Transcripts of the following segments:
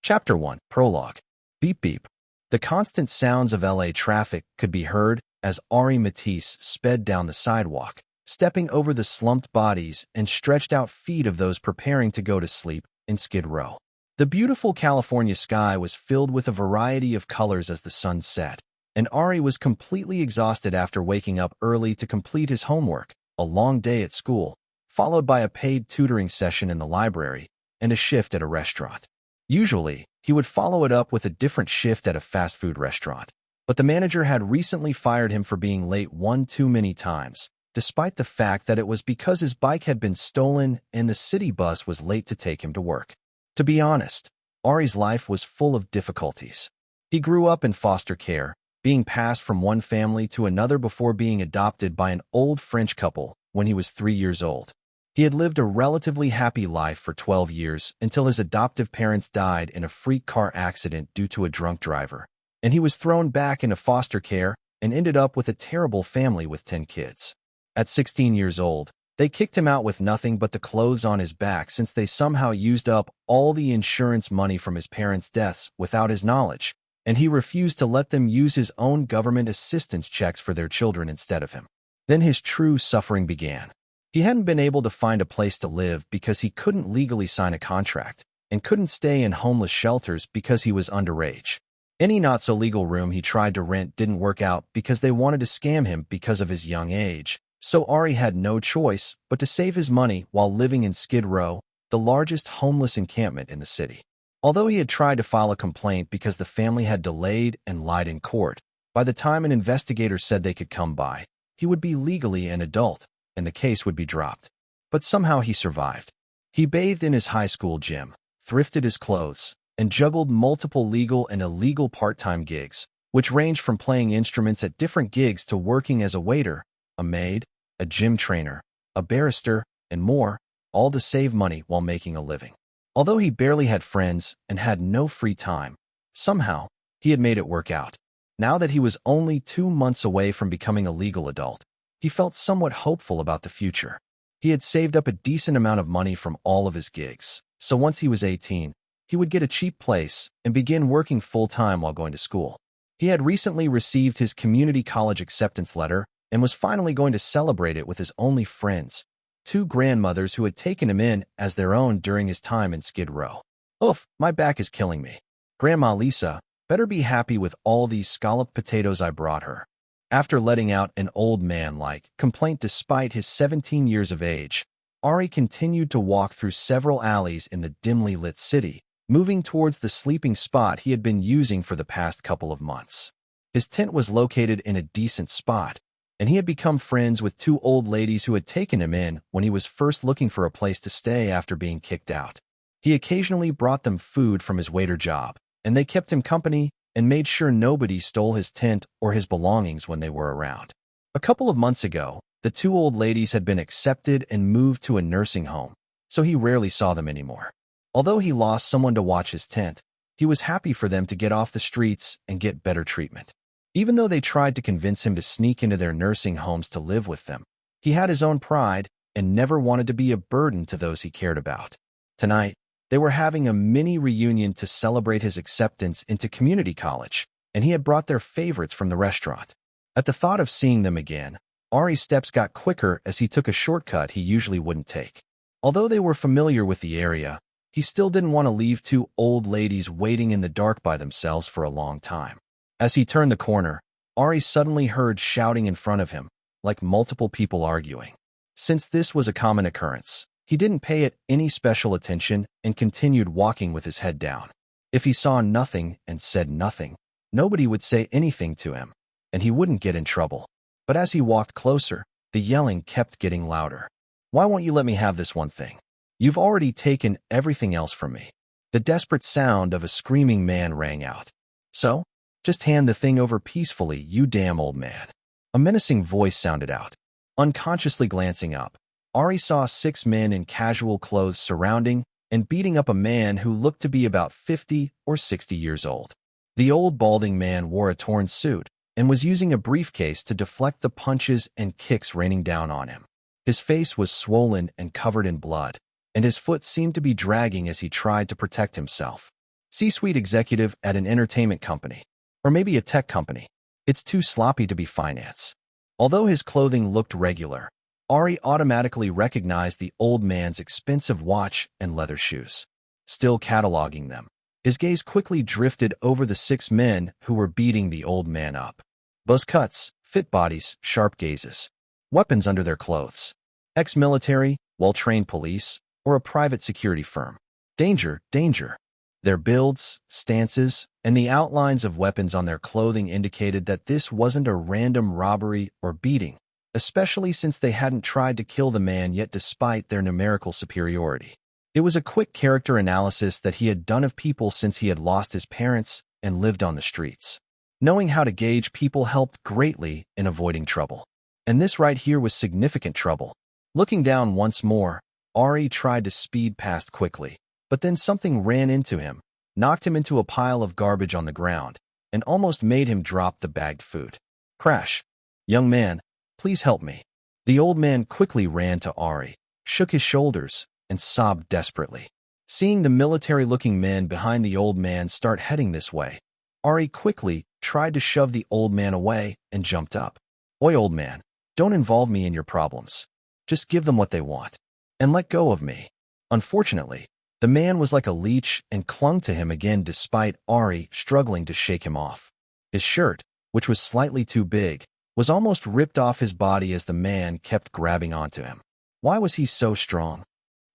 Chapter 1. Prologue. Beep beep. The constant sounds of LA traffic could be heard as Matisse sped down the sidewalk, stepping over the slumped bodies and stretched out feet of those preparing to go to sleep in Skid Row. The beautiful California sky was filled with a variety of colors as the sun set, and Ari was completely exhausted after waking up early to complete his homework, a long day at school, followed by a paid tutoring session in the library and a shift at a restaurant. Usually, he would follow it up with a different shift at a fast food restaurant, but the manager had recently fired him for being late one too many times, despite the fact that it was because his bike had been stolen and the city bus was late to take him to work. To be honest, Ari's life was full of difficulties. He grew up in foster care, being passed from one family to another before being adopted by an old French couple when he was 3 years old. He had lived a relatively happy life for 12 years until his adoptive parents died in a freak car accident due to a drunk driver, and he was thrown back into foster care and ended up with a terrible family with 10 kids. At 16 years old, they kicked him out with nothing but the clothes on his back since they somehow used up all the insurance money from his parents' deaths without his knowledge, and he refused to let them use his own government assistance checks for their children instead of him. Then his true suffering began. He hadn't been able to find a place to live because he couldn't legally sign a contract and couldn't stay in homeless shelters because he was underage. Any not-so-legal room he tried to rent didn't work out because they wanted to scam him because of his young age, so Ari had no choice but to save his money while living in Skid Row, the largest homeless encampment in the city. Although he had tried to file a complaint because the family had delayed and lied in court, by the time an investigator said they could come by, he would be legally an adult, and the case would be dropped. But somehow he survived. He bathed in his high school gym, thrifted his clothes, and juggled multiple legal and illegal part-time gigs, which ranged from playing instruments at different gigs to working as a waiter, a maid, a gym trainer, a barrister, and more, all to save money while making a living. Although he barely had friends and had no free time, somehow he had made it work out. Now that he was only 2 months away from becoming a legal adult, he felt somewhat hopeful about the future. He had saved up a decent amount of money from all of his gigs, so once he was 18, he would get a cheap place and begin working full-time while going to school. He had recently received his community college acceptance letter and was finally going to celebrate it with his only friends, 2 grandmothers who had taken him in as their own during his time in Skid Row. Oof, my back is killing me. Grandma Lisa better be happy with all these scalloped potatoes I brought her. After letting out an old man-like complaint despite his 17 years of age, Ari continued to walk through several alleys in the dimly lit city, moving towards the sleeping spot he had been using for the past couple of months. His tent was located in a decent spot, and he had become friends with 2 old ladies who had taken him in when he was first looking for a place to stay after being kicked out. He occasionally brought them food from his waiter job, and they kept him company and made sure nobody stole his tent or his belongings when they were around. A couple of months ago, the 2 old ladies had been accepted and moved to a nursing home, so he rarely saw them anymore. Although he lost someone to watch his tent, he was happy for them to get off the streets and get better treatment. Even though they tried to convince him to sneak into their nursing homes to live with them, he had his own pride and never wanted to be a burden to those he cared about. Tonight, they were having a mini reunion to celebrate his acceptance into community college, and he had brought their favorites from the restaurant. At the thought of seeing them again, Ari's steps got quicker as he took a shortcut he usually wouldn't take. Although they were familiar with the area, he still didn't want to leave 2 old ladies waiting in the dark by themselves for a long time. As he turned the corner, Ari suddenly heard shouting in front of him, like multiple people arguing. Since this was a common occurrence, he didn't pay it any special attention and continued walking with his head down. If he saw nothing and said nothing, nobody would say anything to him, and he wouldn't get in trouble. But as he walked closer, the yelling kept getting louder. "Why won't you let me have this one thing? You've already taken everything else from me." The desperate sound of a screaming man rang out. "So, just hand the thing over peacefully, you damn old man." A menacing voice sounded out. Unconsciously glancing up, Ari saw 6 men in casual clothes surrounding and beating up a man who looked to be about 50 or 60 years old. The old balding man wore a torn suit and was using a briefcase to deflect the punches and kicks raining down on him. His face was swollen and covered in blood, and his foot seemed to be dragging as he tried to protect himself. C-suite executive at an entertainment company. Or maybe a tech company. It's too sloppy to be finance. Although his clothing looked regular, Ari automatically recognized the old man's expensive watch and leather shoes. Still cataloging them, his gaze quickly drifted over the 6 men who were beating the old man up. Buzz cuts, fit bodies, sharp gazes. Weapons under their clothes. Ex-military, well-trained police, or a private security firm. Danger, danger. Their builds, stances, and the outlines of weapons on their clothing indicated that this wasn't a random robbery or beating, especially since they hadn't tried to kill the man yet despite their numerical superiority. It was a quick character analysis that he had done of people since he had lost his parents and lived on the streets. Knowing how to gauge people helped greatly in avoiding trouble. And this right here was significant trouble. Looking down once more, Ari tried to speed past quickly, but then something ran into him, knocked him into a pile of garbage on the ground, and almost made him drop the bagged food. Crash. Young man, please help me. The old man quickly ran to Ari, shook his shoulders, and sobbed desperately. Seeing the military-looking men behind the old man start heading this way, Ari quickly tried to shove the old man away and jumped up. Oi, old man, don't involve me in your problems. Just give them what they want. And let go of me. Unfortunately, the man was like a leech and clung to him again despite Ari struggling to shake him off. His shirt, which was slightly too big, was almost ripped off his body as the man kept grabbing onto him. Why was he so strong?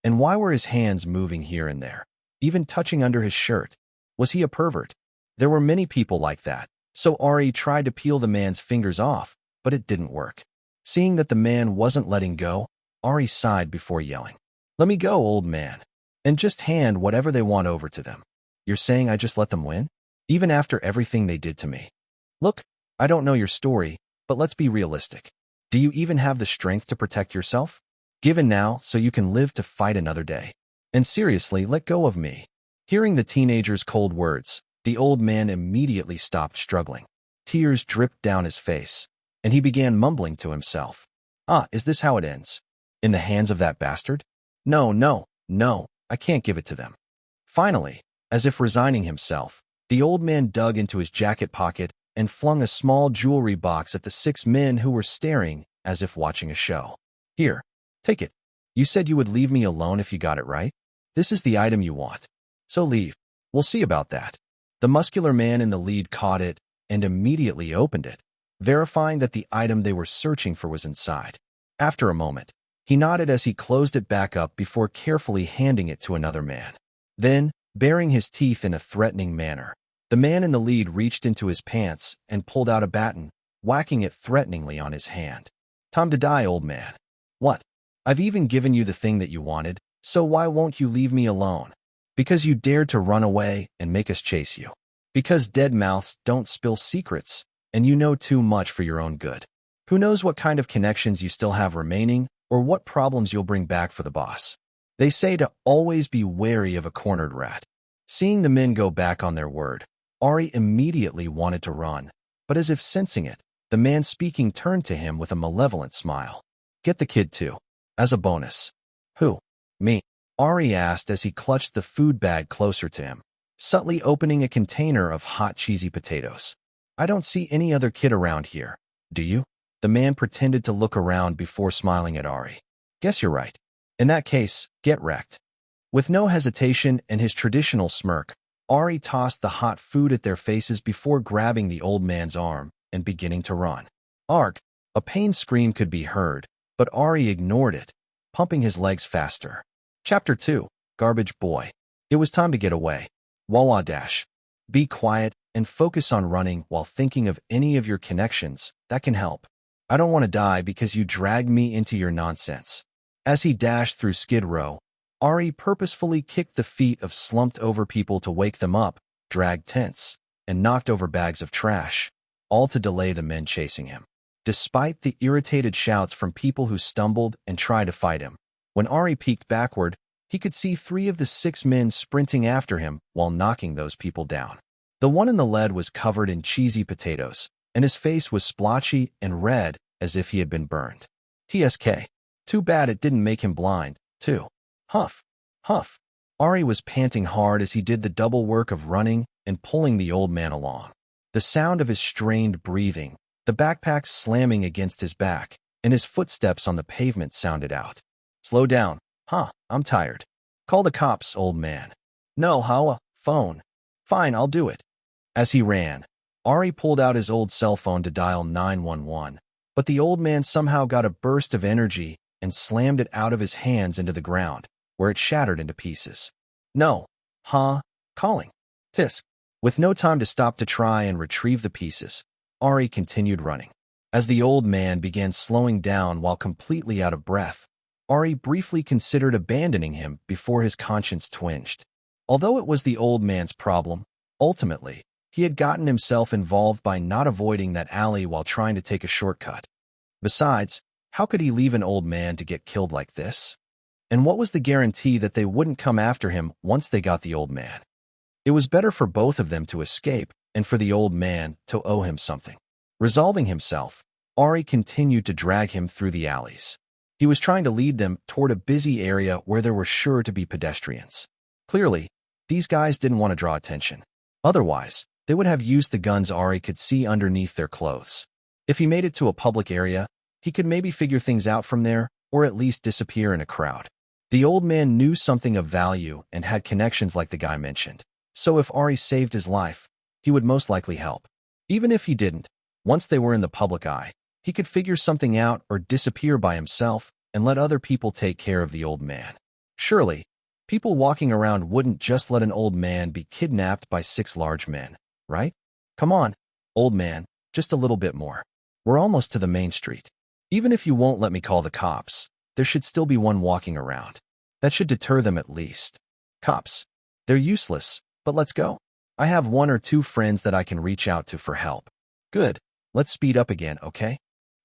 And why were his hands moving here and there, even touching under his shirt? Was he a pervert? There were many people like that, so Ari tried to peel the man's fingers off, but it didn't work. Seeing that the man wasn't letting go, Ari sighed before yelling, "Let me go, old man, and just hand whatever they want over to them. You're saying I just let them win? Even after everything they did to me? Look, I don't know your story, but let's be realistic. Do you even have the strength to protect yourself? Given now so you can live to fight another day. And seriously, let go of me." Hearing the teenager's cold words, the old man immediately stopped struggling. Tears dripped down his face, and he began mumbling to himself. Is this how it ends? In the hands of that bastard? No, no, no, I can't give it to them. Finally, as if resigning himself, the old man dug into his jacket pocket and flung a small jewelry box at the 6 men who were staring as if watching a show. Here, take it. You said you would leave me alone if you got it right. This is the item you want. So leave. We'll see about that. The muscular man in the lead caught it and immediately opened it, verifying that the item they were searching for was inside. After a moment, he nodded as he closed it back up before carefully handing it to another man. Then, baring his teeth in a threatening manner, the man in the lead reached into his pants and pulled out a baton, whacking it threateningly on his hand. Time to die, old man. What? I've even given you the thing that you wanted, so why won't you leave me alone? Because you dared to run away and make us chase you. Because dead mouths don't spill secrets, and you know too much for your own good. Who knows what kind of connections you still have remaining, or what problems you'll bring back for the boss. They say to always be wary of a cornered rat. Seeing the men go back on their word, Ari immediately wanted to run, but as if sensing it, the man speaking turned to him with a malevolent smile. Get the kid too. As a bonus. Who? Me? Ari asked as he clutched the food bag closer to him, subtly opening a container of hot cheesy potatoes. I don't see any other kid around here. Do you? The man pretended to look around before smiling at Ari. Guess you're right. In that case, get wrecked. With no hesitation and his traditional smirk, Ari tossed the hot food at their faces before grabbing the old man's arm and beginning to run. Arg! A pained scream could be heard, but Ari ignored it, pumping his legs faster. Chapter 2. Garbage Boy. It was time to get away. Wawa dash. Be quiet and focus on running while thinking of any of your connections that can help. I don't want to die because you dragged me into your nonsense. As he dashed through Skid Row, Ari purposefully kicked the feet of slumped-over people to wake them up, dragged tents, and knocked over bags of trash, all to delay the men chasing him. Despite the irritated shouts from people who stumbled and tried to fight him, when Ari peeked backward, he could see 3 of the 6 men sprinting after him while knocking those people down. The one in the lead was covered in cheesy potatoes, and his face was splotchy and red as if he had been burned. TSK. Too bad it didn't make him blind, too. Huff. Huff. Ari was panting hard as he did the double work of running and pulling the old man along. The sound of his strained breathing, the backpack slamming against his back, and his footsteps on the pavement sounded out. "Slow down. Huh, I'm tired. Call the cops, old man." "No, how? Phone." "Fine, I'll do it." As he ran, Ari pulled out his old cell phone to dial 911, but the old man somehow got a burst of energy and slammed it out of his hands into the ground, where it shattered into pieces. "No. Huh? Calling." Tisk. With no time to stop to try and retrieve the pieces, Ari continued running. As the old man began slowing down while completely out of breath, Ari briefly considered abandoning him before his conscience twinged. Although it was the old man's problem, ultimately, he had gotten himself involved by not avoiding that alley while trying to take a shortcut. Besides, how could he leave an old man to get killed like this? And what was the guarantee that they wouldn't come after him once they got the old man? It was better for both of them to escape and for the old man to owe him something. Resolving himself, Ari continued to drag him through the alleys. He was trying to lead them toward a busy area where there were sure to be pedestrians. Clearly, these guys didn't want to draw attention. Otherwise, they would have used the guns Ari could see underneath their clothes. If he made it to a public area, he could maybe figure things out from there or at least disappear in a crowd. The old man knew something of value and had connections like the guy mentioned. So if Ari saved his life, he would most likely help. Even if he didn't, once they were in the public eye, he could figure something out or disappear by himself and let other people take care of the old man. Surely, people walking around wouldn't just let an old man be kidnapped by 6 large men, right? Come on, old man, just a little bit more. We're almost to the main street. Even if you won't let me call the cops, there should still be one walking around. That should deter them at least. Cops. They're useless, but let's go. I have 1 or 2 friends that I can reach out to for help. Good. Let's speed up again, okay?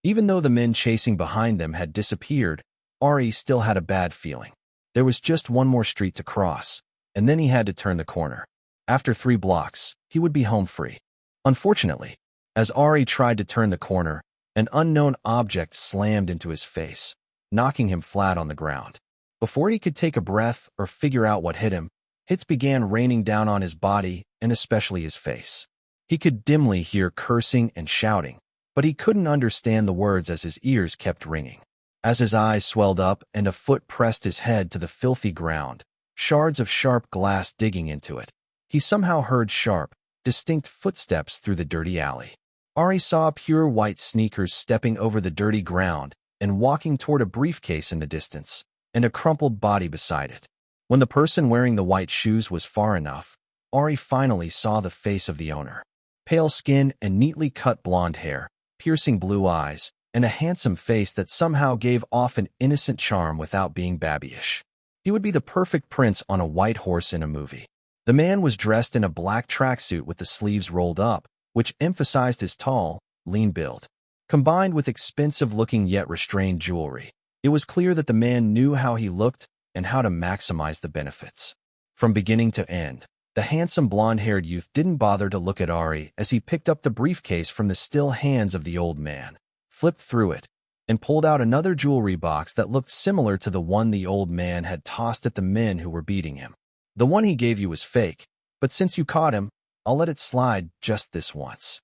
Even though the men chasing behind them had disappeared, Ari still had a bad feeling. There was just 1 more street to cross, and then he had to turn the corner. After 3 blocks, he would be home free. Unfortunately, as Ari tried to turn the corner, an unknown object slammed into his face, knocking him flat on the ground. Before he could take a breath or figure out what hit him, hits began raining down on his body and especially his face. He could dimly hear cursing and shouting, but he couldn't understand the words as his ears kept ringing. As his eyes swelled up and a foot pressed his head to the filthy ground, shards of sharp glass digging into it, he somehow heard sharp, distinct footsteps through the dirty alley. Ari saw pure white sneakers stepping over the dirty ground and walking toward a briefcase in the distance, and a crumpled body beside it. When the person wearing the white shoes was far enough, Ari finally saw the face of the owner. Pale skin and neatly cut blonde hair, piercing blue eyes, and a handsome face that somehow gave off an innocent charm without being babyish. He would be the perfect prince on a white horse in a movie. The man was dressed in a black tracksuit with the sleeves rolled up, which emphasized his tall, lean build. Combined with expensive-looking yet restrained jewelry, it was clear that the man knew how he looked and how to maximize the benefits. From beginning to end, the handsome blonde-haired youth didn't bother to look at Ari as he picked up the briefcase from the still hands of the old man, flipped through it, and pulled out another jewelry box that looked similar to the one the old man had tossed at the men who were beating him. "The one he gave you was fake, but since you caught him, I'll let it slide just this once."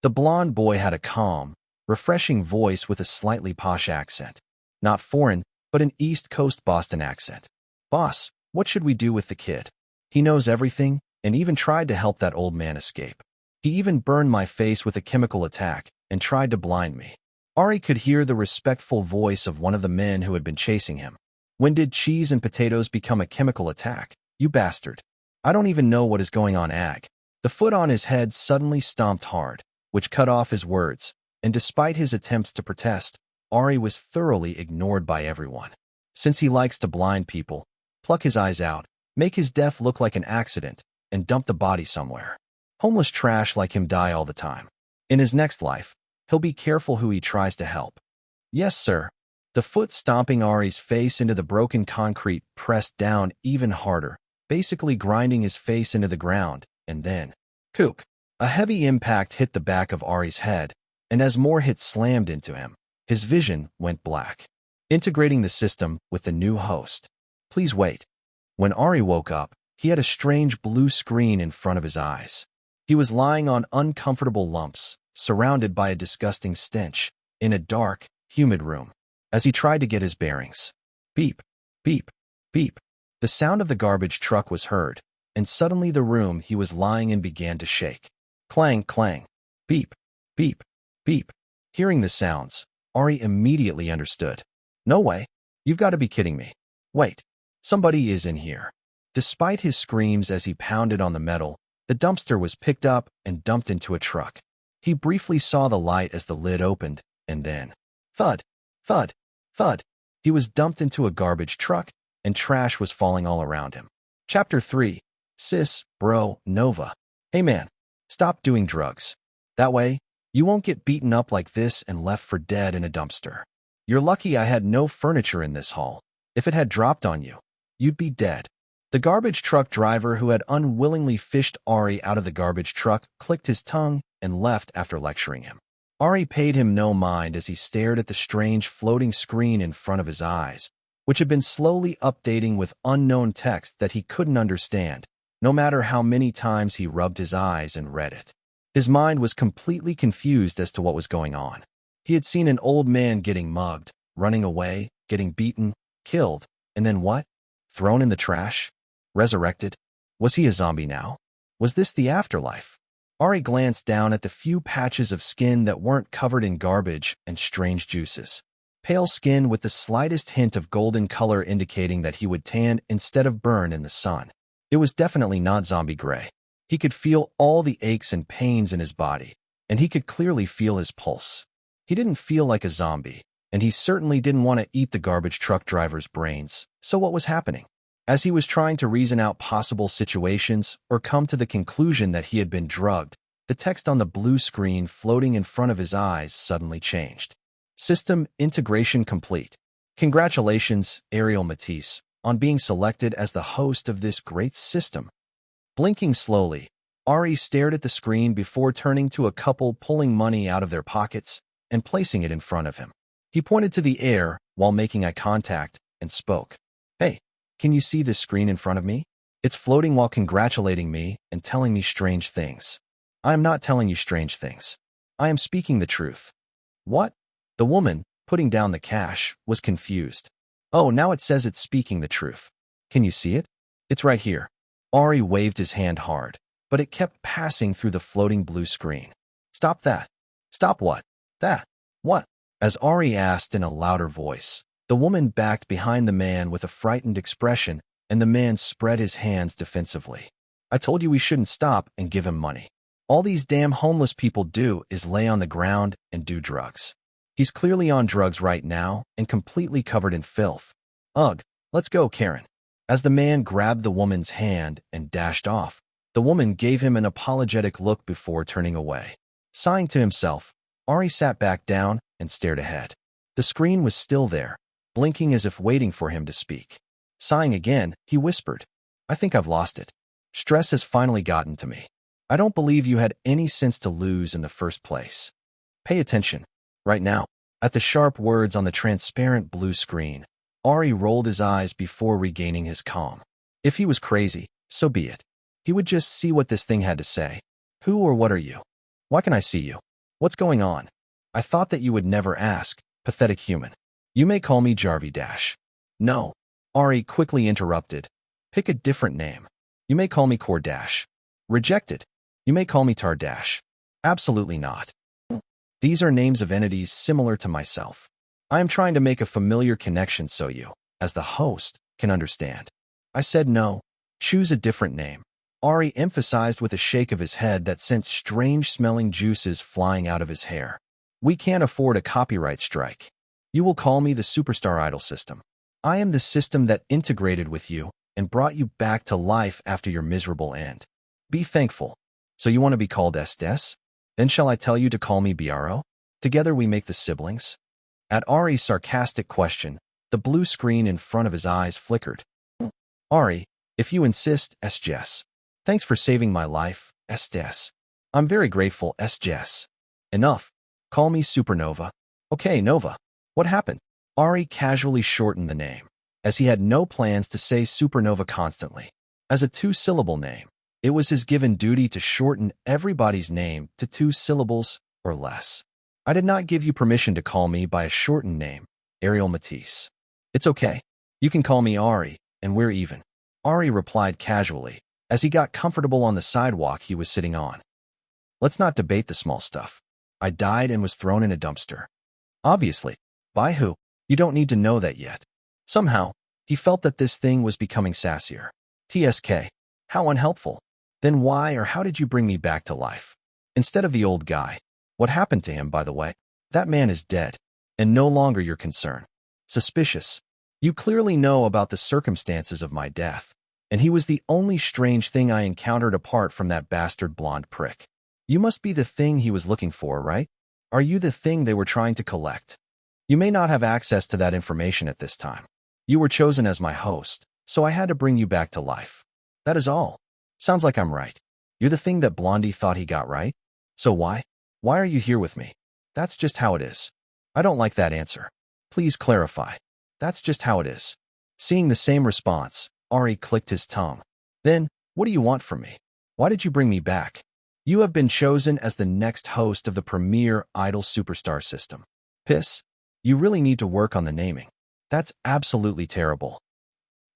The blonde boy had a calm, refreshing voice with a slightly posh accent. Not foreign, but an East Coast Boston accent. "Boss, what should we do with the kid? He knows everything, and even tried to help that old man escape. He even burned my face with a chemical attack and tried to blind me." Ari could hear the respectful voice of one of the men who had been chasing him. "When did cheese and potatoes become a chemical attack, you bastard? I don't even know what is going on, ag." The foot on his head suddenly stomped hard, which cut off his words, and despite his attempts to protest, Ari was thoroughly ignored by everyone. Since he likes to blind people, pluck his eyes out, make his death look like an accident, and dump the body somewhere. Homeless trash like him die all the time. In his next life, he'll be careful who he tries to help. "Yes, sir." The foot stomping Ari's face into the broken concrete pressed down even harder, basically grinding his face into the ground, and then, kook. A heavy impact hit the back of Ari's head, and as more hits slammed into him, his vision went black. Integrating the system with the new host. "Please wait." When Ari woke up, he had a strange blue screen in front of his eyes. He was lying on uncomfortable lumps, surrounded by a disgusting stench, in a dark, humid room. As he tried to get his bearings, beep, beep, beep, the sound of the garbage truck was heard, and suddenly the room he was lying in began to shake. Clang, clang, beep, beep, beep. Hearing the sounds, Ari immediately understood. No way. You've got to be kidding me. Wait. Somebody is in here. Despite his screams as he pounded on the metal, the dumpster was picked up and dumped into a truck. He briefly saw the light as the lid opened, and then, thud, thud, thud. He was dumped into a garbage truck, and trash was falling all around him. Chapter 3. Sis, Bro, Nova. Hey man, stop doing drugs. That way, you won't get beaten up like this and left for dead in a dumpster. You're lucky I had no furniture in this hall. If it had dropped on you, you'd be dead. The garbage truck driver who had unwillingly fished Ari out of the garbage truck clicked his tongue and left after lecturing him. Ari paid him no mind as he stared at the strange floating screen in front of his eyes, which had been slowly updating with unknown text that he couldn't understand, no matter how many times he rubbed his eyes and read it. His mind was completely confused as to what was going on. He had seen an old man getting mugged, running away, getting beaten, killed, and then what? Thrown in the trash? Resurrected? Was he a zombie now? Was this the afterlife? Ari glanced down at the few patches of skin that weren't covered in garbage and strange juices. Pale skin with the slightest hint of golden color indicating that he would tan instead of burn in the sun. It was definitely not zombie gray. He could feel all the aches and pains in his body, and he could clearly feel his pulse. He didn't feel like a zombie, and he certainly didn't want to eat the garbage truck driver's brains. So what was happening? As he was trying to reason out possible situations or come to the conclusion that he had been drugged, the text on the blue screen floating in front of his eyes suddenly changed. System integration complete. Congratulations, Ariel Matisse, on being selected as the host of this great system. Blinking slowly, Ari stared at the screen before turning to a couple pulling money out of their pockets and placing it in front of him. He pointed to the air while making eye contact and spoke. Hey, can you see this screen in front of me? It's floating while congratulating me and telling me strange things. I am not telling you strange things. I am speaking the truth. What? The woman, putting down the cash, was confused. Oh, now it says it's speaking the truth. Can you see it? It's right here. Ari waved his hand hard, but it kept passing through the floating blue screen. Stop that. Stop what? That. What? As Ari asked in a louder voice, the woman backed behind the man with a frightened expression, and the man spread his hands defensively. I told you we shouldn't stop and give him money. All these damn homeless people do is lay on the ground and do drugs. He's clearly on drugs right now and completely covered in filth. Ugh, let's go, Karen. As the man grabbed the woman's hand and dashed off, the woman gave him an apologetic look before turning away. Sighing to himself, Ari sat back down and stared ahead. The screen was still there, blinking as if waiting for him to speak. Sighing again, he whispered, I think I've lost it. Stress has finally gotten to me. I don't believe you had any sense to lose in the first place. Pay attention. Right now. At the sharp words on the transparent blue screen, Ari rolled his eyes before regaining his calm. If he was crazy, so be it. He would just see what this thing had to say. Who or what are you? Why can I see you? What's going on? I thought that you would never ask, pathetic human. You may call me Jarvie Dash. No. Ari quickly interrupted. Pick a different name. You may call me Core Dash. Rejected. You may call me Tar Dash. Absolutely not. These are names of entities similar to myself. I am trying to make a familiar connection so you, as the host, can understand. I said no. Choose a different name. Ari emphasized with a shake of his head that sent strange-smelling juices flying out of his hair. We can't afford a copyright strike. You will call me the Superstar Idol system. I am the system that integrated with you and brought you back to life after your miserable end. Be thankful. So you want to be called Estes? Then shall I tell you to call me Biaro? Together we make the siblings? At Ari's sarcastic question, the blue screen in front of his eyes flickered. Ari, if you insist, S-Jess. Thanks for saving my life, S-Jess. I'm very grateful, S-Jess. Enough. Call me Supernova. Okay, Nova. What happened? Ari casually shortened the name. as he had no plans to say supernova constantly. As a two-syllable name, it was his given duty to shorten everybody's name to 2 syllables or less. I did not give you permission to call me by a shortened name, Ariel Matisse. It's okay. You can call me Ari, and we're even. Ari replied casually, as he got comfortable on the sidewalk he was sitting on. Let's not debate the small stuff. I died and was thrown in a dumpster. Obviously. By who? You don't need to know that yet. Somehow, he felt that this thing was becoming sassier. TSK. How unhelpful. Then why or how did you bring me back to life? Instead of the old guy. What happened to him, by the way? That man is dead, and no longer your concern. Suspicious. You clearly know about the circumstances of my death, and he was the only strange thing I encountered apart from that bastard blonde prick. You must be the thing he was looking for, right? Are you the thing they were trying to collect? You may not have access to that information at this time. You were chosen as my host, so I had to bring you back to life. That is all. Sounds like I'm right. You're the thing that Blondie thought he got right? So why? Why are you here with me? That's just how it is. I don't like that answer. Please clarify. That's just how it is. Seeing the same response, Ari clicked his tongue. Then, what do you want from me? Why did you bring me back? You have been chosen as the next host of the premier idol superstar system. Piss. You really need to work on the naming. That's absolutely terrible.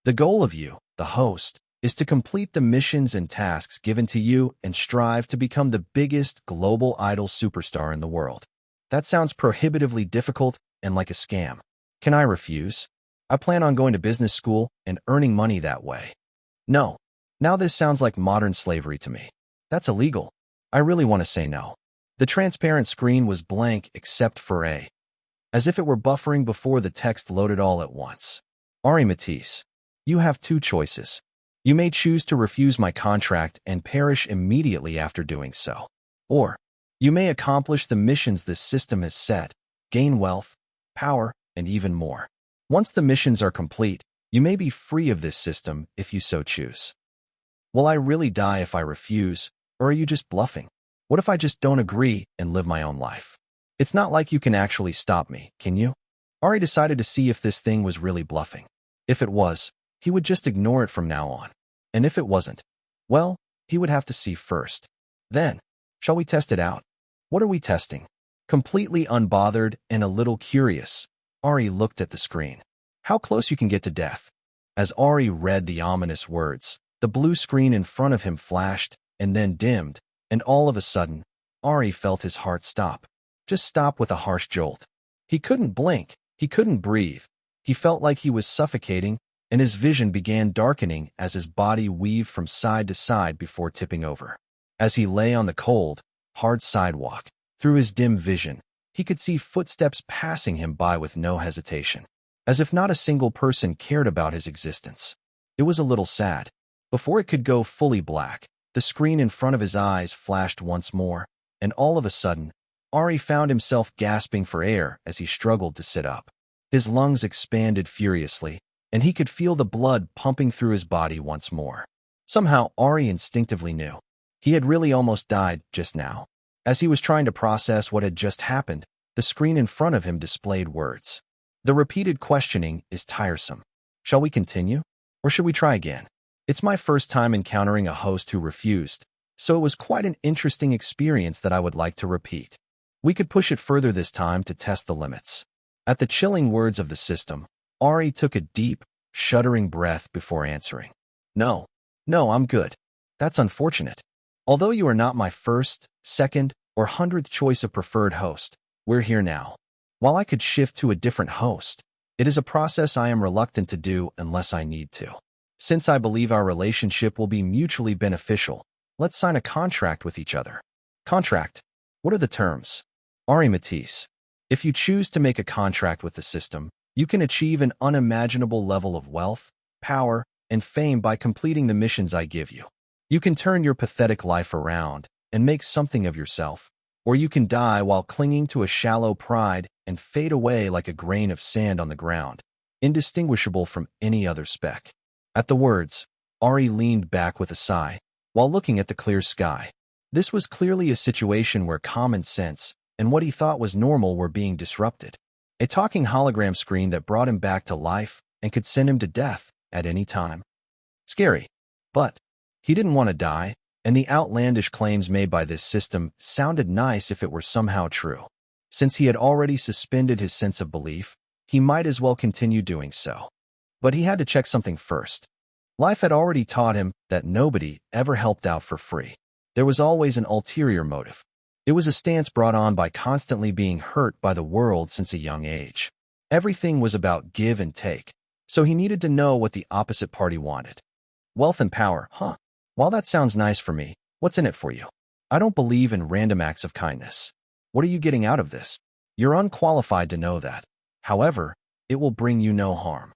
The goal of you, the host, is to complete the missions and tasks given to you and strive to become the biggest global idol superstar in the world. That sounds prohibitively difficult and like a scam. Can I refuse? I plan on going to business school and earning money that way. No. Now this sounds like modern slavery to me. That's illegal. I really want to say no. The transparent screen was blank except for A. As if it were buffering before the text loaded all at once. Ari Matisse, you have 2 choices. You may choose to refuse my contract and perish immediately after doing so. Or, you may accomplish the missions this system has set, gain wealth, power, and even more. Once the missions are complete, you may be free of this system if you so choose. Will I really die if I refuse, or are you just bluffing? What if I just don't agree and live my own life? It's not like you can actually stop me, can you? Ari decided to see if this thing was really bluffing. If it was, he would just ignore it from now on. And if it wasn't, well, he would have to see first. Then, shall we test it out? What are we testing? Completely unbothered and a little curious, Ari looked at the screen. How close you can get to death. As Ari read the ominous words, the blue screen in front of him flashed and then dimmed, and all of a sudden, Ari felt his heart stop. Just stop with a harsh jolt. He couldn't blink, he couldn't breathe. He felt like he was suffocating, and his vision began darkening as his body weaved from side to side before tipping over. As he lay on the cold, hard sidewalk, through his dim vision, he could see footsteps passing him by with no hesitation, as if not a single person cared about his existence. It was a little sad. Before it could go fully black, the screen in front of his eyes flashed once more, and all of a sudden, Ari found himself gasping for air as he struggled to sit up. His lungs expanded furiously, and he could feel the blood pumping through his body once more. Somehow, Ari instinctively knew. He had really almost died just now. As he was trying to process what had just happened, the screen in front of him displayed words. The repeated questioning is tiresome. Shall we continue? Or should we try again? It's my first time encountering a host who refused, so it was quite an interesting experience that I would like to repeat. We could push it further this time to test the limits. At the chilling words of the system, Ari took a deep, shuddering breath before answering. No, I'm good. That's unfortunate. Although you are not my first, second, or 100th choice of preferred host, we're here now. While I could shift to a different host, it is a process I am reluctant to do unless I need to. Since I believe our relationship will be mutually beneficial, let's sign a contract with each other. Contract? What are the terms? Ari Matisse. If you choose to make a contract with the system, you can achieve an unimaginable level of wealth, power, and fame by completing the missions I give you. You can turn your pathetic life around and make something of yourself, or you can die while clinging to a shallow pride and fade away like a grain of sand on the ground, indistinguishable from any other speck. At the words, Ari leaned back with a sigh, while looking at the clear sky. This was clearly a situation where common sense and what he thought was normal were being disrupted. A talking hologram screen that brought him back to life and could send him to death at any time. Scary. But he didn't want to die, and the outlandish claims made by this system sounded nice if it were somehow true. Since he had already suspended his sense of belief, he might as well continue doing so. But he had to check something first. Life had already taught him that nobody ever helped out for free. There was always an ulterior motive. It was a stance brought on by constantly being hurt by the world since a young age. Everything was about give and take, so he needed to know what the opposite party wanted. Wealth and power, huh? While that sounds nice for me, what's in it for you? I don't believe in random acts of kindness. What are you getting out of this? You're unqualified to know that. However, it will bring you no harm.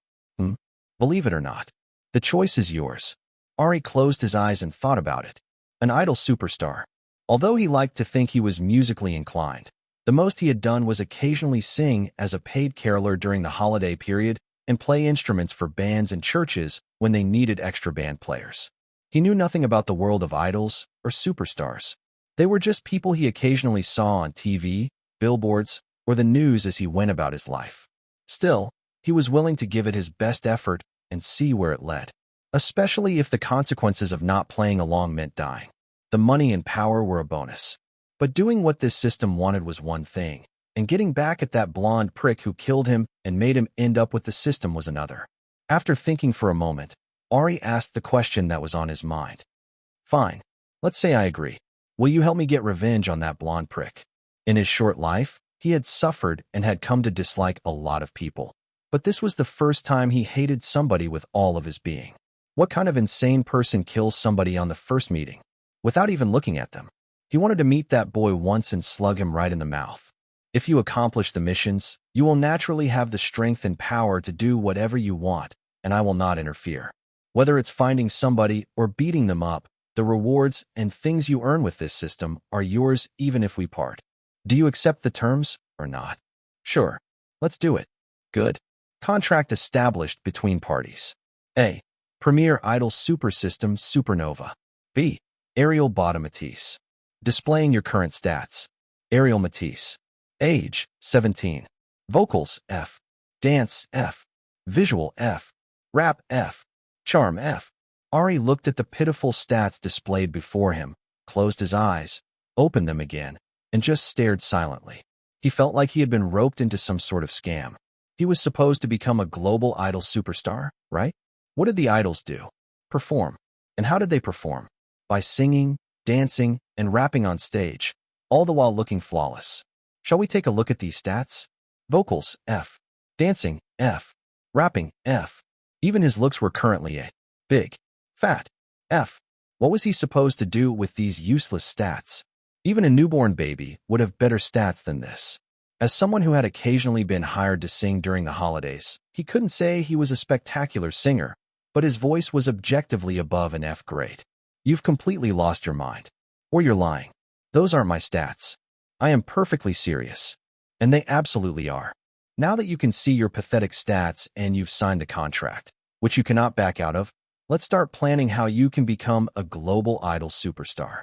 Believe it or not. The choice is yours. Ari closed his eyes and thought about it. An idol superstar. Although he liked to think he was musically inclined, the most he had done was occasionally sing as a paid caroler during the holiday period and play instruments for bands and churches when they needed extra band players. He knew nothing about the world of idols or superstars. They were just people he occasionally saw on TV, billboards, or the news as he went about his life. Still, he was willing to give it his best effort and see where it led, especially if the consequences of not playing along meant dying. The money and power were a bonus. But doing what this system wanted was one thing, and getting back at that blonde prick who killed him and made him end up with the system was another. After thinking for a moment, Ari asked the question that was on his mind. Fine, let's say I agree. Will you help me get revenge on that blonde prick? In his short life, he had suffered and had come to dislike a lot of people. But this was the first time he hated somebody with all of his being. What kind of insane person kills somebody on the first meeting, without even looking at them? He wanted to meet that boy once and slug him right in the mouth. If you accomplish the missions, you will naturally have the strength and power to do whatever you want, and I will not interfere. Whether it's finding somebody or beating them up, the rewards and things you earn with this system are yours even if we part. Do you accept the terms or not? Sure. Let's do it. Good. Contract established between parties. A. Premier Idol Super System Supernova. B. Ariel Bottom Matisse. Displaying your current stats. Ariel Matisse. Age, 17. Vocals, F. Dance, F. Visual, F. Rap, F. Charm, F. Ari looked at the pitiful stats displayed before him, closed his eyes, opened them again, and just stared silently. He felt like he had been roped into some sort of scam. He was supposed to become a global idol superstar, right? What did the idols do? Perform. And how did they perform? By singing, dancing, and rapping on stage, all the while looking flawless. Shall we take a look at these stats? Vocals, F. Dancing, F. Rapping, F. Even his looks were currently a big, fat, F. What was he supposed to do with these useless stats? Even a newborn baby would have better stats than this. As someone who had occasionally been hired to sing during the holidays, he couldn't say he was a spectacular singer, but his voice was objectively above an F grade. You've completely lost your mind. Or you're lying. Those aren't my stats. I am perfectly serious. And they absolutely are. Now that you can see your pathetic stats and you've signed a contract, which you cannot back out of, let's start planning how you can become a global idol superstar.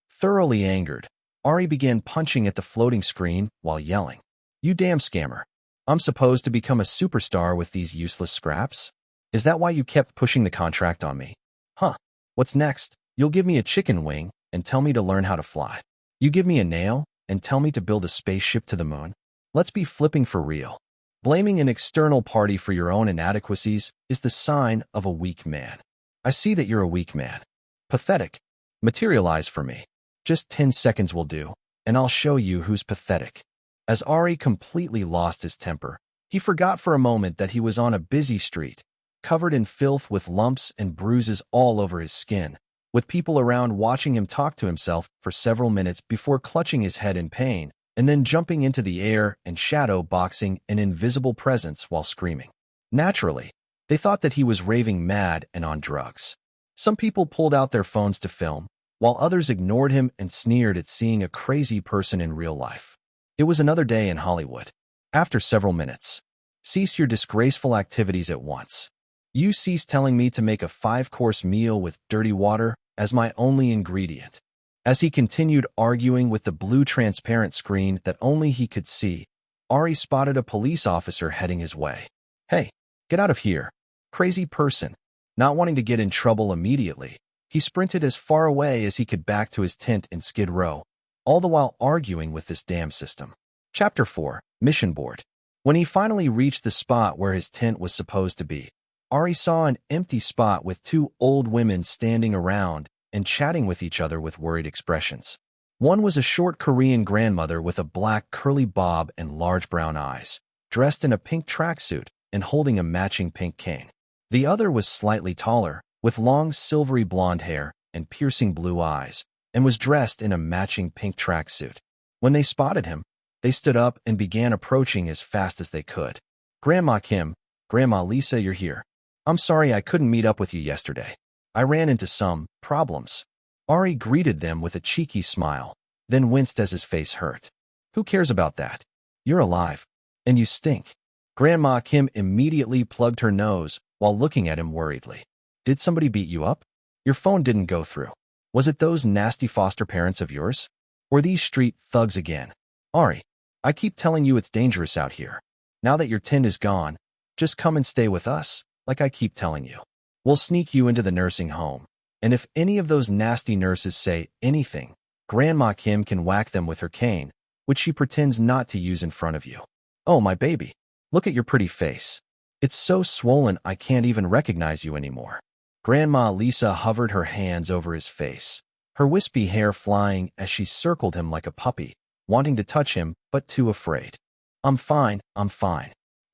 Thoroughly angered, Ari began punching at the floating screen while yelling, "You damn scammer. I'm supposed to become a superstar with these useless scraps? Is that why you kept pushing the contract on me? Huh. What's next? You'll give me a chicken wing and tell me to learn how to fly. You give me a nail and tell me to build a spaceship to the moon? Let's be flipping for real. Blaming an external party for your own inadequacies is the sign of a weak man. I see that you're a weak man. Pathetic. Materialize for me. Just 10 seconds will do, and I'll show you who's pathetic." As Ari completely lost his temper, he forgot for a moment that he was on a busy street, covered in filth with lumps and bruises all over his skin, with people around watching him talk to himself for several minutes before clutching his head in pain, and then jumping into the air and shadow boxing an invisible presence while screaming. Naturally, they thought that he was raving mad and on drugs. Some people pulled out their phones to film, while others ignored him and sneered at seeing a crazy person in real life. It was another day in Hollywood. After several minutes, "Cease your disgraceful activities at once. You cease telling me to make a 5-course meal with dirty water as my only ingredient." As he continued arguing with the blue transparent screen that only he could see, Ari spotted a police officer heading his way. "Hey, Get out of here. Crazy person. Not wanting to get in trouble immediately, he sprinted as far away as he could back to his tent in Skid Row, all the while arguing with this damn system. Chapter 4. Mission Board. When he finally reached the spot where his tent was supposed to be, Ari saw an empty spot with two old women standing around and chatting with each other with worried expressions. One was a short Korean grandmother with a black curly bob and large brown eyes, dressed in a pink tracksuit and holding a matching pink cane. The other was slightly taller, with long silvery blonde hair and piercing blue eyes, and was dressed in a matching pink tracksuit. When they spotted him, they stood up and began approaching as fast as they could. Grandma Kim, Grandma Lisa, you're here. I'm sorry I couldn't meet up with you yesterday. I ran into some problems. Ari greeted them with a cheeky smile, then winced as his face hurt. Who cares about that? You're alive. And you stink. Grandma Kim immediately plugged her nose while looking at him worriedly. Did somebody beat you up? Your phone didn't go through. Was it those nasty foster parents of yours? Or these street thugs again? Ari, I keep telling you it's dangerous out here. Now that your tent is gone, just come and stay with us, like I keep telling you. We'll sneak you into the nursing home. And if any of those nasty nurses say anything, Grandma Kim can whack them with her cane, which she pretends not to use in front of you. Oh, my baby. Look at your pretty face. It's so swollen I can't even recognize you anymore. Grandma Lisa hovered her hands over his face, her wispy hair flying as she circled him like a puppy, wanting to touch him but too afraid. I'm fine.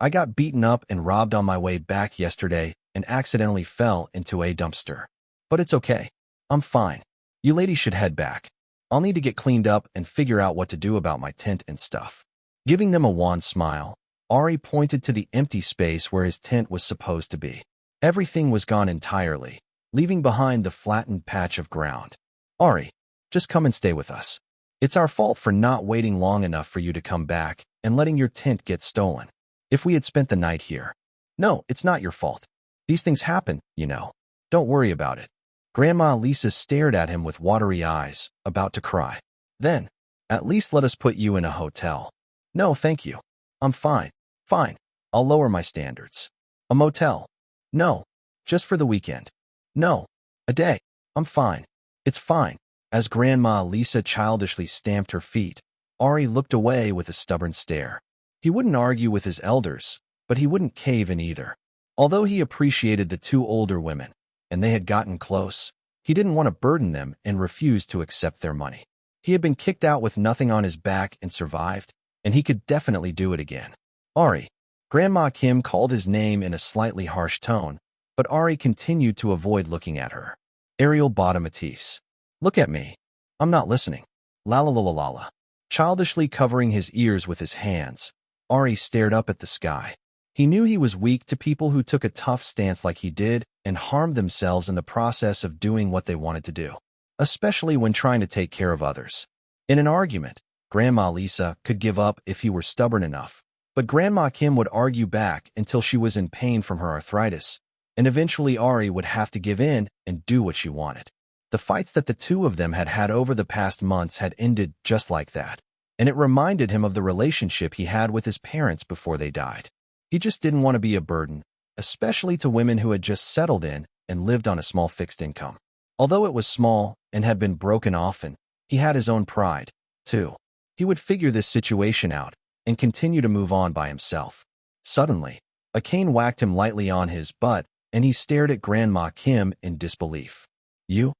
I got beaten up and robbed on my way back yesterday and accidentally fell into a dumpster. But it's okay. I'm fine. You ladies should head back. I'll need to get cleaned up and figure out what to do about my tent and stuff. Giving them a wan smile, Ari pointed to the empty space where his tent was supposed to be. Everything was gone entirely, leaving behind the flattened patch of ground. Ari, just come and stay with us. It's our fault for not waiting long enough for you to come back and letting your tent get stolen. If we had spent the night here. No, it's not your fault. These things happen, you know. Don't worry about it. Grandma Lisa stared at him with watery eyes, about to cry. Then, at least let us put you in a hotel. No, thank you. I'm fine. Fine. I'll lower my standards. A motel. No. Just for the weekend. No. A day. I'm fine. It's fine. As Grandma Lisa childishly stamped her feet, Ari looked away with a stubborn stare. He wouldn't argue with his elders, but he wouldn't cave in either. Although he appreciated the two older women, and they had gotten close, he didn't want to burden them and refused to accept their money. He had been kicked out with nothing on his back and survived, and he could definitely do it again. Ari. Grandma Kim called his name in a slightly harsh tone, but Ari continued to avoid looking at her. Ariel bought a Matisse. Look at me. I'm not listening. La la la la la la. Childishly covering his ears with his hands, Ari stared up at the sky. He knew he was weak to people who took a tough stance like he did and harmed themselves in the process of doing what they wanted to do, especially when trying to take care of others. In an argument, Grandma Lisa could give up if he were stubborn enough, but Grandma Kim would argue back until she was in pain from her arthritis, and eventually Ari would have to give in and do what she wanted. The fights that the two of them had had over the past months had ended just like that, and it reminded him of the relationship he had with his parents before they died. He just didn't want to be a burden, especially to women who had just settled in and lived on a small fixed income. Although it was small and had been broken often, he had his own pride, too. He would figure this situation out and continue to move on by himself. Suddenly, a cane whacked him lightly on his butt, and he stared at Grandma Kim in disbelief. You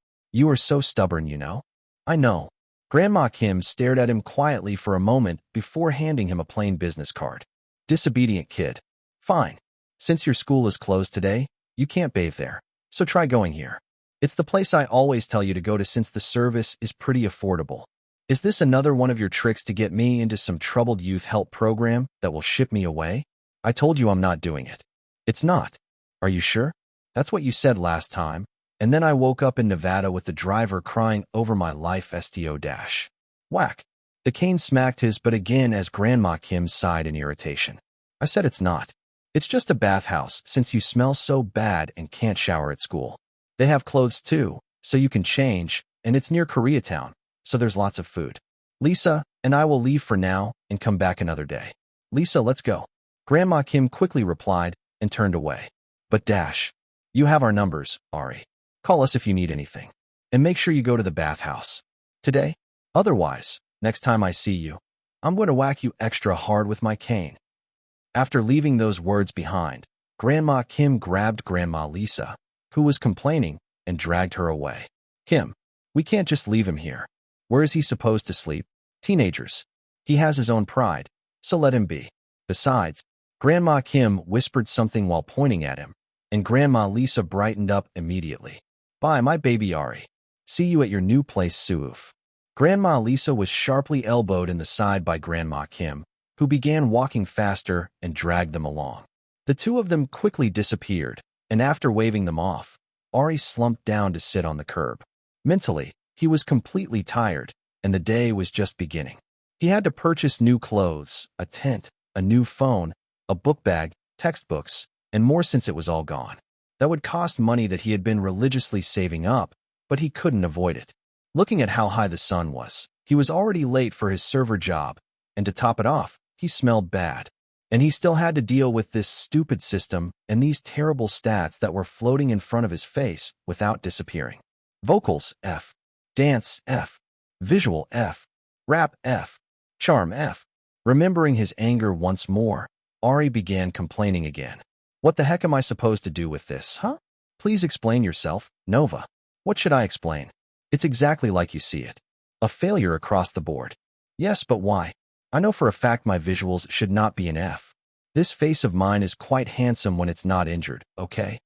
are so stubborn, you know. I know. Grandma Kim stared at him quietly for a moment before handing him a plain business card. Disobedient kid. Fine. Since your school is closed today, you can't bathe there, so try going here. It's the place I always tell you to go to since the service is pretty affordable. Is this another one of your tricks to get me into some troubled youth help program that will ship me away? I told you I'm not doing it. It's not. Are you sure? That's what you said last time. And then I woke up in Nevada with the driver crying over my life sto dash. Whack. The cane smacked his butt again as Grandma Kim sighed in irritation. I said it's not. It's just a bathhouse since you smell so bad and can't shower at school. They have clothes too, so you can change, and it's near Koreatown, so there's lots of food. Lisa and I will leave for now and come back another day. Lisa, let's go. Grandma Kim quickly replied, and turned away. But Dash, you have our numbers, Ari. Call us if you need anything. And make sure you go to the bathhouse today. Otherwise, next time I see you, I'm going to whack you extra hard with my cane. After leaving those words behind, Grandma Kim grabbed Grandma Lisa, who was complaining, and dragged her away. Kim, we can't just leave him here. Where is he supposed to sleep? Teenagers. He has his own pride, so let him be. Besides, Grandma Kim whispered something while pointing at him, and Grandma Lisa brightened up immediately. Bye, my baby Ari. See you at your new place, Suuf. Grandma Lisa was sharply elbowed in the side by Grandma Kim, who began walking faster and dragged them along. The two of them quickly disappeared, and after waving them off, Ari slumped down to sit on the curb. Mentally, he was completely tired, and the day was just beginning. He had to purchase new clothes, a tent, a new phone, a book bag, textbooks, and more since it was all gone. That would cost money that he had been religiously saving up, but he couldn't avoid it. Looking at how high the sun was, he was already late for his server job, and to top it off, he smelled bad. And he still had to deal with this stupid system and these terrible stats that were floating in front of his face without disappearing. Vocals, F. Dance, F. Visual, F. Rap, F. Charm, F. Remembering his anger once more, Ari began complaining again. What the heck am I supposed to do with this, huh? Please explain yourself, Nova. What should I explain? It's exactly like you see it. A failure across the board. Yes, but why? I know for a fact my visuals should not be an F. This face of mine is quite handsome when it's not injured, okay?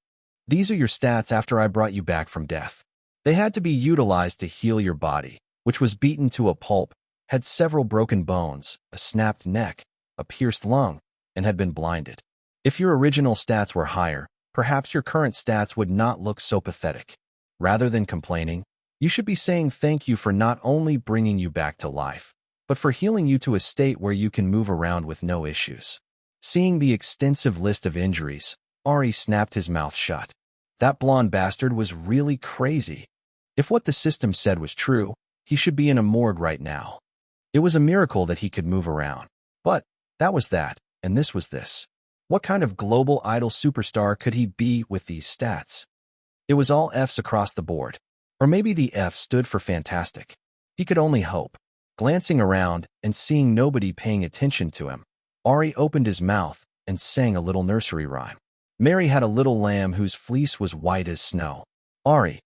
These are your stats after I brought you back from death. They had to be utilized to heal your body, which was beaten to a pulp, had several broken bones, a snapped neck, a pierced lung, and had been blinded. If your original stats were higher, perhaps your current stats would not look so pathetic. Rather than complaining, you should be saying thank you for not only bringing you back to life, but for healing you to a state where you can move around with no issues. Seeing the extensive list of injuries, Ari snapped his mouth shut. That blonde bastard was really crazy. If what the system said was true, he should be in a morgue right now. It was a miracle that he could move around. But that was that, and this was this. What kind of global idol superstar could he be with these stats? It was all Fs across the board. Or maybe the F stood for fantastic. He could only hope. Glancing around and seeing nobody paying attention to him, Ari opened his mouth and sang a little nursery rhyme. Mary had a little lamb whose fleece was white as snow. Ari,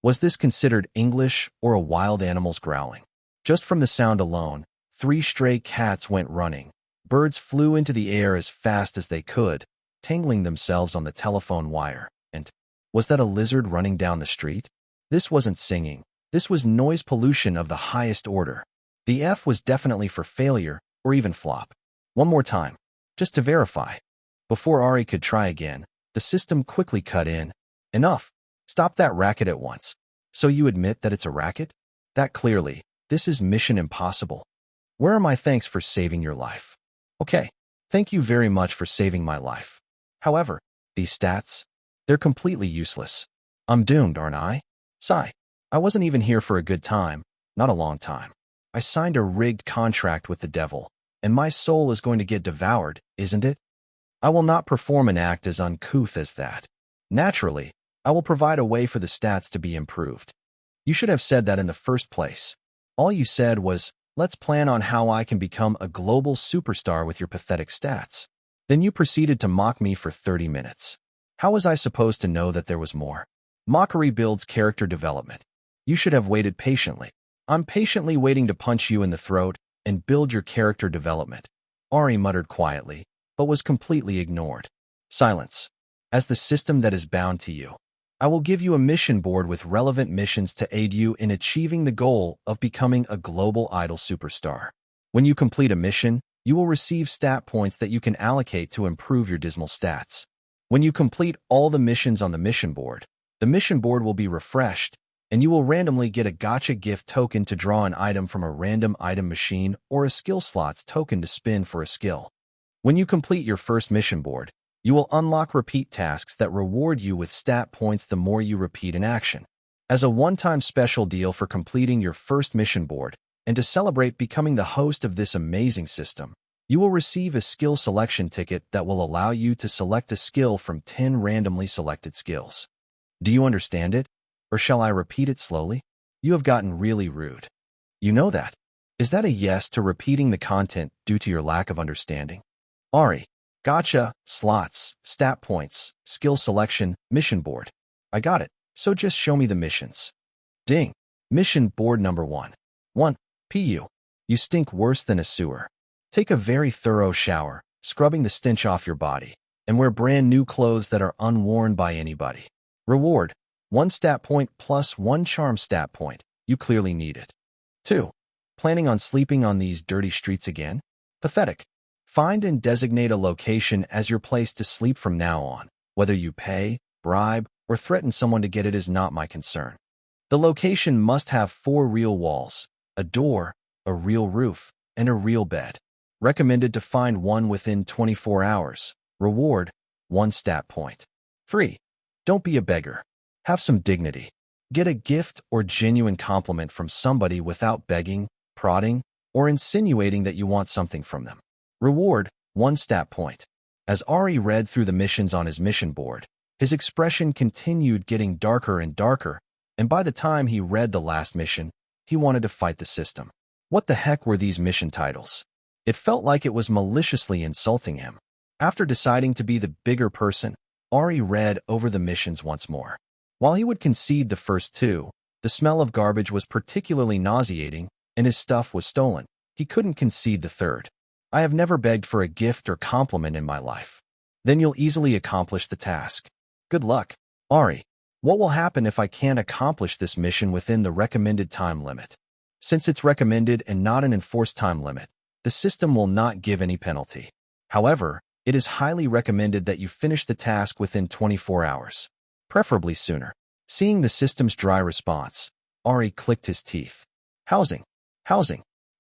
was this considered English or a wild animal's growling? Just from the sound alone, 3 stray cats went running. Birds flew into the air as fast as they could, tangling themselves on the telephone wire. And was that a lizard running down the street? This wasn't singing. This was noise pollution of the highest order. The F was definitely for failure or even flop. One more time, just to verify. Before Ari could try again, the system quickly cut in. Enough. Stop that racket at once. So you admit that it's a racket? That clearly, this is mission impossible. Where are my thanks for saving your life? Okay, thank you very much for saving my life. However, these stats, they're completely useless. I'm doomed, aren't I? Sigh. I wasn't even here for a good time, not a long time. I signed a rigged contract with the devil, and my soul is going to get devoured, isn't it? I will not perform an act as uncouth as that. Naturally, I will provide a way for the stats to be improved. You should have said that in the first place. All you said was, let's plan on how I can become a global superstar with your pathetic stats. Then you proceeded to mock me for 30 minutes. How was I supposed to know that there was more? Mockery builds character development. You should have waited patiently. I'm patiently waiting to punch you in the throat and build your character development. Ari muttered quietly, but was completely ignored. Silence. As the system that is bound to you, I will give you a mission board with relevant missions to aid you in achieving the goal of becoming a global idol superstar. When you complete a mission, you will receive stat points that you can allocate to improve your dismal stats. When you complete all the missions on the mission board will be refreshed, and you will randomly get a gotcha gift token to draw an item from a random item machine or a skill slots token to spin for a skill. When you complete your first mission board, you will unlock repeat tasks that reward you with stat points the more you repeat an action. As a one-time special deal for completing your first mission board, and to celebrate becoming the host of this amazing system, You will receive a skill selection ticket that will allow you to select a skill from 10 randomly selected skills. Do you understand it? Or shall I repeat it slowly? You have gotten really rude. You know that. Is that a yes to repeating the content due to your lack of understanding? Ari. Gotcha. Slots, stat points, skill selection, mission board. I got it. So just show me the missions. Ding. Mission board number 1. 1. PU. You stink worse than a sewer. Take a very thorough shower, scrubbing the stench off your body, and wear brand new clothes that are unworn by anybody. Reward. 1 stat point plus 1 charm stat point. You clearly need it. 2. Planning on sleeping on these dirty streets again? Pathetic. Find and designate a location as your place to sleep from now on. Whether you pay, bribe, or threaten someone to get it is not my concern. The location must have 4 real walls, a door, a real roof, and a real bed. Recommended to find one within 24 hours. Reward, 1 stat point. 3. Don't be a beggar. Have some dignity. Get a gift or genuine compliment from somebody without begging, prodding, or insinuating that you want something from them. Reward, 1 stat point. As Ari read through the missions on his mission board, his expression continued getting darker and darker, and by the time he read the last mission, he wanted to fight the system. What the heck were these mission titles? It felt like it was maliciously insulting him. After deciding to be the bigger person, Ari read over the missions once more. While he would concede the first 2, the smell of garbage was particularly nauseating, and his stuff was stolen. He couldn't concede the 3rd. I have never begged for a gift or compliment in my life. Then you'll easily accomplish the task. Good luck, Ari. What will happen if I can't accomplish this mission within the recommended time limit? Since it's recommended and not an enforced time limit, the system will not give any penalty. However, it is highly recommended that you finish the task within 24 hours, preferably sooner. Seeing the system's dry response, Ari clicked his teeth. Housing.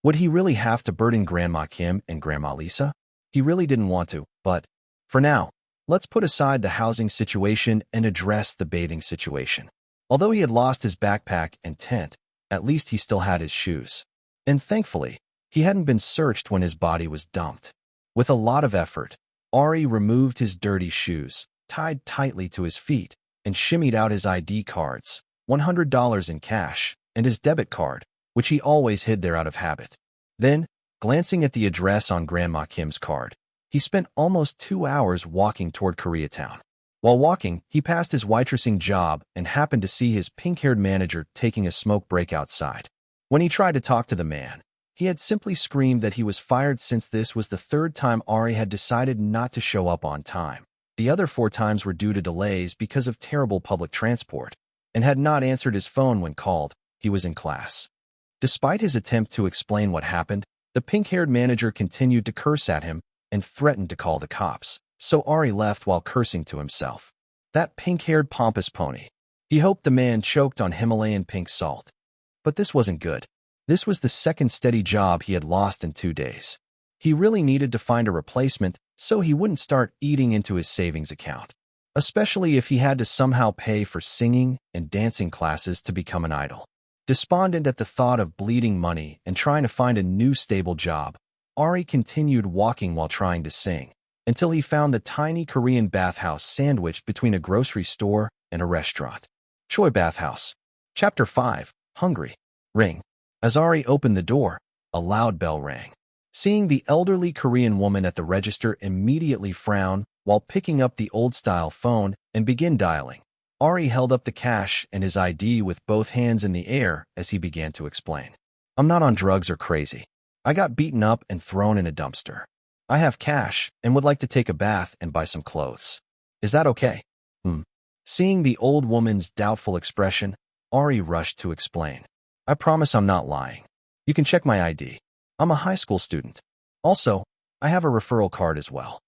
Would he really have to burden Grandma Kim and Grandma Lisa? He really didn't want to, but for now, let's put aside the housing situation and address the bathing situation. Although he had lost his backpack and tent, at least he still had his shoes. And thankfully, he hadn't been searched when his body was dumped. With a lot of effort, Ari removed his dirty shoes, tied tightly to his feet, and shimmied out his ID cards, $100 in cash, and his debit card, which he always hid there out of habit. Then, glancing at the address on Grandma Kim's card, he spent almost 2 hours walking toward Koreatown. While walking, he passed his waitressing job and happened to see his pink-haired manager taking a smoke break outside. When he tried to talk to the man, he had simply screamed that he was fired since this was the 3rd time Ari had decided not to show up on time. The other 4 times were due to delays because of terrible public transport, and had not answered his phone when called. He was in class. Despite his attempt to explain what happened, the pink-haired manager continued to curse at him and threatened to call the cops, so Ari left while cursing to himself. That pink-haired pompous pony. He hoped the man choked on Himalayan pink salt. But this wasn't good. This was the 2nd steady job he had lost in 2 days. He really needed to find a replacement so he wouldn't start eating into his savings account, especially if he had to somehow pay for singing and dancing classes to become an idol. Despondent at the thought of bleeding money and trying to find a new stable job, Ari continued walking while trying to sing, until he found the tiny Korean bathhouse sandwiched between a grocery store and a restaurant. Choi Bathhouse. Chapter 5. Hungry. Ring. As Ari opened the door, a loud bell rang. Seeing the elderly Korean woman at the register immediately frown while picking up the old-style phone and begin dialing, Ari held up the cash and his ID with both hands in the air as he began to explain. I'm not on drugs or crazy. I got beaten up and thrown in a dumpster. I have cash and would like to take a bath and buy some clothes. Is that okay? Seeing the old woman's doubtful expression, Ari rushed to explain. I promise I'm not lying. You can check my ID. I'm a high school student. Also, I have a referral card as well.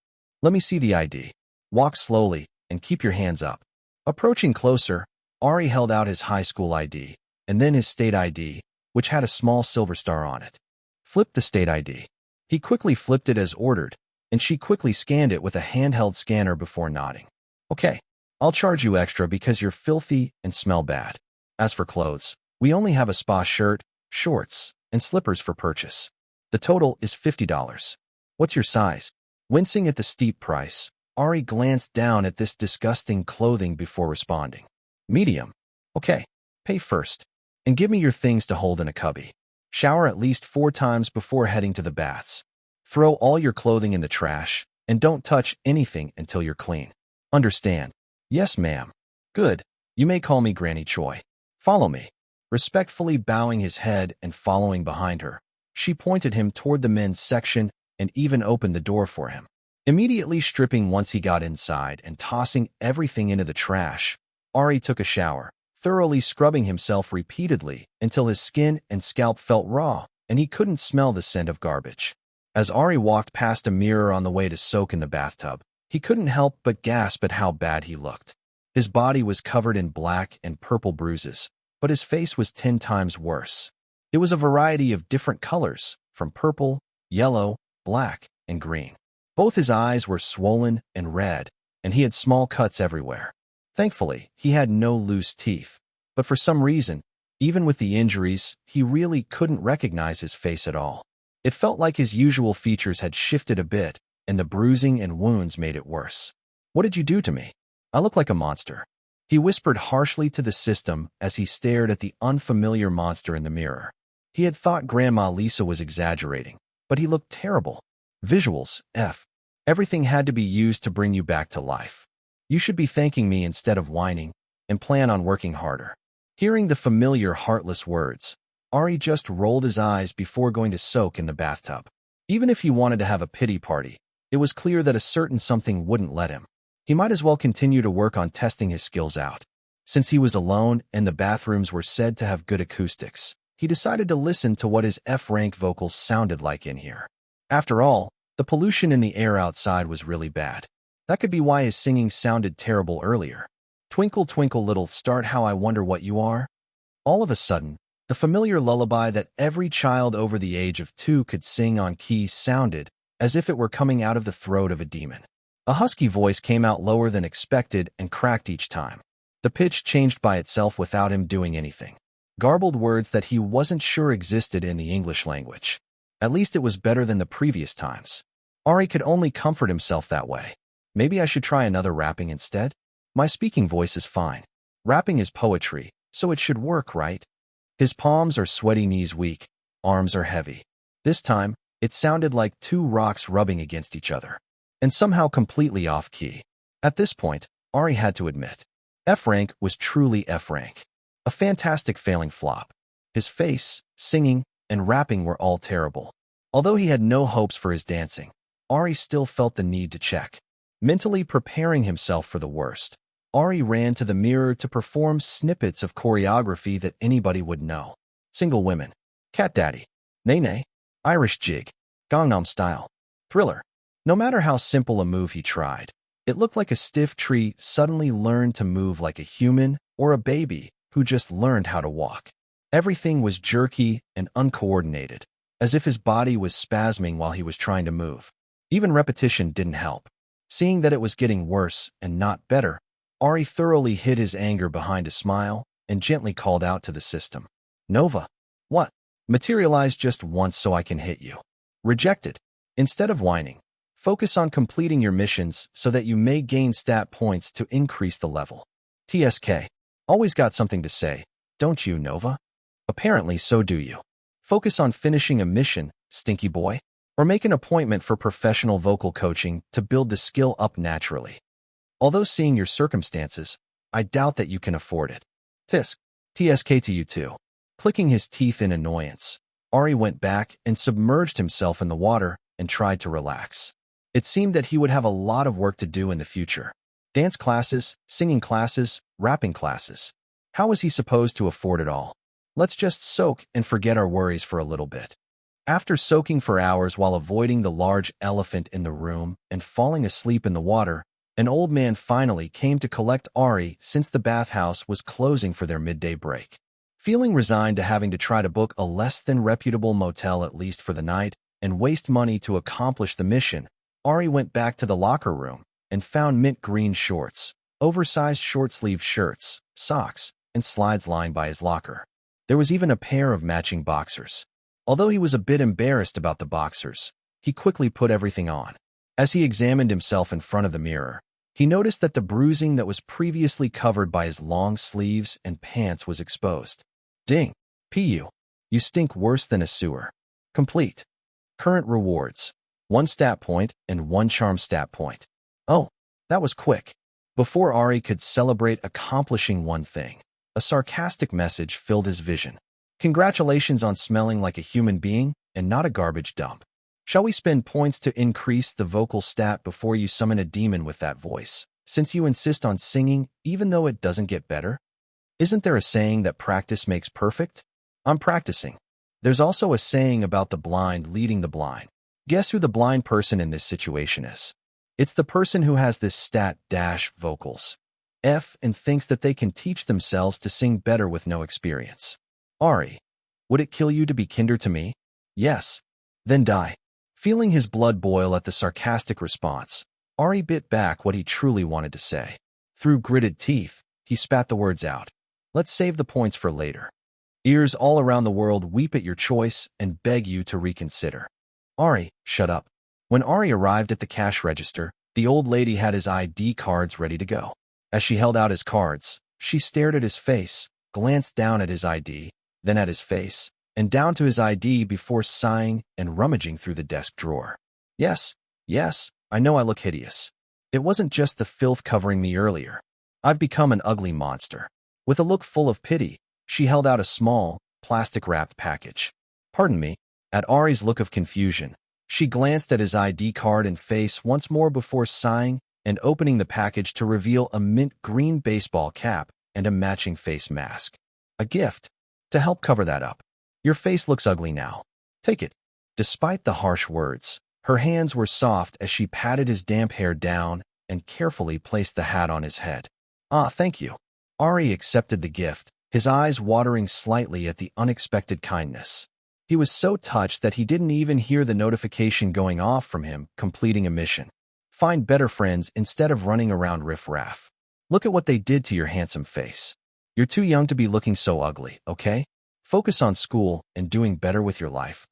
Let me see the ID. Walk slowly and keep your hands up. Approaching closer, Ari held out his high school ID, and then his state ID, which had a small silver star on it. Flip the state ID. He quickly flipped it as ordered, and she quickly scanned it with a handheld scanner before nodding. Okay, I'll charge you extra because you're filthy and smell bad. As for clothes, we only have a spa shirt, shorts, and slippers for purchase. The total is $50. What's your size? Wincing at the steep price, Ari glanced down at this disgusting clothing before responding. Medium. Okay, pay first. And give me your things to hold in a cubby. Shower at least 4 times before heading to the baths. Throw all your clothing in the trash, and don't touch anything until you're clean. Understand? Yes, ma'am. Good. You may call me Granny Choi. Follow me. Respectfully bowing his head and following behind her, she pointed him toward the men's section and even opened the door for him. Immediately stripping once he got inside and tossing everything into the trash, Ari took a shower, thoroughly scrubbing himself repeatedly until his skin and scalp felt raw and he couldn't smell the scent of garbage. As Ari walked past a mirror on the way to soak in the bathtub, he couldn't help but gasp at how bad he looked. His body was covered in black and purple bruises, but his face was 10 times worse. It was a variety of different colors, from purple, yellow, black, and green. Both his eyes were swollen and red, and he had small cuts everywhere. Thankfully, he had no loose teeth, but for some reason, even with the injuries, he really couldn't recognize his face at all. It felt like his usual features had shifted a bit, and the bruising and wounds made it worse. What did you do to me? I look like a monster. He whispered harshly to the system as he stared at the unfamiliar monster in the mirror. He had thought Grandma Lisa was exaggerating, but he looked terrible. Visuals, F. Everything had to be used to bring you back to life. You should be thanking me instead of whining, and plan on working harder. Hearing the familiar heartless words, Ari just rolled his eyes before going to soak in the bathtub. Even if he wanted to have a pity party, it was clear that a certain something wouldn't let him. He might as well continue to work on testing his skills out. Since he was alone and the bathrooms were said to have good acoustics, he decided to listen to what his F-rank vocals sounded like in here. After all, the pollution in the air outside was really bad. That could be why his singing sounded terrible earlier. Twinkle, twinkle, little star, how I wonder what you are. All of a sudden, the familiar lullaby that every child over the age of 2 could sing on key sounded as if it were coming out of the throat of a demon. A husky voice came out lower than expected and cracked each time. The pitch changed by itself without him doing anything. Garbled words that he wasn't sure existed in the English language. At least it was better than the previous times. Ari could only comfort himself that way. Maybe I should try another rapping instead? My speaking voice is fine. Rapping is poetry, so it should work, right? His palms are sweaty, knees weak, arms are heavy. This time, it sounded like 2 rocks rubbing against each other, and somehow completely off-key. At this point, Ari had to admit, F-rank was truly F-rank. A fantastic failing flop. His face, singing, and rapping were all terrible. Although he had no hopes for his dancing, Ari still felt the need to check. Mentally preparing himself for the worst, Ari ran to the mirror to perform snippets of choreography that anybody would know. Single Women, Cat Daddy, Nay Nay, Irish Jig, Gangnam Style, Thriller. No matter how simple a move he tried, it looked like a stiff tree suddenly learned to move like a human or a baby who just learned how to walk. Everything was jerky and uncoordinated, as if his body was spasming while he was trying to move. Even repetition didn't help. Seeing that it was getting worse and not better, Ari thoroughly hid his anger behind a smile and gently called out to the system. Nova. What? Materialize just once so I can hit you. Rejected. Instead of whining, focus on completing your missions so that you may gain stat points to increase the level. TSK. Always got something to say, don't you, Nova? Apparently so do you. Focus on finishing a mission, stinky boy, or make an appointment for professional vocal coaching to build the skill up naturally. Although seeing your circumstances, I doubt that you can afford it. Tisk. TSK to you too. Clicking his teeth in annoyance, Ari went back and submerged himself in the water and tried to relax. It seemed that he would have a lot of work to do in the future. Dance classes, singing classes, rapping classes. How was he supposed to afford it all? Let's just soak and forget our worries for a little bit. After soaking for hours while avoiding the large elephant in the room and falling asleep in the water, an old man finally came to collect Ari since the bathhouse was closing for their midday break. Feeling resigned to having to try to book a less than reputable motel at least for the night and waste money to accomplish the mission, Ari went back to the locker room and found mint green shorts, oversized short-sleeve shirts, socks, and slides lying by his locker. There was even a pair of matching boxers. Although he was a bit embarrassed about the boxers, he quickly put everything on. As he examined himself in front of the mirror, he noticed that the bruising that was previously covered by his long sleeves and pants was exposed. Ding! Pu. You stink worse than a sewer. Complete. Current rewards. 1 stat point and 1 charm stat point. Oh, that was quick. Before Ari could celebrate accomplishing one thing, a sarcastic message filled his vision. Congratulations on smelling like a human being and not a garbage dump. Shall we spend points to increase the vocal stat before you summon a demon with that voice, since you insist on singing even though it doesn't get better? Isn't there a saying that practice makes perfect? I'm practicing. There's also a saying about the blind leading the blind. Guess who the blind person in this situation is? It's the person who has this stat-vocals F and thinks that they can teach themselves to sing better with no experience. Ari, would it kill you to be kinder to me? Yes. Then die. Feeling his blood boil at the sarcastic response, Ari bit back what he truly wanted to say. Through gritted teeth, he spat the words out. Let's save the points for later. Ears all around the world weep at your choice and beg you to reconsider. Ari, shut up. When Ari arrived at the cash register, the old lady had his ID cards ready to go. As she held out his cards, she stared at his face, glanced down at his ID, then at his face, and down to his ID before sighing and rummaging through the desk drawer. Yes, I know I look hideous. It wasn't just the filth covering me earlier. I've become an ugly monster. With a look full of pity, she held out a small, plastic-wrapped package. Pardon me. At Ari's look of confusion, she glanced at his ID card and face once more before sighing and opening the package to reveal a mint green baseball cap and a matching face mask. A gift. To help cover that up. Your face looks ugly now. Take it. Despite the harsh words, her hands were soft as she patted his damp hair down and carefully placed the hat on his head. Ah, thank you. Ari accepted the gift, his eyes watering slightly at the unexpected kindness. He was so touched that he didn't even hear the notification going off from him completing a mission. Find better friends instead of running around riff-raff. Look at what they did to your handsome face. You're too young to be looking so ugly, okay? Focus on school and doing better with your life.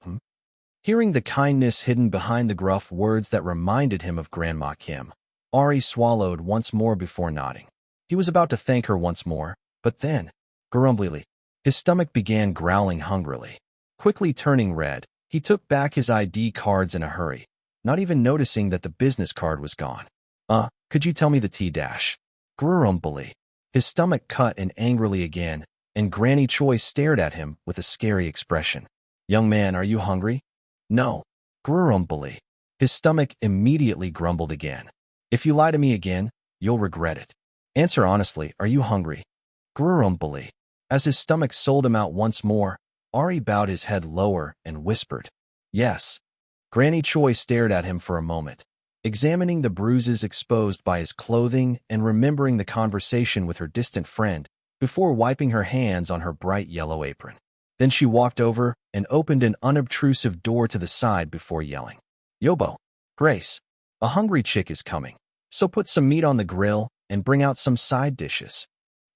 Hearing the kindness hidden behind the gruff words that reminded him of Grandma Kim, Ari swallowed once more before nodding. He was about to thank her once more, but then, grumblingly, his stomach began growling hungrily. Quickly turning red, he took back his ID cards in a hurry, not even noticing that the business card was gone. Could you tell me the T-dash? Grumbly. His stomach cut and angrily again, and Granny Choi stared at him with a scary expression. Young man, are you hungry? No. Grumbly. His stomach immediately grumbled again. If you lie to me again, you'll regret it. Answer honestly, are you hungry? Grumbly. As his stomach sold him out once more, Ari bowed his head lower and whispered, Yes. Granny Choi stared at him for a moment, examining the bruises exposed by his clothing and remembering the conversation with her distant friend before wiping her hands on her bright yellow apron. Then she walked over and opened an unobtrusive door to the side before yelling, Yobo, Grace, a hungry chick is coming, so put some meat on the grill and bring out some side dishes.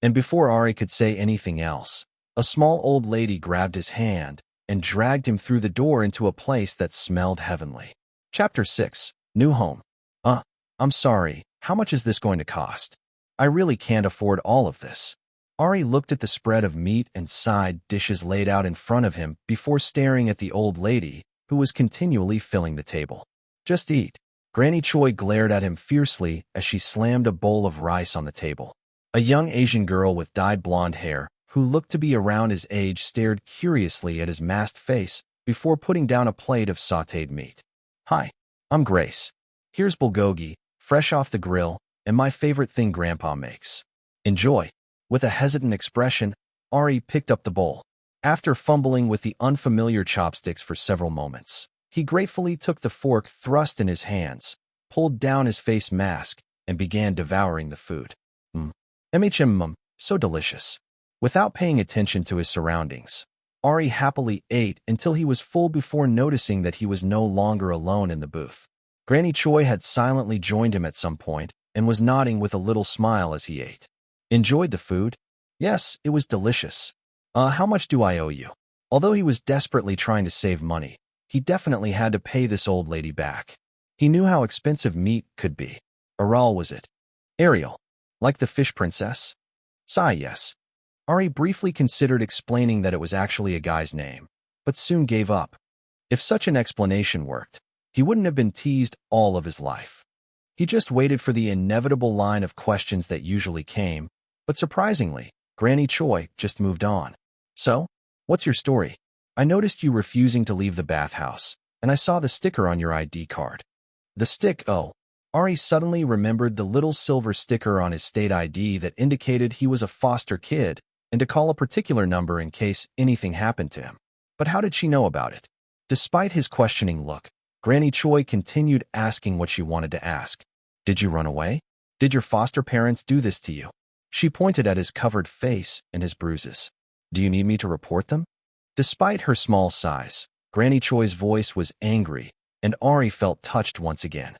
And before Ari could say anything else, a small old lady grabbed his hand and dragged him through the door into a place that smelled heavenly. Chapter 6. New Home. I'm sorry, how much is this going to cost? I really can't afford all of this. Ari looked at the spread of meat and side dishes laid out in front of him before staring at the old lady, who was continually filling the table. Just eat. Granny Choi glared at him fiercely as she slammed a bowl of rice on the table. A young Asian girl with dyed blonde hair, who looked to be around his age, stared curiously at his masked face before putting down a plate of sautéed meat. Hi, I'm Grace. Here's bulgogi, fresh off the grill, and my favorite thing Grandpa makes. Enjoy. With a hesitant expression, Ari picked up the bowl. After fumbling with the unfamiliar chopsticks for several moments, he gratefully took the fork thrust in his hands, pulled down his face mask, and began devouring the food. So delicious. Without paying attention to his surroundings, Ari happily ate until he was full before noticing that he was no longer alone in the booth. Granny Choi had silently joined him at some point and was nodding with a little smile as he ate. Enjoyed the food? Yes, it was delicious. How much do I owe you? Although he was desperately trying to save money, he definitely had to pay this old lady back. He knew how expensive meat could be. Ariel was it? Ariel. Like the fish princess? Sigh, yes. Ari briefly considered explaining that it was actually a guy's name, but soon gave up. If such an explanation worked, he wouldn't have been teased all of his life. He just waited for the inevitable line of questions that usually came, but surprisingly, Granny Choi just moved on. So, what's your story? I noticed you refusing to leave the bathhouse, and I saw the sticker on your ID card. The stick, oh. Ari suddenly remembered the little silver sticker on his state ID that indicated he was a foster kid and to call a particular number in case anything happened to him. But how did she know about it? Despite his questioning look, Granny Choi continued asking what she wanted to ask. Did you run away? Did your foster parents do this to you? She pointed at his covered face and his bruises. Do you need me to report them? Despite her small size, Granny Choi's voice was angry, and Ari felt touched once again.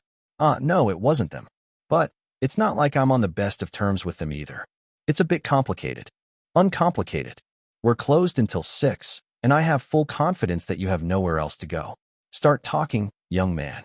No, it wasn't them. But it's not like I'm on the best of terms with them either. It's a bit complicated. Uncomplicated. We're closed until 6, and I have full confidence that you have nowhere else to go. Start talking, young man.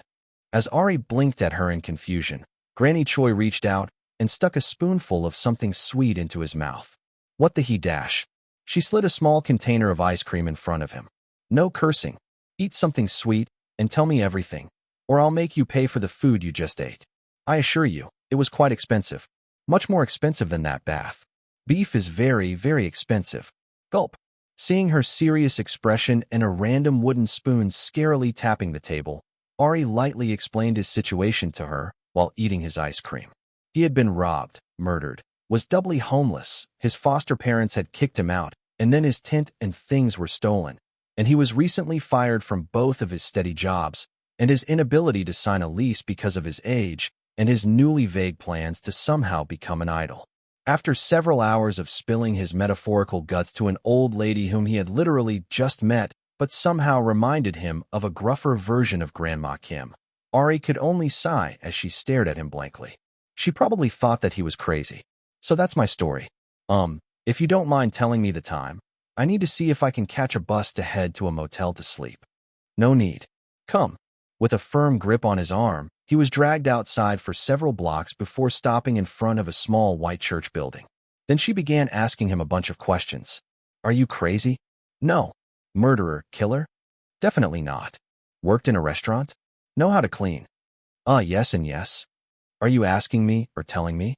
As Ari blinked at her in confusion, Granny Choi reached out and stuck a spoonful of something sweet into his mouth. What the he dash? She slid a small container of ice cream in front of him. No cursing. Eat something sweet and tell me everything, or I'll make you pay for the food you just ate. I assure you, it was quite expensive. Much more expensive than that bath. Beef is very, very expensive. Gulp. Seeing her serious expression and a random wooden spoon scarily tapping the table, Ari lightly explained his situation to her while eating his ice cream. He had been robbed, murdered, was doubly homeless, his foster parents had kicked him out, and then his tent and things were stolen, and he was recently fired from both of his steady jobs, and his inability to sign a lease because of his age, and his newly vague plans to somehow become an idol. After several hours of spilling his metaphorical guts to an old lady whom he had literally just met, but somehow reminded him of a gruffer version of Grandma Kim, Ari could only sigh as she stared at him blankly. She probably thought that he was crazy. So that's my story. If you don't mind telling me the time, I need to see if I can catch a bus to head to a motel to sleep. No need. Come. With a firm grip on his arm, he was dragged outside for several blocks before stopping in front of a small white church building. Then she began asking him a bunch of questions. Are you crazy? No. Murderer, killer? Definitely not. Worked in a restaurant? Know how to clean? Yes and yes. Are you asking me or telling me?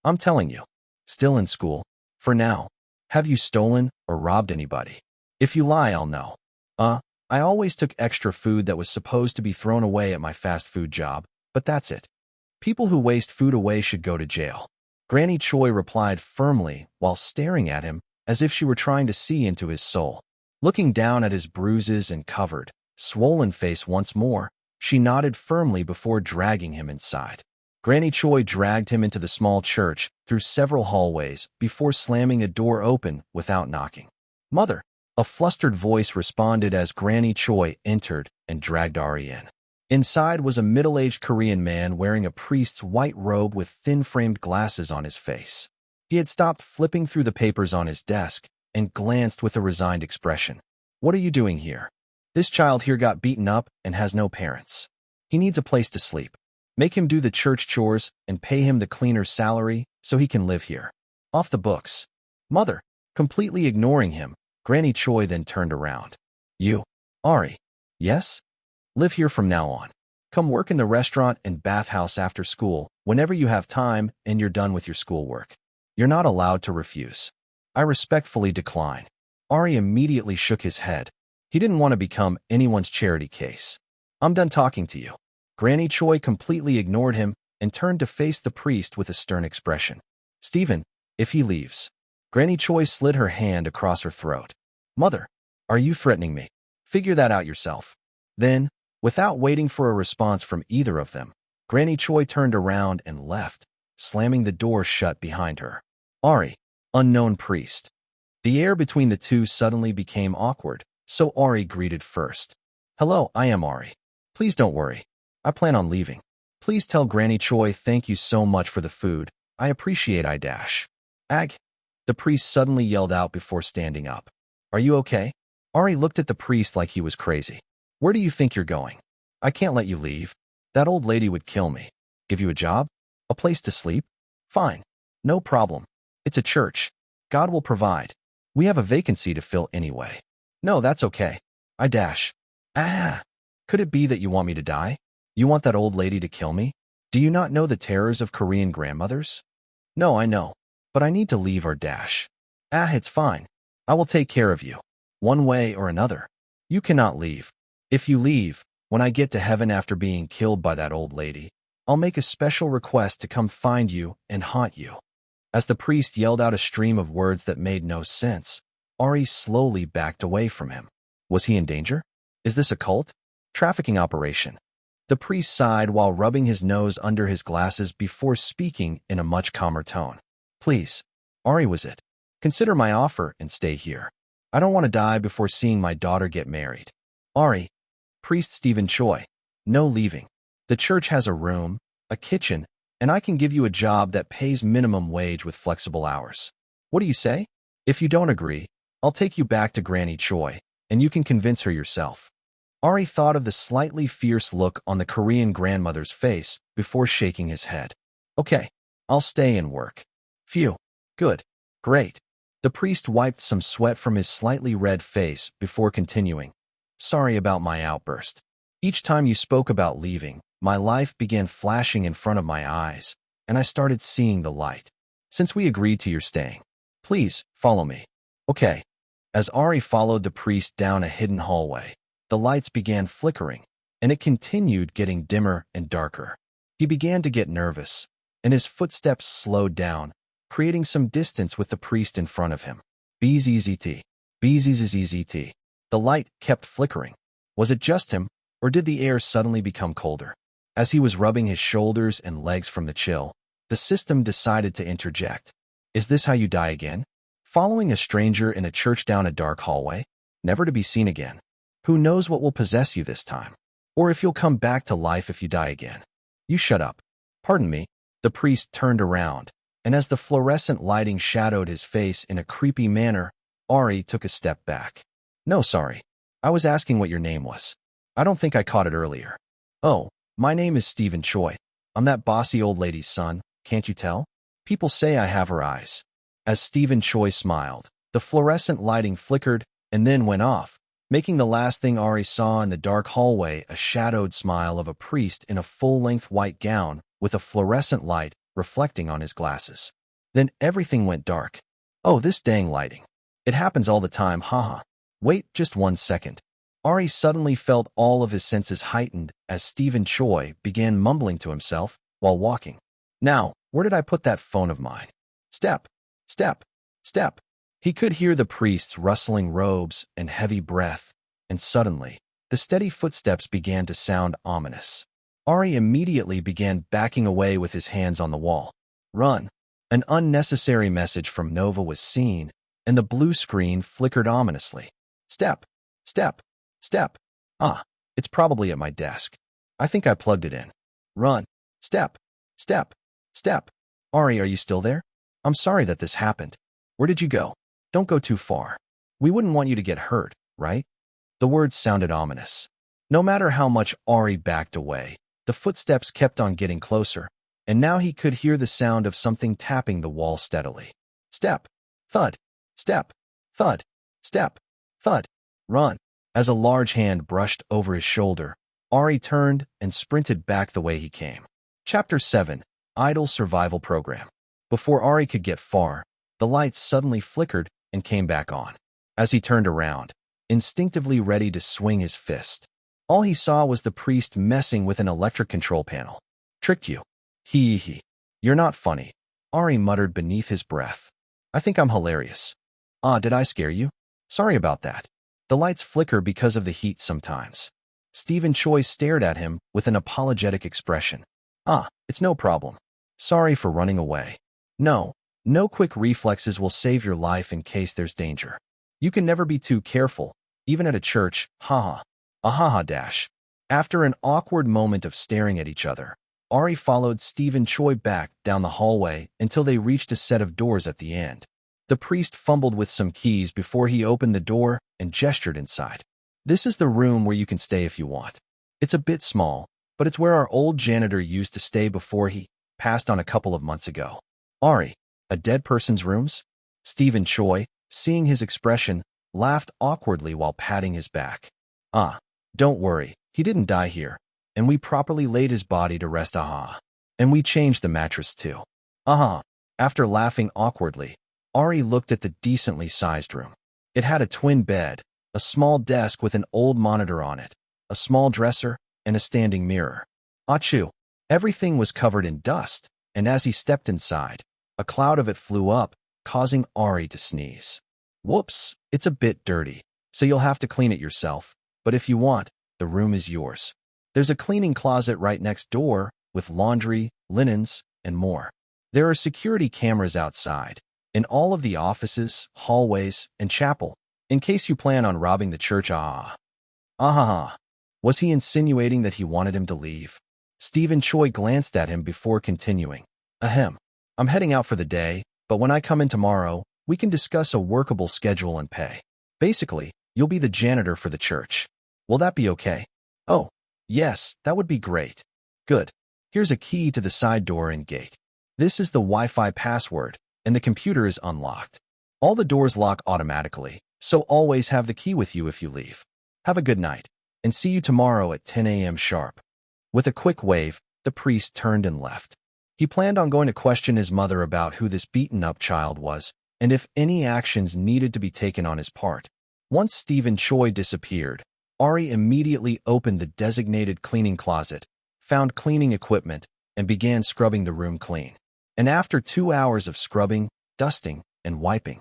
I'm telling you. Still in school. For now. Have you stolen or robbed anybody? If you lie, I'll know. I always took extra food that was supposed to be thrown away at my fast food job, but that's it. People who waste food away should go to jail. Granny Choi replied firmly while staring at him as if she were trying to see into his soul. Looking down at his bruises and covered, swollen face once more, she nodded firmly before dragging him inside. Granny Choi dragged him into the small church through several hallways before slamming a door open without knocking. Mother! A flustered voice responded as Granny Choi entered and dragged Ari in. Inside was a middle-aged Korean man wearing a priest's white robe with thin-framed glasses on his face. He had stopped flipping through the papers on his desk and glanced with a resigned expression. What are you doing here? This child here got beaten up and has no parents. He needs a place to sleep. Make him do the church chores and pay him the cleaner's salary so he can live here. Off the books. Mother, completely ignoring him, Granny Choi then turned around. You, Ari. Yes? Live here from now on. Come work in the restaurant and bathhouse after school whenever you have time and you're done with your schoolwork. You're not allowed to refuse. I respectfully decline. Ari immediately shook his head. He didn't want to become anyone's charity case. I'm done talking to you. Granny Choi completely ignored him and turned to face the priest with a stern expression. Stephen, if he leaves. Granny Choi slid her hand across her throat. Mother, are you threatening me? Figure that out yourself. Then, without waiting for a response from either of them, Granny Choi turned around and left, slamming the door shut behind her. Ari, unknown priest. The air between the two suddenly became awkward, so Ari greeted first. Hello, I am Ari. Please don't worry. I plan on leaving. Please tell Granny Choi thank you so much for the food. I appreciate I dash. Ag. The priest suddenly yelled out before standing up. Are you okay? Ari looked at the priest like he was crazy. Where do you think you're going? I can't let you leave. That old lady would kill me. Give you a job? A place to sleep? Fine. No problem. It's a church. God will provide. We have a vacancy to fill anyway. No, that's okay. I dash. Ah! Could it be that you want me to die? You want that old lady to kill me? Do you not know the terrors of Korean grandmothers? No, I know. But I need to leave or dash. Ah, it's fine. I will take care of you. One way or another. You cannot leave. If you leave, when I get to heaven after being killed by that old lady, I'll make a special request to come find you and haunt you. As the priest yelled out a stream of words that made no sense, Ari slowly backed away from him. Was he in danger? Is this a cult? Trafficking operation? The priest sighed while rubbing his nose under his glasses before speaking in a much calmer tone. Please, Ari, was it? Consider my offer and stay here. I don't want to die before seeing my daughter get married. Ari, Priest Stephen Choi, no leaving. The church has a room, a kitchen, and I can give you a job that pays minimum wage with flexible hours. What do you say? If you don't agree, I'll take you back to Granny Choi, and you can convince her yourself. Ari thought of the slightly fierce look on the Korean grandmother's face before shaking his head. Okay, I'll stay and work. Phew. Good. Great. The priest wiped some sweat from his slightly red face before continuing. Sorry about my outburst. Each time you spoke about leaving, my life began flashing in front of my eyes, and I started seeing the light. Since we agreed to your staying, please follow me. Okay. As Ari followed the priest down a hidden hallway, the lights began flickering, and it continued getting dimmer and darker. He began to get nervous, and his footsteps slowed down, creating some distance with the priest in front of him. BZZT. BZZZT. The light kept flickering. Was it just him, or did the air suddenly become colder? As he was rubbing his shoulders and legs from the chill, the system decided to interject. Is this how you die again? Following a stranger in a church down a dark hallway? Never to be seen again. Who knows what will possess you this time? Or if you'll come back to life if you die again. You shut up. Pardon me. The priest turned around, and as the fluorescent lighting shadowed his face in a creepy manner, Ari took a step back. No, sorry. I was asking what your name was. I don't think I caught it earlier. Oh, my name is Stephen Choi. I'm that bossy old lady's son, can't you tell? People say I have her eyes. As Stephen Choi smiled, the fluorescent lighting flickered and then went off, making the last thing Ari saw in the dark hallway a shadowed smile of a priest in a full-length white gown with a fluorescent light reflecting on his glasses. Then everything went dark. Oh, this dang lighting. It happens all the time, haha. Wait just 1 second. Ari suddenly felt all of his senses heightened as Stephen Choi began mumbling to himself while walking. Now, where did I put that phone of mine? Step, step, step. He could hear the priest's rustling robes and heavy breath, and suddenly, the steady footsteps began to sound ominous. Ari immediately began backing away with his hands on the wall. Run. An unnecessary message from Nova was seen, and the blue screen flickered ominously. Step, step, step. Ah, it's probably at my desk. I think I plugged it in. Run. Step, step, step. Ari, are you still there? I'm sorry that this happened. Where did you go? Don't go too far. We wouldn't want you to get hurt, right? The words sounded ominous. No matter how much Ari backed away, the footsteps kept on getting closer, and now he could hear the sound of something tapping the wall steadily. Step, thud, step, thud, step, thud, run. As a large hand brushed over his shoulder, Ari turned and sprinted back the way he came. Chapter 7, Idle Survival Program. Before Ari could get far, the lights suddenly flickered and came back on. As he turned around, instinctively ready to swing his fist, all he saw was the priest messing with an electric control panel. Tricked you. Hee. You're not funny, Ari muttered beneath his breath. I think I'm hilarious. Ah, did I scare you? Sorry about that. The lights flicker because of the heat sometimes. Stephen Choi stared at him with an apologetic expression. Ah, it's no problem. Sorry for running away. No quick reflexes will save your life in case there's danger. You can never be too careful, even at a church, haha. Ahaha dash. After an awkward moment of staring at each other, Ari followed Stephen Choi back down the hallway until they reached a set of doors at the end. The priest fumbled with some keys before he opened the door and gestured inside. This is the room where you can stay if you want. It's a bit small, but it's where our old janitor used to stay before he passed on a couple of months ago. Ari, a dead person's rooms? Stephen Choi, seeing his expression, laughed awkwardly while patting his back. Ah, don't worry, he didn't die here, and we properly laid his body to rest, aha. And we changed the mattress too. Aha. After laughing awkwardly, Ari looked at the decently sized room. It had a twin bed, a small desk with an old monitor on it, a small dresser, and a standing mirror. Achoo! Everything was covered in dust, and as he stepped inside, a cloud of it flew up, causing Ari to sneeze. Whoops, it's a bit dirty, so you'll have to clean it yourself, but if you want, the room is yours. There's a cleaning closet right next door, with laundry, linens, and more. There are security cameras outside, in all of the offices, hallways, and chapel, in case you plan on robbing the church. Ah. Ah. Was he insinuating that he wanted him to leave? Stephen Choi glanced at him before continuing. Ahem. I'm heading out for the day, but when I come in tomorrow, we can discuss a workable schedule and pay. Basically, you'll be the janitor for the church. Will that be okay? Oh, yes, that would be great. Good. Here's a key to the side door and gate. This is the Wi-Fi password, and the computer is unlocked. All the doors lock automatically, so always have the key with you if you leave. Have a good night, and see you tomorrow at 10 a.m. sharp. With a quick wave, the priest turned and left. He planned on going to question his mother about who this beaten-up child was, and if any actions needed to be taken on his part. Once Stephen Choi disappeared, Ari immediately opened the designated cleaning closet, found cleaning equipment, and began scrubbing the room clean. And after 2 hours of scrubbing, dusting, and wiping,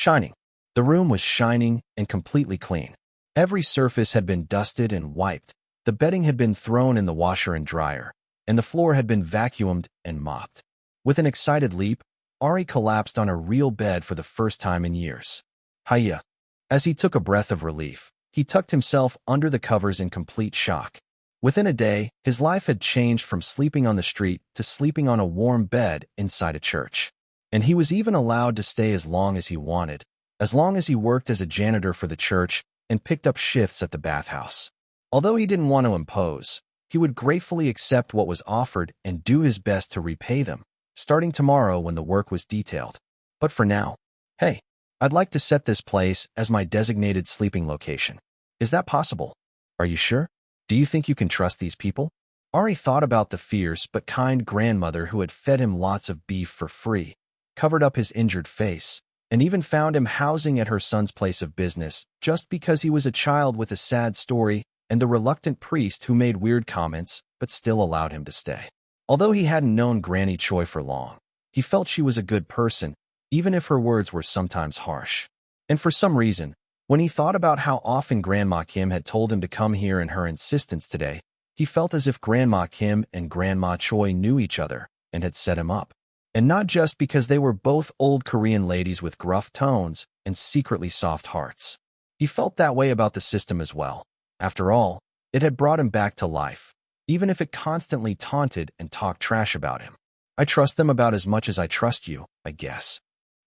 the room was shining and completely clean. Every surface had been dusted and wiped, the bedding had been thrown in the washer and dryer, and the floor had been vacuumed and mopped. With an excited leap, Ari collapsed on a real bed for the first time in years. Hiya. As he took a breath of relief, he tucked himself under the covers in complete shock. Within a day, his life had changed from sleeping on the street to sleeping on a warm bed inside a church. And he was even allowed to stay as long as he wanted, as long as he worked as a janitor for the church and picked up shifts at the bathhouse. Although he didn't want to impose, he would gratefully accept what was offered and do his best to repay them, starting tomorrow when the work was detailed. But for now, hey, I'd like to set this place as my designated sleeping location. Is that possible? Are you sure? Do you think you can trust these people? Ari thought about the fierce but kind grandmother who had fed him lots of beef for free, covered up his injured face, and even found him housing at her son's place of business just because he was a child with a sad story, and the reluctant priest who made weird comments but still allowed him to stay. Although he hadn't known Granny Choi for long, he felt she was a good person, even if her words were sometimes harsh. And for some reason, when he thought about how often Grandma Kim had told him to come here and her insistence today, he felt as if Grandma Kim and Grandma Choi knew each other and had set him up. And not just because they were both old Korean ladies with gruff tones and secretly soft hearts. He felt that way about the system as well. After all, it had brought him back to life, even if it constantly taunted and talked trash about him. I trust them about as much as I trust you, I guess.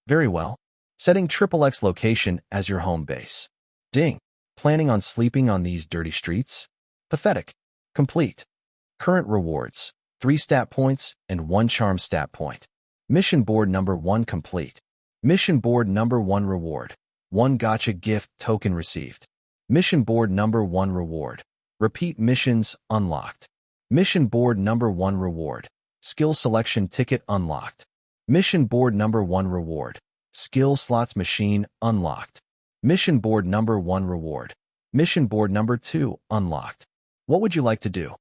Very well. Setting XXX location as your home base. Ding. Planning on sleeping on these dirty streets? Pathetic. Complete. Current rewards. 3 stat points and 1 charm stat point. Mission board number 1 complete. Mission board number 1 reward. 1 gotcha gift token received. Mission board number 1 reward. Repeat missions unlocked. Mission board number 1 reward. Skill selection ticket unlocked. Mission board number 1 reward. Skill slots machine unlocked. Mission board number 1 reward. Mission board number 2 unlocked. What would you like to do?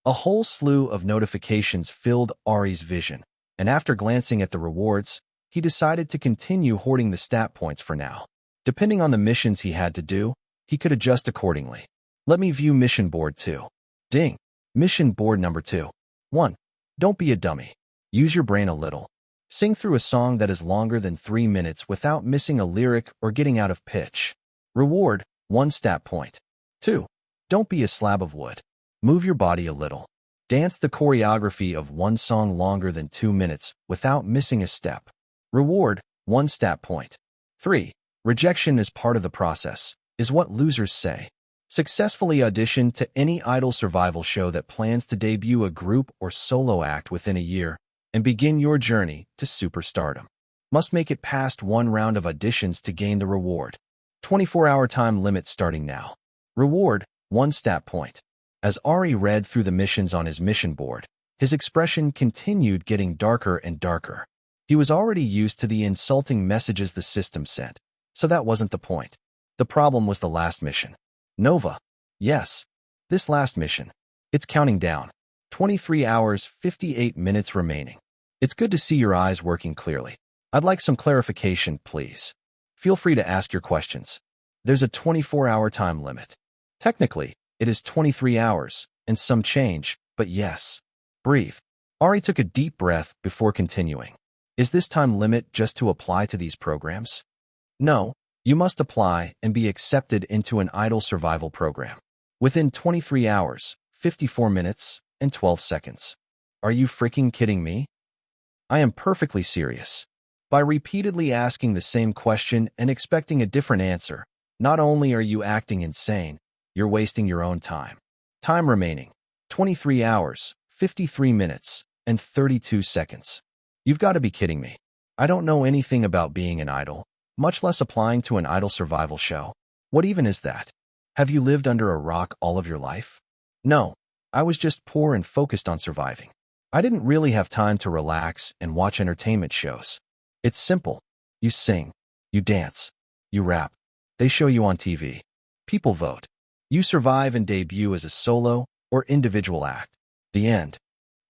A whole slew of notifications filled Ari's vision, and after glancing at the rewards, he decided to continue hoarding the stat points for now. Depending on the missions he had to do, he could adjust accordingly. Let me view mission board 2. Ding. Mission board number 2. 1. Don't be a dummy. Use your brain a little. Sing through a song that is longer than 3 minutes without missing a lyric or getting out of pitch. Reward, 1 stat point. 2. Don't be a slab of wood. Move your body a little. Dance the choreography of 1 song longer than 2 minutes without missing a step. Reward, 1 stat point. 3. Rejection is part of the process, is what losers say. Successfully audition to any idol survival show that plans to debut a group or solo act within a year and begin your journey to superstardom. Must make it past one round of auditions to gain the reward. 24-hour time limit starting now. Reward, 1 stat point. As Ari read through the missions on his mission board, his expression continued getting darker and darker. He was already used to the insulting messages the system sent, so that wasn't the point. The problem was the last mission. Nova. Yes, this last mission. It's counting down. 23 hours, 58 minutes remaining. It's good to see your eyes working clearly. I'd like some clarification, please. Feel free to ask your questions. There's a 24-hour time limit. Technically, it is 23 hours and some change, but yes. Breathe. Ari took a deep breath before continuing. Is this time limit just to apply to these programs? No, you must apply and be accepted into an idol survival program within 23 hours, 54 minutes, and 12 seconds. Are you freaking kidding me? I am perfectly serious. By repeatedly asking the same question and expecting a different answer, not only are you acting insane, you're wasting your own time. Time remaining, 23 hours, 53 minutes, and 32 seconds. You've got to be kidding me. I don't know anything about being an idol, much less applying to an idol survival show. What even is that? Have you lived under a rock all of your life? No, I was just poor and focused on surviving. I didn't really have time to relax and watch entertainment shows. It's simple. You sing, you dance, you rap. They show you on TV. People vote. You survive and debut as a solo or individual act. The end.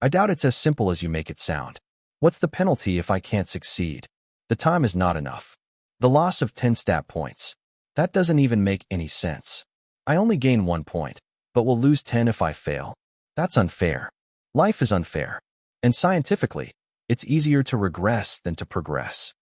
I doubt it's as simple as you make it sound. What's the penalty if I can't succeed? The time is not enough. The loss of 10 stat points. That doesn't even make any sense. I only gain 1 point, but will lose 10 if I fail. That's unfair. Life is unfair. And scientifically, it's easier to regress than to progress.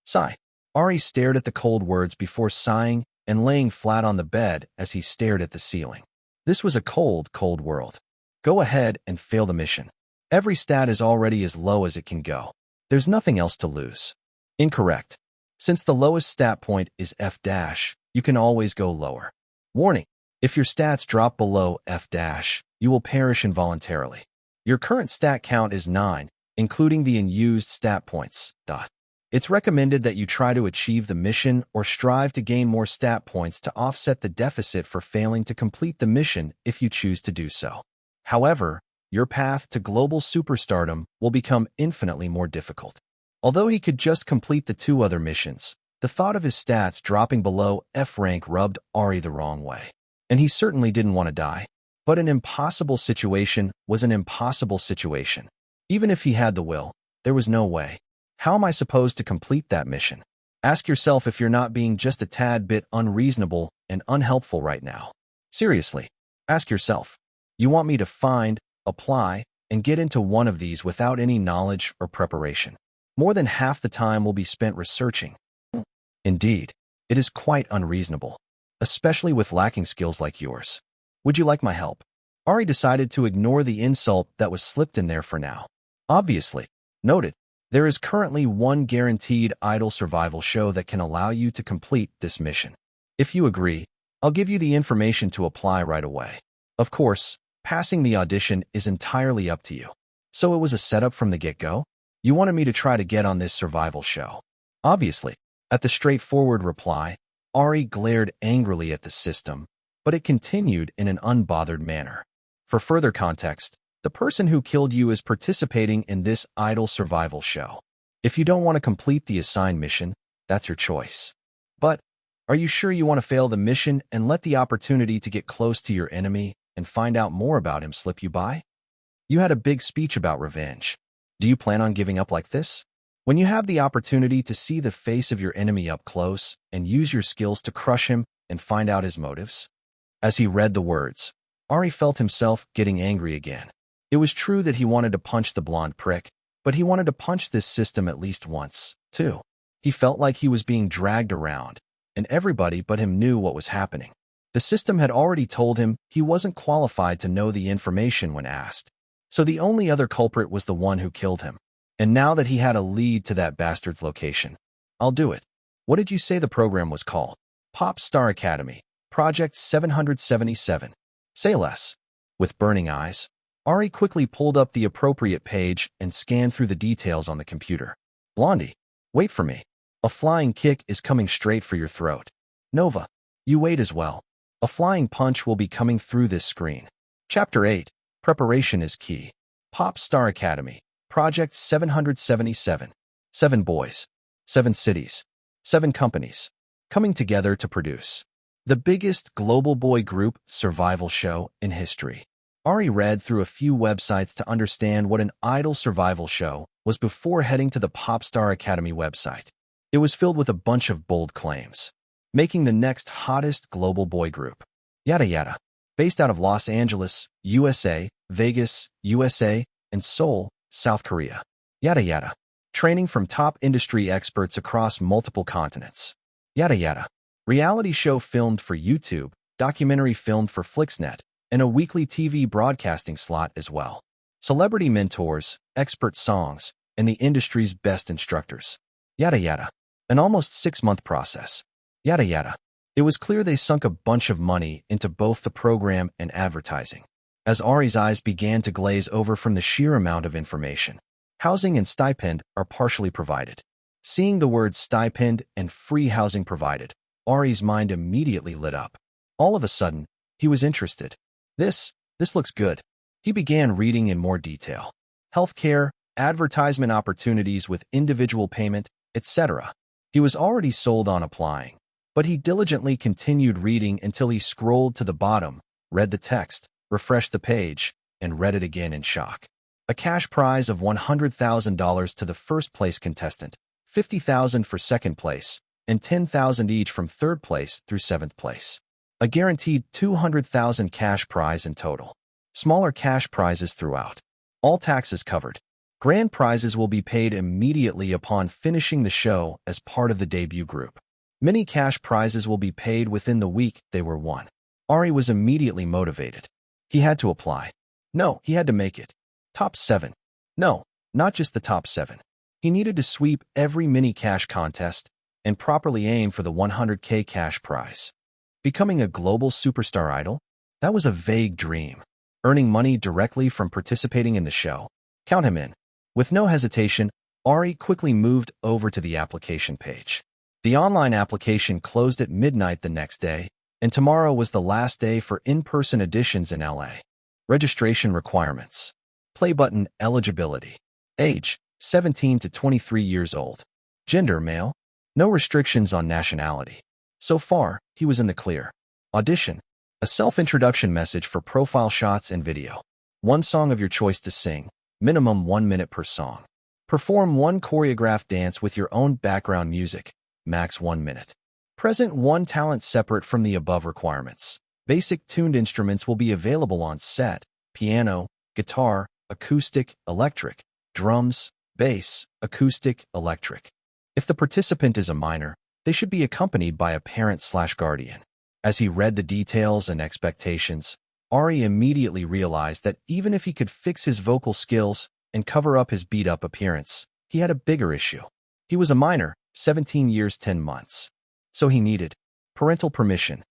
Sigh. Ari stared at the cold words before sighing and laying flat on the bed as he stared at the ceiling. This was a cold, cold world. Go ahead and fail the mission. Every stat is already as low as it can go. There's nothing else to lose. Incorrect. Since the lowest stat point is F-, you can always go lower. Warning. If your stats drop below F-, you will perish involuntarily. Your current stat count is 9, including the unused stat points. It's recommended that you try to achieve the mission or strive to gain more stat points to offset the deficit for failing to complete the mission if you choose to do so. However, your path to global superstardom will become infinitely more difficult. Although he could just complete the 2 other missions, the thought of his stats dropping below F rank rubbed Ari the wrong way. And he certainly didn't want to die. But an impossible situation was an impossible situation. Even if he had the will, there was no way. How am I supposed to complete that mission? Ask yourself if you're not being just a tad bit unreasonable and unhelpful right now. Seriously, ask yourself. You want me to find, apply, and get into one of these without any knowledge or preparation? More than half the time will be spent researching. Indeed, it is quite unreasonable, especially with lacking skills like yours. Would you like my help? Ari decided to ignore the insult that was slipped in there for now. Obviously, noted, there is currently one guaranteed idol survival show that can allow you to complete this mission. If you agree, I'll give you the information to apply right away. Of course, passing the audition is entirely up to you. So it was a setup from the get-go? You wanted me to try to get on this survival show. Obviously, at the straightforward reply, Ari glared angrily at the system, but it continued in an unbothered manner. For further context, the person who killed you is participating in this idol survival show. If you don't want to complete the assigned mission, that's your choice. But, are you sure you want to fail the mission and let the opportunity to get close to your enemy and find out more about him slip you by? You had a big speech about revenge. Do you plan on giving up like this? When you have the opportunity to see the face of your enemy up close and use your skills to crush him and find out his motives? As he read the words, Ari felt himself getting angry again. It was true that he wanted to punch the blonde prick, but he wanted to punch this system at least once, too. He felt like he was being dragged around, and everybody but him knew what was happening. The system had already told him he wasn't qualified to know the information when asked. So the only other culprit was the one who killed him. And now that he had a lead to that bastard's location, I'll do it. What did you say the program was called? Pop Star Academy. Project 777. Say less. With burning eyes, Ari quickly pulled up the appropriate page and scanned through the details on the computer. Blondie, wait for me. A flying kick is coming straight for your throat. Nova, you wait as well. A flying punch will be coming through this screen. Chapter 8. Preparation is key. Pop Star Academy. Project 777. 7 boys. 7 cities. 7 companies. Coming together to produce the biggest global boy group survival show in history. Ari read through a few websites to understand what an idol survival show was before heading to the Pop Star Academy website. It was filled with a bunch of bold claims, making the next hottest global boy group. Yada yada. Based out of Los Angeles, USA, Vegas, USA, and Seoul, South Korea. Yada yada. Training from top industry experts across multiple continents. Yada yada. Reality show filmed for YouTube, documentary filmed for Flixnet, and a weekly TV broadcasting slot as well. Celebrity mentors, expert songs, and the industry's best instructors. Yada yada. An almost 6-month process. Yada yada. It was clear they sunk a bunch of money into both the program and advertising. As Ari's eyes began to glaze over from the sheer amount of information, housing and stipend are partially provided. Seeing the words stipend and free housing provided, Ari's mind immediately lit up. All of a sudden, he was interested. This looks good. He began reading in more detail. Healthcare, advertisement opportunities with individual payment, etc. He was already sold on applying, but he diligently continued reading until he scrolled to the bottom, read the text, refreshed the page, and read it again in shock. A cash prize of $100,000 to the first-place contestant, $50,000 for second place, and $10,000 each from third place through seventh place. A guaranteed $200,000 cash prize in total. Smaller cash prizes throughout. All taxes covered. Grand prizes will be paid immediately upon finishing the show as part of the debut group. Many cash prizes will be paid within the week they were won. Ari was immediately motivated. He had to apply. No, he had to make it. Top 7. No, not just the top 7. He needed to sweep every mini cash contest and properly aim for the $100K cash prize. Becoming a global superstar idol? That was a vague dream. Earning money directly from participating in the show? Count him in. With no hesitation, Ari quickly moved over to the application page. The online application closed at midnight the next day, and tomorrow was the last day for in-person auditions in LA. Registration requirements. Play button eligibility. Age, 17 to 23 years old. Gender, male. No restrictions on nationality. So far, he was in the clear. Audition. A self-introduction message for profile shots and video. 1 song of your choice to sing, minimum 1 minute per song. Perform 1 choreographed dance with your own background music, max 1 minute. Present 1 talent separate from the above requirements. Basic tuned instruments will be available on set: piano, guitar, acoustic, electric, drums, bass, acoustic, electric. If the participant is a minor, they should be accompanied by a parent/guardian. As he read the details and expectations, Ari immediately realized that even if he could fix his vocal skills and cover up his beat-up appearance, he had a bigger issue. He was a minor, 17 years 10 months. So he needed parental permission.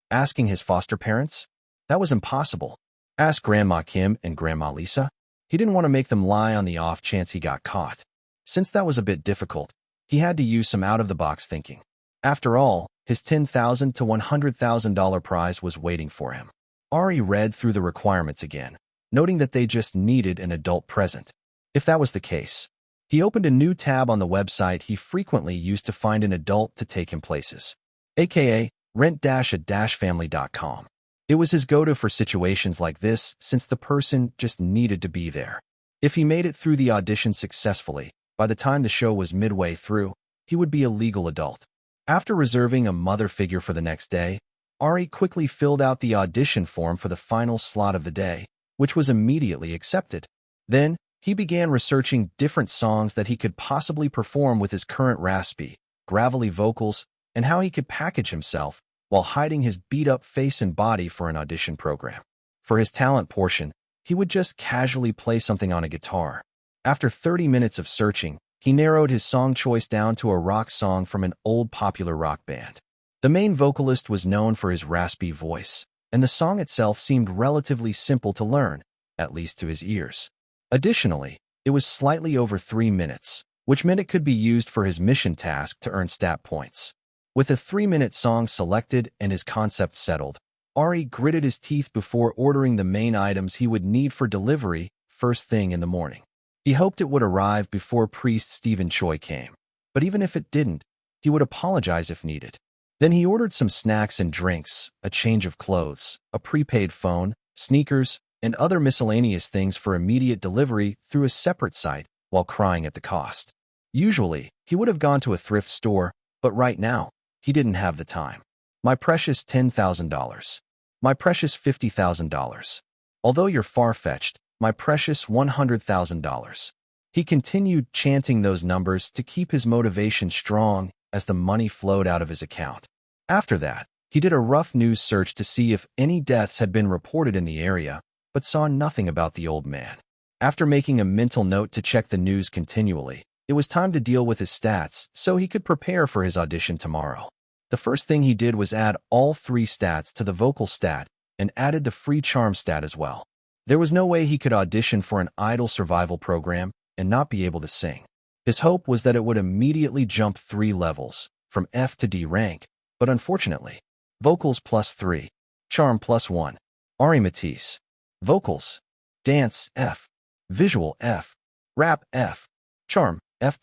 Asking his foster parents? That was impossible. Ask Grandma Kim and Grandma Lisa? He didn't want to make them lie on the off chance he got caught. Since that was a bit difficult, he had to use some out-of-the-box thinking. After all, his $10,000 to $100,000 prize was waiting for him. Ari read through the requirements again, noting that they just needed an adult present. If that was the case, he opened a new tab on the website he frequently used to find an adult to take him places, aka rent-a-family.com. It was his go-to for situations like this since the person just needed to be there. If he made it through the audition successfully, by the time the show was midway through, he would be a legal adult. After reserving a mother figure for the next day, Ari quickly filled out the audition form for the final slot of the day, which was immediately accepted. Then, he began researching different songs that he could possibly perform with his current raspy, gravelly vocals and how he could package himself while hiding his beat-up face and body for an audition program. For his talent portion, he would just casually play something on a guitar. After 30 minutes of searching, he narrowed his song choice down to a rock song from an old popular rock band. The main vocalist was known for his raspy voice, and the song itself seemed relatively simple to learn, at least to his ears. Additionally, it was slightly over 3 minutes, which meant it could be used for his mission task to earn stat points. With a 3-minute song selected and his concept settled, Ari gritted his teeth before ordering the main items he would need for delivery first thing in the morning. He hoped it would arrive before Priest Stephen Choi came, but even if it didn't, he would apologize if needed. Then he ordered some snacks and drinks, a change of clothes, a prepaid phone, sneakers, and other miscellaneous things for immediate delivery through a separate site while crying at the cost. Usually, he would have gone to a thrift store, but right now, he didn't have the time. My precious $10,000. My precious $50,000. Although you're far-fetched, my precious $100,000. He continued chanting those numbers to keep his motivation strong as the money flowed out of his account. After that, he did a rough news search to see if any deaths had been reported in the area, but saw nothing about the old man. After making a mental note to check the news continually, it was time to deal with his stats so he could prepare for his audition tomorrow. The first thing he did was add all 3 stats to the vocal stat and added the free charm stat as well. There was no way he could audition for an idol survival program and not be able to sing. His hope was that it would immediately jump 3 levels, from F to D rank, but unfortunately, vocals +3, charm +1, Ari Matisse, vocals, dance F, visual F, rap F, charm F+.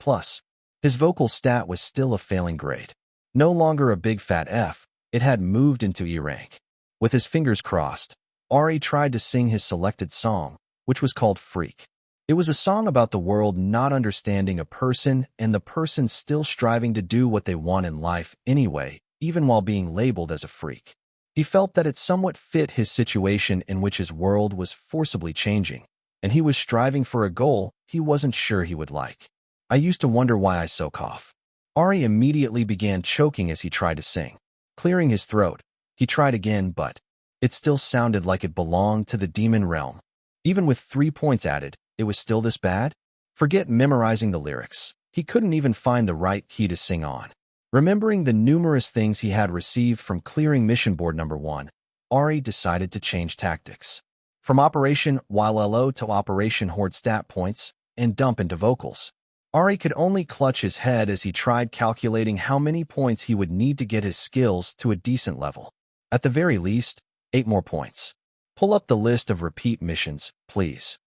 His vocal stat was still a failing grade. No longer a big fat F, it had moved into E rank. With his fingers crossed, Ari tried to sing his selected song, which was called Freak. It was a song about the world not understanding a person and the person still striving to do what they want in life anyway, even while being labeled as a freak. He felt that it somewhat fit his situation in which his world was forcibly changing, and he was striving for a goal he wasn't sure he would like. I used to wonder why I so cough. Ari immediately began choking as he tried to sing. Clearing his throat, he tried again, but it still sounded like it belonged to the demon realm. Even with 3 points added, it was still this bad? Forget memorizing the lyrics. He couldn't even find the right key to sing on. Remembering the numerous things he had received from clearing mission board number 1, Ari decided to change tactics. From Operation YLO to Operation Hoard stat points and dump into vocals. Ari could only clutch his head as he tried calculating how many points he would need to get his skills to a decent level. At the very least, 8 more points. Pull up the list of repeat missions, please.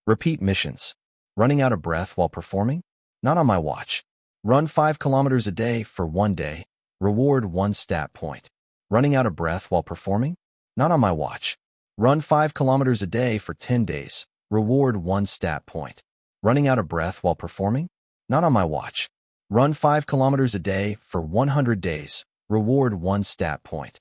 Repeat missions. Running out of breath while performing? Not on my watch. Run 5 kilometers a day for 1 day. Reward 1 stat point. Running out of breath while performing? Not on my watch. Run 5 kilometers a day for 10 days. Reward 1 stat point. Running out of breath while performing? Not on my watch. Run 5 kilometers a day for 100 days. Reward 1 stat point.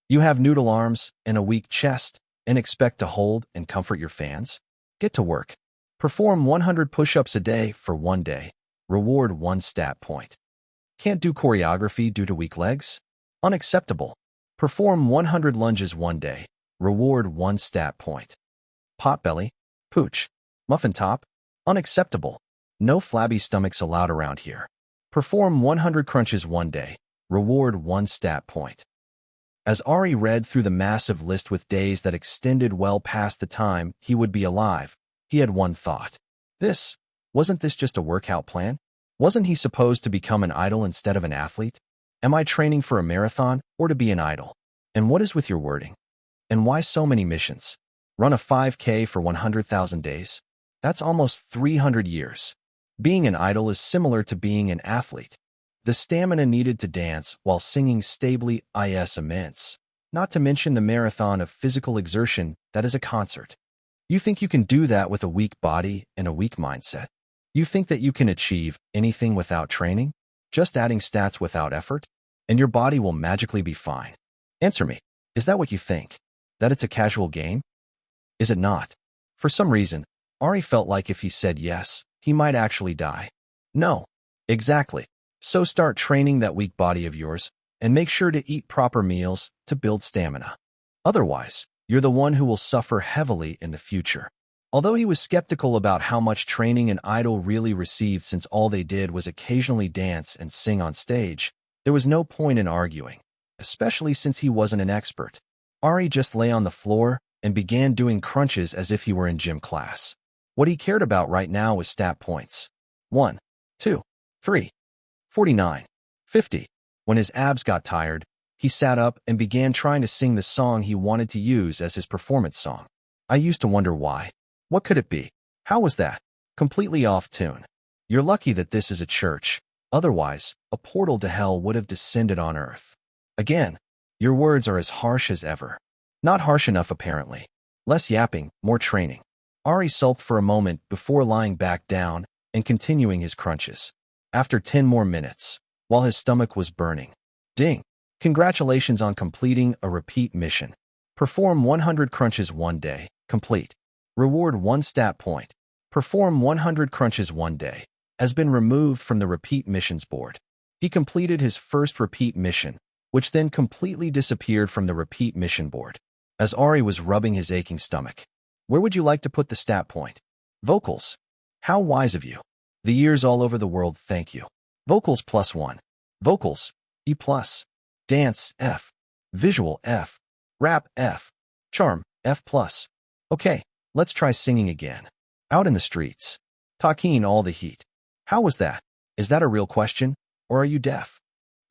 You have noodle arms and a weak chest and expect to hold and comfort your fans? Get to work. Perform 100 push-ups a day for 1 day. Reward 1 stat point. Can't do choreography due to weak legs? Unacceptable. Perform 100 lunges 1 day. Reward 1 stat point. Potbelly, pooch, muffin top? Unacceptable. No flabby stomachs allowed around here. Perform 100 crunches 1 day. Reward 1 stat point. As Ari read through the massive list with days that extended well past the time he would be alive, he had one thought. Wasn't this just a workout plan? Wasn't he supposed to become an idol instead of an athlete? Am I training for a marathon or to be an idol? And what is with your wording? And why so many missions? Run a 5K for 100,000 days? That's almost 300 years. Being an idol is similar to being an athlete. The stamina needed to dance while singing stably is immense, not to mention the marathon of physical exertion that is a concert. You think you can do that with a weak body and a weak mindset? You think that you can achieve anything without training? Just adding stats without effort? And your body will magically be fine? Answer me. Is that what you think? That it's a casual game? Is it not? For some reason, Ari felt like if he said yes, he might actually die. No. Exactly. So start training that weak body of yours and make sure to eat proper meals to build stamina. Otherwise, you're the one who will suffer heavily in the future. Although he was skeptical about how much training an idol really received since all they did was occasionally dance and sing on stage, there was no point in arguing. especially since he wasn't an expert. Ari just lay on the floor and began doing crunches as if he were in gym class. What he cared about right now was stat points. 1, 2, 3, 49, 50. When his abs got tired, he sat up and began trying to sing the song he wanted to use as his performance song. I used to wonder why. What could it be? How was that? Completely off tune. You're lucky that this is a church. Otherwise, a portal to hell would have descended on earth. Again, your words are as harsh as ever. Not harsh enough, apparently. Less yapping, more training. Ari sulked for a moment before lying back down and continuing his crunches. After 10 more minutes, while his stomach was burning. Ding! Congratulations on completing a repeat mission. Perform 100 crunches one day. Complete. Reward 1 stat point. Perform 100 crunches one day. Has been removed from the repeat missions board. He completed his first repeat mission, which then completely disappeared from the repeat mission board. As Ari was rubbing his aching stomach. Where would you like to put the stat point? Vocals. How wise of you. The years all over the world thank you. Vocals +1. Vocals, E+. Dance, F. Visual, F. Rap, F. Charm, F+. Okay, let's try singing again. Out in the streets. Talking all the heat. How was that? Is that a real question? Or are you deaf?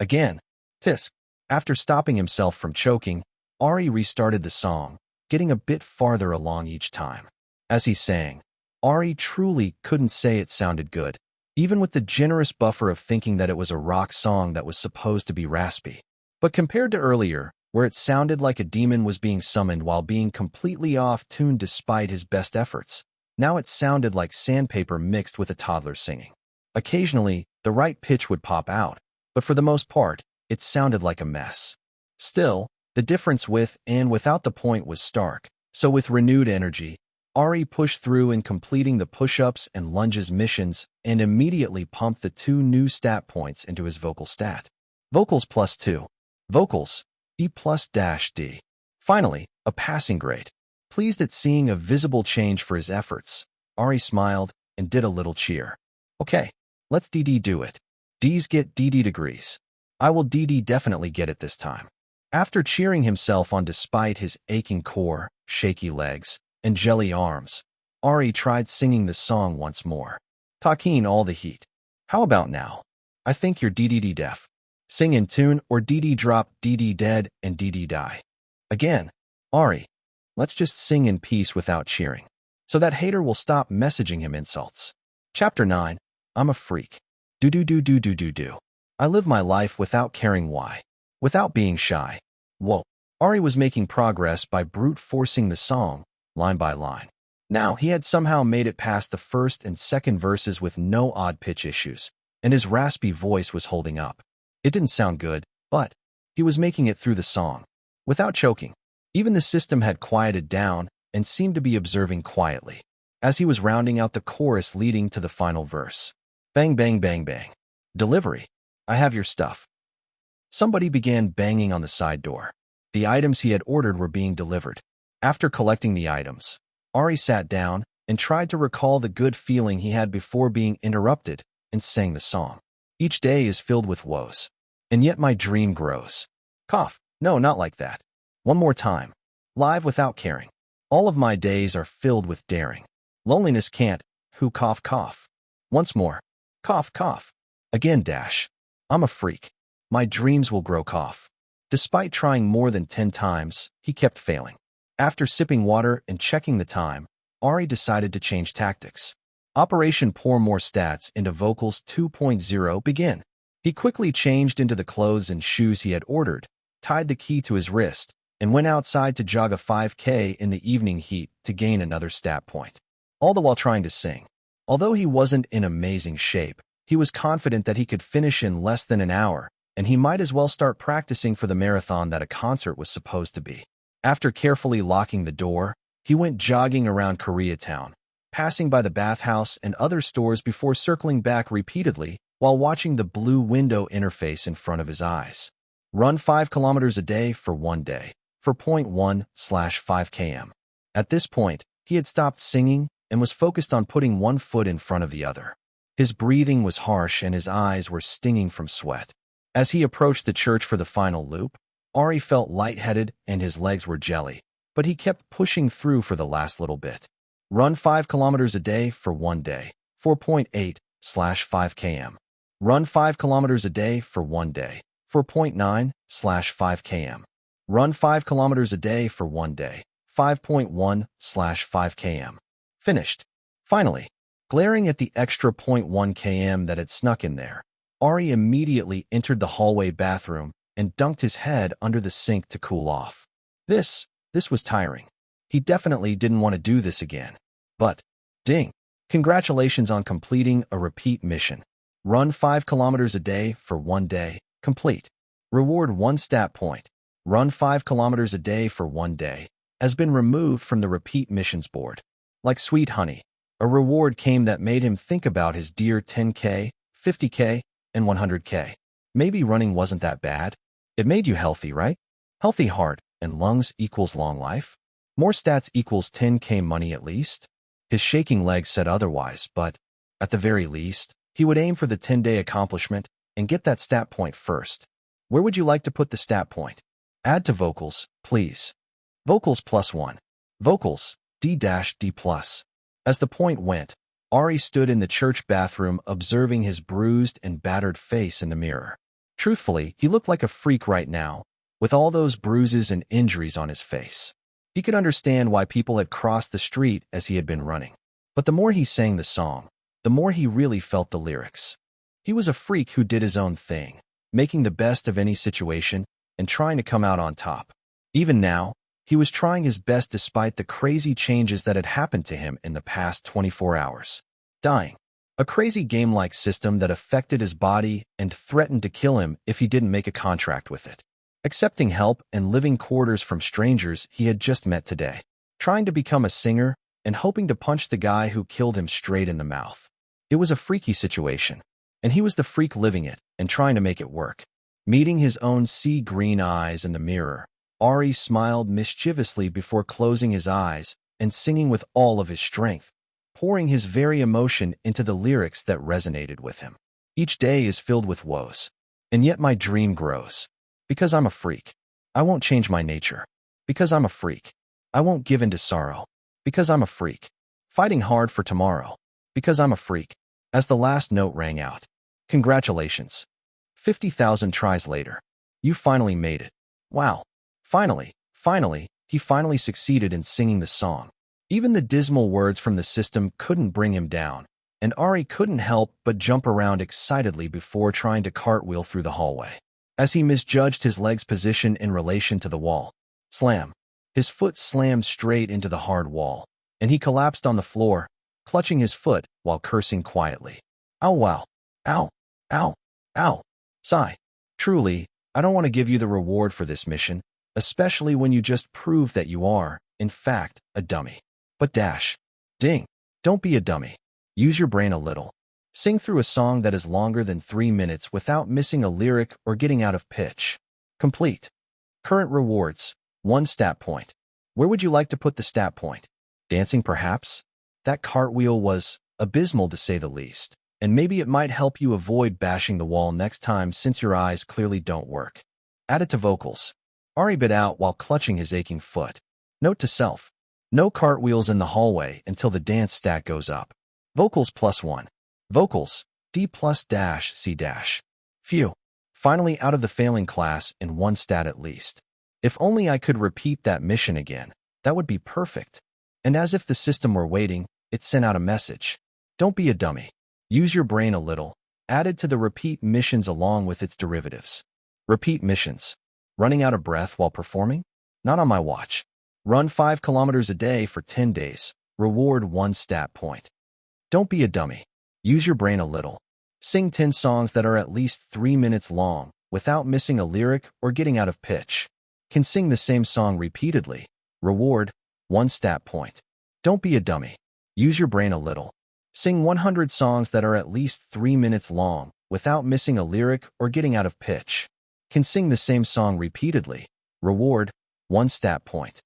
Again. Tisk. After stopping himself from choking, Ari restarted the song, getting a bit farther along each time. As he sang, Ari truly couldn't say it sounded good, even with the generous buffer of thinking that it was a rock song that was supposed to be raspy. But compared to earlier, where it sounded like a demon was being summoned while being completely off-tune despite his best efforts, now it sounded like sandpaper mixed with a toddler singing. Occasionally, the right pitch would pop out, but for the most part, it sounded like a mess. Still, the difference with and without the point was stark, so with renewed energy, Ari pushed through in completing the push-ups and lunges missions and immediately pumped the 2 new stat points into his vocal stat. Vocals +2. Vocals, E+-D. Finally, a passing grade. Pleased at seeing a visible change for his efforts, Ari smiled and did a little cheer. Okay, let's DD do it. D's get DD degrees. I will DD definitely get it this time. After cheering himself on despite his aching core, shaky legs, and jelly arms, Ari tried singing the song once more. Talking all the heat. How about now? I think you're DDD deaf. Sing in tune or DD drop, DD dead, and DD die. Again, Ari, let's just sing in peace without cheering, so that hater will stop messaging him insults. Chapter 9. I'm a freak. Do. I live my life without caring why. Without being shy. Whoa. Ari was making progress by brute forcing the song, line by line. Now, he had somehow made it past the first and second verses with no odd pitch issues, and his raspy voice was holding up. It didn't sound good, but he was making it through the song, without choking. Even the system had quieted down and seemed to be observing quietly, as he was rounding out the chorus leading to the final verse. Bang, bang, bang, bang. Delivery. I have your stuff. Somebody began banging on the side door. The items he had ordered were being delivered. After collecting the items, Ari sat down and tried to recall the good feeling he had before being interrupted and sang the song. Each day is filled with woes, and yet my dream grows. Cough. No, not like that. One more time. Live without caring. All of my days are filled with daring. Loneliness can't. Who cough cough. Once more. Cough cough. Again dash. I'm a freak. My dreams will grow cough. Despite trying more than 10 times, he kept failing. After sipping water and checking the time, Ari decided to change tactics. Operation Pour More Stats into Vocals 2.0 begin. He quickly changed into the clothes and shoes he had ordered, tied the key to his wrist, and went outside to jog a 5K in the evening heat to gain another stat point. All the while trying to sing. Although he wasn't in amazing shape, he was confident that he could finish in less than an hour, and he might as well start practicing for the marathon that a concert was supposed to be. After carefully locking the door, he went jogging around Koreatown, passing by the bathhouse and other stores before circling back repeatedly while watching the blue window interface in front of his eyes. Run 5 kilometers a day for 1 day, for 0.1/5 km. At this point, he had stopped singing and was focused on putting one foot in front of the other. His breathing was harsh and his eyes were stinging from sweat. As he approached the church for the final loop, Ari felt lightheaded and his legs were jelly, but he kept pushing through for the last little bit. Run 5 kilometers a day for 1 day, 4.8/5 km. Run 5 kilometers a day for 1 day, 4.9/5 km. Run 5 kilometers a day for 1 day, 5.1/5 km. Finished. Finally, glaring at the extra 0.1 km that had snuck in there, Ari immediately entered the hallway bathroom and dunked his head under the sink to cool off. This was tiring. He definitely didn't want to do this again. But, ding! Congratulations on completing a repeat mission. Run 5 kilometers a day for 1 day. Complete. Reward 1 stat point. Run 5 kilometers a day for 1 day has been removed from the repeat missions board. Like sweet honey, a reward came that made him think about his dear 10K, 50K, and 100K. Maybe running wasn't that bad. It made you healthy, right? Healthy heart and lungs equals long life. More stats equals 10K money at least. His shaking legs said otherwise, but at the very least, he would aim for the 10-day accomplishment and get that stat point first. Where would you like to put the stat point? Add to vocals, please. Vocals +1. Vocals, D-D+. As the point went, Ari stood in the church bathroom observing his bruised and battered face in the mirror. Truthfully, he looked like a freak right now, with all those bruises and injuries on his face. He could understand why people had crossed the street as he had been running. But the more he sang the song, the more he really felt the lyrics. He was a freak who did his own thing, making the best of any situation and trying to come out on top. Even now, he was trying his best despite the crazy changes that had happened to him in the past 24 hours. Dying. A crazy game-like system that affected his body and threatened to kill him if he didn't make a contract with it. Accepting help and living quarters from strangers he had just met today. Trying to become a singer and hoping to punch the guy who killed him straight in the mouth. It was a freaky situation, and he was the freak living it and trying to make it work. Meeting his own sea green eyes in the mirror, Ari smiled mischievously before closing his eyes and singing with all of his strength, pouring his very emotion into the lyrics that resonated with him. Each day is filled with woes, and yet my dream grows. Because I'm a freak, I won't change my nature. Because I'm a freak, I won't give in to sorrow. Because I'm a freak, fighting hard for tomorrow. Because I'm a freak. As the last note rang out. Congratulations. 50,000 tries later. You finally made it. Wow. Finally, he finally succeeded in singing the song. Even the dismal words from the system couldn't bring him down, and Ari couldn't help but jump around excitedly before trying to cartwheel through the hallway. As he misjudged his leg's position in relation to the wall. Slam. His foot slammed straight into the hard wall, and he collapsed on the floor, clutching his foot while cursing quietly. Ow wow. Ow. Ow. Ow. Sigh. Truly, I don't want to give you the reward for this mission, especially when you just proved that you are, in fact, a dummy. But dash. Ding. Don't be a dummy. Use your brain a little. Sing through a song that is longer than 3 minutes without missing a lyric or getting out of pitch. Complete. Current rewards. 1 stat point. Where would you like to put the stat point? Dancing perhaps? That cartwheel was abysmal to say the least, and maybe it might help you avoid bashing the wall next time since your eyes clearly don't work. Add it to vocals. Ari bit out while clutching his aching foot. Note to self. No cartwheels in the hallway until the dance stat goes up. Vocals +1. Vocals, D+-C-. Phew. Finally out of the failing class in 1 stat at least. If only I could repeat that mission again, that would be perfect. And as if the system were waiting, it sent out a message. Don't be a dummy. Use your brain a little. Added to the repeat missions along with its derivatives. Repeat missions. Running out of breath while performing? Not on my watch. Run 5 kilometers a day for 10 days. Reward 1 stat point. Don't be a dummy. Use your brain a little. Sing 10 songs that are at least 3 minutes long without missing a lyric or getting out of pitch. Can sing the same song repeatedly. Reward 1 stat point. Don't be a dummy. Use your brain a little. Sing 100 songs that are at least 3 minutes long without missing a lyric or getting out of pitch. Can sing the same song repeatedly. Reward 1 stat point.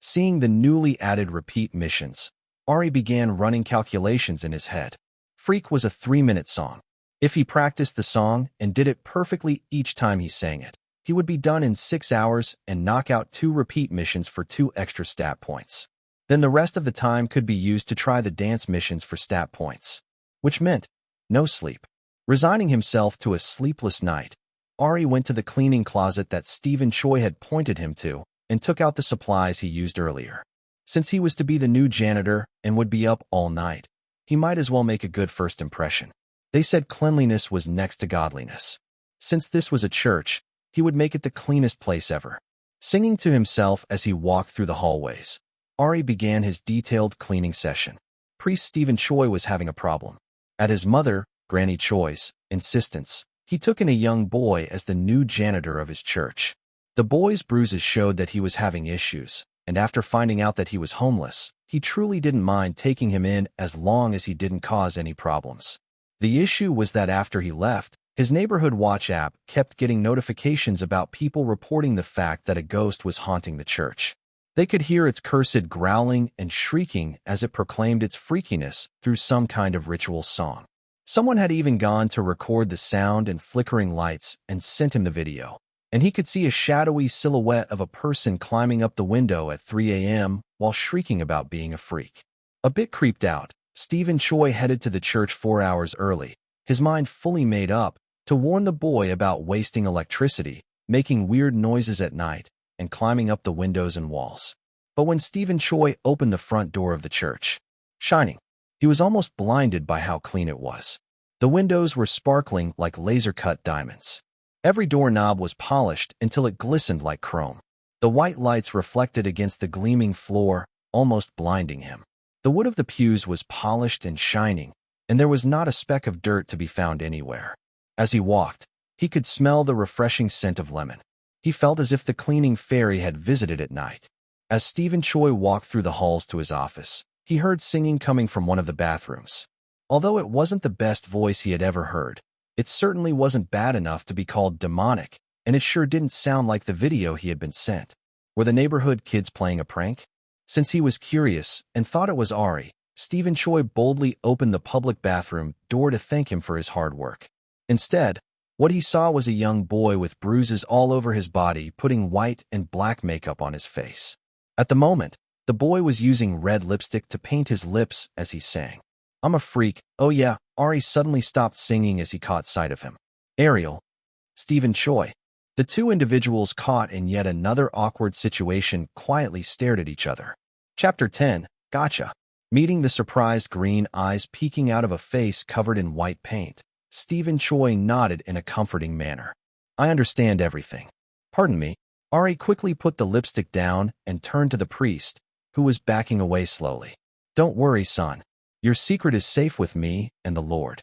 Seeing the newly added repeat missions, Ari began running calculations in his head. Freak was a 3-minute song. If he practiced the song and did it perfectly each time he sang it, He would be done in 6 hours and knock out 2 repeat missions for 2 extra stat points. Then the rest of the time could be used to try the dance missions for stat points, which meant no sleep. Resigning himself to a sleepless night, Ari went to the cleaning closet that Stephen Choi had pointed him to and took out the supplies he used earlier. Since he was to be the new janitor and would be up all night, he might as well make a good first impression. They said cleanliness was next to godliness. Since this was a church, he would make it the cleanest place ever. Singing to himself as he walked through the hallways, Ari began his detailed cleaning session. Priest Stephen Choi was having a problem. At his mother, Granny Choi's, insistence, he took in a young boy as the new janitor of his church. The boy's bruises showed that he was having issues, and after finding out that he was homeless, he truly didn't mind taking him in as long as he didn't cause any problems. The issue was that after he left, his neighborhood watch app kept getting notifications about people reporting the fact that a ghost was haunting the church. They could hear its cursed growling and shrieking as it proclaimed its freakiness through some kind of ritual song. Someone had even gone to record the sound and flickering lights and sent him the video, and he could see a shadowy silhouette of a person climbing up the window at 3 a.m. while shrieking about being a freak. A bit creeped out, Stephen Choi headed to the church 4 hours early, his mind fully made up to warn the boy about wasting electricity, making weird noises at night, and climbing up the windows and walls. But when Stephen Choi opened the front door of the church, shining, he was almost blinded by how clean it was. The windows were sparkling like laser-cut diamonds. Every doorknob was polished until it glistened like chrome. The white lights reflected against the gleaming floor, almost blinding him. The wood of the pews was polished and shining, and there was not a speck of dirt to be found anywhere. As he walked, he could smell the refreshing scent of lemon. He felt as if the cleaning fairy had visited at night. As Stephen Choi walked through the halls to his office, he heard singing coming from one of the bathrooms. Although it wasn't the best voice he had ever heard, it certainly wasn't bad enough to be called demonic, and it sure didn't sound like the video he had been sent. Were the neighborhood kids playing a prank? Since he was curious and thought it was Ari, Stephen Choi boldly opened the public bathroom door to thank him for his hard work. Instead, what he saw was a young boy with bruises all over his body putting white and black makeup on his face. At the moment, the boy was using red lipstick to paint his lips as he sang. "I'm a freak, oh yeah." Ari suddenly stopped singing as he caught sight of him. Ariel, Stephen Choi. The two individuals caught in yet another awkward situation quietly stared at each other. Chapter 10, Gotcha. Meeting the surprised green eyes peeking out of a face covered in white paint, Stephen Choi nodded in a comforting manner. "I understand everything." "Pardon me." Ari quickly put the lipstick down and turned to the priest, who was backing away slowly. "Don't worry, son. Your secret is safe with me and the Lord."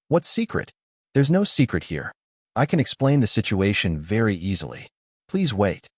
"What secret?" "There's no secret here. I can explain the situation very easily. Please wait."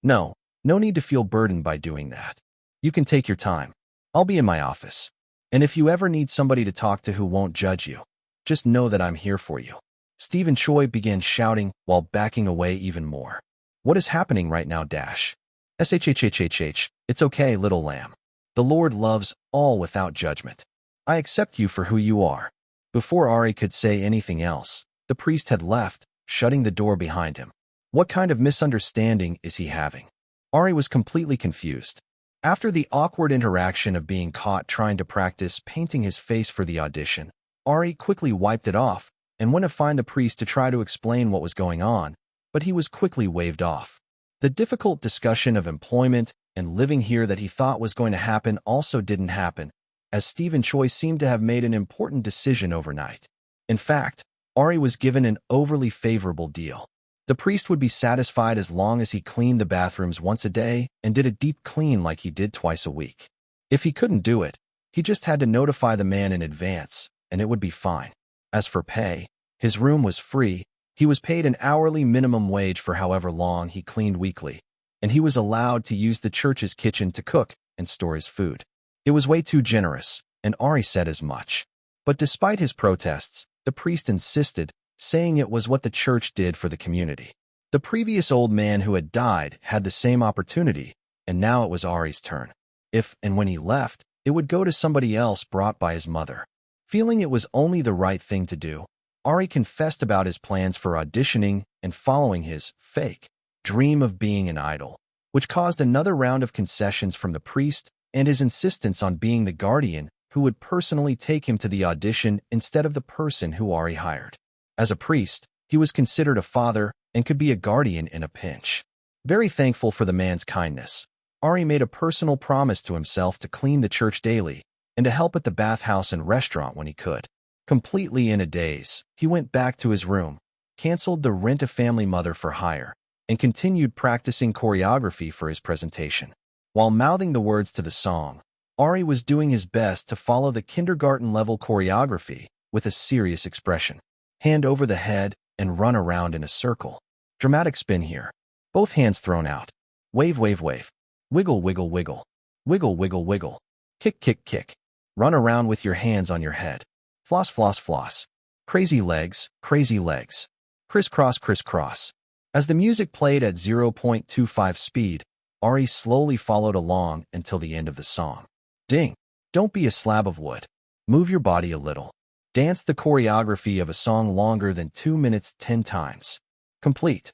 No need to feel burdened by doing that. You can take your time. I'll be in my office. And if you ever need somebody to talk to who won't judge you, just know that I'm here for you." Stephen Choi began shouting while backing away even more. "What is happening right now, Dash?" "Shhhhhh, it's okay, little lamb. The Lord loves all without judgment. I accept you for who you are." Before Ari could say anything else, the priest had left, shutting the door behind him. What kind of misunderstanding is he having? Ari was completely confused. After the awkward interaction of being caught trying to practice painting his face for the audition, Ari quickly wiped it off and went to find the priest to try to explain what was going on, but he was quickly waved off. The difficult discussion of employment and living here that he thought was going to happen also didn't happen, as Stephen Choi seemed to have made an important decision overnight. In fact, Ari was given an overly favorable deal. The priest would be satisfied as long as he cleaned the bathrooms once a day and did a deep clean like he did twice a week. If he couldn't do it, he just had to notify the man in advance, and it would be fine. As for pay, his room was free, he was paid an hourly minimum wage for however long he cleaned weekly, and he was allowed to use the church's kitchen to cook and store his food. It was way too generous, and Ari said as much. But despite his protests, the priest insisted, saying it was what the church did for the community. The previous old man who had died had the same opportunity, and now it was Ari's turn. If and when he left, it would go to somebody else brought by his mother. Feeling it was only the right thing to do, Ari confessed about his plans for auditioning and following his fake dream of being an idol, which caused another round of concessions from the priest and his insistence on being the guardian who would personally take him to the audition instead of the person who Ari hired. As a priest, he was considered a father and could be a guardian in a pinch. Very thankful for the man's kindness, Ari made a personal promise to himself to clean the church daily and to help at the bathhouse and restaurant when he could. Completely in a daze, he went back to his room, canceled the Rent-A-Family Mother for Hire, and continued practicing choreography for his presentation. While mouthing the words to the song, Ari was doing his best to follow the kindergarten-level choreography with a serious expression. Hand over the head and run around in a circle. Dramatic spin here. Both hands thrown out. Wave, wave, wave. Wiggle, wiggle, wiggle. Wiggle, wiggle, wiggle. Kick, kick, kick. Run around with your hands on your head. Floss, floss, floss. Crazy legs, crazy legs. Crisscross, crisscross. As the music played at 0.25 speed, Ari slowly followed along until the end of the song. Ding! Don't be a slab of wood. Move your body a little. Dance the choreography of a song longer than 2 minutes 10 times. Complete.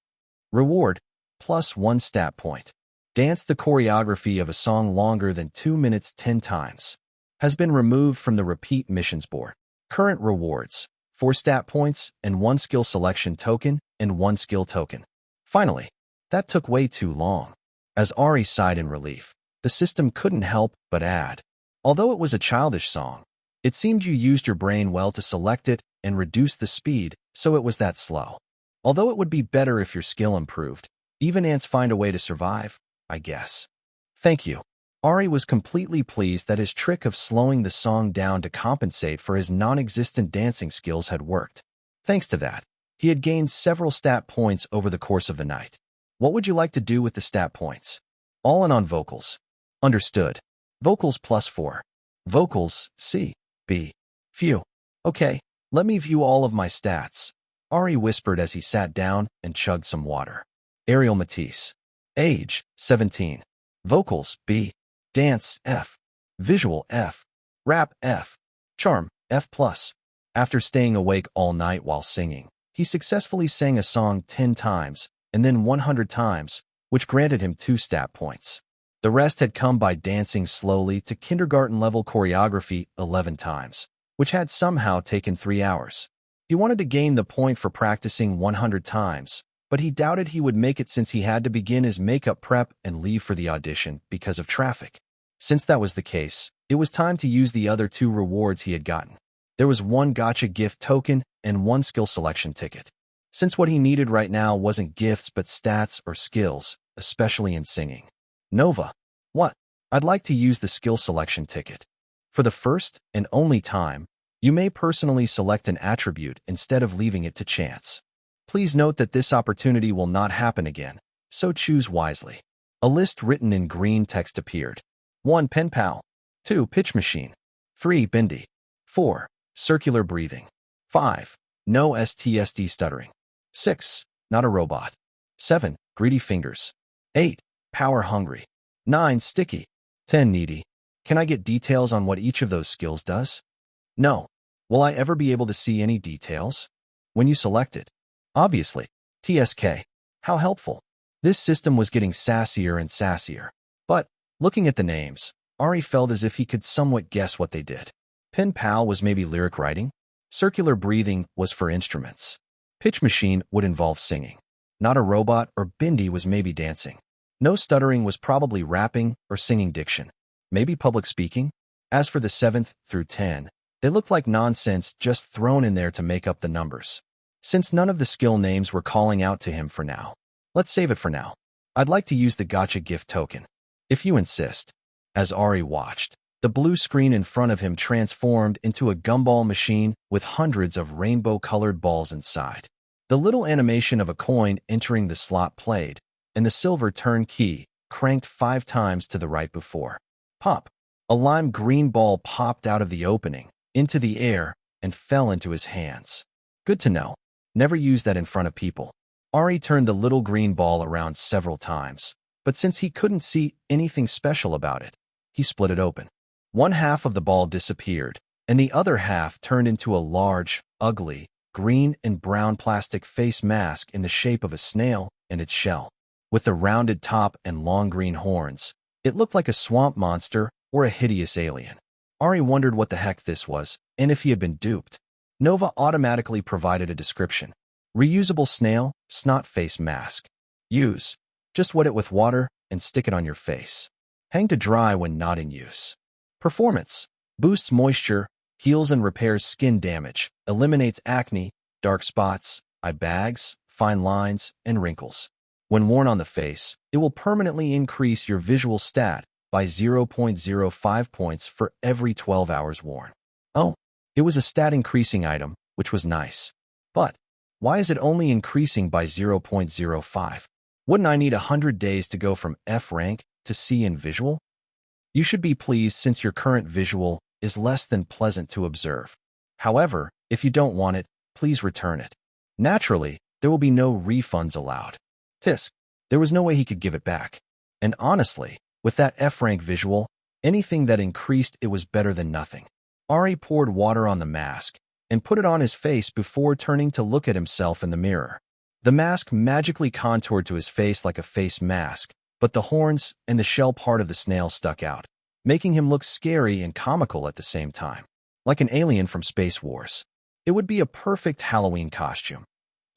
Reward, +1 stat point. Dance the choreography of a song longer than 2 minutes 10 times. Has been removed from the repeat missions board. Current rewards, 4 stat points and 1 skill selection token and 1 skill token. Finally, that took way too long. As Ari sighed in relief, the system couldn't help but add. Although it was a childish song, it seemed you used your brain well to select it and reduce the speed, so it was that slow. Although it would be better if your skill improved, even ants find a way to survive, I guess. Thank you. Ari was completely pleased that his trick of slowing the song down to compensate for his non-existent dancing skills had worked. Thanks to that, he had gained several stat points over the course of the night. What would you like to do with the stat points? All in on vocals. Understood. Vocals +4. Vocals, C, B. Phew. Okay, let me view all of my stats. Ari whispered as he sat down and chugged some water. Ariel Matisse. Age, 17. Vocals, B. Dance, F. Visual, F. Rap, F. Charm, F+. After staying awake all night while singing, he successfully sang a song 10 times and then 100 times, which granted him 2 stat points. The rest had come by dancing slowly to kindergarten-level choreography 11 times, which had somehow taken 3 hours. He wanted to gain the point for practicing 100 times, but he doubted he would make it since he had to begin his makeup prep and leave for the audition because of traffic. Since that was the case, it was time to use the other 2 rewards he had gotten. There was 1 gotcha gift token and 1 skill selection ticket. Since what he needed right now wasn't gifts but stats or skills, especially in singing. Nova. What? I'd like to use the skill selection ticket. For the first and only time, you may personally select an attribute instead of leaving it to chance. Please note that this opportunity will not happen again, so choose wisely. A list written in green text appeared. 1. Pen pal. 2. Pitch machine. 3. Bendy. 4. Circular breathing. 5. No STSD stuttering. 6. Not a robot. 7. Greedy fingers. 8. Power hungry. 9. Sticky. 10. Needy. Can I get details on what each of those skills does? No. Will I ever be able to see any details? When you select it. Obviously. TSK. How helpful. This system was getting sassier and sassier. But, looking at the names, Ari felt as if he could somewhat guess what they did. Pen pal was maybe lyric writing. Circular breathing was for instruments. Pitch machine would involve singing. Not a robot or Bindi was maybe dancing. No stuttering was probably rapping or singing diction. Maybe public speaking? As for the 7th through 10, they looked like nonsense just thrown in there to make up the numbers. Since none of the skill names were calling out to him for now, let's save it for now. I'd like to use the gotcha gift token. If you insist. As Ari watched, the blue screen in front of him transformed into a gumball machine with hundreds of rainbow-colored balls inside. The little animation of a coin entering the slot played, and the silver turn key cranked 5 times to the right before. Pop! A lime green ball popped out of the opening, into the air, and fell into his hands. Good to know. Never use that in front of people. Ari turned the little green ball around several times, but since he couldn't see anything special about it, he split it open. 1 half of the ball disappeared, and the other half turned into a large, ugly, green and brown plastic face mask in the shape of a snail and its shell. With a rounded top and long green horns, it looked like a swamp monster or a hideous alien. Ari wondered what the heck this was and if he had been duped. Nova automatically provided a description. Reusable snail, snot face mask. Use. Just wet it with water and stick it on your face. Hang to dry when not in use. Performance. Boosts moisture, heals and repairs skin damage, eliminates acne, dark spots, eye bags, fine lines, and wrinkles. When worn on the face, it will permanently increase your visual stat by 0.05 points for every 12 hours worn. Oh, it was a stat increasing item, which was nice. But why is it only increasing by 0.05? Wouldn't I need 100 days to go from F rank to C in visual? You should be pleased since your current visual is less than pleasant to observe. However, if you don't want it, please return it. Naturally, there will be no refunds allowed. Tisk, there was no way he could give it back. And honestly, with that F-rank visual, anything that increased it was better than nothing. Ari poured water on the mask and put it on his face before turning to look at himself in the mirror. The mask magically contoured to his face like a face mask, but the horns and the shell part of the snail stuck out, making him look scary and comical at the same time, like an alien from Space Wars. It would be a perfect Halloween costume.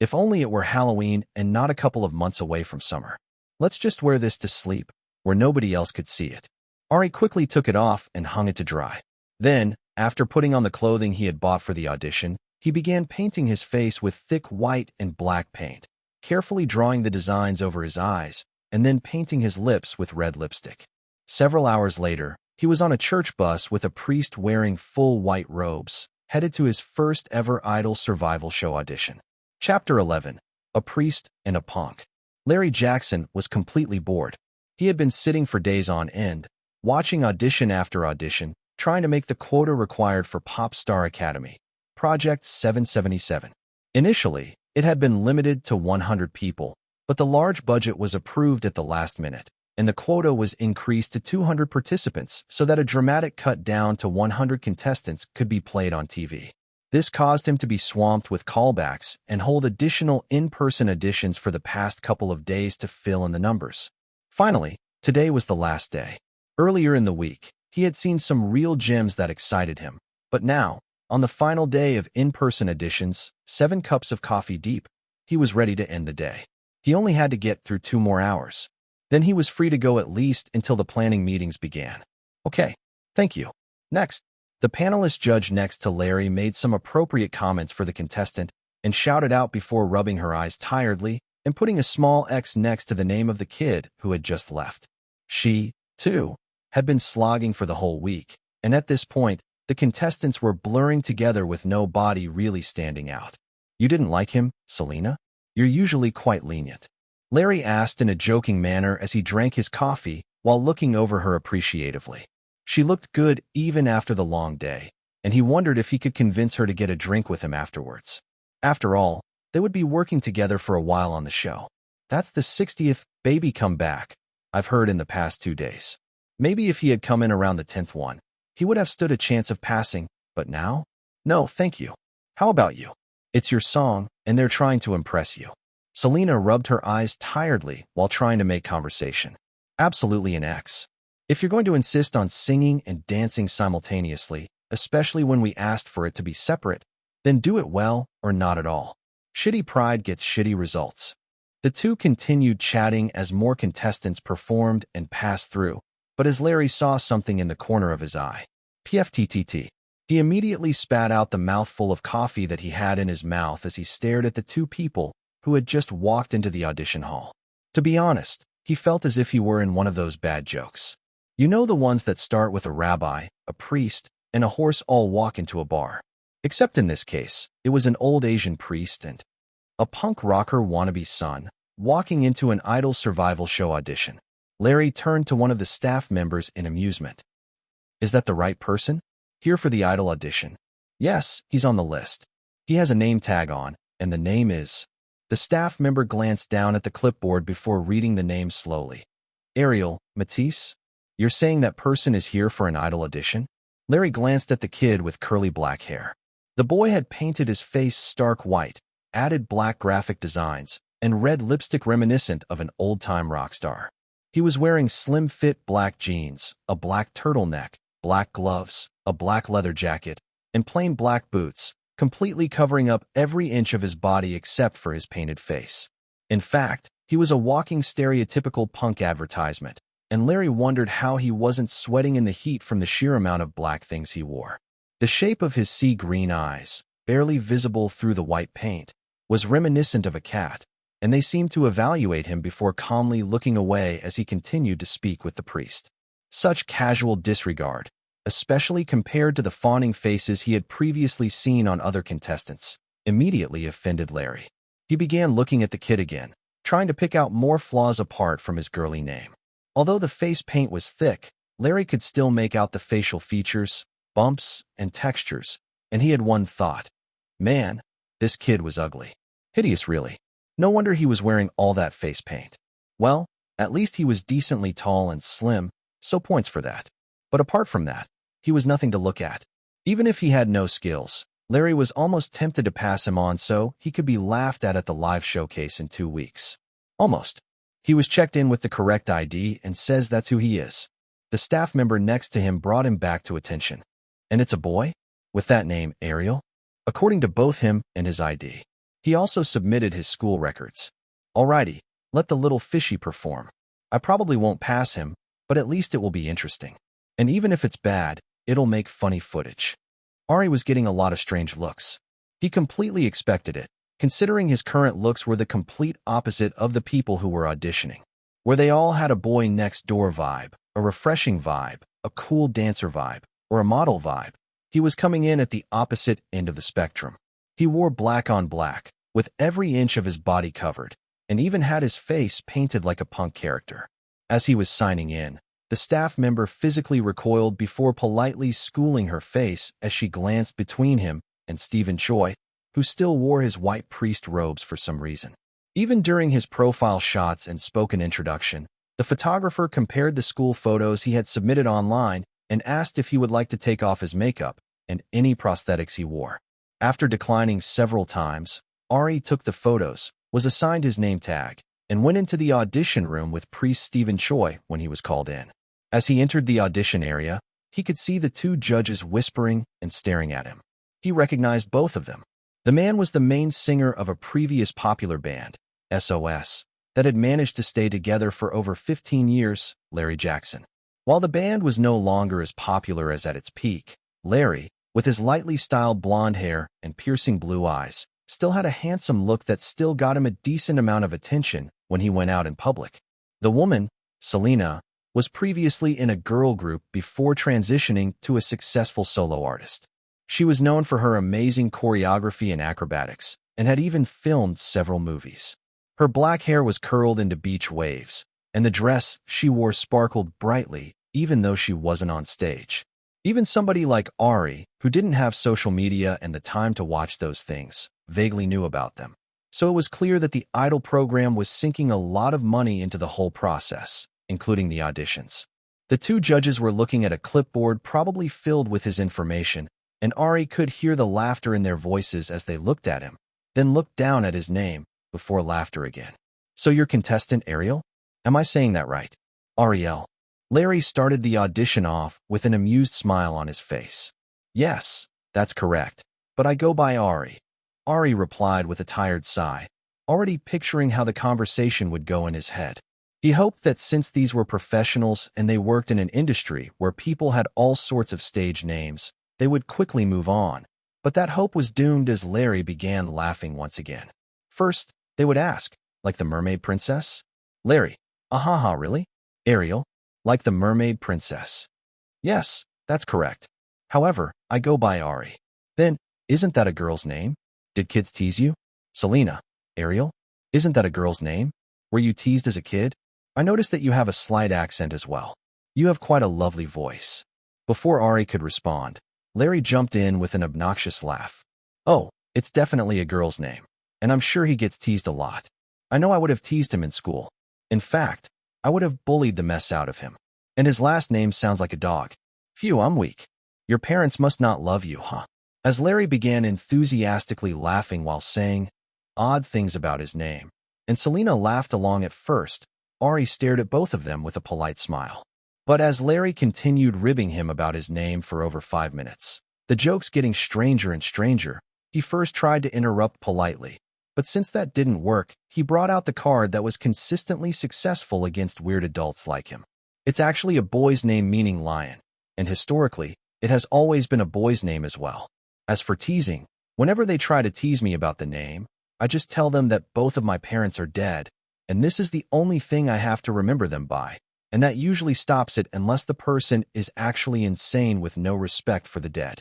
If only it were Halloween and not a couple of months away from summer. Let's just wear this to sleep, where nobody else could see it. Ari quickly took it off and hung it to dry. Then, after putting on the clothing he had bought for the audition, he began painting his face with thick white and black paint, carefully drawing the designs over his eyes, and then painting his lips with red lipstick. Several hours later, he was on a church bus with a priest wearing full white robes, headed to his first ever Idol survival show audition. Chapter 11. A Priest and a Punk. Larry Jackson was completely bored. He had been sitting for days on end, watching audition after audition, trying to make the quota required for Pop Star Academy. Project 777. Initially, it had been limited to 100 people, but the large budget was approved at the last minute, and the quota was increased to 200 participants so that a dramatic cut down to 100 contestants could be played on TV. This caused him to be swamped with callbacks and hold additional in-person auditions for the past couple of days to fill in the numbers. Finally, today was the last day. Earlier in the week, he had seen some real gems that excited him, but now, on the final day of in-person auditions, 7 cups of coffee deep, he was ready to end the day. He only had to get through 2 more hours. Then he was free to go at least until the planning meetings began. Okay, thank you. Next, the panelist judge next to Larry made some appropriate comments for the contestant and shouted out before rubbing her eyes tiredly and putting a small X next to the name of the kid who had just left. She, too, had been slogging for the whole week, and at this point, the contestants were blurring together with no body really standing out. You didn't like him, Selena? You're usually quite lenient. Larry asked in a joking manner as he drank his coffee while looking over her appreciatively. She looked good even after the long day, and he wondered if he could convince her to get a drink with him afterwards. After all, they would be working together for a while on the show. That's the 60th baby come back I've heard in the past 2 days. Maybe if he had come in around the 10th one, he would have stood a chance of passing, but now? No, thank you. How about you? It's your song, and they're trying to impress you. Selena rubbed her eyes tiredly while trying to make conversation. Absolutely an X. If you're going to insist on singing and dancing simultaneously, especially when we asked for it to be separate, then do it well or not at all. Shitty pride gets shitty results. The two continued chatting as more contestants performed and passed through, but as Larry saw something in the corner of his eye, PFTTT, he immediately spat out the mouthful of coffee that he had in his mouth as he stared at the 2 people who had just walked into the audition hall. To be honest, he felt as if he were in one of those bad jokes. You know, the ones that start with a rabbi, a priest, and a horse all walk into a bar. Except in this case, it was an old Asian priest and a punk rocker wannabe son walking into an Idol survival show audition. Larry turned to one of the staff members in amusement. Is that the right person? Here for the Idol audition. Yes, he's on the list. He has a name tag on, and the name is... The staff member glanced down at the clipboard before reading the name slowly. Ariel, Matisse? You're saying that person is here for an Idol audition? Larry glanced at the kid with curly black hair. The boy had painted his face stark white, added black graphic designs, and red lipstick reminiscent of an old-time rock star. He was wearing slim-fit black jeans, a black turtleneck, black gloves, a black leather jacket, and plain black boots, completely covering up every inch of his body except for his painted face. In fact, he was a walking stereotypical punk advertisement, and Larry wondered how he wasn't sweating in the heat from the sheer amount of black things he wore. The shape of his sea green eyes, barely visible through the white paint, was reminiscent of a cat, and they seemed to evaluate him before calmly looking away as he continued to speak with the priest. Such casual disregard, especially compared to the fawning faces he had previously seen on other contestants, immediately offended Larry. He began looking at the kid again, trying to pick out more flaws apart from his girly name. Although the face paint was thick, Larry could still make out the facial features, bumps, and textures, and he had one thought. Man, this kid was ugly. Hideous, really. No wonder he was wearing all that face paint. Well, at least he was decently tall and slim, so points for that. But apart from that, he was nothing to look at. Even if he had no skills, Larry was almost tempted to pass him on so he could be laughed at the live showcase in 2 weeks. Almost. He was checked in with the correct ID and says that's who he is. The staff member next to him brought him back to attention. And it's a boy? With that name, Ariel? According to both him and his ID. He also submitted his school records. Alrighty, let the little fishy perform. I probably won't pass him, but at least it will be interesting. And even if it's bad, it'll make funny footage. Ari was getting a lot of strange looks. He completely expected it, considering his current looks were the complete opposite of the people who were auditioning, where they all had a boy next door vibe, a refreshing vibe, a cool dancer vibe, or a model vibe. He was coming in at the opposite end of the spectrum. He wore black on black, with every inch of his body covered, and even had his face painted like a punk character. As he was signing in, the staff member physically recoiled before politely schooling her face as she glanced between him and Stephen Choi, who still wore his white priest robes for some reason. Even during his profile shots and spoken introduction, the photographer compared the school photos he had submitted online and asked if he would like to take off his makeup and any prosthetics he wore. After declining several times, Ari took the photos, was assigned his name tag, and went into the audition room with priest Stephen Choi when he was called in. As he entered the audition area, he could see the 2 judges whispering and staring at him. He recognized both of them. The man was the main singer of a previous popular band, SOS, that had managed to stay together for over 15 years, Larry Jackson. While the band was no longer as popular as at its peak, Larry, with his lightly styled blonde hair and piercing blue eyes, still had a handsome look that still got him a decent amount of attention when he went out in public. The woman, Selena, was previously in a girl group before transitioning to a successful solo artist. She was known for her amazing choreography and acrobatics, and had even filmed several movies. Her black hair was curled into beach waves, and the dress she wore sparkled brightly even though she wasn't on stage. Even somebody like Ari, who didn't have social media and the time to watch those things, vaguely knew about them. So it was clear that the Idol program was sinking a lot of money into the whole process, including the auditions. The 2 judges were looking at a clipboard probably filled with his information, and Ari could hear the laughter in their voices as they looked at him, then looked down at his name, before laughter again. So you're contestant Ariel? Am I saying that right? Ariel. Larry started the audition off with an amused smile on his face. Yes, that's correct, but I go by Ari. Ari replied with a tired sigh, already picturing how the conversation would go in his head. He hoped that since these were professionals and they worked in an industry where people had all sorts of stage names, they would quickly move on. But that hope was doomed as Larry began laughing once again. First, they would ask, like the mermaid princess? Larry, ahaha, really? Ariel, like the mermaid princess? Yes, that's correct. However, I go by Ari. Then, isn't that a girl's name? Did kids tease you? Selena, Ariel, isn't that a girl's name? Were you teased as a kid? I noticed that you have a slight accent as well. You have quite a lovely voice. Before Ari could respond, Larry jumped in with an obnoxious laugh. Oh, it's definitely a girl's name, and I'm sure he gets teased a lot. I know I would have teased him in school. In fact, I would have bullied the mess out of him. And his last name sounds like a dog. Phew, I'm weak. Your parents must not love you, huh? as Larry began enthusiastically laughing while saying odd things about his name, and Selena laughed along at first. Ari stared at both of them with a polite smile. But as Larry continued ribbing him about his name for over 5 minutes, the jokes getting stranger and stranger, he first tried to interrupt politely. But since that didn't work, he brought out the card that was consistently successful against weird adults like him. It's actually a boy's name meaning lion, and historically, it has always been a boy's name as well. As for teasing, whenever they try to tease me about the name, I just tell them that both of my parents are dead, and this is the only thing I have to remember them by, and that usually stops it unless the person is actually insane with no respect for the dead.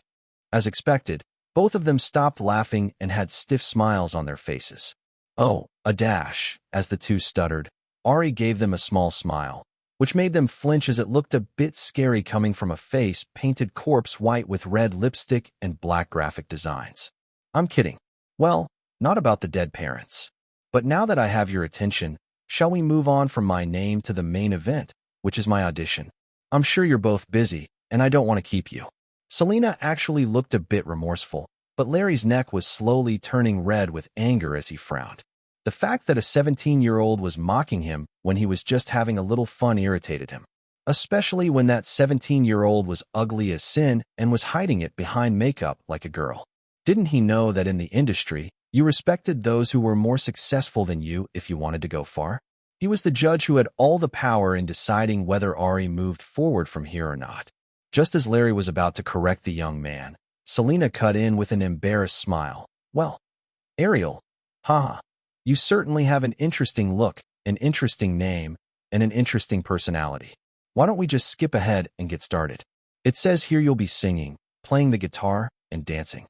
As expected, both of them stopped laughing and had stiff smiles on their faces. Oh, a dash, as the two stuttered. Ari gave them a small smile, which made them flinch as it looked a bit scary coming from a face painted corpse white with red lipstick and black graphic designs. I'm kidding. Well, not about the dead parents. But now that I have your attention, shall we move on from my name to the main event, which is my audition? I'm sure you're both busy, and I don't want to keep you. Selena actually looked a bit remorseful, but Larry's neck was slowly turning red with anger as he frowned. The fact that a 17-year-old was mocking him when he was just having a little fun irritated him, especially when that 17-year-old was ugly as sin and was hiding it behind makeup like a girl. Didn't he know that in the industry, you respected those who were more successful than you if you wanted to go far? He was the judge who had all the power in deciding whether Ari moved forward from here or not. Just as Larry was about to correct the young man, Selena cut in with an embarrassed smile. Well, Ariel, haha. You certainly have an interesting look, an interesting name, and an interesting personality. Why don't we just skip ahead and get started? It says here you'll be singing, playing the guitar, and dancing.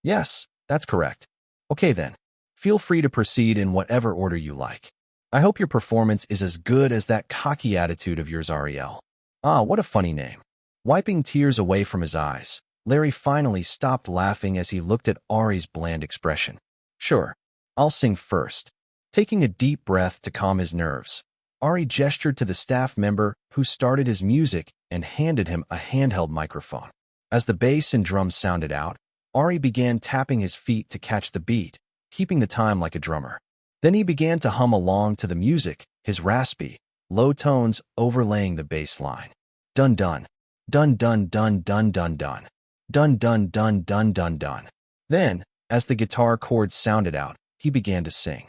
Yes, that's correct. Okay then. Feel free to proceed in whatever order you like. I hope your performance is as good as that cocky attitude of yours, Ariel. Ah, what a funny name. Wiping tears away from his eyes, Larry finally stopped laughing as he looked at Ari's bland expression. Sure. I'll sing first. Taking a deep breath to calm his nerves, Ari gestured to the staff member who started his music and handed him a handheld microphone. As the bass and drums sounded out, Ari began tapping his feet to catch the beat, keeping the time like a drummer. Then he began to hum along to the music, his raspy, low tones overlaying the bass line. Dun dun, dun dun dun dun dun dun, dun dun dun dun dun dun. Then, as the guitar chords sounded out, he began to sing.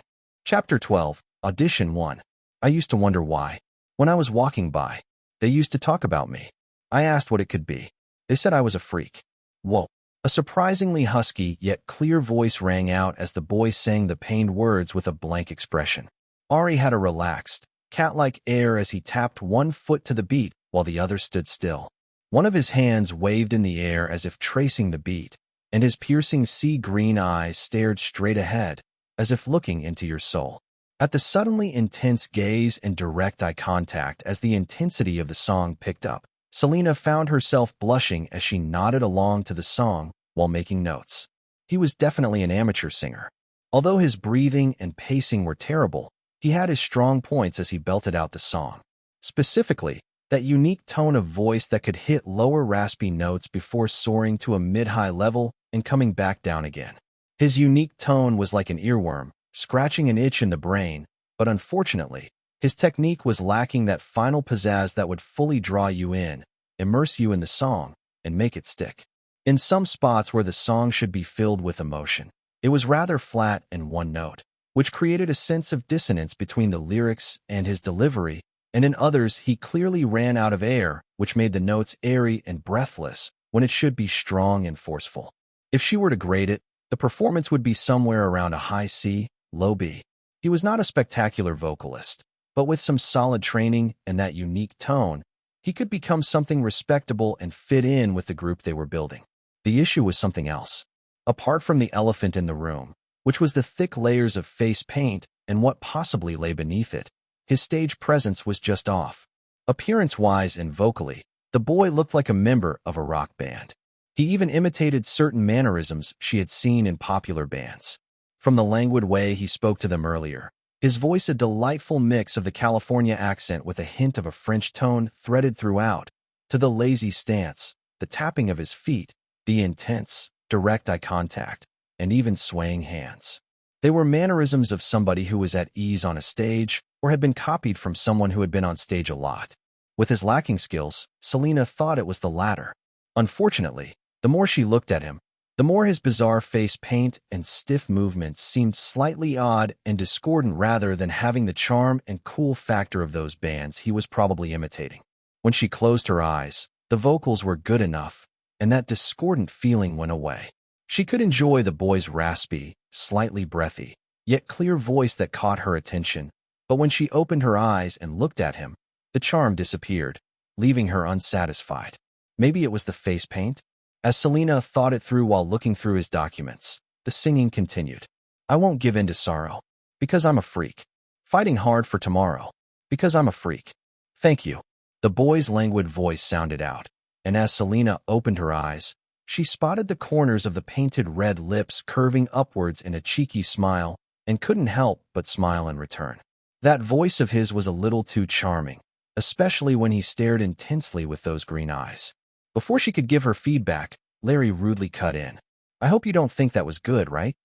Chapter 12, Audition 1. I used to wonder why. When I was walking by, they used to talk about me. I asked what it could be. They said I was a freak. Whoa. A surprisingly husky yet clear voice rang out as the boy sang the pained words with a blank expression. Ari had a relaxed, cat-like air as he tapped one foot to the beat while the other stood still. One of his hands waved in the air as if tracing the beat, and his piercing sea-green eyes stared straight ahead, as if looking into your soul. At the suddenly intense gaze and direct eye contact as the intensity of the song picked up, Selena found herself blushing as she nodded along to the song while making notes. He was definitely an amateur singer. Although his breathing and pacing were terrible, he had his strong points as he belted out the song. Specifically, that unique tone of voice that could hit lower raspy notes before soaring to a mid-high level and coming back down again. His unique tone was like an earworm, scratching an itch in the brain, but unfortunately, his technique was lacking that final pizzazz that would fully draw you in, immerse you in the song, and make it stick. In some spots where the song should be filled with emotion, it was rather flat and one note, which created a sense of dissonance between the lyrics and his delivery, and in others he clearly ran out of air, which made the notes airy and breathless when it should be strong and forceful. If she were to grade it, the performance would be somewhere around a high C, low B. He was not a spectacular vocalist, but with some solid training and that unique tone, he could become something respectable and fit in with the group they were building. The issue was something else. Apart from the elephant in the room, which was the thick layers of face paint and what possibly lay beneath it, his stage presence was just off. Appearance-wise and vocally, the boy looked like a member of a rock band. He even imitated certain mannerisms she had seen in popular bands. From the languid way he spoke to them earlier, his voice a delightful mix of the California accent with a hint of a French tone threaded throughout, to the lazy stance, the tapping of his feet, the intense, direct eye contact, and even swaying hands. They were mannerisms of somebody who was at ease on a stage or had been copied from someone who had been on stage a lot. With his lacking skills, Selena thought it was the latter. Unfortunately, the more she looked at him, the more his bizarre face paint and stiff movements seemed slightly odd and discordant rather than having the charm and cool factor of those bands he was probably imitating. When she closed her eyes, the vocals were good enough, and that discordant feeling went away. She could enjoy the boy's raspy, slightly breathy, yet clear voice that caught her attention, but when she opened her eyes and looked at him, the charm disappeared, leaving her unsatisfied. Maybe it was the face paint? As Selena thought it through while looking through his documents, the singing continued. I won't give in to sorrow, because I'm a freak. Fighting hard for tomorrow, because I'm a freak. Thank you. The boy's languid voice sounded out, and as Selena opened her eyes, she spotted the corners of the painted red lips curving upwards in a cheeky smile and couldn't help but smile in return. That voice of his was a little too charming, especially when he stared intensely with those green eyes. Before she could give her feedback, Larry rudely cut in. I hope you don't think that was good, right?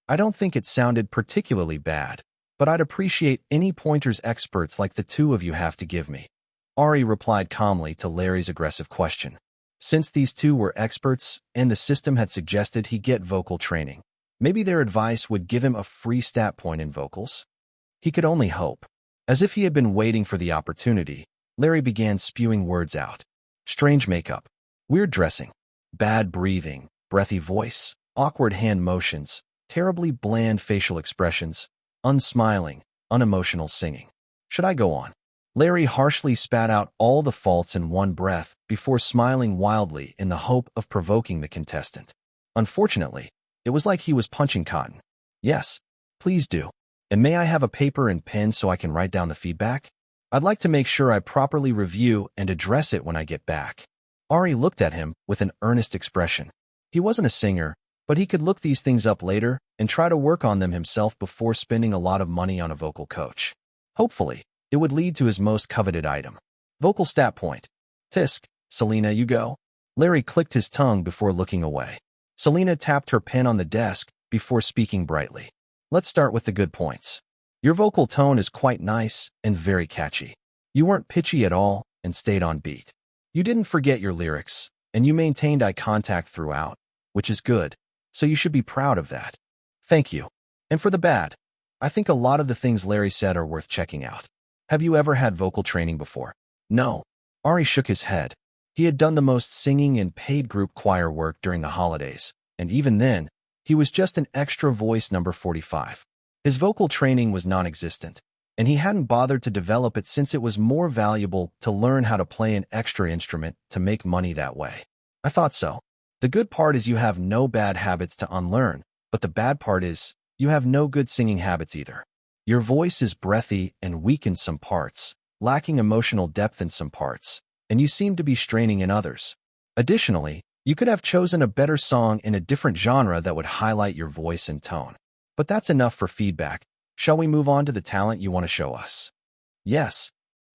I don't think it sounded particularly bad, but I'd appreciate any pointers experts like the two of you have to give me. Ari replied calmly to Larry's aggressive question. Since these two were experts and the system had suggested he get vocal training, maybe their advice would give him a free stat point in vocals? He could only hope. As if he had been waiting for the opportunity, Larry began spewing words out. Strange makeup, weird dressing, bad breathing, breathy voice, awkward hand motions, terribly bland facial expressions, unsmiling, unemotional singing. Should I go on? Larry harshly spat out all the faults in one breath before smiling wildly in the hope of provoking the contestant. Unfortunately, it was like he was punching cotton. Yes, please do. And may I have a paper and pen so I can write down the feedback? I'd like to make sure I properly review and address it when I get back. Ari looked at him with an earnest expression. He wasn't a singer, but he could look these things up later and try to work on them himself before spending a lot of money on a vocal coach. Hopefully, it would lead to his most coveted item. Vocal stat point. Tisk, Selena, you go. Larry clicked his tongue before looking away. Selena tapped her pen on the desk before speaking brightly. Let's start with the good points. Your vocal tone is quite nice and very catchy. You weren't pitchy at all and stayed on beat. You didn't forget your lyrics, and you maintained eye contact throughout, which is good, so you should be proud of that. Thank you. And for the bad, I think a lot of the things Larry said are worth checking out. Have you ever had vocal training before? No. Ari shook his head. He had done the most singing and paid group choir work during the holidays, and even then, he was just an extra voice number 45. His vocal training was non-existent, and he hadn't bothered to develop it since it was more valuable to learn how to play an extra instrument to make money that way. I thought so. The good part is you have no bad habits to unlearn, but the bad part is you have no good singing habits either. Your voice is breathy and weak in some parts, lacking emotional depth in some parts, and you seem to be straining in others. Additionally, you could have chosen a better song in a different genre that would highlight your voice and tone. But that's enough for feedback. Shall we move on to the talent you want to show us? Yes.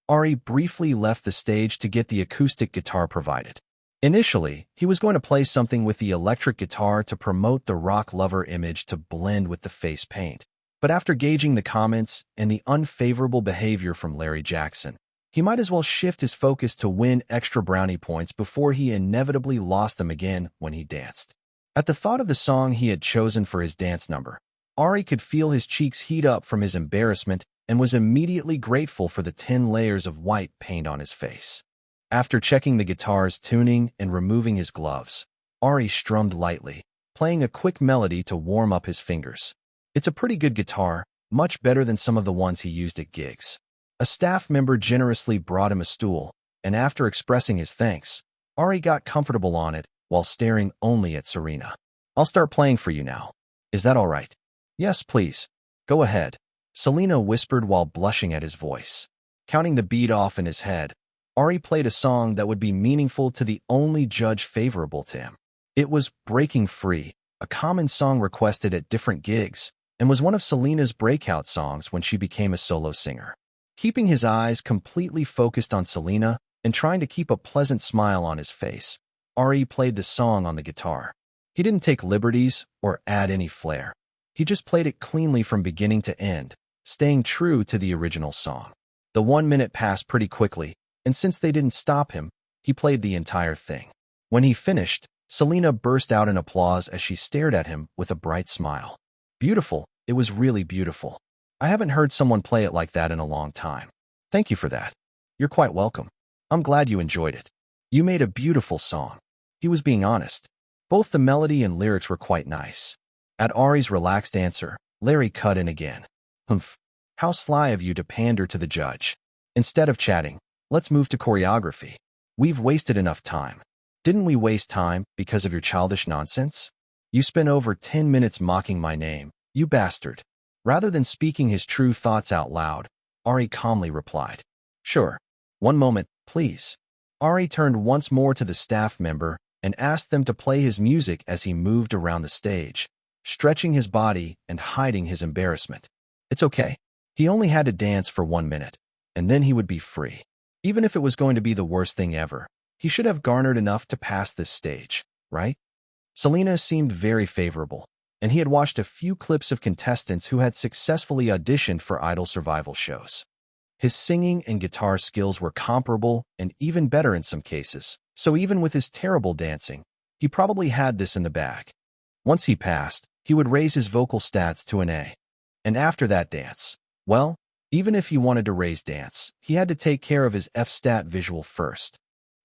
Ari briefly left the stage to get the acoustic guitar provided. Initially, he was going to play something with the electric guitar to promote the rock lover image to blend with the face paint. But after gauging the comments and the unfavorable behavior from Larry Jackson, he might as well shift his focus to win extra brownie points before he inevitably lost them again when he danced. At the thought of the song he had chosen for his dance number, Ari could feel his cheeks heat up from his embarrassment and was immediately grateful for the 10 layers of white paint on his face. After checking the guitar's tuning and removing his gloves, Ari strummed lightly, playing a quick melody to warm up his fingers. It's a pretty good guitar, much better than some of the ones he used at gigs. A staff member generously brought him a stool, and after expressing his thanks, Ari got comfortable on it while staring only at Serena. I'll start playing for you now. Is that all right? Yes, please. Go ahead, Selena whispered while blushing at his voice. Counting the beat off in his head, Ari played a song that would be meaningful to the only judge favorable to him. It was Breaking Free, a common song requested at different gigs, and was one of Selena's breakout songs when she became a solo singer. Keeping his eyes completely focused on Selena and trying to keep a pleasant smile on his face, Ari played the song on the guitar. He didn't take liberties or add any flair. He just played it cleanly from beginning to end, staying true to the original song. The 1 minute passed pretty quickly, and since they didn't stop him, he played the entire thing. When he finished, Selena burst out in applause as she stared at him with a bright smile. Beautiful, it was really beautiful. I haven't heard someone play it like that in a long time. Thank you for that. You're quite welcome. I'm glad you enjoyed it. You made a beautiful song. He was being honest. Both the melody and lyrics were quite nice. At Ari's relaxed answer, Larry cut in again. Humph. How sly of you to pander to the judge. Instead of chatting, let's move to choreography. We've wasted enough time. Didn't we waste time because of your childish nonsense? You spent over 10 minutes mocking my name, you bastard. Rather than speaking his true thoughts out loud, Ari calmly replied. Sure. One moment, please. Ari turned once more to the staff member and asked them to play his music as he moved around the stage, stretching his body and hiding his embarrassment. It's okay. He only had to dance for 1 minute, and then he would be free. Even if it was going to be the worst thing ever, he should have garnered enough to pass this stage, right? Selena seemed very favorable, and he had watched a few clips of contestants who had successfully auditioned for Idol survival shows. His singing and guitar skills were comparable and even better in some cases, so even with his terrible dancing, he probably had this in the bag. Once he passed, he would raise his vocal stats to an A. And after that dance, well, even if he wanted to raise dance, he had to take care of his F-stat visual first.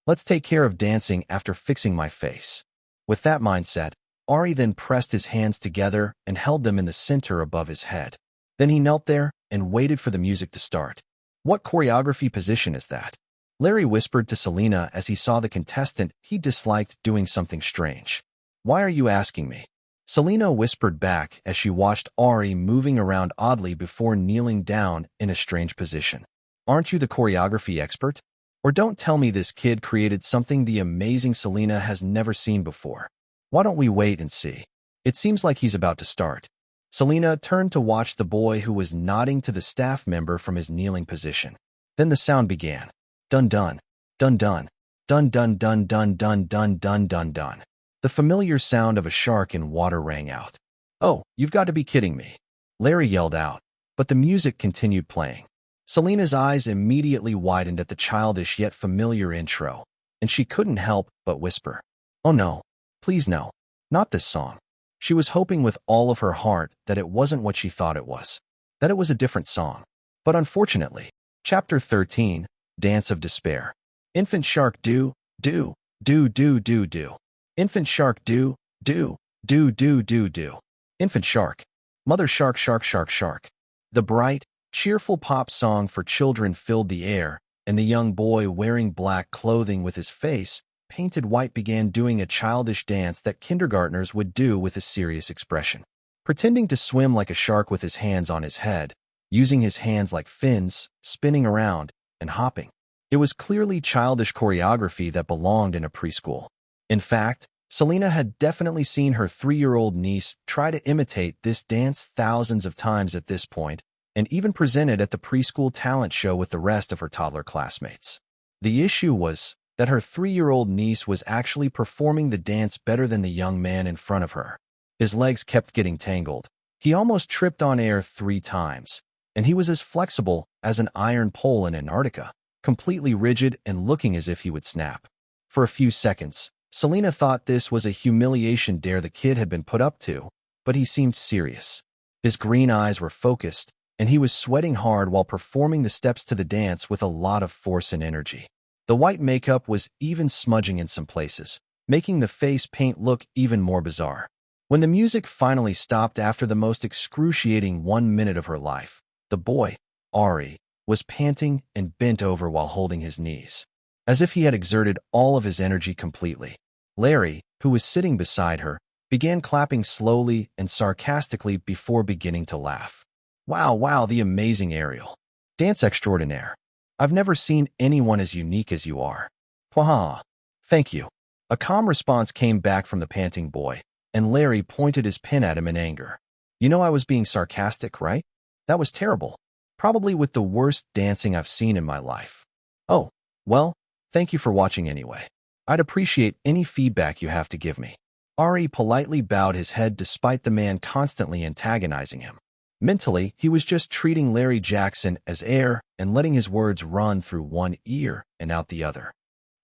Let's take care of dancing after fixing my face. With that mindset, Ari then pressed his hands together and held them in the center above his head. Then he knelt there and waited for the music to start. What choreography position is that? Larry whispered to Selena as he saw the contestant he disliked doing something strange. Why are you asking me? Selena whispered back as she watched Ari moving around oddly before kneeling down in a strange position. Aren't you the choreography expert? Or don't tell me this kid created something the amazing Selena has never seen before. Why don't we wait and see? It seems like he's about to start. Selena turned to watch the boy who was nodding to the staff member from his kneeling position. Then the sound began. Dun dun, dun dun, dun dun dun dun dun dun dun dun dun. The familiar sound of a shark in water rang out. Oh, you've got to be kidding me. Larry yelled out, but the music continued playing. Selena's eyes immediately widened at the childish yet familiar intro, and she couldn't help but whisper, "Oh no, please no, not this song." She was hoping with all of her heart that it wasn't what she thought it was, that it was a different song. But unfortunately, Chapter 13, Dance of Despair. Infant shark do, do, do, do, do, do. Infant shark do, do, do, do, do, do. Infant shark. Mother shark, shark, shark, shark. The bright, cheerful pop song for children filled the air, and the young boy wearing black clothing with his face painted white began doing a childish dance that kindergartners would do with a serious expression. Pretending to swim like a shark with his hands on his head, using his hands like fins, spinning around, and hopping. It was clearly childish choreography that belonged in a preschool. In fact, Selena had definitely seen her 3-year-old niece try to imitate this dance thousands of times at this point, and even presented at the preschool talent show with the rest of her toddler classmates. The issue was that her 3-year-old niece was actually performing the dance better than the young man in front of her. His legs kept getting tangled. He almost tripped on air 3 times, and he was as flexible as an iron pole in Antarctica, completely rigid and looking as if he would snap. For a few seconds, Selena thought this was a humiliation dare the kid had been put up to, but he seemed serious. His green eyes were focused, and he was sweating hard while performing the steps to the dance with a lot of force and energy. The white makeup was even smudging in some places, making the face paint look even more bizarre. When the music finally stopped after the most excruciating 1 minute of her life, the boy, Ari, was panting and bent over while holding his knees, as if he had exerted all of his energy completely. Larry, who was sitting beside her, began clapping slowly and sarcastically before beginning to laugh. Wow, wow, the amazing Ariel. Dance extraordinaire. I've never seen anyone as unique as you are. Pwaha. Thank you. A calm response came back from the panting boy, and Larry pointed his pen at him in anger. You know I was being sarcastic, right? That was terrible. Probably with the worst dancing I've seen in my life. Oh, well, thank you for watching anyway. I'd appreciate any feedback you have to give me. Ari politely bowed his head despite the man constantly antagonizing him. Mentally, he was just treating Larry Jackson as air and letting his words run through one ear and out the other.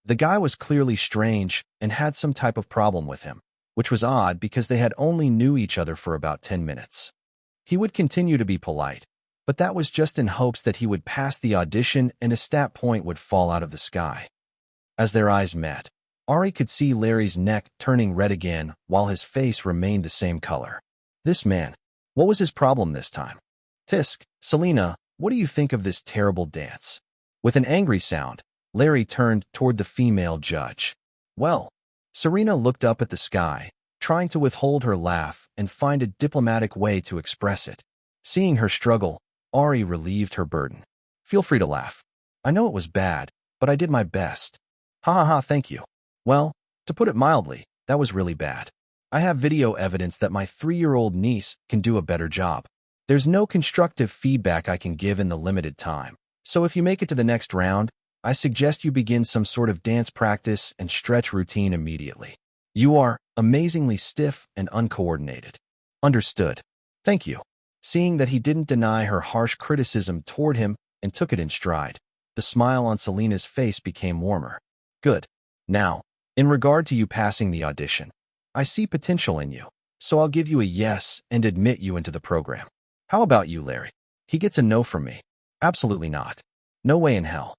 The guy was clearly strange and had some type of problem with him, which was odd because they had only knew each other for about 10 minutes. He would continue to be polite, but that was just in hopes that he would pass the audition and a stat point would fall out of the sky. As their eyes met, Ari could see Larry's neck turning red again while his face remained the same color. This man, what was his problem this time? Tisk, Selena, what do you think of this terrible dance? With an angry sound, Larry turned toward the female judge. Well, Serena looked up at the sky, trying to withhold her laugh and find a diplomatic way to express it. Seeing her struggle, Ari relieved her burden. Feel free to laugh. I know it was bad, but I did my best. Ha ha ha, thank you. Well, to put it mildly, that was really bad. I have video evidence that my 3-year-old niece can do a better job. There's no constructive feedback I can give in the limited time. So if you make it to the next round, I suggest you begin some sort of dance practice and stretch routine immediately. You are amazingly stiff and uncoordinated. Understood. Thank you. Seeing that he didn't deny her harsh criticism toward him and took it in stride, the smile on Selena's face became warmer. Good. Now, in regard to you passing the audition, I see potential in you, so I'll give you a yes and admit you into the program. How about you, Larry? He gets a no from me. Absolutely not. No way in hell.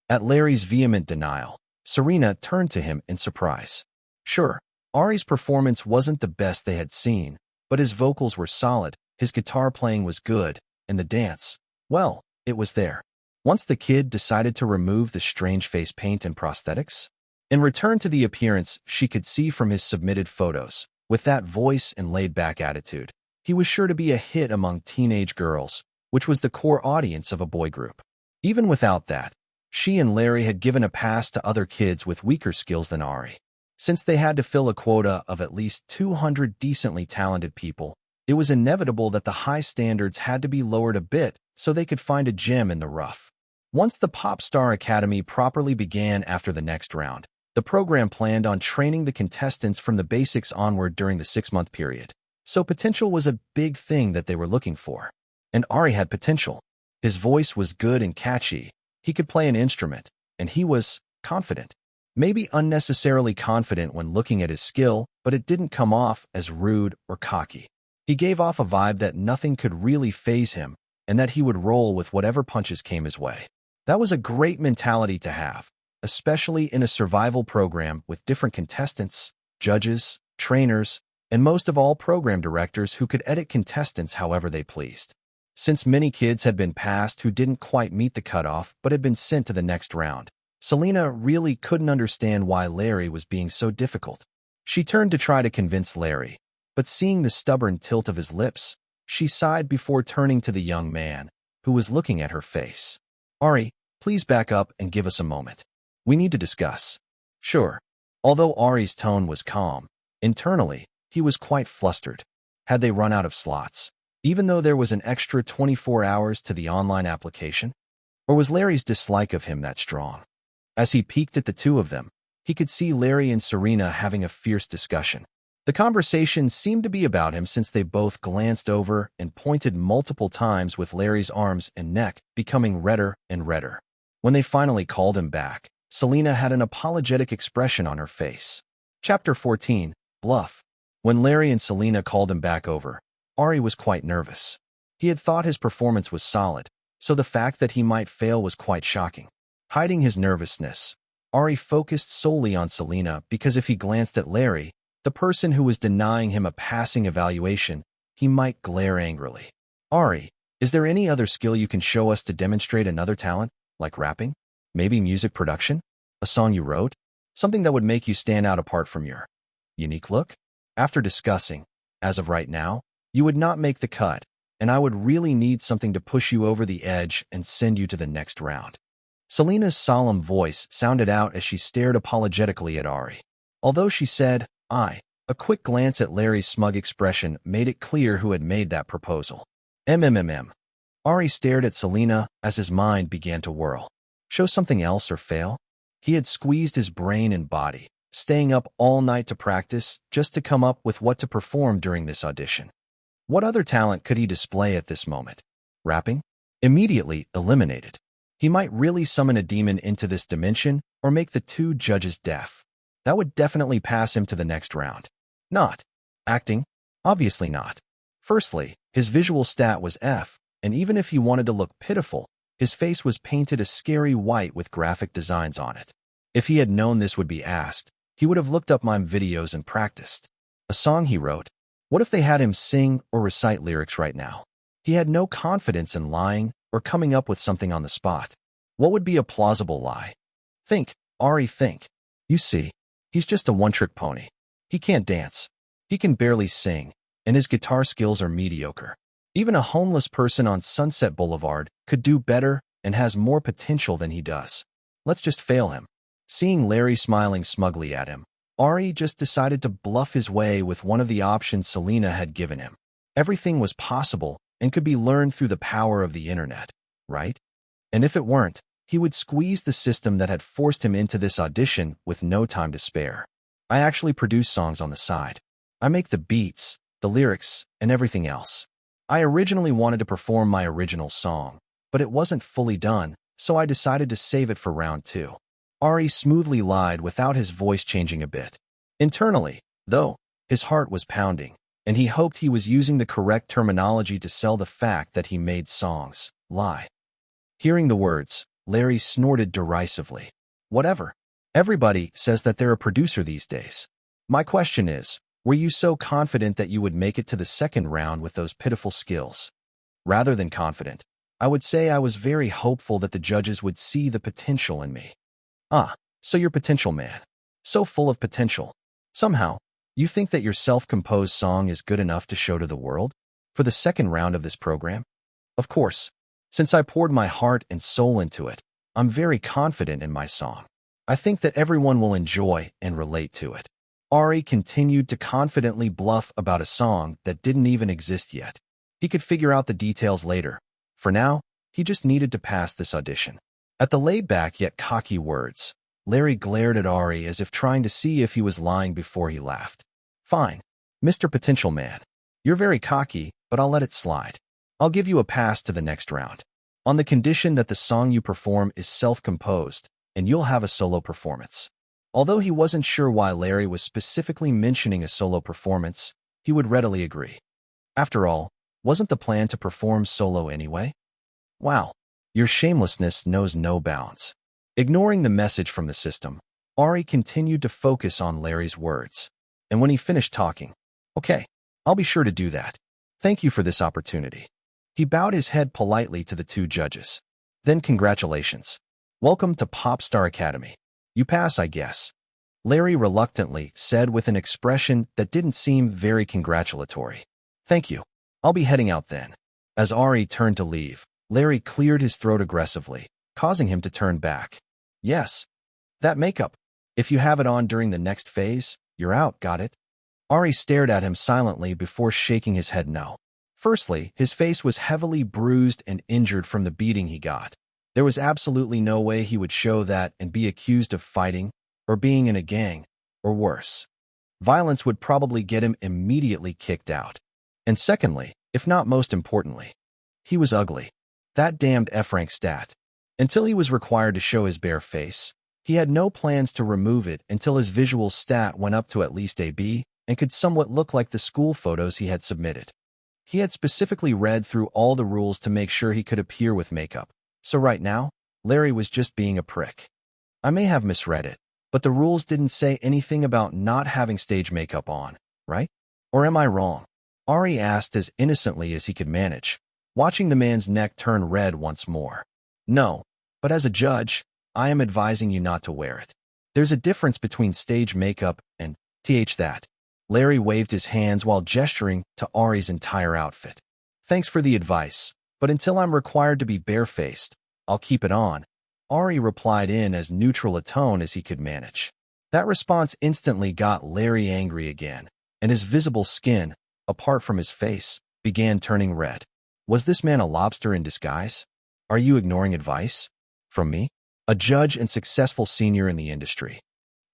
At Larry's vehement denial, Serena turned to him in surprise. Sure, Ari's performance wasn't the best they had seen, but his vocals were solid, his guitar playing was good, and the dance, well, it was there. Once the kid decided to remove the strange face paint and prosthetics, in return to the appearance she could see from his submitted photos, with that voice and laid-back attitude, he was sure to be a hit among teenage girls, which was the core audience of a boy group. Even without that, she and Larry had given a pass to other kids with weaker skills than Ari. Since they had to fill a quota of at least 200 decently talented people, it was inevitable that the high standards had to be lowered a bit so they could find a gem in the rough. Once the Pop Star Academy properly began after the next round, the program planned on training the contestants from the basics onward during the 6-month period. So potential was a big thing that they were looking for. And Ari had potential. His voice was good and catchy. He could play an instrument, and he was confident. Maybe unnecessarily confident when looking at his skill, but it didn't come off as rude or cocky. He gave off a vibe that nothing could really faze him, and that he would roll with whatever punches came his way. That was a great mentality to have, especially in a survival program with different contestants, judges, trainers, and most of all program directors who could edit contestants however they pleased. Since many kids had been passed who didn't quite meet the cutoff but had been sent to the next round, Selena really couldn't understand why Larry was being so difficult. She turned to try to convince Larry, but seeing the stubborn tilt of his lips, she sighed before turning to the young man, who was looking at her face. Ari, please back up and give us a moment. We need to discuss. Sure. Although Ari's tone was calm, internally, he was quite flustered. Had they run out of slots, even though there was an extra 24 hours to the online application? Or was Larry's dislike of him that strong? As he peeked at the two of them, he could see Larry and Serena having a fierce discussion. The conversation seemed to be about him since they both glanced over and pointed multiple times with Larry's arms and neck becoming redder and redder. When they finally called him back, Selena had an apologetic expression on her face. Chapter 14, Bluff. When Larry and Selena called him back over, Ari was quite nervous. He had thought his performance was solid, so the fact that he might fail was quite shocking. Hiding his nervousness, Ari focused solely on Selena because if he glanced at Larry, the person who was denying him a passing evaluation, he might glare angrily. Ari, is there any other skill you can show us to demonstrate another talent, like rapping? Maybe music production? A song you wrote? Something that would make you stand out apart from your unique look? After discussing, as of right now, you would not make the cut, and I would really need something to push you over the edge and send you to the next round. Selena's solemn voice sounded out as she stared apologetically at Ari. Although she said, a quick glance at Larry's smug expression made it clear who had made that proposal. Ari stared at Selena as his mind began to whirl. Show something else or fail? He had squeezed his brain and body, staying up all night to practice just to come up with what to perform during this audition. What other talent could he display at this moment? Rapping? Immediately eliminated. He might really summon a demon into this dimension or make the two judges deaf. That would definitely pass him to the next round. Not. Acting? Obviously not. Firstly, his visual stat was F, and even if he wanted to look pitiful, his face was painted a scary white with graphic designs on it. If he had known this would be asked, he would have looked up mime videos and practiced. A song he wrote? What if they had him sing or recite lyrics right now? He had no confidence in lying or coming up with something on the spot. What would be a plausible lie? Think, Ari, think. You see, he's just a one-trick pony. He can't dance. He can barely sing, and his guitar skills are mediocre. Even a homeless person on Sunset Boulevard could do better and has more potential than he does. Let's just fail him. Seeing Larry smiling smugly at him, Ari just decided to bluff his way with one of the options Selena had given him. Everything was possible and could be learned through the power of the internet, right? And if it weren't, he would squeeze the system that had forced him into this audition with no time to spare. I actually produce songs on the side. I make the beats, the lyrics, and everything else. I originally wanted to perform my original song, but it wasn't fully done, so I decided to save it for round 2. Ari smoothly lied without his voice changing a bit. Internally, though, his heart was pounding, and he hoped he was using the correct terminology to sell the fact that he made songs. Lie. Hearing the words, Larry snorted derisively. Whatever. Everybody says that they're a producer these days. My question is, were you so confident that you would make it to the second round with those pitiful skills? Rather than confident, I would say I was very hopeful that the judges would see the potential in me. Ah, so you're potential man. So full of potential. Somehow, you think that your self-composed song is good enough to show to the world? For the second round of this program? Of course, since I poured my heart and soul into it, I'm very confident in my song. I think that everyone will enjoy and relate to it. Ari continued to confidently bluff about a song that didn't even exist yet. He could figure out the details later. For now, he just needed to pass this audition. At the laid-back yet cocky words, Larry glared at Ari as if trying to see if he was lying before he laughed. Fine, Mr. Potential Man. You're very cocky, but I'll let it slide. I'll give you a pass to the next round, on the condition that the song you perform is self-composed, and you'll have a solo performance. Although he wasn't sure why Larry was specifically mentioning a solo performance, he would readily agree. After all, wasn't the plan to perform solo anyway? Wow, your shamelessness knows no bounds. Ignoring the message from the system, Ari continued to focus on Larry's words. And when he finished talking, okay, I'll be sure to do that. Thank you for this opportunity. He bowed his head politely to the two judges. Then congratulations. Welcome to Pop Star Academy. You pass, I guess. Larry reluctantly said with an expression that didn't seem very congratulatory. Thank you. I'll be heading out then. As Ari turned to leave, Larry cleared his throat aggressively, causing him to turn back. Yes. That makeup. If you have it on during the next phase, you're out, got it? Ari stared at him silently before shaking his head no. Firstly, his face was heavily bruised and injured from the beating he got. There was absolutely no way he would show that and be accused of fighting, or being in a gang, or worse. Violence would probably get him immediately kicked out. And secondly, if not most importantly, he was ugly. That damned F-rank stat. Until he was required to show his bare face, he had no plans to remove it until his visual stat went up to at least a B and could somewhat look like the school photos he had submitted. He had specifically read through all the rules to make sure he could appear with makeup. So right now, Larry was just being a prick. I may have misread it, but the rules didn't say anything about not having stage makeup on, right? Or am I wrong? Ari asked as innocently as he could manage, watching the man's neck turn red once more. No, but as a judge, I am advising you not to wear it. There's a difference between stage makeup and that. Larry waved his hands while gesturing to Ari's entire outfit. Thanks for the advice, but until I'm required to be barefaced, I'll keep it on. Ari replied in as neutral a tone as he could manage. That response instantly got Larry angry again, and his visible skin, apart from his face, began turning red. Was this man a lobster in disguise? Are you ignoring advice? From me? A judge and successful senior in the industry.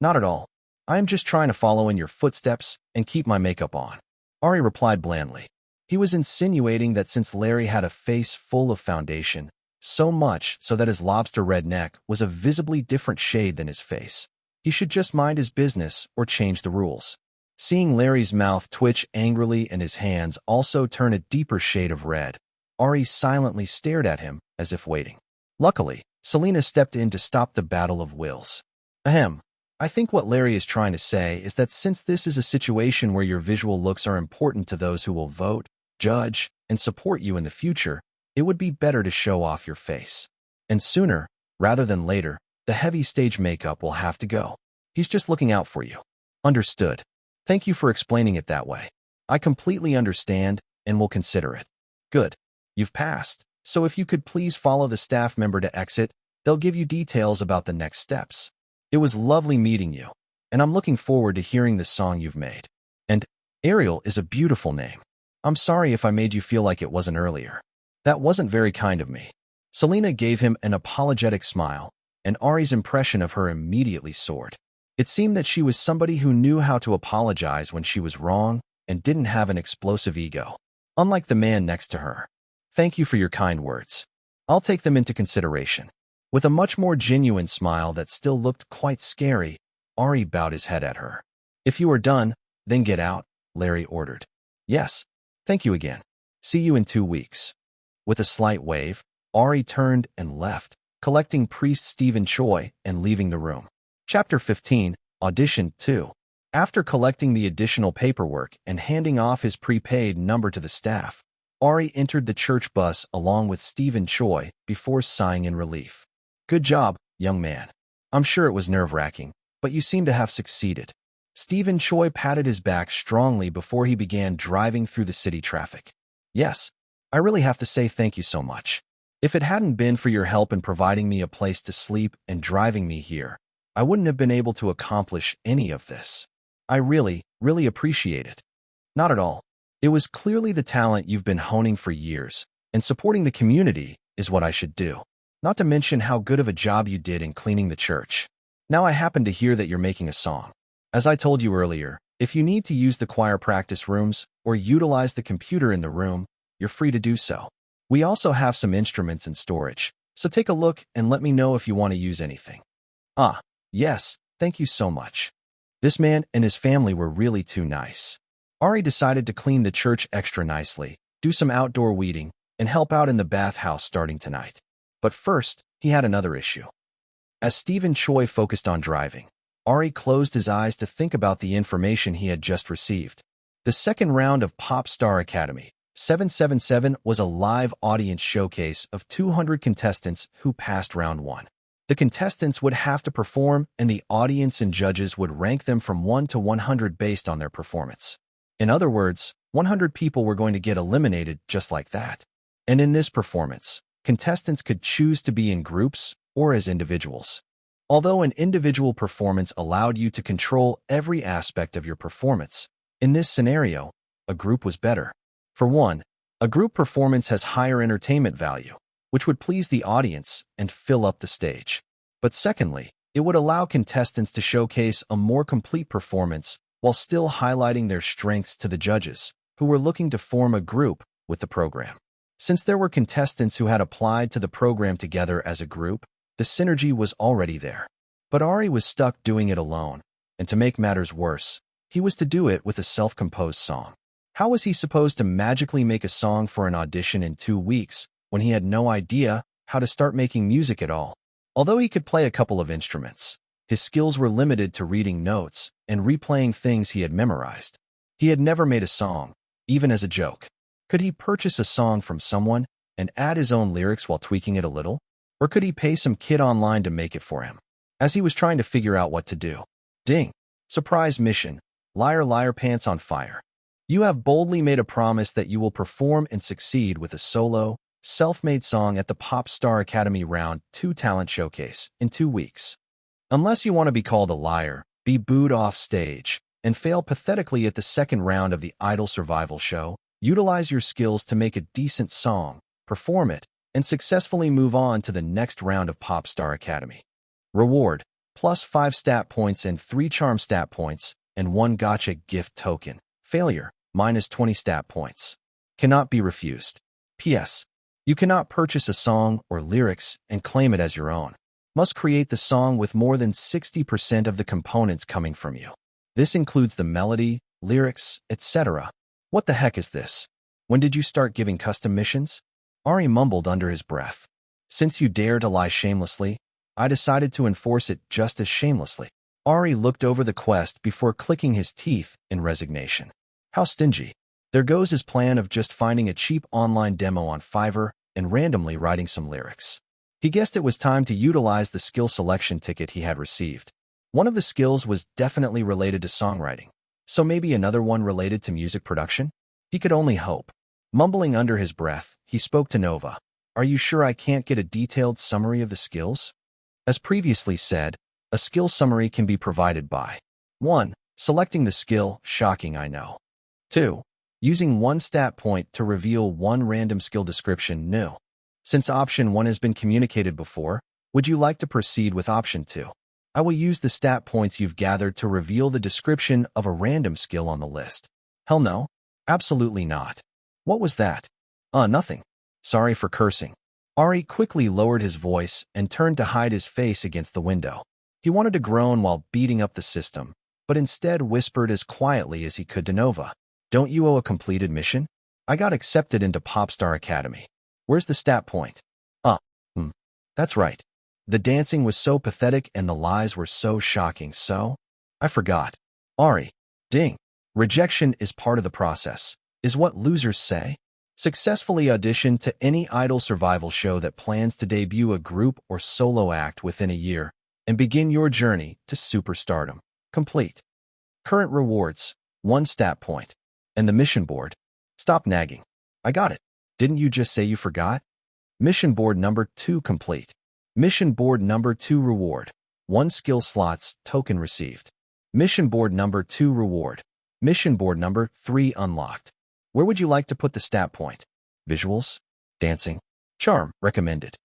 Not at all. I am just trying to follow in your footsteps and keep my makeup on. Ari replied blandly. He was insinuating that since Larry had a face full of foundation, so much so that his lobster red neck was a visibly different shade than his face, he should just mind his business or change the rules. Seeing Larry's mouth twitch angrily and his hands also turn a deeper shade of red, Ari silently stared at him as if waiting. Luckily, Selena stepped in to stop the battle of wills. Ahem. I think what Larry is trying to say is that since this is a situation where your visual looks are important to those who will vote, judge, and support you in the future, it would be better to show off your face. And sooner, rather than later, the heavy stage makeup will have to go. He's just looking out for you. Understood. Thank you for explaining it that way. I completely understand and will consider it. Good. You've passed, so if you could please follow the staff member to exit, they'll give you details about the next steps. It was lovely meeting you, and I'm looking forward to hearing the song you've made. And Ariel is a beautiful name. I'm sorry if I made you feel like it wasn't earlier. That wasn't very kind of me. Selena gave him an apologetic smile, and Ari's impression of her immediately soared. It seemed that she was somebody who knew how to apologize when she was wrong and didn't have an explosive ego, unlike the man next to her. Thank you for your kind words. I'll take them into consideration. With a much more genuine smile that still looked quite scary, Ari bowed his head at her. If you are done, then get out, Larry ordered. Yes. Thank you again. See you in 2 weeks. With a slight wave, Ari turned and left, collecting priest Stephen Choi and leaving the room. Chapter 15, Audition 2. After collecting the additional paperwork and handing off his prepaid number to the staff, Ari entered the church bus along with Stephen Choi before sighing in relief. Good job, young man. I'm sure it was nerve-wracking, but you seem to have succeeded. Stephen Choi patted his back strongly before he began driving through the city traffic. Yes, I really have to say thank you so much. If it hadn't been for your help in providing me a place to sleep and driving me here, I wouldn't have been able to accomplish any of this. I really, really appreciate it. Not at all. It was clearly the talent you've been honing for years, and supporting the community is what I should do. Not to mention how good of a job you did in cleaning the church. Now I happen to hear that you're making a song. As I told you earlier, if you need to use the choir practice rooms or utilize the computer in the room, you're free to do so. We also have some instruments in storage, so take a look and let me know if you want to use anything. Ah, yes, thank you so much. This man and his family were really too nice. Ari decided to clean the church extra nicely, do some outdoor weeding, and help out in the bathhouse starting tonight. But first, he had another issue. As Stephen Choi focused on driving, Ari closed his eyes to think about the information he had just received. The second round of Pop Star Academy 777 was a live audience showcase of 200 contestants who passed round 1. The contestants would have to perform, and the audience and judges would rank them from 1 to 100 based on their performance. In other words, 100 people were going to get eliminated just like that. And in this performance, contestants could choose to be in groups or as individuals. Although an individual performance allowed you to control every aspect of your performance, in this scenario, a group was better. For one, a group performance has higher entertainment value, which would please the audience and fill up the stage. But secondly, it would allow contestants to showcase a more complete performance while still highlighting their strengths to the judges, who were looking to form a group with the program. Since there were contestants who had applied to the program together as a group, the synergy was already there. But Ari was stuck doing it alone, and to make matters worse, he was to do it with a self-composed song. How was he supposed to magically make a song for an audition in 2 weeks when he had no idea how to start making music at all? Although he could play a couple of instruments, his skills were limited to reading notes and replaying things he had memorized. He had never made a song, even as a joke. Could he purchase a song from someone and add his own lyrics while tweaking it a little? Or could he pay some kid online to make it for him? As he was trying to figure out what to do. Ding! Surprise mission. Liar, liar, pants on fire. You have boldly made a promise that you will perform and succeed with a solo, self-made song at the Pop Star Academy Round 2 Talent Showcase in 2 weeks. Unless you want to be called a liar, be booed off stage, and fail pathetically at the second round of the Idol Survival Show, utilize your skills to make a decent song, perform it, and successfully move on to the next round of Pop Star Academy. Reward: plus 5 stat points and 3 charm stat points, and 1 gotcha gift token. Failure, minus 20 stat points. Cannot be refused. P.S. You cannot purchase a song or lyrics and claim it as your own. Must create the song with more than 60% of the components coming from you. This includes the melody, lyrics, etc. What the heck is this? When did you start giving custom missions? Ari mumbled under his breath. Since you dare to lie shamelessly, I decided to enforce it just as shamelessly. Ari looked over the quest before clicking his teeth in resignation. How stingy. There goes his plan of just finding a cheap online demo on Fiverr and randomly writing some lyrics. He guessed it was time to utilize the skill selection ticket he had received. One of the skills was definitely related to songwriting, so maybe another one related to music production? He could only hope. Mumbling under his breath, he spoke to Nova. Are you sure I can't get a detailed summary of the skills? As previously said, a skill summary can be provided by 1. Selecting the skill, shocking I know. 2. Using 1 stat point to reveal 1 random skill description new. Since option 1 has been communicated before, would you like to proceed with option 2? I will use the stat points you've gathered to reveal the description of a random skill on the list. Hell no. Absolutely not. What was that? Nothing. Sorry for cursing. Ari quickly lowered his voice and turned to hide his face against the window. He wanted to groan while beating up the system, but instead whispered as quietly as he could to Nova. Don't you owe a completed mission? I got accepted into Popstar Academy. Where's the stat point? That's right. The dancing was so pathetic and the lies were so shocking, so I forgot. Ari. Ding. Rejection is part of the process, is what losers say. Successfully audition to any idol survival show that plans to debut a group or solo act within a year and begin your journey to superstardom. Complete. Current rewards, 1 stat point. And the mission board. Stop nagging. I got it. Didn't you just say you forgot? Mission board number 2 complete. Mission board number 2 reward. 1 skill slots token received. Mission board number 2 reward. Mission board number 3 unlocked. Where would you like to put the stat point? Visuals? Dancing? Charm? Recommended.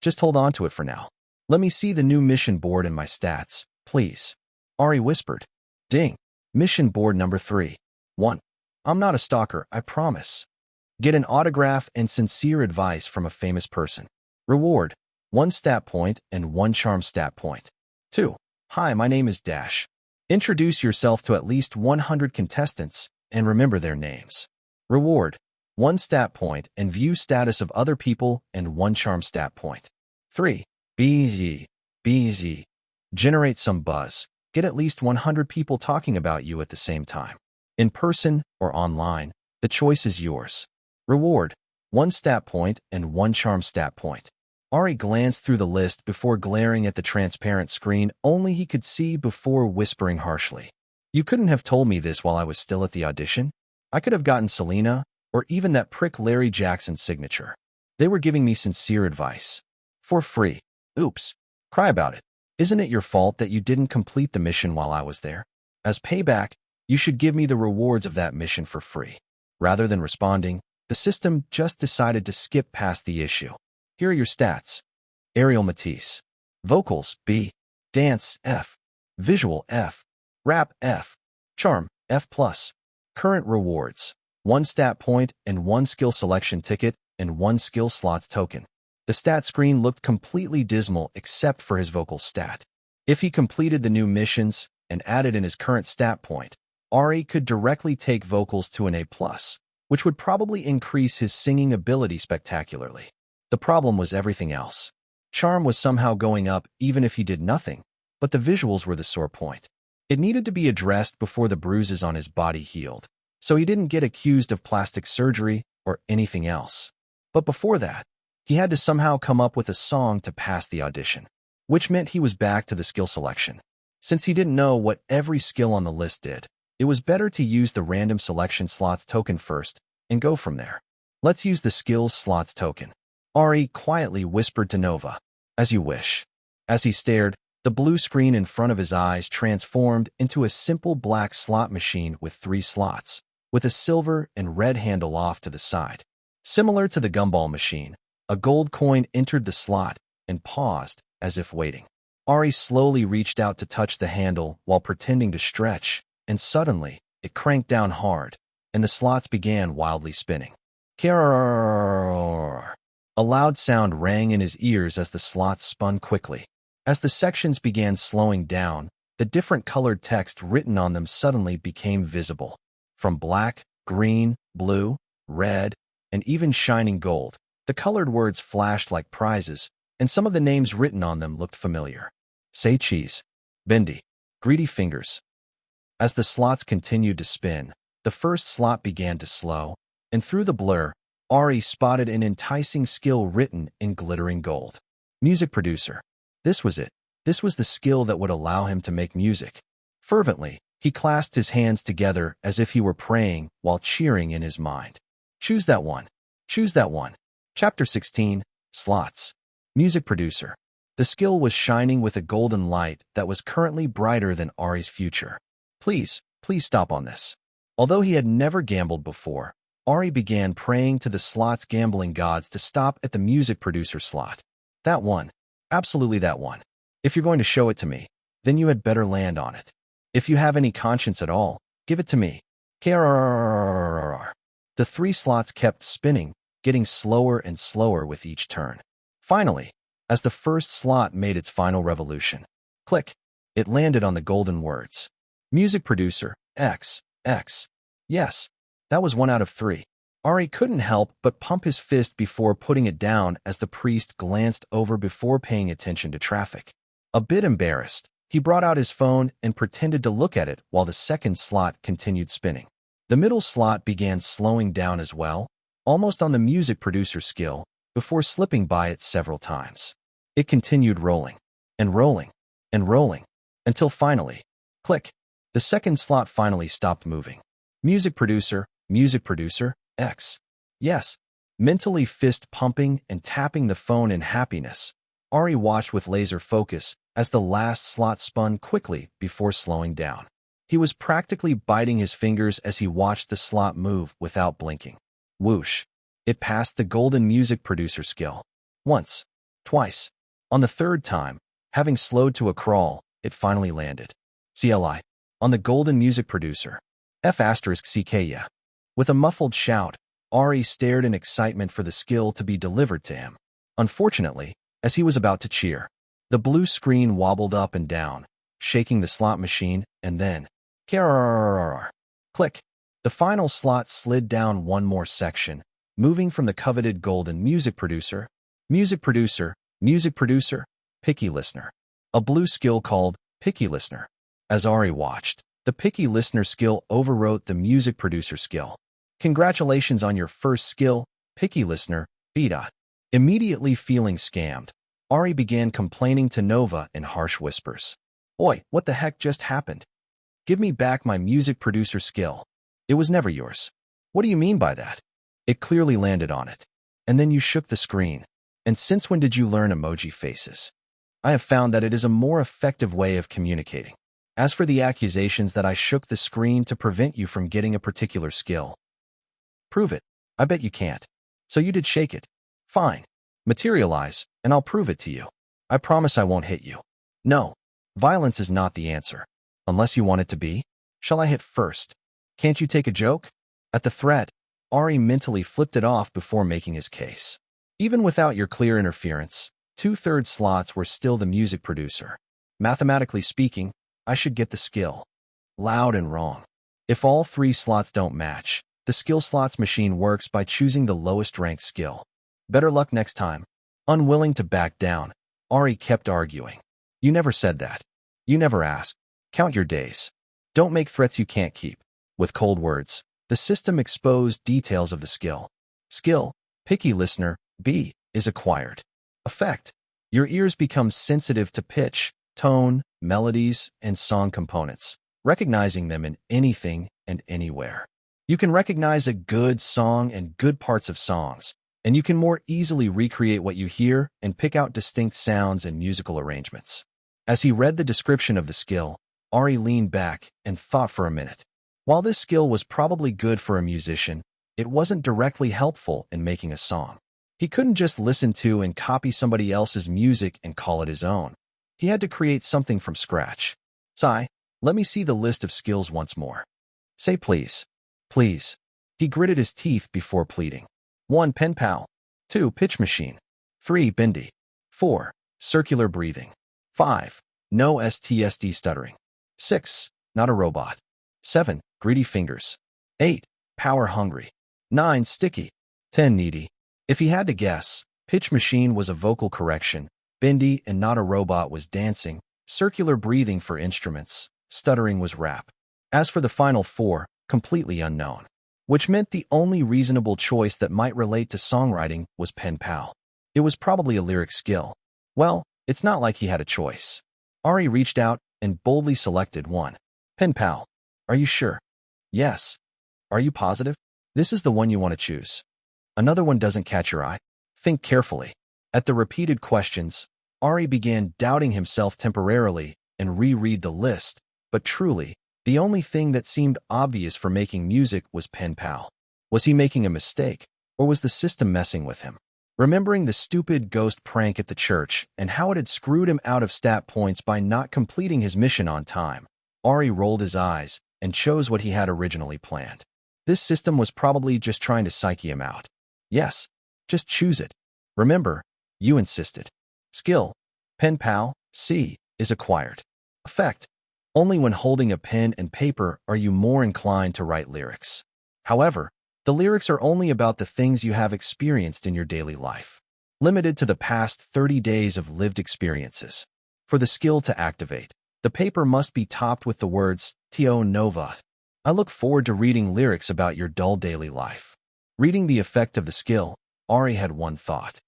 Just hold on to it for now. Let me see the new mission board and my stats, please. Ari whispered. Ding. Mission board number 3. 1. I'm not a stalker, I promise. Get an autograph and sincere advice from a famous person. Reward. 1 stat point and 1 charm stat point. 2. Hi, my name is Dash. Introduce yourself to at least 100 contestants and remember their names. Reward. 1 stat point and view status of other people and 1 charm stat point. 3. Be easy. Be easy. Generate some buzz. Get at least 100 people talking about you at the same time. In person or online, the choice is yours. Reward. 1 stat point and 1 charm stat point. Ari glanced through the list before glaring at the transparent screen only he could see before whispering harshly. You couldn't have told me this while I was still at the audition? I could have gotten Selena or even that prick Larry Jackson's signature. They were giving me sincere advice. For free. Oops. Cry about it. Isn't it your fault that you didn't complete the mission while I was there? As payback, you should give me the rewards of that mission for free. Rather than responding, the system just decided to skip past the issue. Here are your stats. Ariel Matisse. Vocals, B. Dance, F. Visual, F. Rap, F. Charm, F+. Current rewards. 1 stat point and 1 skill selection ticket and 1 skill slots token. The stat screen looked completely dismal except for his vocal stat. If he completed the new missions and added in his current stat point, Ari could directly take vocals to an A+, which would probably increase his singing ability spectacularly. The problem was everything else. Charm was somehow going up even if he did nothing, but the visuals were the sore point. It needed to be addressed before the bruises on his body healed, so he didn't get accused of plastic surgery or anything else. But before that, he had to somehow come up with a song to pass the audition, which meant he was back to the skill selection. Since he didn't know what every skill on the list did, it was better to use the random selection slots token first and go from there. Let's use the skills slots token. Ari quietly whispered to Nova, as you wish. As he stared, the blue screen in front of his eyes transformed into a simple black slot machine with 3 slots, with a silver and red handle off to the side. Similar to the gumball machine, a gold coin entered the slot and paused as if waiting. Ari slowly reached out to touch the handle while pretending to stretch, and suddenly, it cranked down hard, and the slots began wildly spinning. A loud sound rang in his ears as the slots spun quickly. As the sections began slowing down, the different colored text written on them suddenly became visible. From black, green, blue, red, and even shining gold, the colored words flashed like prizes, and some of the names written on them looked familiar. Say cheese. Bendy. Greedy fingers. As the slots continued to spin, the first slot began to slow, and through the blur, Ari spotted an enticing skill written in glittering gold. Music producer. This was it. This was the skill that would allow him to make music. Fervently, he clasped his hands together as if he were praying while cheering in his mind. Choose that one. Choose that one. Chapter 16, Slots. Music producer. The skill was shining with a golden light that was currently brighter than Ari's future. Please stop on this. Although he had never gambled before, Ari began praying to the slot's gambling gods to stop at the music producer slot. That one. Absolutely that one. If you're going to show it to me, then you had better land on it. If you have any conscience at all, give it to me. The 3 slots kept spinning, getting slower and slower with each turn. Finally, as the first slot made its final revolution, click, it landed on the golden words. Music producer, X. Yes, that was 1 out of 3. Ari couldn't help but pump his fist before putting it down as the priest glanced over before paying attention to traffic. A bit embarrassed, he brought out his phone and pretended to look at it while the second slot continued spinning. The middle slot began slowing down as well, almost on the music producer skill, before slipping by it several times. It continued rolling, and rolling, and rolling, until finally, click, the second slot finally stopped moving. Music producer, X. Yes, mentally fist pumping and tapping the phone in happiness, Ari watched with laser focus as the last slot spun quickly before slowing down. He was practically biting his fingers as he watched the slot move without blinking. Whoosh. It passed the golden music producer skill. Once. Twice. On the third time, having slowed to a crawl, it finally landed. CLI. On the golden music producer. F***CK. With a muffled shout, Ari stared in excitement for the skill to be delivered to him. Unfortunately, as he was about to cheer, the blue screen wobbled up and down, shaking the slot machine, and then, click. The final slot slid down one more section, moving from the coveted golden music producer, picky listener. A blue skill called picky listener. As Ari watched, the picky listener skill overwrote the music producer skill. Congratulations on your first skill, picky listener, B. Immediately feeling scammed, Ari began complaining to Nova in harsh whispers. Oi, what the heck just happened? Give me back my music producer skill. It was never yours. What do you mean by that? It clearly landed on it. And then you shook the screen. And since when did you learn emoji faces? I have found that it is a more effective way of communicating. As for the accusations that I shook the screen to prevent you from getting a particular skill, prove it. I bet you can't. So you did shake it. Fine. Materialize, and I'll prove it to you. I promise I won't hit you. No. Violence is not the answer. Unless you want it to be. Shall I hit first? Can't you take a joke? At the threat, Ari mentally flipped it off before making his case. Even without your clear interference, 2/3 slots were still the music producer. Mathematically speaking, I should get the skill. Loud and wrong. If all 3 slots don't match, the skill slots machine works by choosing the lowest ranked skill. Better luck next time. Unwilling to back down, Ari kept arguing. You never said that. You never asked. Count your days. Don't make threats you can't keep. With cold words, the system exposed details of the skill. Skill, picky listener, B, is acquired. Effect. Your ears become sensitive to pitch, tone, melodies, and song components, recognizing them in anything and anywhere. You can recognize a good song and good parts of songs, and you can more easily recreate what you hear and pick out distinct sounds and musical arrangements. As he read the description of the skill, Ari leaned back and thought for a minute. While this skill was probably good for a musician, it wasn't directly helpful in making a song. He couldn't just listen to and copy somebody else's music and call it his own. He had to create something from scratch. Sigh, let me see the list of skills once more. Say please. Please. He gritted his teeth before pleading. 1. Pen pal. 2. Pitch machine. 3. Bindi. 4. Circular breathing. 5. No STSD stuttering. 6. Not a robot. 7. Greedy fingers. 8. Power hungry. 9. Sticky. 10. Needy. If he had to guess, pitch machine was a vocal correction, Bindi and not a robot was dancing, circular breathing for instruments, stuttering was rap. As for the final 4, completely unknown. Which meant the only reasonable choice that might relate to songwriting was pen pal. It was probably a lyric skill. Well, it's not like he had a choice. Ari reached out and boldly selected 1. Pen pal. Are you sure? Yes. Are you positive? This is the one you want to choose. Another one doesn't catch your eye? Think carefully. At the repeated questions, Ari began doubting himself temporarily and reread the list, but truly, the only thing that seemed obvious for making music was pen pal. Was he making a mistake, or was the system messing with him? Remembering the stupid ghost prank at the church and how it had screwed him out of stat points by not completing his mission on time, Ari rolled his eyes and chose what he had originally planned. This system was probably just trying to psyche him out. Yes, just choose it. Remember, you insisted. Skill. Pen pal, C, is acquired. Effect. Only when holding a pen and paper are you more inclined to write lyrics. However, the lyrics are only about the things you have experienced in your daily life, limited to the past 30 days of lived experiences. For the skill to activate, the paper must be topped with the words, "Tio Nova." I look forward to reading lyrics about your dull daily life. Reading the effect of the skill, Ari had one thought.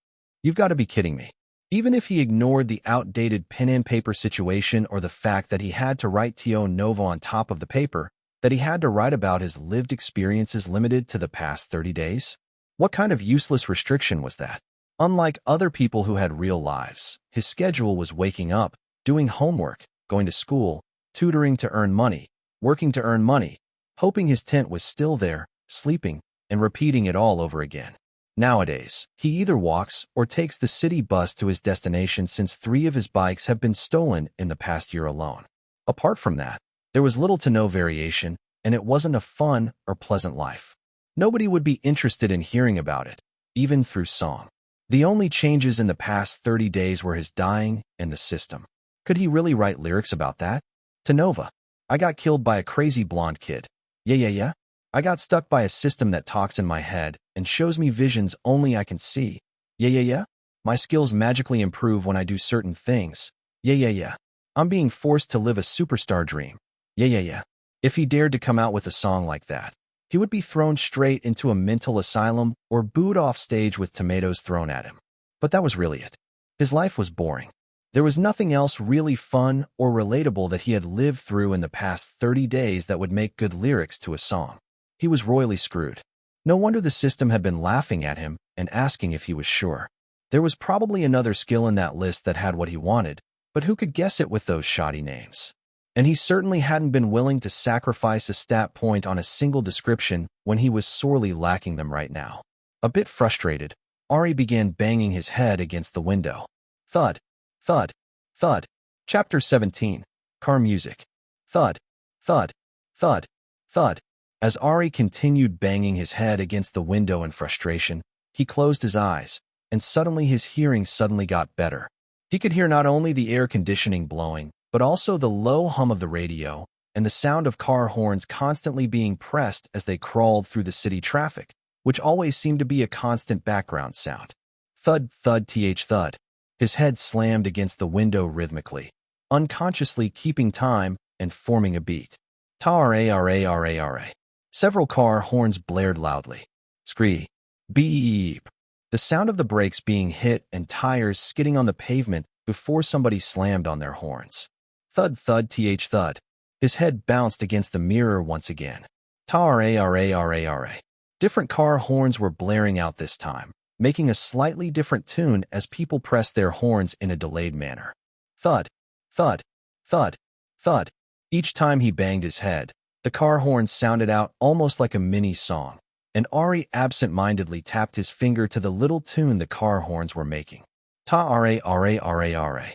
You've got to be kidding me. Even if he ignored the outdated pen and paper situation or the fact that he had to write Tio Nova on top of the paper, that he had to write about his lived experiences limited to the past 30 days? What kind of useless restriction was that? Unlike other people who had real lives, his schedule was waking up, doing homework, going to school, tutoring to earn money, working to earn money, hoping his tent was still there, sleeping, and repeating it all over again. Nowadays, he either walks or takes the city bus to his destination since 3 of his bikes have been stolen in the past year alone. Apart from that, there was little to no variation, and it wasn't a fun or pleasant life. Nobody would be interested in hearing about it, even through song. The only changes in the past 30 days were his dying and the system. Could he really write lyrics about that? To Nova. I got killed by a crazy blonde kid. Yeah. I got stuck by a system that talks in my head and shows me visions only I can see. Yeah. My skills magically improve when I do certain things. Yeah. I'm being forced to live a superstar dream. Yeah. If he dared to come out with a song like that, he would be thrown straight into a mental asylum or booed off stage with tomatoes thrown at him. But that was really it. His life was boring. There was nothing else really fun or relatable that he had lived through in the past 30 days that would make good lyrics to a song. He was royally screwed. No wonder the system had been laughing at him and asking if he was sure. There was probably another skill in that list that had what he wanted, but who could guess it with those shoddy names? And he certainly hadn't been willing to sacrifice a stat point on a single description when he was sorely lacking them right now. A bit frustrated, Ari began banging his head against the window. Thud, thud, thud. Chapter 17. Car music. Thud, thud, thud, thud. As Ari continued banging his head against the window in frustration, he closed his eyes, and suddenly his hearing got better. He could hear not only the air conditioning blowing, but also the low hum of the radio and the sound of car horns constantly being pressed as they crawled through the city traffic, which always seemed to be a constant background sound. Thud, thud, thud. His head slammed against the window rhythmically, unconsciously keeping time and forming a beat. Ta-ra-ra-ra-ra-ra. Several car horns blared loudly. Scree. Beep. The sound of the brakes being hit and tires skidding on the pavement before somebody slammed on their horns. Thud, thud, thud. His head bounced against the mirror once again. Ta-ra-ra-ra-ra-ra. Different car horns were blaring out this time, making a slightly different tune as people pressed their horns in a delayed manner. Thud, thud, thud, thud. Each time he banged his head, the car horns sounded out almost like a mini song, and Ari absent-mindedly tapped his finger to the little tune the car horns were making. Ta-ra-ra-ra-ra-ra.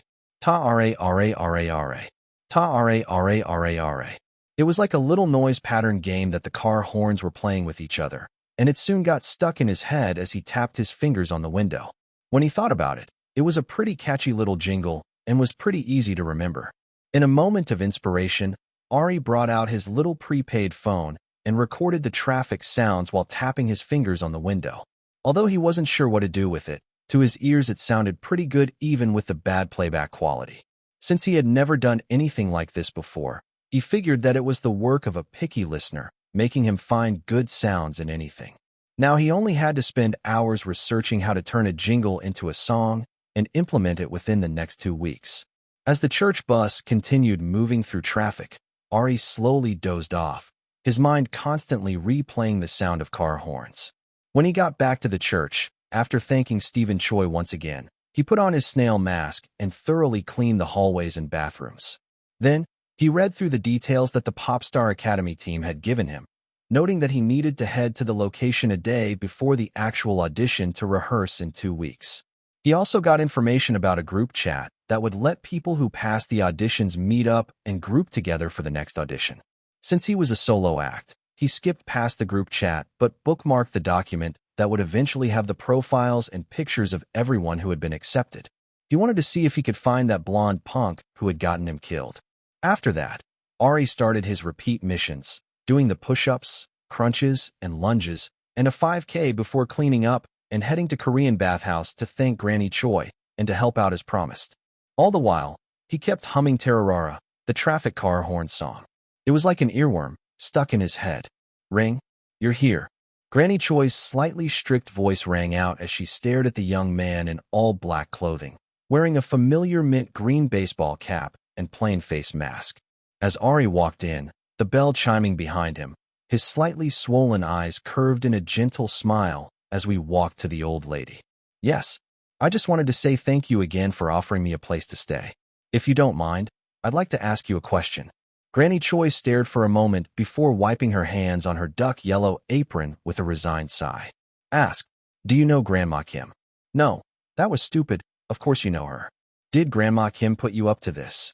Ta-ra-ra-ra-ra-ra. Ta-ra-ra-ra-ra-ra. It was like a little noise pattern game that the car horns were playing with each other, and it soon got stuck in his head as he tapped his fingers on the window. When he thought about it, it was a pretty catchy little jingle and was pretty easy to remember. In a moment of inspiration, Ari brought out his little prepaid phone and recorded the traffic sounds while tapping his fingers on the window. Although he wasn't sure what to do with it, to his ears it sounded pretty good even with the bad playback quality. Since he had never done anything like this before, he figured that it was the work of a picky listener, making him find good sounds in anything. Now he only had to spend hours researching how to turn a jingle into a song and implement it within the next 2 weeks. As the church bus continued moving through traffic, Ari slowly dozed off, his mind constantly replaying the sound of car horns. When he got back to the church, after thanking Stephen Choi once again, he put on his snail mask and thoroughly cleaned the hallways and bathrooms. Then, he read through the details that the Popstar Academy team had given him, noting that he needed to head to the location a day before the actual audition to rehearse in 2 weeks. He also got information about a group chat that would let people who passed the auditions meet up and group together for the next audition. Since he was a solo act, he skipped past the group chat but bookmarked the document that would eventually have the profiles and pictures of everyone who had been accepted. He wanted to see if he could find that blonde punk who had gotten him killed. After that, Ari started his repeat missions, doing the push-ups, crunches, and lunges, and a 5K before cleaning up and heading to Korean bathhouse to thank Granny Choi and to help out as promised. All the while, he kept humming Tararara, the traffic car horn song. It was like an earworm stuck in his head. "Ring, you're here." Granny Choi's slightly strict voice rang out as she stared at the young man in all black clothing, wearing a familiar mint green baseball cap and plain face mask. As Ari walked in, the bell chiming behind him, his slightly swollen eyes curved in a gentle smile as we walked to the old lady. "Yes, I just wanted to say thank you again for offering me a place to stay. If you don't mind, I'd like to ask you a question." Granny Choi stared for a moment before wiping her hands on her duck yellow apron with a resigned sigh. "Ask, do you know Grandma Kim?" "No, that was stupid. Of course you know her. Did Grandma Kim put you up to this?"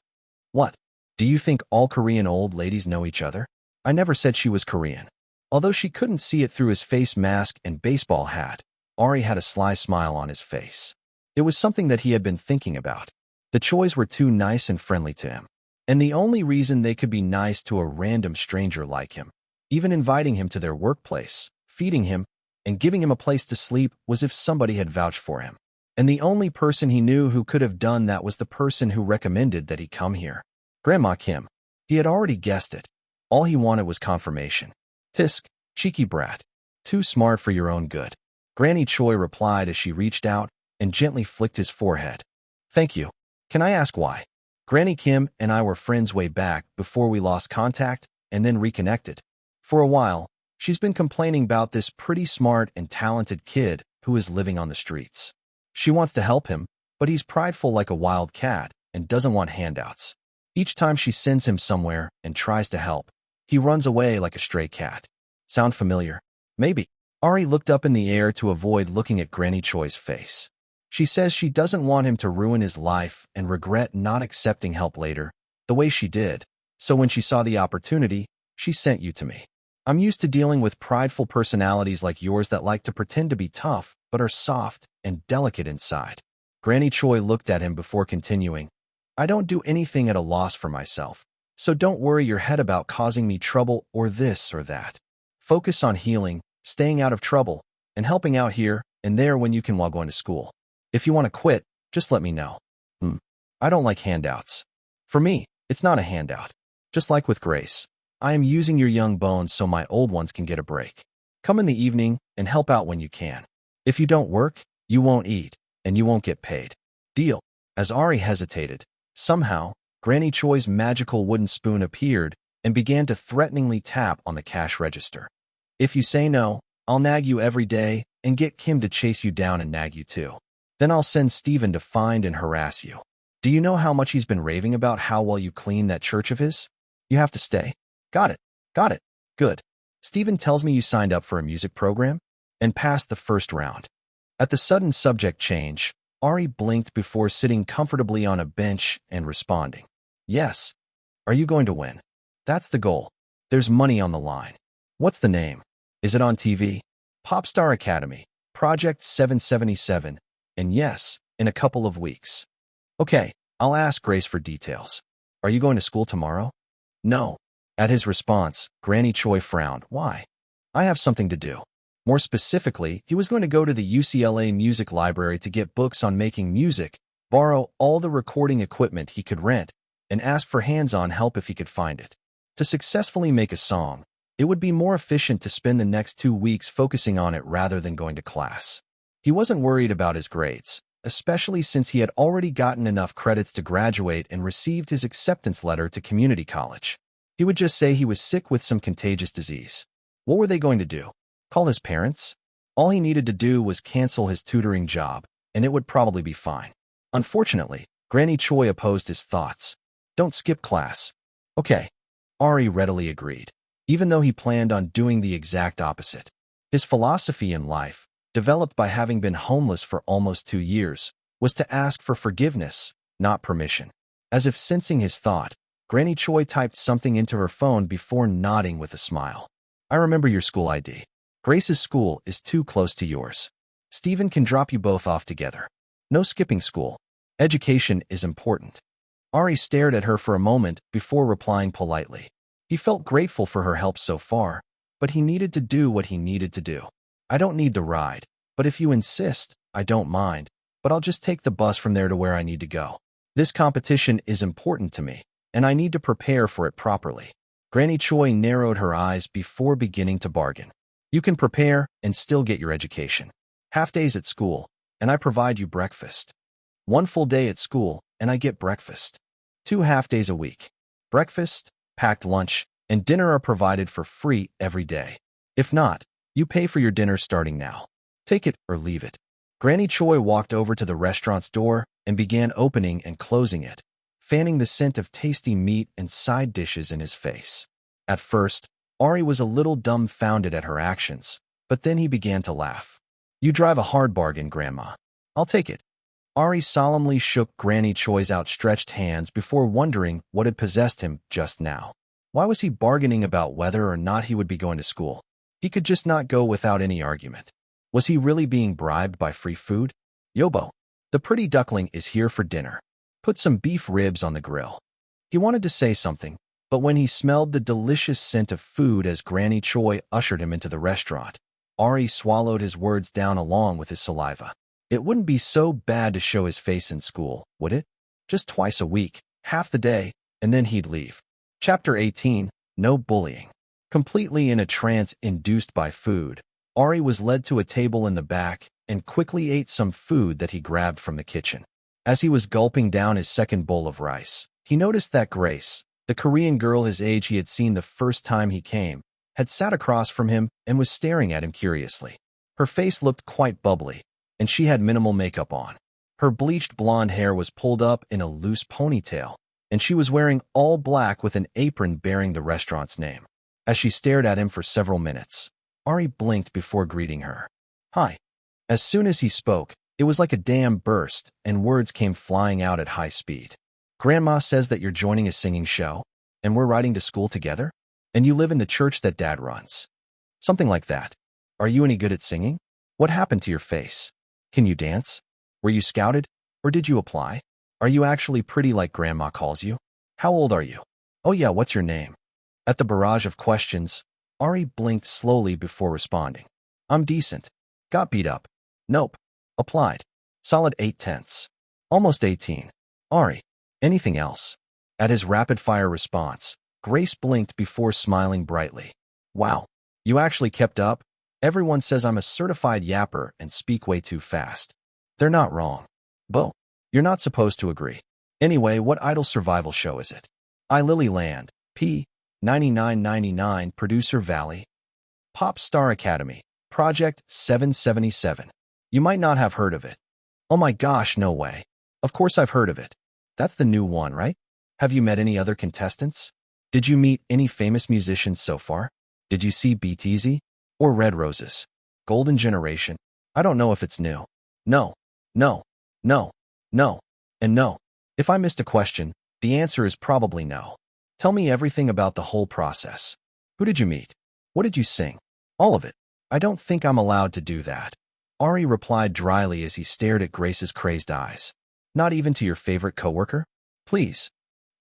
"What? Do you think all Korean old ladies know each other?" "I never said she was Korean." Although she couldn't see it through his face mask and baseball hat, Ari had a sly smile on his face. It was something that he had been thinking about. The Chois were too nice and friendly to him. And the only reason they could be nice to a random stranger like him, even inviting him to their workplace, feeding him, and giving him a place to sleep, was if somebody had vouched for him. And the only person he knew who could have done that was the person who recommended that he come here. Grandma Kim. He had already guessed it. All he wanted was confirmation. "Tisk, cheeky brat. Too smart for your own good." Granny Choi replied as she reached out and gently flicked his forehead. "Thank you. Can I ask why?" "Granny Kim and I were friends way back before we lost contact and then reconnected. For a while, she's been complaining about this pretty smart and talented kid who is living on the streets. She wants to help him, but he's prideful like a wild cat and doesn't want handouts. Each time she sends him somewhere and tries to help, he runs away like a stray cat. Sound familiar? Maybe." Ari looked up in the air to avoid looking at Granny Choi's face. She says she doesn't want him to ruin his life and regret not accepting help later, the way she did. So when she saw the opportunity, she sent you to me. I'm used to dealing with prideful personalities like yours that like to pretend to be tough, but are soft and delicate inside. Granny Choi looked at him before continuing. "I don't do anything at a loss for myself, so don't worry your head about causing me trouble or this or that. Focus on healing, staying out of trouble, and helping out here and there when you can while going to school. If you want to quit, just let me know." I don't like handouts. For me, it's not a handout. Just like with Grace, I am using your young bones so my old ones can get a break. Come in the evening and help out when you can. If you don't work, you won't eat, and you won't get paid. Deal." As Ari hesitated, somehow, Granny Choi's magical wooden spoon appeared and began to threateningly tap on the cash register. "If you say no, I'll nag you every day and get Kim to chase you down and nag you too. Then I'll send Stephen to find and harass you. Do you know how much he's been raving about how well you clean that church of his? You have to stay." Got it. Got it. Good. Stephen tells me you signed up for a music program and passed the first round." At the sudden subject change, Ari blinked before sitting comfortably on a bench and responding. Yes. Are you going to win? That's the goal. There's money on the line. What's the name? Is it on TV? Popstar Academy, Project 777, and yes, in a couple of weeks. Okay, I'll ask Grace for details. Are you going to school tomorrow? No. At his response, Granny Choi frowned. Why? I have something to do. More specifically, he was going to go to the UCLA Music Library to get books on making music, borrow all the recording equipment he could rent, and ask for hands-on help if he could find it. To successfully make a song, it would be more efficient to spend the next 2 weeks focusing on it rather than going to class. He wasn't worried about his grades, especially since he had already gotten enough credits to graduate and received his acceptance letter to community college. He would just say he was sick with some contagious disease. What were they going to do? Call his parents? All he needed to do was cancel his tutoring job, and it would probably be fine. Unfortunately, Granny Choi opposed his thoughts. Don't skip class. Okay. Ari readily agreed, even though he planned on doing the exact opposite. His philosophy in life, developed by having been homeless for almost 2 years, was to ask for forgiveness, not permission. As if sensing his thought, Granny Choi typed something into her phone before nodding with a smile. I remember your school ID. Grace's school is too close to yours. Stephen can drop you both off together. No skipping school. Education is important. Ari stared at her for a moment before replying politely. He felt grateful for her help so far, but he needed to do what he needed to do. I don't need the ride, but if you insist, I don't mind, but I'll just take the bus from there to where I need to go. This competition is important to me, and I need to prepare for it properly. Granny Choi narrowed her eyes before beginning to bargain. You can prepare and still get your education. Half days at school, and I provide you breakfast. 1 full day at school, and I get breakfast. 2 half days a week. Breakfast, packed lunch, and dinner are provided for free every day. If not, you pay for your dinner starting now. Take it or leave it. Granny Choi walked over to the restaurant's door and began opening and closing it, fanning the scent of tasty meat and side dishes in his face. At first, Ari was a little dumbfounded at her actions, but then he began to laugh. You drive a hard bargain, Grandma. I'll take it. Ari solemnly shook Granny Choi's outstretched hands before wondering what had possessed him just now. Why was he bargaining about whether or not he would be going to school? He could just not go without any argument. Was he really being bribed by free food? Yobo, the pretty duckling is here for dinner. Put some beef ribs on the grill. He wanted to say something, but when he smelled the delicious scent of food as Granny Choi ushered him into the restaurant, Ari swallowed his words down along with his saliva. It wouldn't be so bad to show his face in school, would it? Just twice a week, half the day, and then he'd leave. Chapter 18, No Bullying. Completely in a trance induced by food, Ari was led to a table in the back and quickly ate some food that he grabbed from the kitchen. As he was gulping down his second bowl of rice, he noticed that Grace, the Korean girl his age he had seen the first time he came, had sat across from him and was staring at him curiously. Her face looked quite bubbly, and she had minimal makeup on. Her bleached blonde hair was pulled up in a loose ponytail, and she was wearing all black with an apron bearing the restaurant's name. As she stared at him for several minutes, Ari blinked before greeting her. Hi. As soon as he spoke, it was like a dam burst, and words came flying out at high speed. Grandma says that you're joining a singing show, and we're riding to school together, and you live in the church that Dad runs. Something like that. Are you any good at singing? What happened to your face? Can you dance? Were you scouted, or did you apply? Are you actually pretty like Grandma calls you? How old are you? Oh yeah, what's your name? At the barrage of questions, Ari blinked slowly before responding. I'm decent. Got beat up. Nope. Applied. Solid 8/10. Almost 18. Ari. Anything else? At his rapid-fire response, Grace blinked before smiling brightly. Wow. You actually kept up? Everyone says I'm a certified yapper and speak way too fast. They're not wrong. Bo, you're not supposed to agree. Anyway, what idol survival show is it? I Lily Land, P. 9999 Producer Valley. Pop Star Academy, Project 777. You might not have heard of it. Oh my gosh, no way. Of course I've heard of it. That's the new one, right? Have you met any other contestants? Did you meet any famous musicians so far? Did you see BTZ? Or Red Roses? Golden Generation? I don't know if it's new. No. No, no, and no. If I missed a question, the answer is probably no. Tell me everything about the whole process. Who did you meet? What did you sing? All of it. I don't think I'm allowed to do that. Ari replied dryly as he stared at Grace's crazed eyes. Not even to your favorite coworker? Please.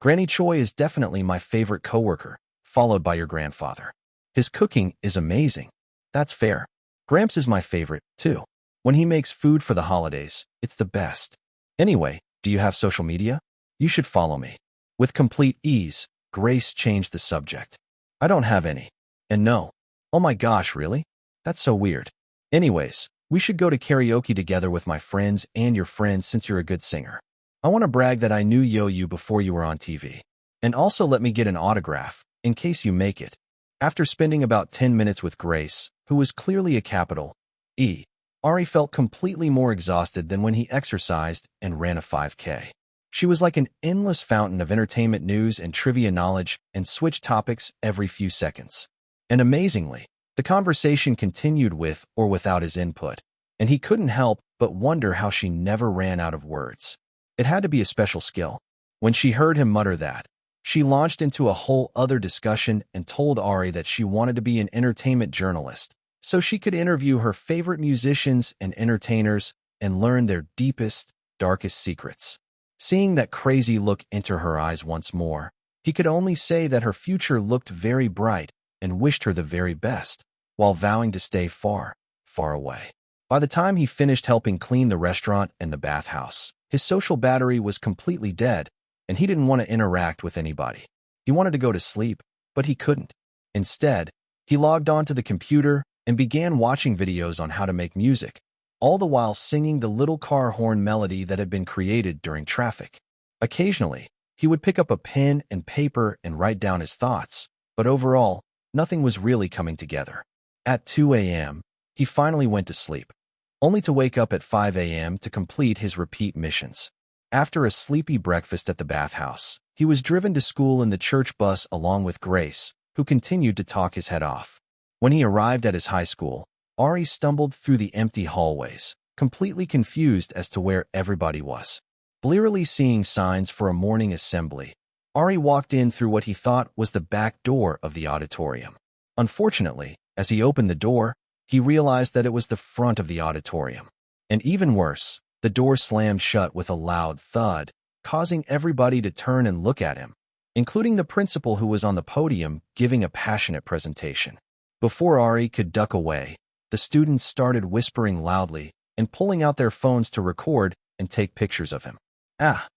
Granny Choi is definitely my favorite coworker, followed by your grandfather. His cooking is amazing. That's fair. Gramps is my favorite, too. When he makes food for the holidays, it's the best. Anyway, do you have social media? You should follow me. With complete ease, Grace changed the subject. I don't have any. And no. Oh my gosh, really? That's so weird. Anyways, we should go to karaoke together with my friends and your friends since you're a good singer. I want to brag that I knew you before you were on TV. And also let me get an autograph, in case you make it. After spending about 10 minutes with Grace, who was clearly a capital E, Ari felt completely more exhausted than when he exercised and ran a 5K. She was like an endless fountain of entertainment news and trivia knowledge and switched topics every few seconds. And amazingly, the conversation continued with or without his input, and he couldn't help but wonder how she never ran out of words. It had to be a special skill. When she heard him mutter that, she launched into a whole other discussion and told Ari that she wanted to be an entertainment journalist, so she could interview her favorite musicians and entertainers and learn their deepest, darkest secrets. Seeing that crazy look enter her eyes once more, he could only say that her future looked very bright and wished her the very best, while vowing to stay far, far away. By the time he finished helping clean the restaurant and the bathhouse, his social battery was completely dead, and he didn't want to interact with anybody. He wanted to go to sleep, but he couldn't. Instead, he logged onto the computer and began watching videos on how to make music, all the while singing the little car horn melody that had been created during traffic. Occasionally, he would pick up a pen and paper and write down his thoughts, but overall, nothing was really coming together. At 2 a.m., he finally went to sleep, only to wake up at 5 a.m. to complete his repeat missions. After a sleepy breakfast at the bathhouse, he was driven to school in the church bus along with Grace, who continued to talk his head off. When he arrived at his high school, Ari stumbled through the empty hallways, completely confused as to where everybody was. Blearily seeing signs for a morning assembly, Ari walked in through what he thought was the back door of the auditorium. Unfortunately, as he opened the door, he realized that it was the front of the auditorium. And even worse, the door slammed shut with a loud thud, causing everybody to turn and look at him, including the principal who was on the podium giving a passionate presentation. Before Ari could duck away, the students started whispering loudly and pulling out their phones to record and take pictures of him. Ah!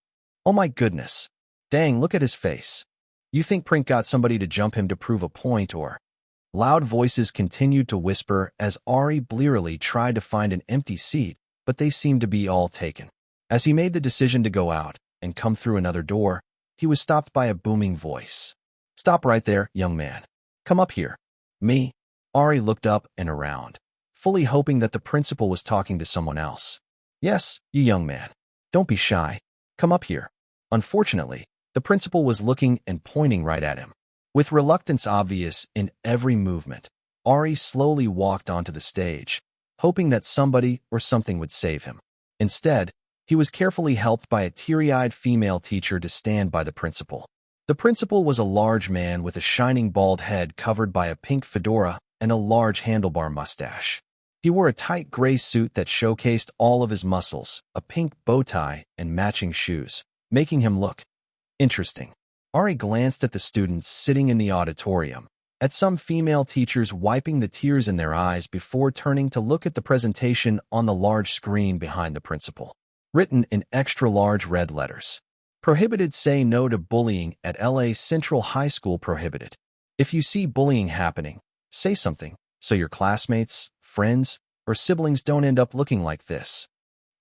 Oh my goodness! Dang, look at his face. You think Prink got somebody to jump him to prove a point or... Loud voices continued to whisper as Ari blearily tried to find an empty seat, but they seemed to be all taken. As he made the decision to go out and come through another door, he was stopped by a booming voice. Stop right there, young man. Come up here. Me? Ari looked up and around, fully hoping that the principal was talking to someone else. Yes, you young man. Don't be shy. Come up here. Unfortunately, the principal was looking and pointing right at him. With reluctance obvious in every movement, Ari slowly walked onto the stage, hoping that somebody or something would save him. Instead, he was carefully helped by a teary-eyed female teacher to stand by the principal. The principal was a large man with a shining bald head covered by a pink fedora and a large handlebar mustache. He wore a tight gray suit that showcased all of his muscles, a pink bow tie, and matching shoes, making him look interesting. Ari glanced at the students sitting in the auditorium, at some female teachers wiping the tears in their eyes before turning to look at the presentation on the large screen behind the principal. Written in extra-large red letters. Prohibited, say no to bullying at LA Central High School. Prohibited. If you see bullying happening, say something, so your classmates, friends, or siblings don't end up looking like this.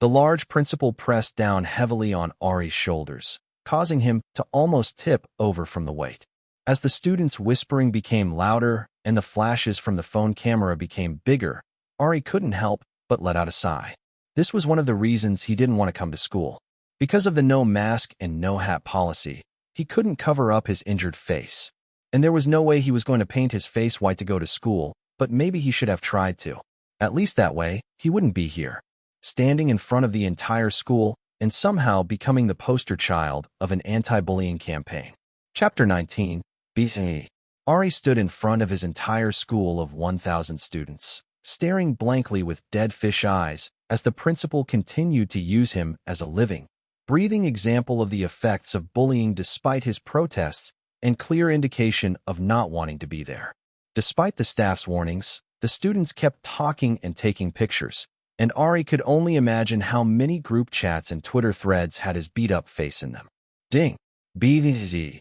The large principal pressed down heavily on Ari's shoulders, causing him to almost tip over from the weight. As the students' whispering became louder and the flashes from the phone camera became bigger, Ari couldn't help but let out a sigh. This was one of the reasons he didn't want to come to school. Because of the no mask and no hat policy, he couldn't cover up his injured face. And there was no way he was going to paint his face white to go to school, but maybe he should have tried to. At least that way, he wouldn't be here. standing in front of the entire school and somehow becoming the poster child of an anti-bullying campaign. Chapter 19. BC. Ari stood in front of his entire school of 1,000 students, staring blankly with dead fish eyes as the principal continued to use him as a living, breathing example of the effects of bullying despite his protests and clear indication of not wanting to be there. Despite the staff's warnings, the students kept talking and taking pictures, and Ari could only imagine how many group chats and Twitter threads had his beat-up face in them. Ding. BZ.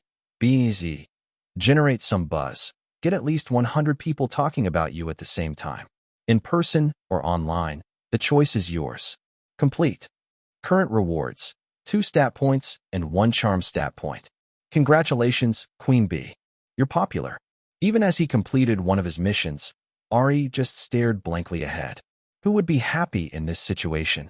Generate some buzz. Get at least 100 people talking about you at the same time. In person or online, the choice is yours. Complete. Current rewards: 2 stat points and 1 charm stat point. Congratulations, Queen Bee. You're popular. Even as he completed one of his missions, Ari just stared blankly ahead. Who would be happy in this situation?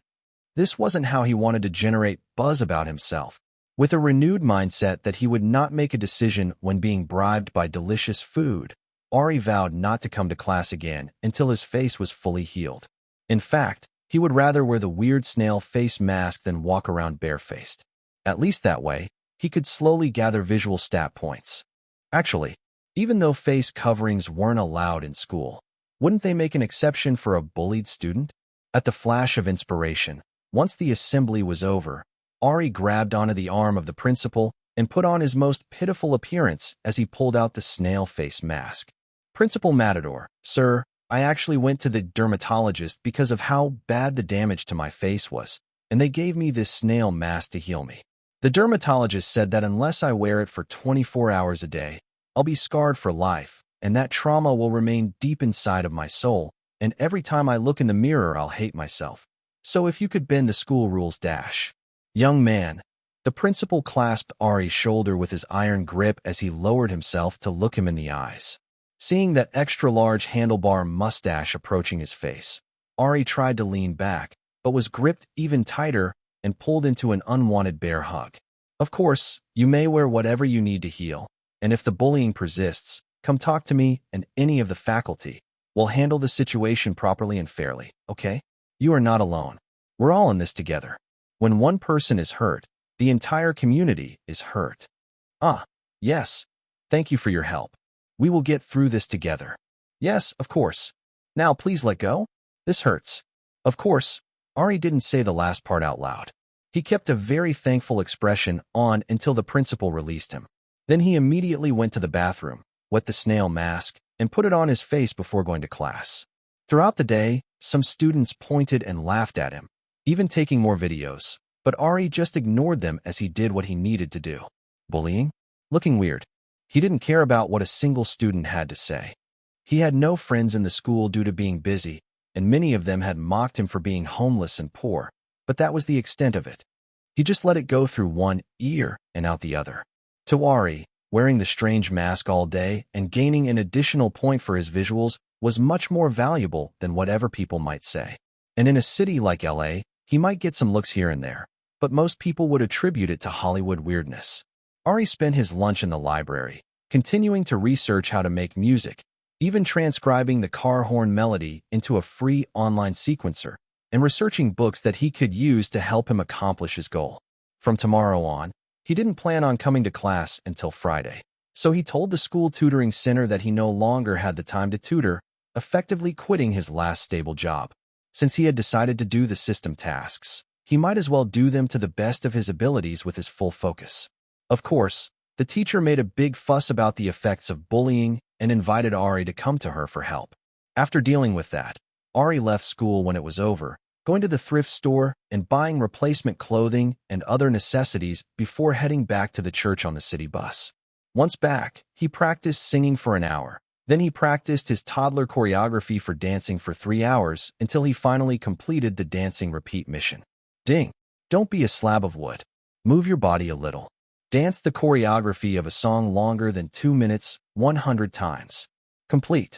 This wasn't how he wanted to generate buzz about himself. With a renewed mindset that he would not make a decision when being bribed by delicious food, Ari vowed not to come to class again until his face was fully healed. In fact, he would rather wear the weird snail face mask than walk around barefaced. At least that way, he could slowly gather visual stat points. Actually, even though face coverings weren't allowed in school, wouldn't they make an exception for a bullied student? At the flash of inspiration, once the assembly was over, Ari grabbed onto the arm of the principal and put on his most pitiful appearance as he pulled out the snail face mask. Principal Matador, sir, I actually went to the dermatologist because of how bad the damage to my face was, and they gave me this snail mask to heal me. The dermatologist said that unless I wear it for 24 hours a day, I'll be scarred for life, and that trauma will remain deep inside of my soul, and every time I look in the mirror I'll hate myself. So if you could bend the school rules dash. Young man. The principal clasped Ari's shoulder with his iron grip as he lowered himself to look him in the eyes. Seeing that extra-large handlebar mustache approaching his face, Ari tried to lean back, but was gripped even tighter and pulled into an unwanted bear hug. Of course, you may wear whatever you need to heal, and if the bullying persists, come talk to me and any of the faculty. We'll handle the situation properly and fairly, okay? You are not alone. We're all in this together. When one person is hurt, the entire community is hurt. Ah, yes. Thank you for your help. We will get through this together. Yes, of course. Now please let go. This hurts. Of course, Ari didn't say the last part out loud. He kept a very thankful expression on until the principal released him. Then he immediately went to the bathroom, wet the snail mask, and put it on his face before going to class. Throughout the day, some students pointed and laughed at him, even taking more videos, but Ari just ignored them as he did what he needed to do. Bullying? Looking weird. He didn't care about what a single student had to say. He had no friends in the school due to being busy, and many of them had mocked him for being homeless and poor, but that was the extent of it. He just let it go through one ear and out the other. To Ari, wearing the strange mask all day and gaining an additional point for his visuals was much more valuable than whatever people might say. And in a city like LA, he might get some looks here and there, but most people would attribute it to Hollywood weirdness. Ari spent his lunch in the library, continuing to research how to make music, even transcribing the car horn melody into a free online sequencer, and researching books that he could use to help him accomplish his goal. From tomorrow on, he didn't plan on coming to class until Friday, so he told the school tutoring center that he no longer had the time to tutor, effectively quitting his last stable job. Since he had decided to do the system tasks, he might as well do them to the best of his abilities with his full focus. Of course, the teacher made a big fuss about the effects of bullying and invited Ari to come to her for help. After dealing with that, Ari left school when it was over, going to the thrift store and buying replacement clothing and other necessities before heading back to the church on the city bus. Once back, he practiced singing for an hour. Then he practiced his toddler choreography for dancing for 3 hours until he finally completed the dancing repeat mission. Ding! Don't be a slab of wood. Move your body a little. Dance the choreography of a song longer than 2 minutes 100 times. Complete.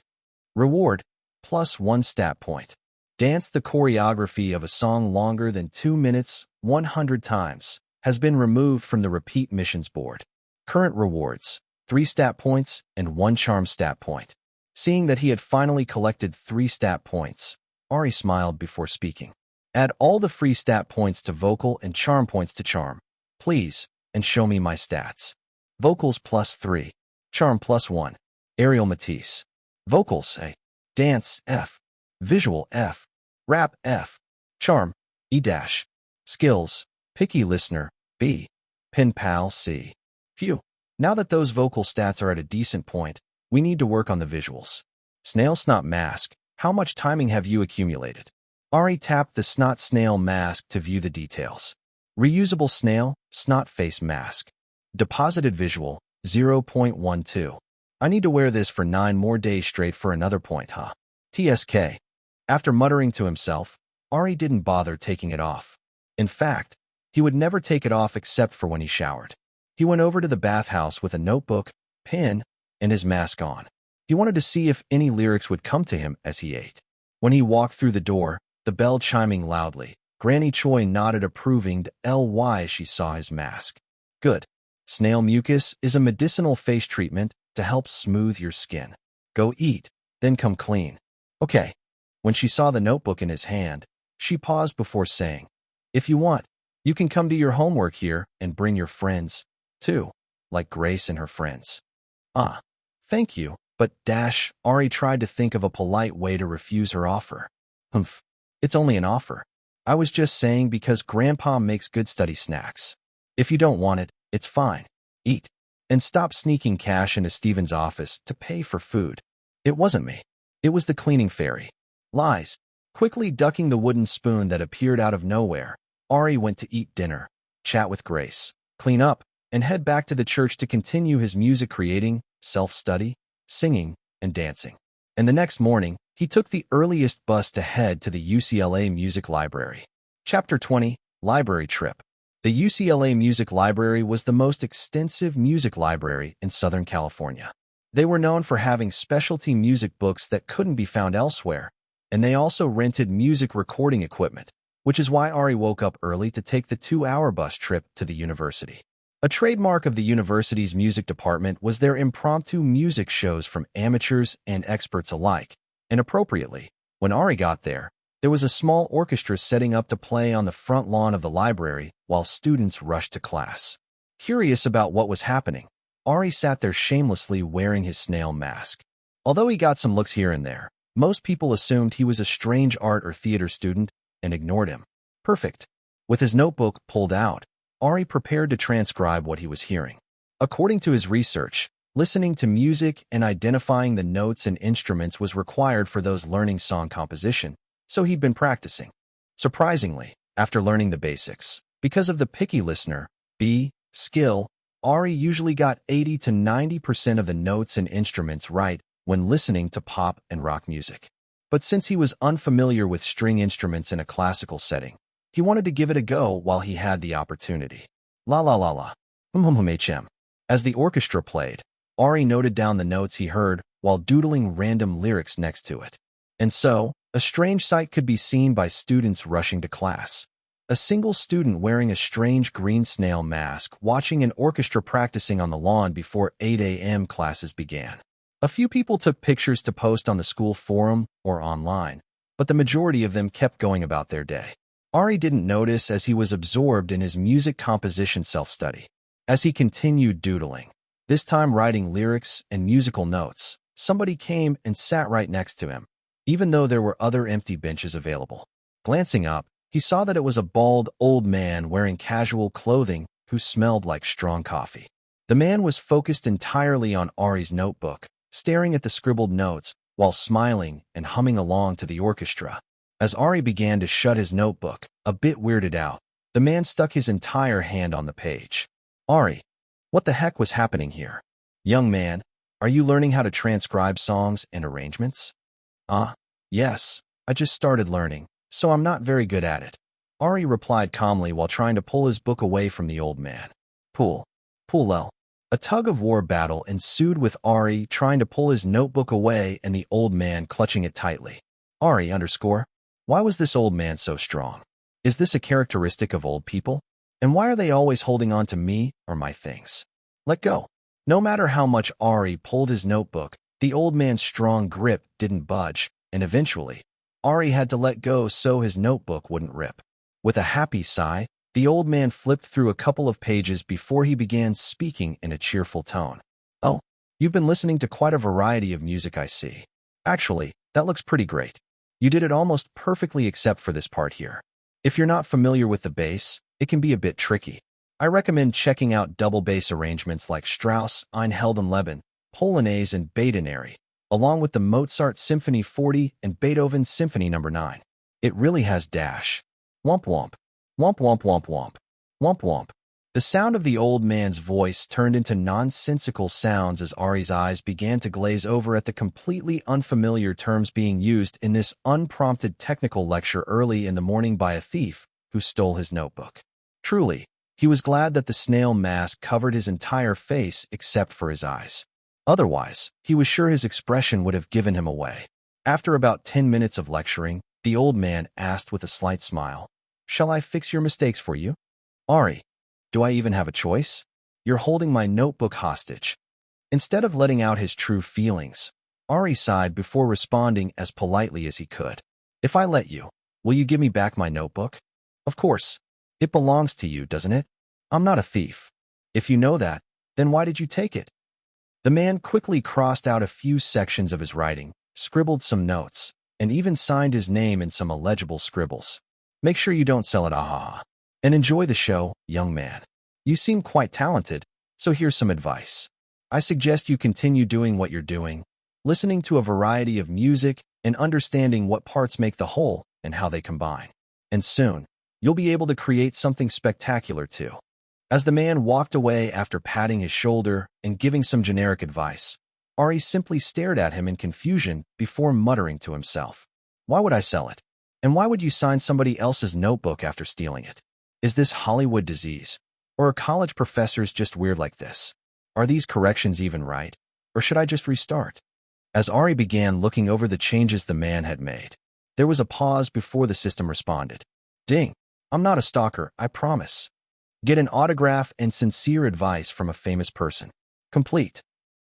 Reward: +1 stat point. Dance the choreography of a song longer than 2 minutes 100 times has been removed from the repeat missions board. Current rewards: 3 stat points and 1 charm stat point. Seeing that he had finally collected 3 stat points, Ari smiled before speaking. Add all the free stat points to vocal and charm points to charm, please, and show me my stats. Vocals +3. Charm +1. Ariel Matisse. Vocals A. Dance F. Visual F. Rap F. Charm E-. Skills Picky Listener B. Pen Pal C. Phew. Now that those vocal stats are at a decent point, we need to work on the visuals. Snail Snot Mask. How much timing have you accumulated? Ari tapped the snot snail mask to view the details. Reusable snail, snot face mask. Deposited visual, 0.12. I need to wear this for 9 more days straight for another point, huh? TSK. After muttering to himself, Ari didn't bother taking it off. In fact, he would never take it off except for when he showered. He went over to the bathhouse with a notebook, pen, and his mask on. He wanted to see if any lyrics would come to him as he ate. When he walked through the door, the bell chiming loudly, Granny Choi nodded approving to Ly as she saw his mask. Good. Snail mucus is a medicinal face treatment to help smooth your skin. Go eat, then come clean. Okay. When she saw the notebook in his hand, she paused before saying, if you want, you can come to your homework here and bring your friends, too, like Grace and her friends. Thank you, but Ari tried to think of a polite way to refuse her offer. Humph. It's only an offer. I was just saying because Grandpa makes good study snacks. If you don't want it, it's fine. Eat. And stop sneaking cash into Steven's office to pay for food. It wasn't me. It was the cleaning fairy. Lies. Quickly ducking the wooden spoon that appeared out of nowhere, Ari went to eat dinner, chat with Grace, clean up, and head back to the church to continue his music creating, self-study, singing, and dancing. And the next morning, he took the earliest bus to head to the UCLA Music Library. Chapter 20, Library Trip. The UCLA Music Library was the most extensive music library in Southern California. They were known for having specialty music books that couldn't be found elsewhere, and they also rented music recording equipment, which is why Ari woke up early to take the 2-hour bus trip to the university. A trademark of the university's music department was their impromptu music shows from amateurs and experts alike. And appropriately, when Ari got there was a small orchestra setting up to play on the front lawn of the library while students rushed to class. Curious about what was happening, Ari sat there shamelessly wearing his snail mask. Although he got some looks here and there, most people assumed he was a strange art or theater student and ignored him. Perfect. With his notebook pulled out, Ari prepared to transcribe what he was hearing. According to his research, listening to music and identifying the notes and instruments was required for those learning song composition, so he'd been practicing. Surprisingly, after learning the basics, because of the picky listener, skill, Ari usually got 80 to 90% of the notes and instruments right when listening to pop and rock music. But since he was unfamiliar with string instruments in a classical setting, he wanted to give it a go while he had the opportunity. La la la la. HM. As the orchestra played, Ari noted down the notes he heard while doodling random lyrics next to it. And so, a strange sight could be seen by students rushing to class. A single student wearing a strange green snail mask watching an orchestra practicing on the lawn before 8 a.m. classes began. A few people took pictures to post on the school forum or online, but the majority of them kept going about their day. Ari didn't notice as he was absorbed in his music composition self-study. As he continued doodling, this time writing lyrics and musical notes, somebody came and sat right next to him, even though there were other empty benches available. Glancing up, he saw that it was a bald, old man wearing casual clothing who smelled like strong coffee. The man was focused entirely on Ari's notebook, staring at the scribbled notes while smiling and humming along to the orchestra. As Ari began to shut his notebook, a bit weirded out, the man stuck his entire hand on the page. Ari, what the heck was happening here? Young man, are you learning how to transcribe songs and arrangements? Yes, I just started learning, so I'm not very good at it. Ari replied calmly while trying to pull his book away from the old man. Pull. A tug-of-war battle ensued with Ari trying to pull his notebook away and the old man clutching it tightly. Ari _ why was this old man so strong? Is this a characteristic of old people? And why are they always holding on to me or my things? Let go. No matter how much Ari pulled his notebook, the old man's strong grip didn't budge, and eventually, Ari had to let go so his notebook wouldn't rip. With a happy sigh, the old man flipped through a couple of pages before he began speaking in a cheerful tone. "Oh, you've been listening to quite a variety of music, I see. Actually, that looks pretty great. You did it almost perfectly except for this part here. If you're not familiar with the bass, it can be a bit tricky. I recommend checking out double bass arrangements like Strauss, Ein Heldenleben, Polonaise, and Badenary, along with the Mozart Symphony 40 and Beethoven Symphony No. 9. It really has dash. Womp womp. Womp womp womp womp. Womp womp." The sound of the old man's voice turned into nonsensical sounds as Ari's eyes began to glaze over at the completely unfamiliar terms being used in this unprompted technical lecture early in the morning by a thief who stole his notebook. Truly, he was glad that the snail mask covered his entire face except for his eyes. Otherwise, he was sure his expression would have given him away. After about 10 minutes of lecturing, the old man asked with a slight smile, "Shall I fix your mistakes for you?" "Ari, do I even have a choice? You're holding my notebook hostage." Instead of letting out his true feelings, Ari sighed before responding as politely as he could. "If I let you, will you give me back my notebook?" "Of course. It belongs to you, doesn't it? I'm not a thief. If you know that, then why did you take it?" The man quickly crossed out a few sections of his writing, scribbled some notes, and even signed his name in some illegible scribbles. "Make sure you don't sell it, ahaha. And enjoy the show, young man. You seem quite talented, so here's some advice. I suggest you continue doing what you're doing, listening to a variety of music and understanding what parts make the whole and how they combine. And soon, you'll be able to create something spectacular too." As the man walked away after patting his shoulder and giving some generic advice, Ari simply stared at him in confusion before muttering to himself, "Why would I sell it? And why would you sign somebody else's notebook after stealing it? Is this Hollywood disease? Or are college professors just weird like this? Are these corrections even right? Or should I just restart?" As Ari began looking over the changes the man had made, there was a pause before the system responded. "Ding. I'm not a stalker, I promise. Get an autograph and sincere advice from a famous person. Complete.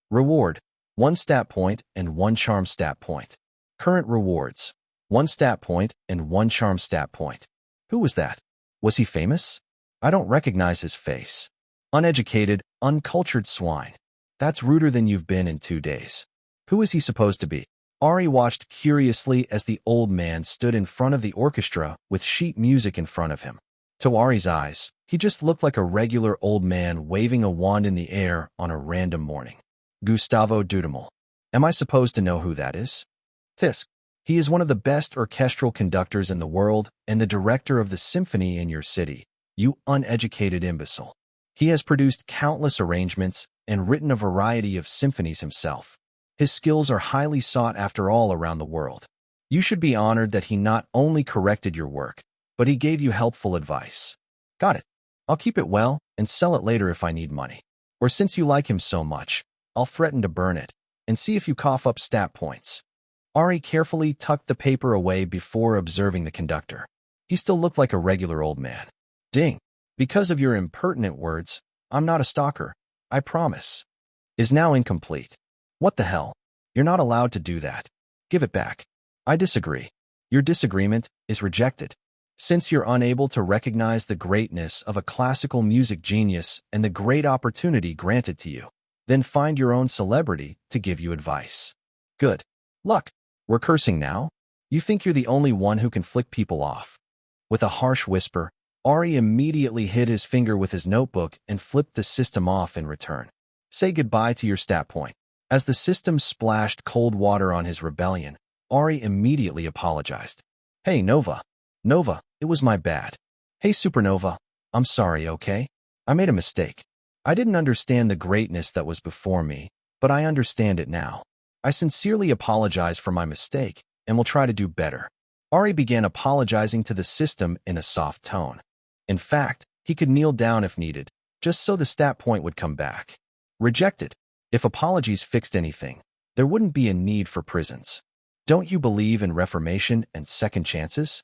Reward: 1 stat point and 1 charm stat point. Current rewards: 1 stat point and 1 charm stat point." Who was that? Was he famous? I don't recognize his face. Uneducated, uncultured swine. That's ruder than you've been in 2 days. Who is he supposed to be? Ari watched curiously as the old man stood in front of the orchestra with sheet music in front of him. To Ari's eyes, he just looked like a regular old man waving a wand in the air on a random morning. Gustavo Dudamel. Am I supposed to know who that is? Tisk. He is one of the best orchestral conductors in the world and the director of the symphony in your city, you uneducated imbecile. He has produced countless arrangements and written a variety of symphonies himself. His skills are highly sought after all around the world. You should be honored that he not only corrected your work, but he gave you helpful advice. Got it. I'll keep it well and sell it later if I need money. Or since you like him so much, I'll threaten to burn it and see if you cough up stat points." Ari carefully tucked the paper away before observing the conductor. He still looked like a regular old man. "Ding. Because of your impertinent words, I'm not a stalker, I promise." Is now incomplete. What the hell? You're not allowed to do that. Give it back. I disagree. Your disagreement is rejected. Since you're unable to recognize the greatness of a classical music genius and the great opportunity granted to you, then find your own celebrity to give you advice. Good luck. We're cursing now? You think you're the only one who can flick people off? With a harsh whisper, Ari immediately hid his finger with his notebook and flipped the system off in return. Say goodbye to your stat point. As the system splashed cold water on his rebellion, Ari immediately apologized. "Hey, Nova. Nova, it was my bad. Hey, Supernova. I'm sorry, okay? I made a mistake. I didn't understand the greatness that was before me, but I understand it now. I sincerely apologize for my mistake and will try to do better." Ari began apologizing to the system in a soft tone. In fact, he could kneel down if needed, just so the stat point would come back. Rejected. If apologies fixed anything, there wouldn't be a need for prisons. Don't you believe in reformation and second chances?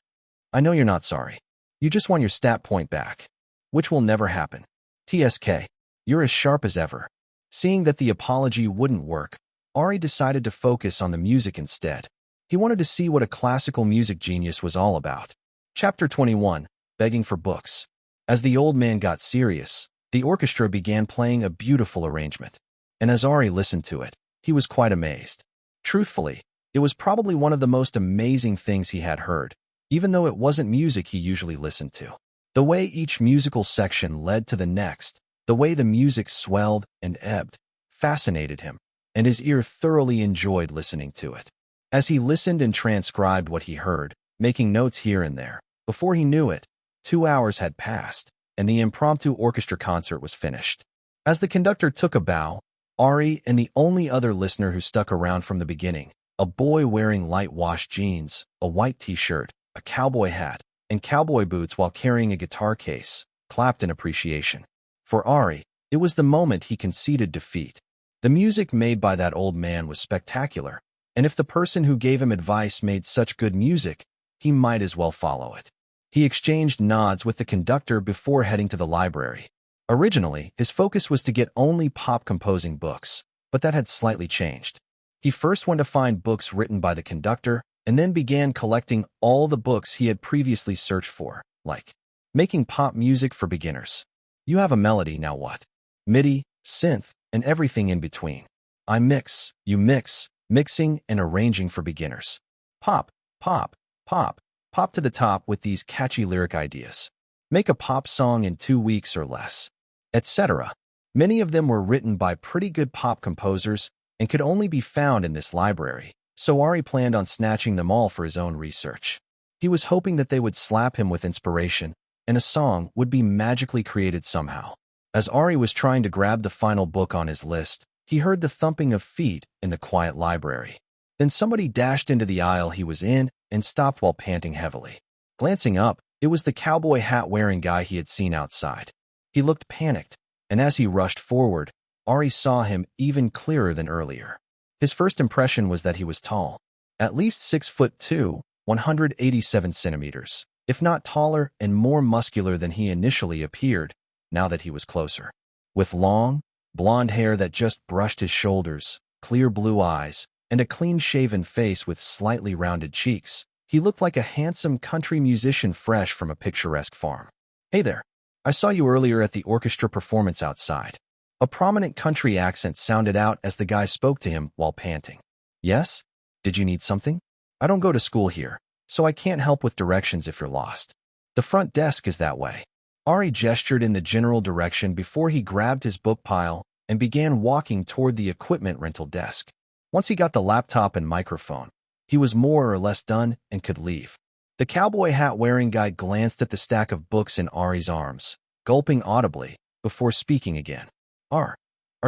I know you're not sorry. You just want your stat point back, which will never happen. TSK, you're as sharp as ever. Seeing that the apology wouldn't work, Ari decided to focus on the music instead. He wanted to see what a classical music genius was all about. Chapter 21. Begging for Books. As the old man got serious, the orchestra began playing a beautiful arrangement. And as Ari listened to it, he was quite amazed. Truthfully, it was probably one of the most amazing things he had heard, even though it wasn't music he usually listened to. The way each musical section led to the next, the way the music swelled and ebbed, fascinated him, and his ear thoroughly enjoyed listening to it. As he listened and transcribed what he heard, making notes here and there, before he knew it, 2 hours had passed, and the impromptu orchestra concert was finished. As the conductor took a bow, Ari and the only other listener who stuck around from the beginning, a boy wearing light-washed jeans, a white t-shirt, a cowboy hat, and cowboy boots while carrying a guitar case, clapped in appreciation. For Ari, it was the moment he conceded defeat. The music made by that old man was spectacular, and if the person who gave him advice made such good music, he might as well follow it. He exchanged nods with the conductor before heading to the library. Originally, his focus was to get only pop-composing books, but that had slightly changed. He first went to find books written by the conductor, and then began collecting all the books he had previously searched for, like Making Pop Music for Beginners. You have a melody, now what? MIDI, synth, and everything in between. I mix, you mix, mixing and arranging for beginners. Pop, pop, pop, pop to the top with these catchy lyric ideas. Make a pop song in 2 weeks or less, etc. Many of them were written by pretty good pop composers and could only be found in this library, so Ari planned on snatching them all for his own research. He was hoping that they would slap him with inspiration, and a song would be magically created somehow. As Ari was trying to grab the final book on his list, he heard the thumping of feet in the quiet library. Then somebody dashed into the aisle he was in and stopped while panting heavily. Glancing up, it was the cowboy hat-wearing guy he had seen outside. He looked panicked, and as he rushed forward, Ari saw him even clearer than earlier. His first impression was that he was tall, at least 6'2", 187 centimeters, if not taller and more muscular than he initially appeared, now that he was closer. With long, blonde hair that just brushed his shoulders, clear blue eyes, and a clean-shaven face with slightly rounded cheeks, he looked like a handsome country musician fresh from a picturesque farm. Hey there, I saw you earlier at the orchestra performance outside. A prominent country accent sounded out as the guy spoke to him while panting. Yes? Did you need something? I don't go to school here, so I can't help with directions if you're lost. The front desk is that way. Ari gestured in the general direction before he grabbed his book pile and began walking toward the equipment rental desk. Once he got the laptop and microphone, he was more or less done and could leave. The cowboy hat-wearing guy glanced at the stack of books in Ari's arms, gulping audibly, before speaking again. Are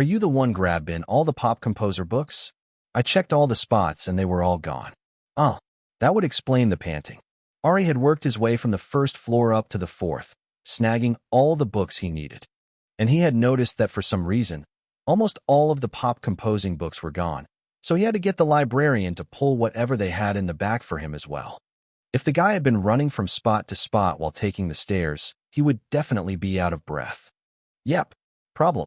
you the one grabbing all the pop composer books? I checked all the spots and they were all gone. Oh, that would explain the panting. Ari had worked his way from the first floor up to the fourth, snagging all the books he needed. And he had noticed that for some reason, almost all of the pop composing books were gone, so he had to get the librarian to pull whatever they had in the back for him as well. If the guy had been running from spot to spot while taking the stairs, he would definitely be out of breath. Yep, problem.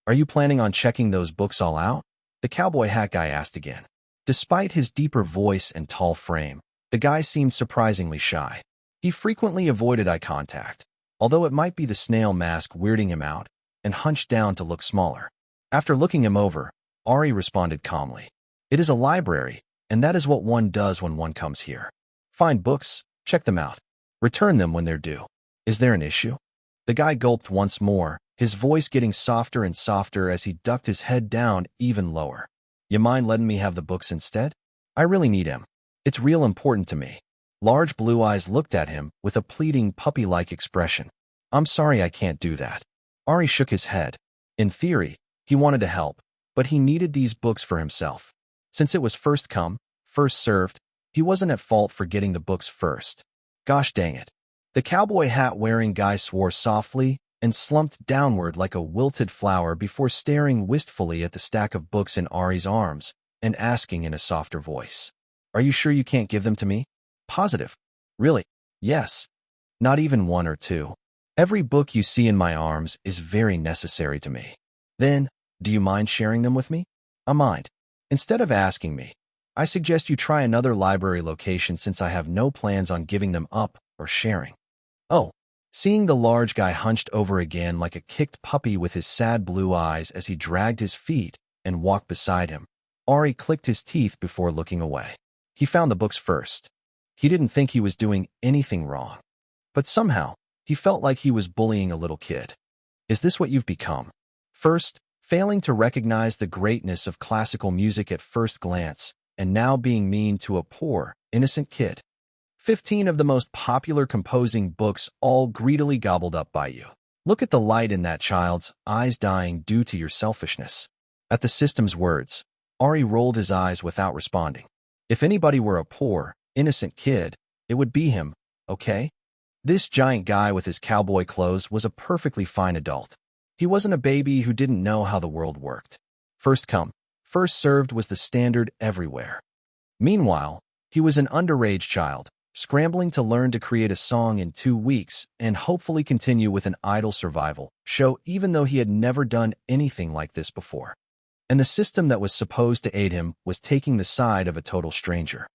Are you planning on checking those books all out? The cowboy hat guy asked again. Despite his deeper voice and tall frame, the guy seemed surprisingly shy. He frequently avoided eye contact, although it might be the snail mask weirding him out, and hunched down to look smaller. After looking him over, Ari responded calmly. It is a library, and that is what one does when one comes here. Find books, check them out, return them when they're due. Is there an issue? The guy gulped once more, his voice getting softer and softer as he ducked his head down even lower. You mind letting me have the books instead? I really need him. It's real important to me. Large blue eyes looked at him with a pleading puppy-like expression. I'm sorry I can't do that. Ari shook his head. In theory, he wanted to help, but he needed these books for himself. Since it was first come, first served, he wasn't at fault for getting the books first. Gosh dang it. The cowboy hat-wearing guy swore softly and slumped downward like a wilted flower before staring wistfully at the stack of books in Ari's arms and asking in a softer voice. Are you sure you can't give them to me? Positive. Really? Yes. Not even one or two. Every book you see in my arms is very necessary to me. Then, do you mind sharing them with me? I mind. Instead of asking me, I suggest you try another library location since I have no plans on giving them up or sharing. Oh, seeing the large guy hunched over again like a kicked puppy with his sad blue eyes as he dragged his feet and walked beside him, Ari clicked his teeth before looking away. He found the books first. He didn't think he was doing anything wrong. But somehow, he felt like he was bullying a little kid. Is this what you've become? First, failing to recognize the greatness of classical music at first glance, and now being mean to a poor, innocent kid. 15 of the most popular composing books all greedily gobbled up by you. Look at the light in that child's eyes dying due to your selfishness. At the system's words, Ari rolled his eyes without responding. If anybody were a poor, innocent kid, it would be him, okay? This giant guy with his cowboy clothes was a perfectly fine adult. He wasn't a baby who didn't know how the world worked. First come, first served was the standard everywhere. Meanwhile, he was an underage child, scrambling to learn to create a song in 2 weeks and hopefully continue with an idol survival show even though he had never done anything like this before. And the system that was supposed to aid him was taking the side of a total stranger.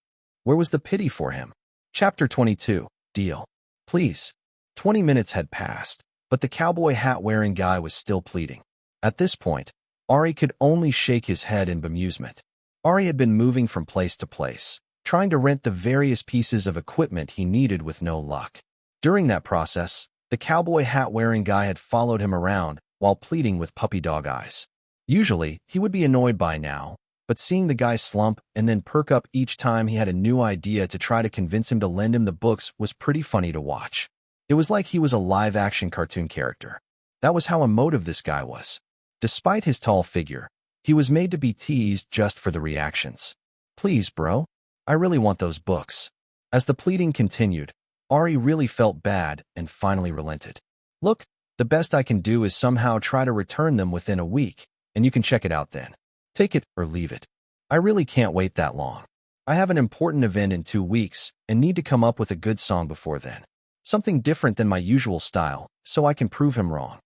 Where was the pity for him? Chapter 22, Deal. Please. 20 minutes had passed, but the cowboy hat-wearing guy was still pleading. At this point, Ari could only shake his head in bemusement. Ari had been moving from place to place, trying to rent the various pieces of equipment he needed with no luck. During that process, the cowboy hat-wearing guy had followed him around while pleading with puppy dog eyes. Usually, he would be annoyed by now, but seeing the guy slump and then perk up each time he had a new idea to try to convince him to lend him the books was pretty funny to watch. It was like he was a live-action cartoon character. That was how emotive this guy was. Despite his tall figure, he was made to be teased just for the reactions. Please, bro. I really want those books. As the pleading continued, Ari really felt bad and finally relented. Look, the best I can do is somehow try to return them within a week, and you can check it out then. Take it or leave it. I really can't wait that long. I have an important event in 2 weeks and need to come up with a good song before then. Something different than my usual style, so I can prove him wrong.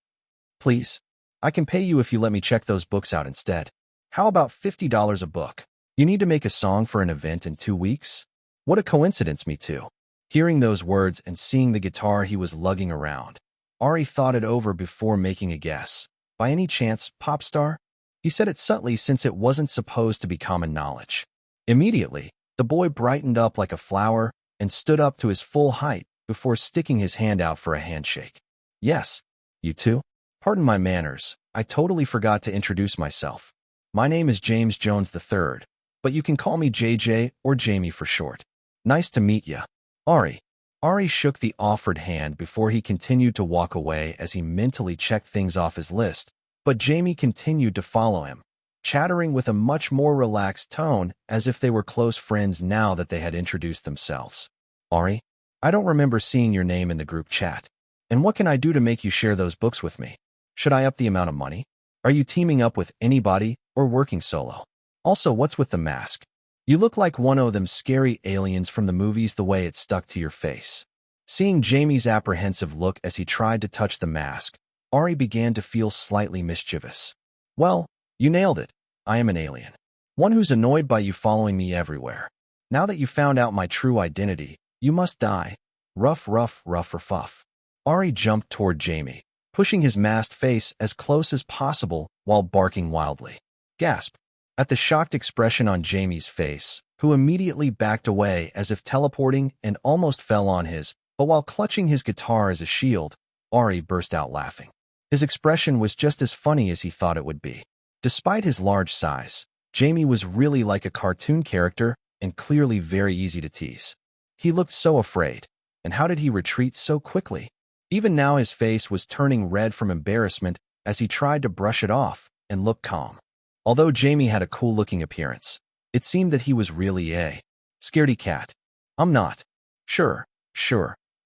Please. I can pay you if you let me check those books out instead. How about $50 a book? You need to make a song for an event in 2 weeks? What a coincidence, me too. Hearing those words and seeing the guitar he was lugging around, Ari thought it over before making a guess. By any chance, pop star? He said it subtly since it wasn't supposed to be common knowledge. Immediately, the boy brightened up like a flower and stood up to his full height before sticking his hand out for a handshake. Yes, you too? Pardon my manners, I totally forgot to introduce myself. My name is James Jones III, but you can call me JJ or Jamie for short. Nice to meet ya. Ari. Ari shook the offered hand before he continued to walk away as he mentally checked things off his list, but Jamie continued to follow him, chattering with a much more relaxed tone as if they were close friends now that they had introduced themselves. Ari, I don't remember seeing your name in the group chat. And what can I do to make you share those books with me? Should I up the amount of money? Are you teaming up with anybody or working solo? Also, what's with the mask? You look like one of them scary aliens from the movies the way it stuck to your face. Seeing Jamie's apprehensive look as he tried to touch the mask, Ari began to feel slightly mischievous. Well, you nailed it. I am an alien. One who's annoyed by you following me everywhere. Now that you found out my true identity, you must die. Ruff, ruff, ruff, ruff, ruff. Ari jumped toward Jamie, pushing his masked face as close as possible while barking wildly. Gasp! At the shocked expression on Jamie's face, who immediately backed away as if teleporting and almost fell on his, but while clutching his guitar as a shield, Ari burst out laughing. His expression was just as funny as he thought it would be. Despite his large size, Jamie was really like a cartoon character and clearly very easy to tease. He looked so afraid, and how did he retreat so quickly? Even now his face was turning red from embarrassment as he tried to brush it off and look calm. Although Jamie had a cool-looking appearance, it seemed that he was really a scaredy cat. I'm not. Sure.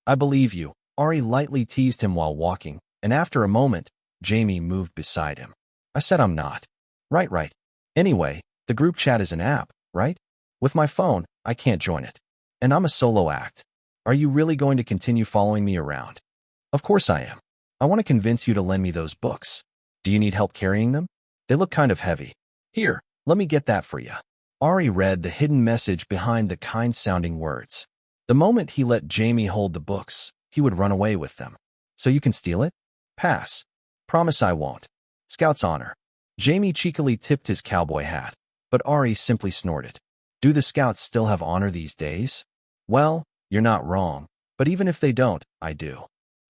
I believe you. Ari lightly teased him while walking, and after a moment, Jamie moved beside him. I said I'm not. Right. Anyway, the group chat is an app, right? With my phone, I can't join it. And I'm a solo act. Are you really going to continue following me around? Of course I am. I want to convince you to lend me those books. Do you need help carrying them? They look kind of heavy. Here, let me get that for you. Ari read the hidden message behind the kind-sounding words. The moment he let Jamie hold the books, he would run away with them. So you can steal it? Pass. Promise I won't. Scout's honor. Jamie cheekily tipped his cowboy hat, but Ari simply snorted. Do the Scouts still have honor these days? Well, you're not wrong, but even if they don't, I do.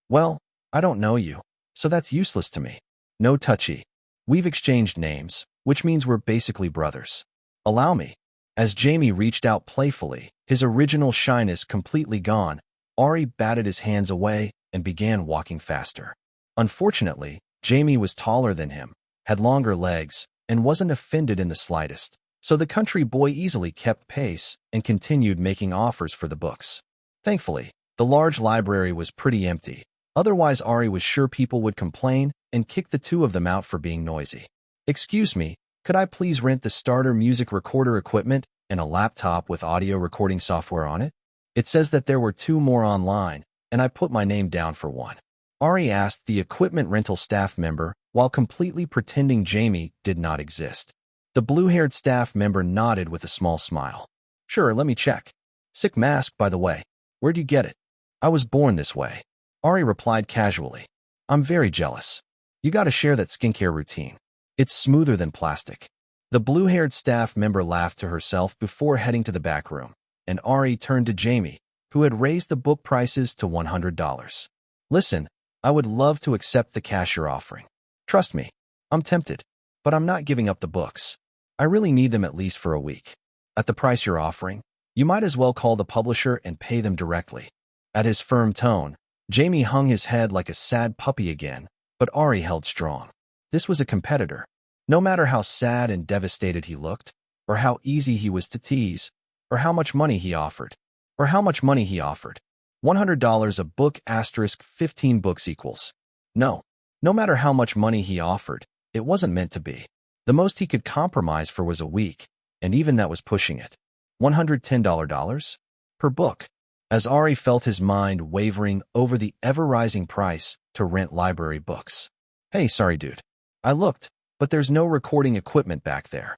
Well, I don't know you, so that's useless to me. No touchy. We've exchanged names, which means we're basically brothers. Allow me. As Jamie reached out playfully, his original shyness completely gone, Ari batted his hands away and began walking faster. Unfortunately, Jamie was taller than him, had longer legs, and wasn't offended in the slightest, so the country boy easily kept pace and continued making offers for the books. Thankfully, the large library was pretty empty. Otherwise, Ari was sure people would complain and kick the two of them out for being noisy. Excuse me, could I please rent the starter music recorder equipment and a laptop with audio recording software on it? It says that there were 2 more online, and I put my name down for one. Ari asked the equipment rental staff member while completely pretending Jamie did not exist. The blue-haired staff member nodded with a small smile. Sure, let me check. Sick mask, by the way. Where'd you get it? I was born this way. Ari replied casually. I'm very jealous. You gotta share that skincare routine. It's smoother than plastic. The blue-haired staff member laughed to herself before heading to the back room, and Ari turned to Jamie, who had raised the book prices to $100. Listen, I would love to accept the cash you're offering. Trust me, I'm tempted, but I'm not giving up the books. I really need them at least for a week. At the price you're offering, you might as well call the publisher and pay them directly. At his firm tone, Jamie hung his head like a sad puppy again, but Ari held strong. This was a competitor. No matter how sad and devastated he looked, or how easy he was to tease, or how much money he offered. $100 a book * 15 books equals. No matter how much money he offered, it wasn't meant to be. The most he could compromise for was a week, and even that was pushing it. $110 per book. As Ari felt his mind wavering over the ever-rising price to rent library books. Hey, sorry dude. I looked, but there's no recording equipment back there.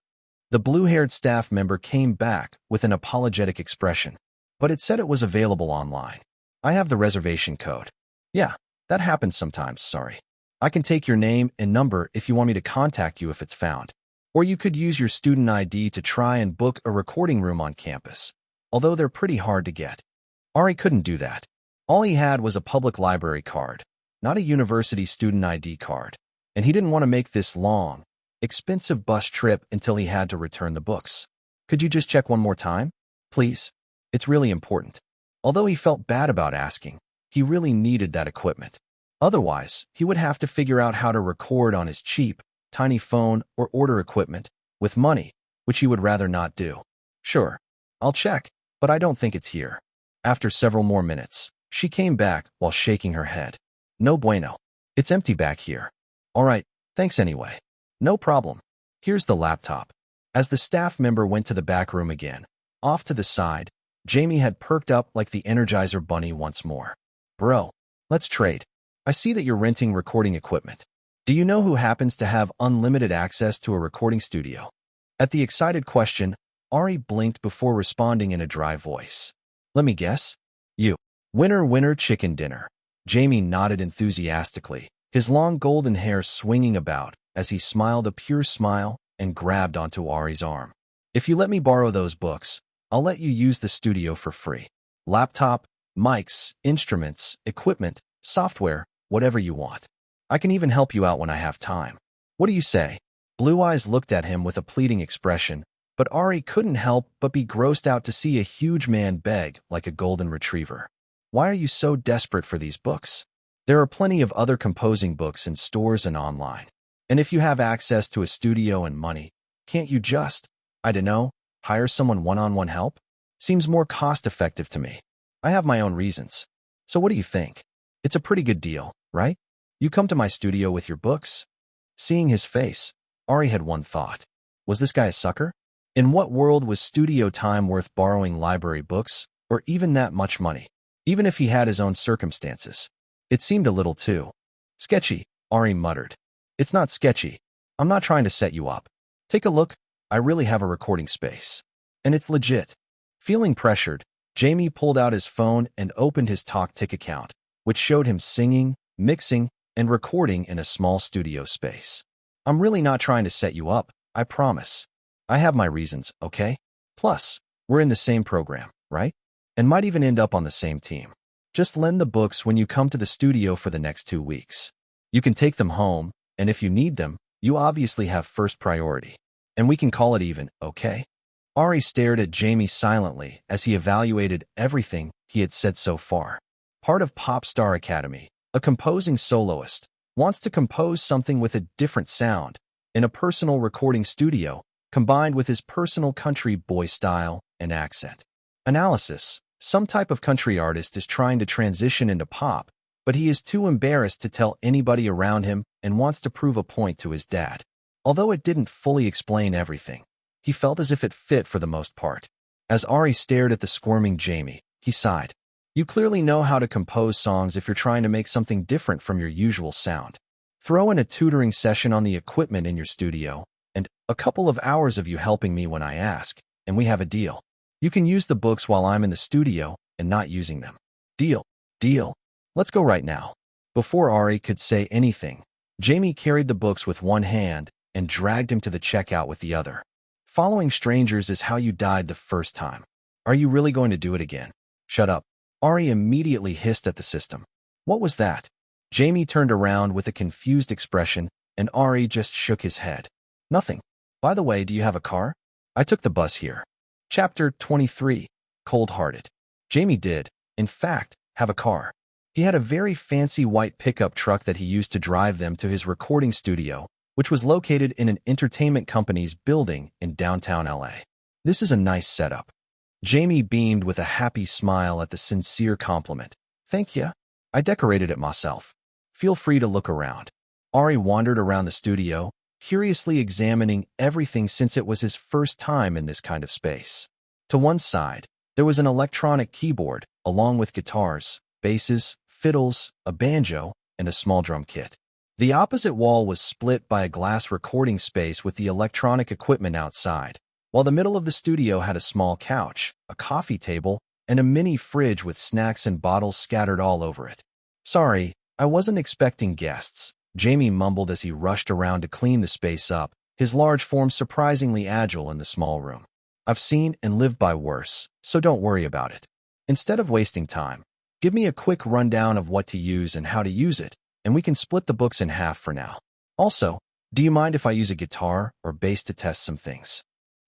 The blue-haired staff member came back with an apologetic expression, but it said it was available online. I have the reservation code. Yeah, that happens sometimes, sorry. I can take your name and number if you want me to contact you if it's found. Or you could use your student ID to try and book a recording room on campus, although they're pretty hard to get. Ari couldn't do that. All he had was a public library card, not a university student ID card, and he didn't want to make this long, expensive bus trip until he had to return the books. Could you just check one more time? Please? It's really important. Although he felt bad about asking, he really needed that equipment. Otherwise, he would have to figure out how to record on his cheap, tiny phone or order equipment with money, which he would rather not do. Sure, I'll check, but I don't think it's here. After several more minutes, she came back while shaking her head. No bueno. It's empty back here. All right, thanks anyway. No problem. Here's the laptop. As the staff member went to the back room again, off to the side, Jamie had perked up like the Energizer Bunny once more. Bro, let's trade. I see that you're renting recording equipment. Do you know who happens to have unlimited access to a recording studio? At the excited question, Ari blinked before responding in a dry voice. Let me guess. You. Winner chicken dinner. Jamie nodded enthusiastically, his long golden hair swinging about as he smiled a pure smile and grabbed onto Ari's arm. If you let me borrow those books, I'll let you use the studio for free. Laptop, mics, instruments, equipment, software, whatever you want. I can even help you out when I have time. What do you say? Blue Eyes looked at him with a pleading expression, but Ari couldn't help but be grossed out to see a huge man beg like a golden retriever. Why are you so desperate for these books? There are plenty of other composing books in stores and online. And if you have access to a studio and money, can't you just, I don't know, hire someone one-on-one help? Seems more cost-effective to me. I have my own reasons. So what do you think? It's a pretty good deal, right? You come to my studio with your books? Seeing his face, Ari had one thought. Was this guy a sucker? In what world was studio time worth borrowing library books, or even that much money? Even if he had his own circumstances. It seemed a little too sketchy, Ari muttered. It's not sketchy. I'm not trying to set you up. Take a look. I really have a recording space. And it's legit. Feeling pressured, Jamie pulled out his phone and opened his TalkTick account, which showed him singing, mixing, and recording in a small studio space. I'm really not trying to set you up, I promise. I have my reasons, okay? Plus, we're in the same program, right? And might even end up on the same team. Just lend the books when you come to the studio for the next 2 weeks. You can take them home, and if you need them, you obviously have first priority. And we can call it even, okay? Ari stared at Jamie silently as he evaluated everything he had said so far. Part of Pop Star Academy, a composing soloist, wants to compose something with a different sound, in a personal recording studio, combined with his personal country boy style and accent. Analysis. Some type of country artist is trying to transition into pop, but he is too embarrassed to tell anybody around him and wants to prove a point to his dad. Although it didn't fully explain everything, he felt as if it fit for the most part. As Ari stared at the squirming Jamie, he sighed. You clearly know how to compose songs if you're trying to make something different from your usual sound. Throw in a tutoring session on the equipment in your studio, and a couple of hours of you helping me when I ask, and we have a deal. You can use the books while I'm in the studio and not using them. Deal. Deal. Let's go right now. Before Ari could say anything, Jamie carried the books with one hand and dragged him to the checkout with the other. Following strangers is how you died the first time. Are you really going to do it again? Shut up. Ari immediately hissed at the system. What was that? Jamie turned around with a confused expression, and Ari just shook his head. Nothing. By the way, do you have a car? I took the bus here. Chapter 23. Cold-hearted. Jamie did, in fact, have a car. He had a very fancy white pickup truck that he used to drive them to his recording studio, which was located in an entertainment company's building in downtown LA. This is a nice setup. Jamie beamed with a happy smile at the sincere compliment. Thank ya. I decorated it myself. Feel free to look around. Ari wandered around the studio, curiously examining everything since it was his first time in this kind of space. To one side, there was an electronic keyboard, along with guitars, basses, fiddles, a banjo, and a small drum kit. The opposite wall was split by a glass recording space with the electronic equipment outside, while the middle of the studio had a small couch, a coffee table, and a mini fridge with snacks and bottles scattered all over it. Sorry, I wasn't expecting guests, Jamie mumbled as he rushed around to clean the space up, his large form surprisingly agile in the small room. I've seen and lived by worse, so don't worry about it. Instead of wasting time, give me a quick rundown of what to use and how to use it, and we can split the books in half for now. Also, do you mind if I use a guitar or bass to test some things?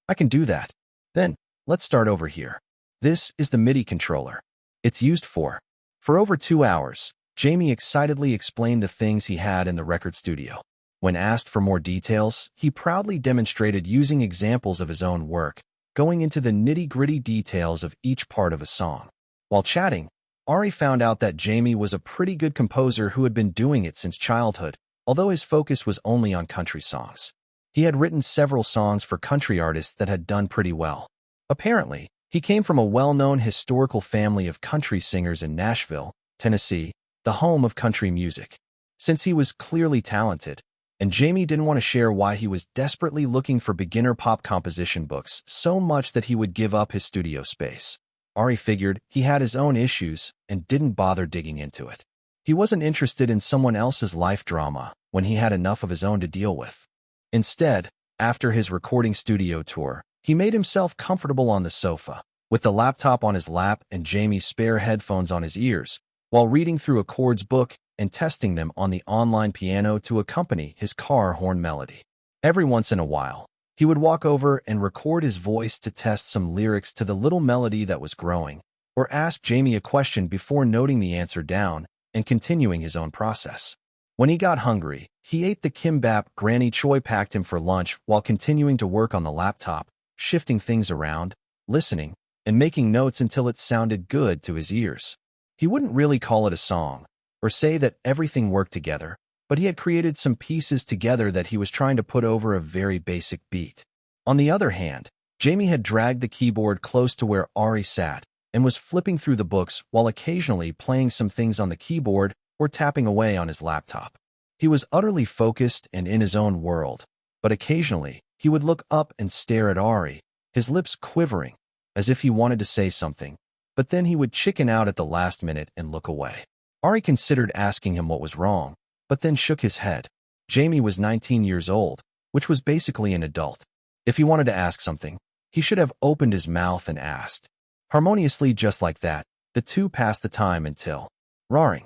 I can do that. Then, let's start over here. This is the MIDI controller. It's used for over 2 hours, Jamie excitedly explained the things he had in the record studio. When asked for more details, he proudly demonstrated using examples of his own work, going into the nitty-gritty details of each part of a song. While chatting, Ari found out that Jamie was a pretty good composer who had been doing it since childhood, although his focus was only on country songs. He had written several songs for country artists that had done pretty well. Apparently, he came from a well-known historical family of country singers in Nashville, Tennessee, the home of country music. Since he was clearly talented, and Jamie didn't want to share why he was desperately looking for beginner pop composition books so much that he would give up his studio space, Ari figured he had his own issues and didn't bother digging into it. He wasn't interested in someone else's life drama when he had enough of his own to deal with. Instead, after his recording studio tour, he made himself comfortable on the sofa, with the laptop on his lap and Jamie's spare headphones on his ears, while reading through a chords book and testing them on the online piano to accompany his car horn melody. Every once in a while, he would walk over and record his voice to test some lyrics to the little melody that was growing, or ask Jamie a question before noting the answer down and continuing his own process. When he got hungry, he ate the kimbap Granny Choi packed him for lunch while continuing to work on the laptop, shifting things around, listening, and making notes until it sounded good to his ears. He wouldn't really call it a song, or say that everything worked together, but he had created some pieces together that he was trying to put over a very basic beat. On the other hand, Jamie had dragged the keyboard close to where Ari sat and was flipping through the books while occasionally playing some things on the keyboard or tapping away on his laptop. He was utterly focused and in his own world, but occasionally, He would look up and stare at Ari, his lips quivering, as if he wanted to say something, but then he would chicken out at the last minute and look away. Ari considered asking him what was wrong, but then shook his head. Jamie was 19 years old, which was basically an adult. If he wanted to ask something, he should have opened his mouth and asked. Harmoniously, just like that, the two passed the time until, rearing.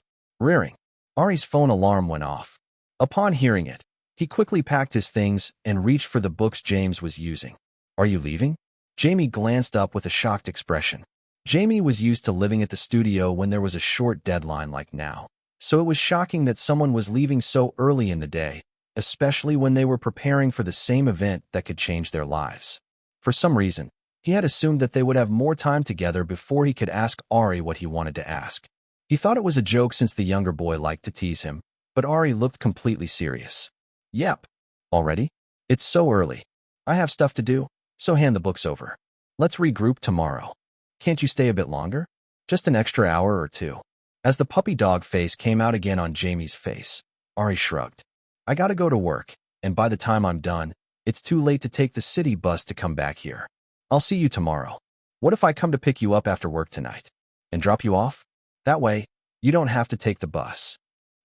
Ari's phone alarm went off. Upon hearing it, he quickly packed his things and reached for the books James was using. Are you leaving? Jamie glanced up with a shocked expression. Jamie was used to living at the studio when there was a short deadline like now, so it was shocking that someone was leaving so early in the day, especially when they were preparing for the same event that could change their lives. For some reason, he had assumed that they would have more time together before he could ask Ari what he wanted to ask. He thought it was a joke since the younger boy liked to tease him, but Ari looked completely serious. Yep. Already? It's so early. I have stuff to do, so hand the books over. Let's regroup tomorrow. Can't you stay a bit longer? Just an extra hour or two. As the puppy dog face came out again on Jamie's face, Ari shrugged. I gotta go to work, and by the time I'm done, it's too late to take the city bus to come back here. I'll see you tomorrow. What if I come to pick you up after work tonight? And drop you off? That way, you don't have to take the bus.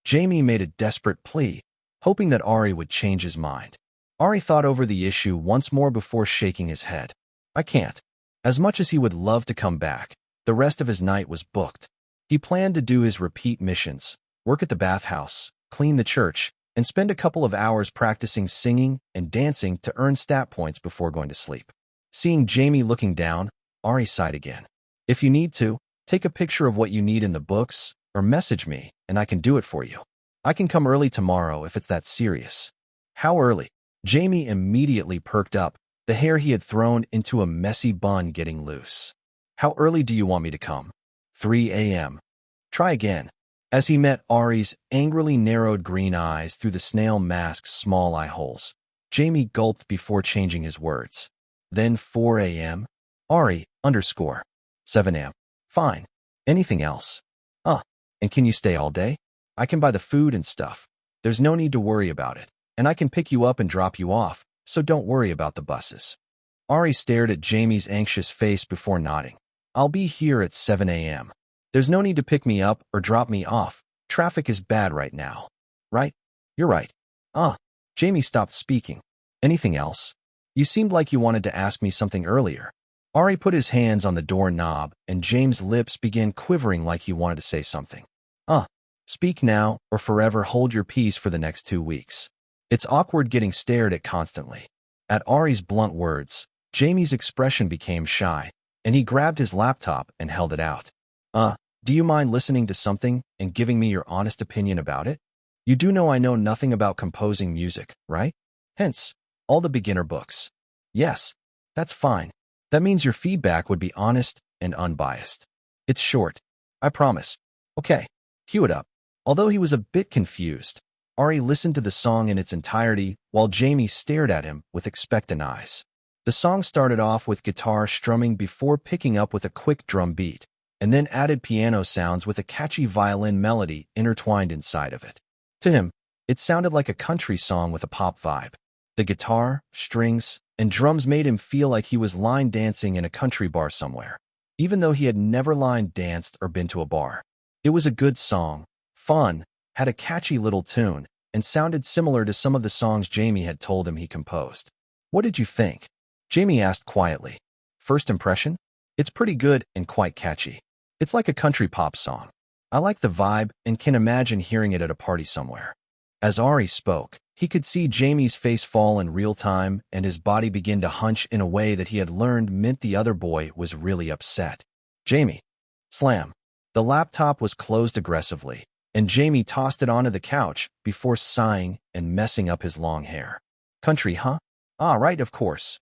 Jamie made a desperate plea, hoping that Ari would change his mind. Ari thought over the issue once more before shaking his head. I can't. As much as he would love to come back, the rest of his night was booked. He planned to do his repeat missions, work at the bathhouse, clean the church, and spend a couple of hours practicing singing and dancing to earn stat points before going to sleep. Seeing Jamie looking down, Ari sighed again. If you need to, take a picture of what you need in the books, or message me, and I can do it for you. I can come early tomorrow if it's that serious. How early? Jamie immediately perked up, the hair he had thrown into a messy bun getting loose. How early do you want me to come? 3 a.m. Try again. As he met Ari's angrily narrowed green eyes through the snail mask's small eye holes, Jamie gulped before changing his words. Then 4 a.m. Ari, _ 7 a.m. Fine. Anything else? And can you stay all day? I can buy the food and stuff. There's no need to worry about it. And I can pick you up and drop you off, so don't worry about the buses. Ari stared at Jamie's anxious face before nodding. I'll be here at 7 a.m. There's no need to pick me up or drop me off. Traffic is bad right now. Right? You're right. Jamie stopped speaking. Anything else? You seemed like you wanted to ask me something earlier. Ari put his hands on the doorknob, and James' lips began quivering like he wanted to say something. Speak now, or forever hold your peace for the next 2 weeks. It's awkward getting stared at constantly. At Ari's blunt words, Jamie's expression became shy, and he grabbed his laptop and held it out. Do you mind listening to something and giving me your honest opinion about it? You do know I know nothing about composing music, right? Hence, all the beginner books. Yes, that's fine. That means your feedback would be honest and unbiased. It's short. I promise. Okay, cue it up. Although he was a bit confused, Ari listened to the song in its entirety while Jamie stared at him with expectant eyes. The song started off with guitar strumming before picking up with a quick drum beat, and then added piano sounds with a catchy violin melody intertwined inside of it. To him, it sounded like a country song with a pop vibe. The guitar, strings, and drums made him feel like he was line dancing in a country bar somewhere, even though he had never line danced or been to a bar. It was a good song, fun, had a catchy little tune, and sounded similar to some of the songs Jamie had told him he composed. What did you think? Jamie asked quietly. First impression? It's pretty good and quite catchy. It's like a country pop song. I like the vibe and can imagine hearing it at a party somewhere. As Ari spoke, he could see Jamie's face fall in real time and his body begin to hunch in a way that he had learned meant the other boy was really upset. Jamie. Slam. The laptop was closed aggressively, and Jamie tossed it onto the couch before sighing and messing up his long hair. Country, huh? Right, of course.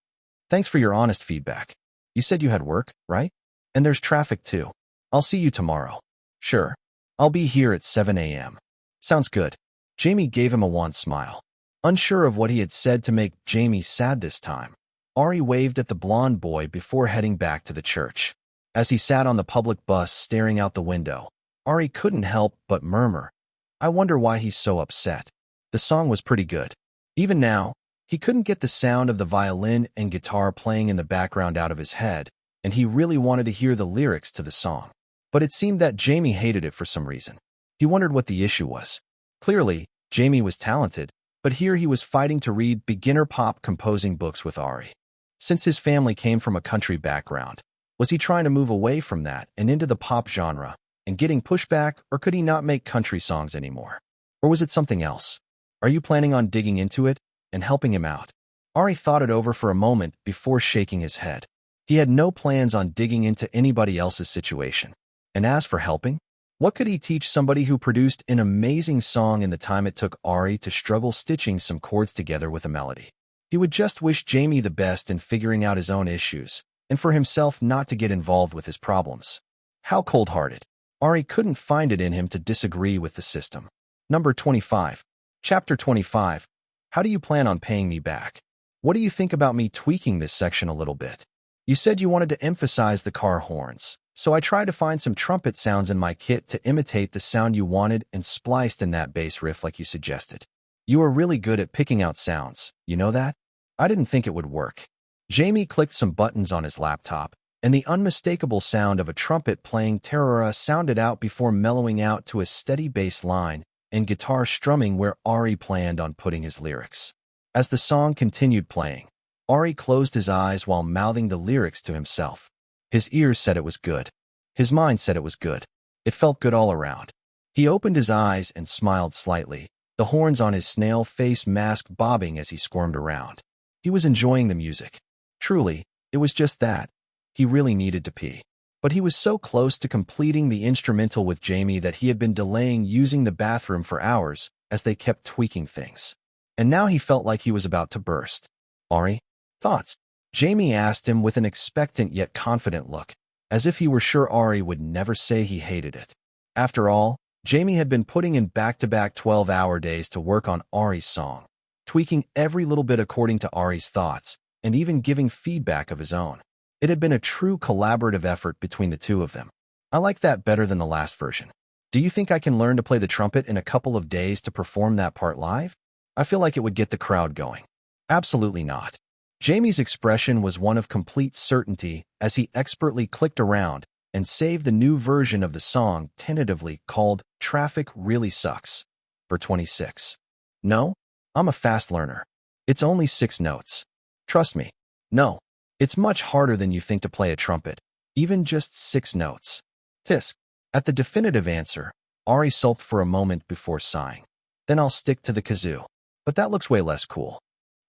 Thanks for your honest feedback. You said you had work, right? And there's traffic too. I'll see you tomorrow. Sure. I'll be here at 7 a.m. Sounds good. Jamie gave him a wan smile. Unsure of what he had said to make Jamie sad this time, Ari waved at the blonde boy before heading back to the church. As he sat on the public bus staring out the window, Ari couldn't help but murmur, I wonder why he's so upset. The song was pretty good. Even now, He couldn't get the sound of the violin and guitar playing in the background out of his head, and he really wanted to hear the lyrics to the song. But it seemed that Jamie hated it for some reason. He wondered what the issue was. Clearly, Jamie was talented, but here he was fighting to read beginner pop composing books with Ari. Since his family came from a country background, was he trying to move away from that and into the pop genre and getting pushback, or could he not make country songs anymore? Or was it something else? Are you planning on digging into it and helping him out? Ari thought it over for a moment before shaking his head. He had no plans on digging into anybody else's situation. And as for helping, what could he teach somebody who produced an amazing song in the time it took Ari to struggle stitching some chords together with a melody? He would just wish Jamie the best in figuring out his own issues, and for himself not to get involved with his problems. How cold-hearted. Ari couldn't find it in him to disagree with the system. Number 25. Chapter 25. How do you plan on paying me back? What do you think about me tweaking this section a little bit? You said you wanted to emphasize the car horns, so I tried to find some trumpet sounds in my kit to imitate the sound you wanted and spliced in that bass riff like you suggested. You are really good at picking out sounds, you know that? I didn't think it would work. Jamie clicked some buttons on his laptop, and the unmistakable sound of a trumpet playing Terrora sounded out before mellowing out to a steady bass line and guitar strumming where Ari planned on putting his lyrics. As the song continued playing, Ari closed his eyes while mouthing the lyrics to himself. His ears said it was good. His mind said it was good. It felt good all around. He opened his eyes and smiled slightly, the horns on his snail face mask bobbing as he squirmed around. He was enjoying the music. Truly, it was just that. He really needed to pee. But he was so close to completing the instrumental with Jamie that he had been delaying using the bathroom for hours as they kept tweaking things. And now he felt like he was about to burst. Ari? Thoughts? Jamie asked him with an expectant yet confident look, as if he were sure Ari would never say he hated it. After all, Jamie had been putting in back-to-back 12-hour days to work on Ari's song, tweaking every little bit according to Ari's thoughts, and even giving feedback of his own. It had been a true collaborative effort between the two of them. I like that better than the last version. Do you think I can learn to play the trumpet in a couple of days to perform that part live? I feel like it would get the crowd going. Absolutely not. Jamie's expression was one of complete certainty as he expertly clicked around and saved the new version of the song tentatively called Traffic Really Sucks for 26. No, I'm a fast learner. It's only 6 notes. Trust me. No, it's much harder than you think to play a trumpet, even just 6 notes. Tisk. At the definitive answer, Ari sulked for a moment before sighing. Then I'll stick to the kazoo. But that looks way less cool.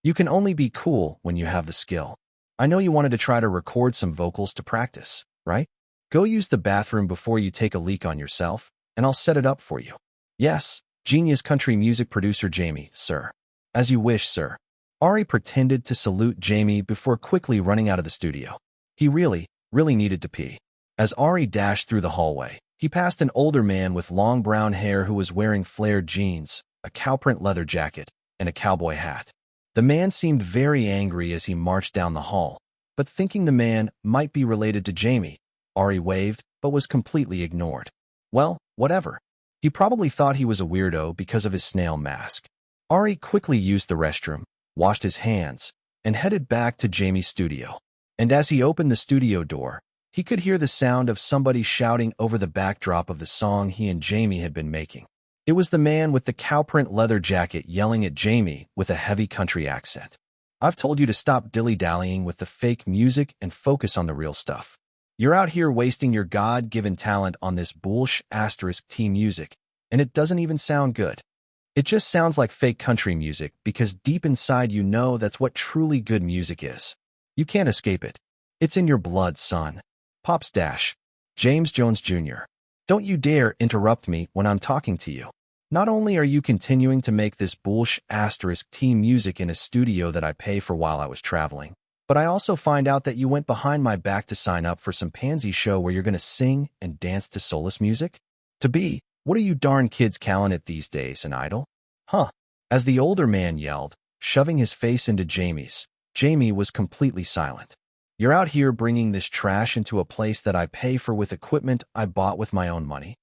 You can only be cool when you have the skill. I know you wanted to try to record some vocals to practice, right? Go use the bathroom before you take a leak on yourself, and I'll set it up for you. Yes, genius country music producer Jamie, sir. As you wish, sir. Ari pretended to salute Jamie before quickly running out of the studio. He really needed to pee. As Ari dashed through the hallway, he passed an older man with long brown hair who was wearing flared jeans, a cowprint leather jacket, and a cowboy hat. The man seemed very angry as he marched down the hall, but thinking the man might be related to Jamie, Ari waved but was completely ignored. Well, whatever. He probably thought he was a weirdo because of his snail mask. Ari quickly used the restroom, washed his hands, and headed back to Jamie's studio. And as he opened the studio door, he could hear the sound of somebody shouting over the backdrop of the song he and Jamie had been making. It was the man with the cowprint leather jacket yelling at Jamie with a heavy country accent. I've told you to stop dilly-dallying with the fake music and focus on the real stuff. You're out here wasting your God-given talent on this bullsh**T music, and it doesn't even sound good. It just sounds like fake country music because deep inside you know that's what truly good music is. You can't escape it. It's in your blood, son. Pops Dash. James Jones Jr. Don't you dare interrupt me when I'm talking to you. Not only are you continuing to make this bullsh**T music in a studio that I pay for while I was traveling, but I also find out that you went behind my back to sign up for some pansy show where you're going to sing and dance to soulless music? What are you darn kids calling it these days, an idol? Huh. As the older man yelled, shoving his face into Jamie's, Jamie was completely silent. You're out here bringing this trash into a place that I pay for with equipment I bought with my own money?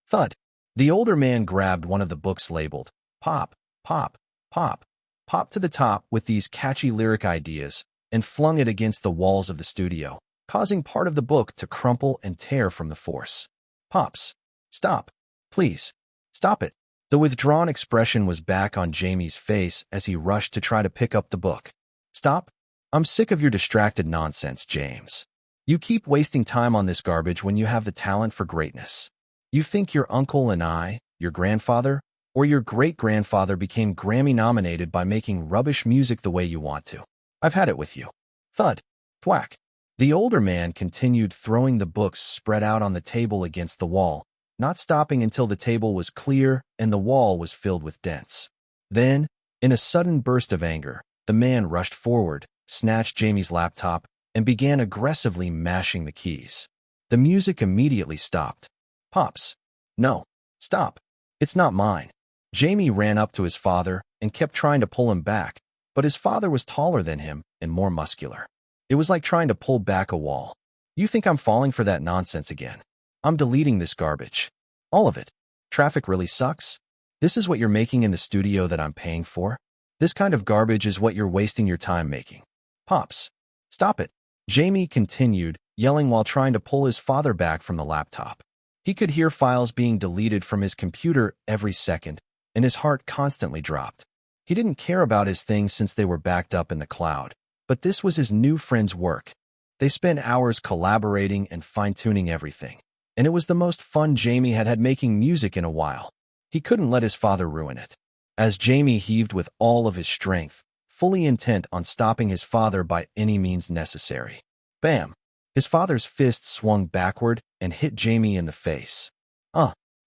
Thud. The older man grabbed one of the books labeled, Pop, Pop, Pop, popped to the top with these catchy lyric ideas and flung it against the walls of the studio, causing part of the book to crumple and tear from the force. Pops, stop. Please, stop it. The withdrawn expression was back on Jamie's face as he rushed to try to pick up the book. Stop. I'm sick of your distracted nonsense, James. You keep wasting time on this garbage when you have the talent for greatness. You think your uncle and I, your grandfather, or your great-grandfather became Grammy-nominated by making rubbish music the way you want to. I've had it with you. Thud. Thwack. The older man continued throwing the books spread out on the table against the wall, not stopping until the table was clear and the wall was filled with dents. Then, in a sudden burst of anger, the man rushed forward, snatched Jamie's laptop, and began aggressively mashing the keys. The music immediately stopped. Pops. No. Stop. It's not mine. Jamie ran up to his father and kept trying to pull him back, but his father was taller than him and more muscular. It was like trying to pull back a wall. You think I'm falling for that nonsense again? I'm deleting this garbage. All of it. Traffic really sucks? This is what you're making in the studio that I'm paying for? This kind of garbage is what you're wasting your time making. Pops. Stop it. Jamie continued, yelling while trying to pull his father back from the laptop. He could hear files being deleted from his computer every second, and his heart constantly dropped. He didn't care about his things since they were backed up in the cloud, but this was his new friend's work. They spent hours collaborating and fine-tuning everything, and it was the most fun Jamie had had making music in a while. He couldn't let his father ruin it. As Jamie heaved with all of his strength, fully intent on stopping his father by any means necessary. Bam! His father's fist swung backward and hit Jamie in the face.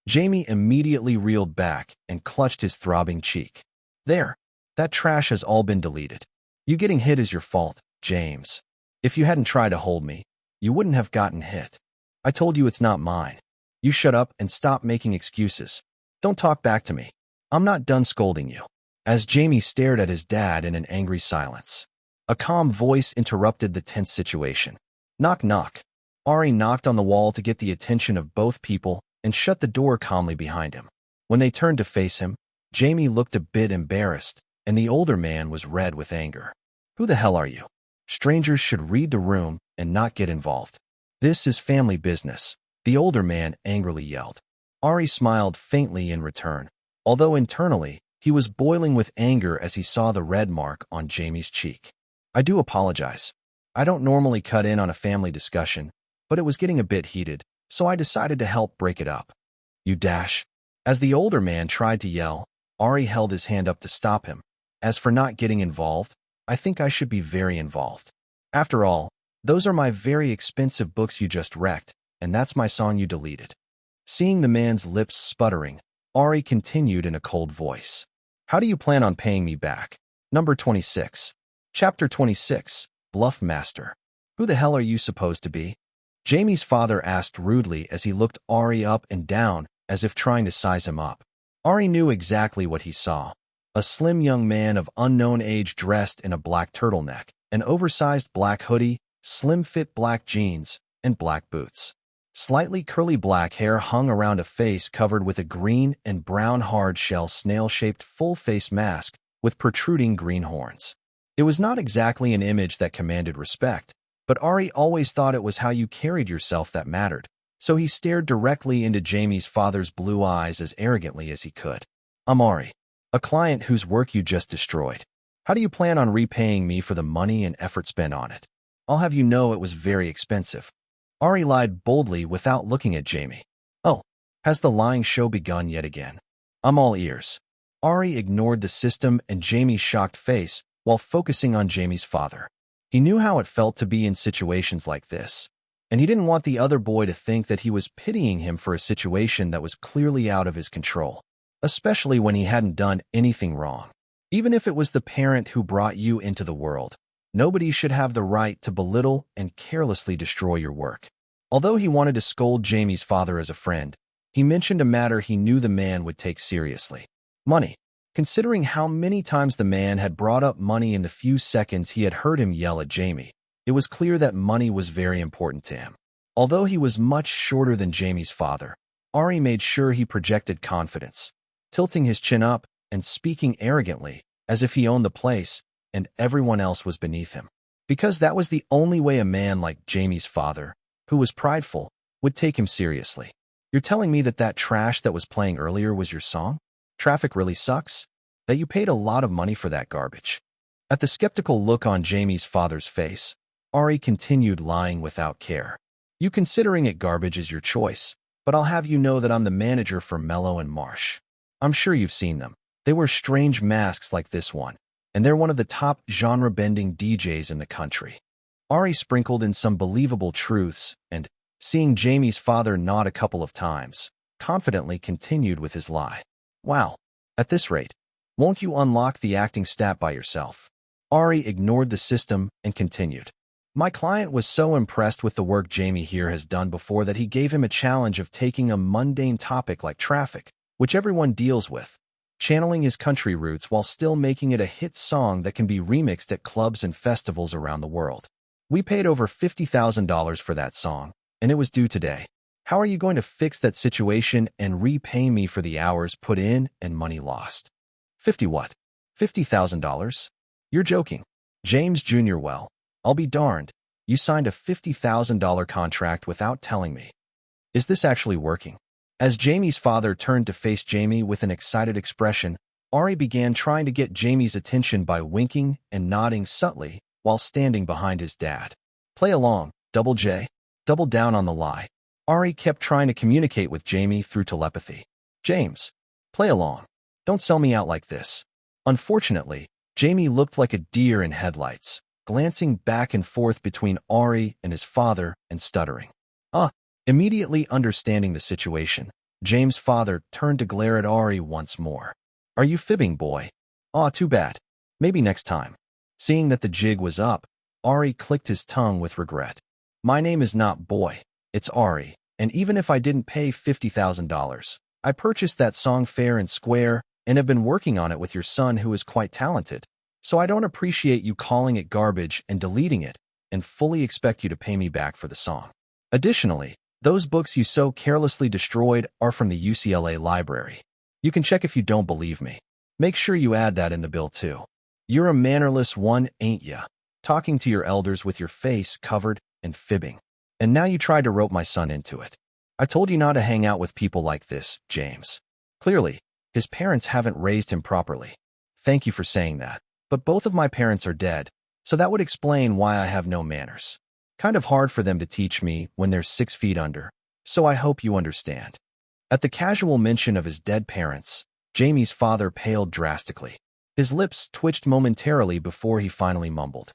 Jamie immediately reeled back and clutched his throbbing cheek. There. That trash has all been deleted. You getting hit is your fault, James. If you hadn't tried to hold me, you wouldn't have gotten hit. I told you it's not mine. You shut up and stop making excuses. Don't talk back to me. I'm not done scolding you. As Jamie stared at his dad in an angry silence, a calm voice interrupted the tense situation. Knock, knock. Ari knocked on the wall to get the attention of both people and shut the door calmly behind him. When they turned to face him, Jamie looked a bit embarrassed, and the older man was red with anger. Who the hell are you? Strangers should read the room and not get involved. This is family business, the older man angrily yelled. Ari smiled faintly in return, although internally, he was boiling with anger as he saw the red mark on Jamie's cheek. I do apologize. I don't normally cut in on a family discussion, but it was getting a bit heated, so I decided to help break it up. You dash. As the older man tried to yell, Ari held his hand up to stop him. As for not getting involved, I think I should be very involved. After all, those are my very expensive books you just wrecked, and that's my song you deleted. Seeing the man's lips sputtering, Ari continued in a cold voice. How do you plan on paying me back? Number 26. Chapter 26. Bluff Master. Who the hell are you supposed to be? Jamie's father asked rudely as he looked Ari up and down as if trying to size him up. Ari knew exactly what he saw. A slim young man of unknown age dressed in a black turtleneck, an oversized black hoodie, slim-fit black jeans, and black boots. Slightly curly black hair hung around a face covered with a green and brown hard-shell snail-shaped full-face mask with protruding green horns. It was not exactly an image that commanded respect, but Ari always thought it was how you carried yourself that mattered, so he stared directly into Jamie's father's blue eyes as arrogantly as he could. I'm Ari, a client whose work you just destroyed. How do you plan on repaying me for the money and effort spent on it? I'll have you know it was very expensive. Ari lied boldly without looking at Jamie. Oh, has the lying show begun yet again? I'm all ears. Ari ignored the system and Jamie's shocked face while focusing on Jamie's father. He knew how it felt to be in situations like this, and he didn't want the other boy to think that he was pitying him for a situation that was clearly out of his control, especially when he hadn't done anything wrong. Even if it was the parent who brought you into the world, nobody should have the right to belittle and carelessly destroy your work. Although he wanted to scold Jamie's father as a friend, he mentioned a matter he knew the man would take seriously. Money. Considering how many times the man had brought up money in the few seconds he had heard him yell at Jamie, it was clear that money was very important to him. Although he was much shorter than Jamie's father, Ari made sure he projected confidence, tilting his chin up and speaking arrogantly, as if he owned the place and everyone else was beneath him. Because that was the only way a man like Jamie's father, who was prideful, would take him seriously. You're telling me that that trash that was playing earlier was your song? Traffic really sucks? That you paid a lot of money for that garbage? At the skeptical look on Jamie's father's face, Ari continued lying without care. You considering it garbage is your choice, but I'll have you know that I'm the manager for Mello and Marsh. I'm sure you've seen them. They wear strange masks like this one, and they're one of the top genre-bending DJs in the country. Ari sprinkled in some believable truths and, seeing Jamie's father nod a couple of times, confidently continued with his lie. Wow, at this rate, won't you unlock the acting stat by yourself? Ari ignored the system and continued. My client was so impressed with the work Jamie here has done before that he gave him a challenge of taking a mundane topic like traffic, which everyone deals with, channeling his country roots while still making it a hit song that can be remixed at clubs and festivals around the world. We paid over $50,000 for that song, and it was due today. How are you going to fix that situation and repay me for the hours put in and money lost? 50 what? $50,000? You're joking. James Jr. Well, I'll be darned. You signed a $50,000 contract without telling me. Is this actually working? As Jamie's father turned to face Jamie with an excited expression, Ari began trying to get Jamie's attention by winking and nodding subtly while standing behind his dad. Play along, Double J. Double down on the lie. Ari kept trying to communicate with Jamie through telepathy. James, play along. Don't sell me out like this. Unfortunately, Jamie looked like a deer in headlights, glancing back and forth between Ari and his father and stuttering. Immediately understanding the situation, James' father turned to glare at Ari once more. Are you fibbing, boy? Too bad. Maybe next time. Seeing that the jig was up, Ari clicked his tongue with regret. My name is not Boy, it's Ari, and even if I didn't pay $50,000, I purchased that song fair and square and have been working on it with your son who is quite talented. So I don't appreciate you calling it garbage and deleting it, and fully expect you to pay me back for the song. Additionally, those books you so carelessly destroyed are from the UCLA library. You can check if you don't believe me. Make sure you add that in the bill too. You're a mannerless one, ain't ya? Talking to your elders with your face covered and fibbing. And now you tried to rope my son into it. I told you not to hang out with people like this, James. Clearly, his parents haven't raised him properly. Thank you for saying that. But both of my parents are dead, so that would explain why I have no manners. Kind of hard for them to teach me when they're 6 feet under, so I hope you understand. At the casual mention of his dead parents, Jamie's father paled drastically. His lips twitched momentarily before he finally mumbled.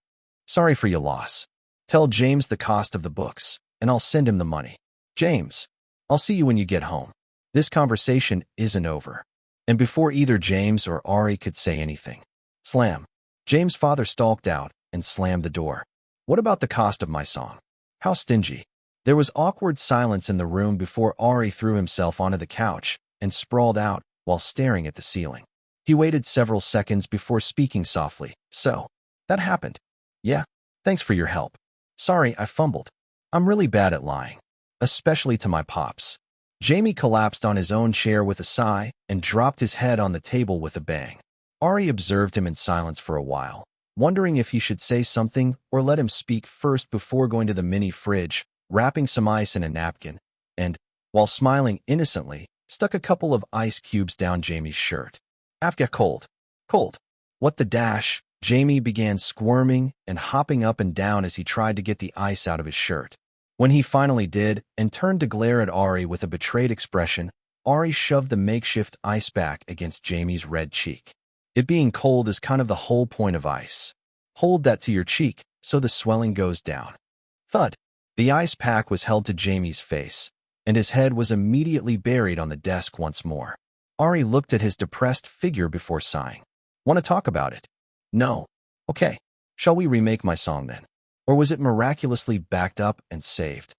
Sorry for your loss. Tell James the cost of the books, and I'll send him the money. James, I'll see you when you get home. This conversation isn't over. And before either James or Ari could say anything, slam. James' father stalked out and slammed the door. What about the cost of my song? How stingy. There was awkward silence in the room before Ari threw himself onto the couch and sprawled out while staring at the ceiling. He waited several seconds before speaking softly. So, that happened. Yeah, thanks for your help. Sorry, I fumbled. I'm really bad at lying, especially to my pops. Jamie collapsed on his own chair with a sigh and dropped his head on the table with a bang. Ari observed him in silence for a while, wondering if he should say something or let him speak first before going to the mini fridge, wrapping some ice in a napkin, and, while smiling innocently, stuck a couple of ice cubes down Jamie's shirt. After cold. Cold. What the dash? Jamie began squirming and hopping up and down as he tried to get the ice out of his shirt. When he finally did and turned to glare at Ari with a betrayed expression, Ari shoved the makeshift ice pack against Jamie's red cheek. It being cold is kind of the whole point of ice. Hold that to your cheek so the swelling goes down. Thud. The ice pack was held to Jamie's face, and his head was immediately buried on the desk once more. Ari looked at his depressed figure before sighing. Want to talk about it? No. Okay. Shall we remake my song then? Or was it miraculously backed up and saved?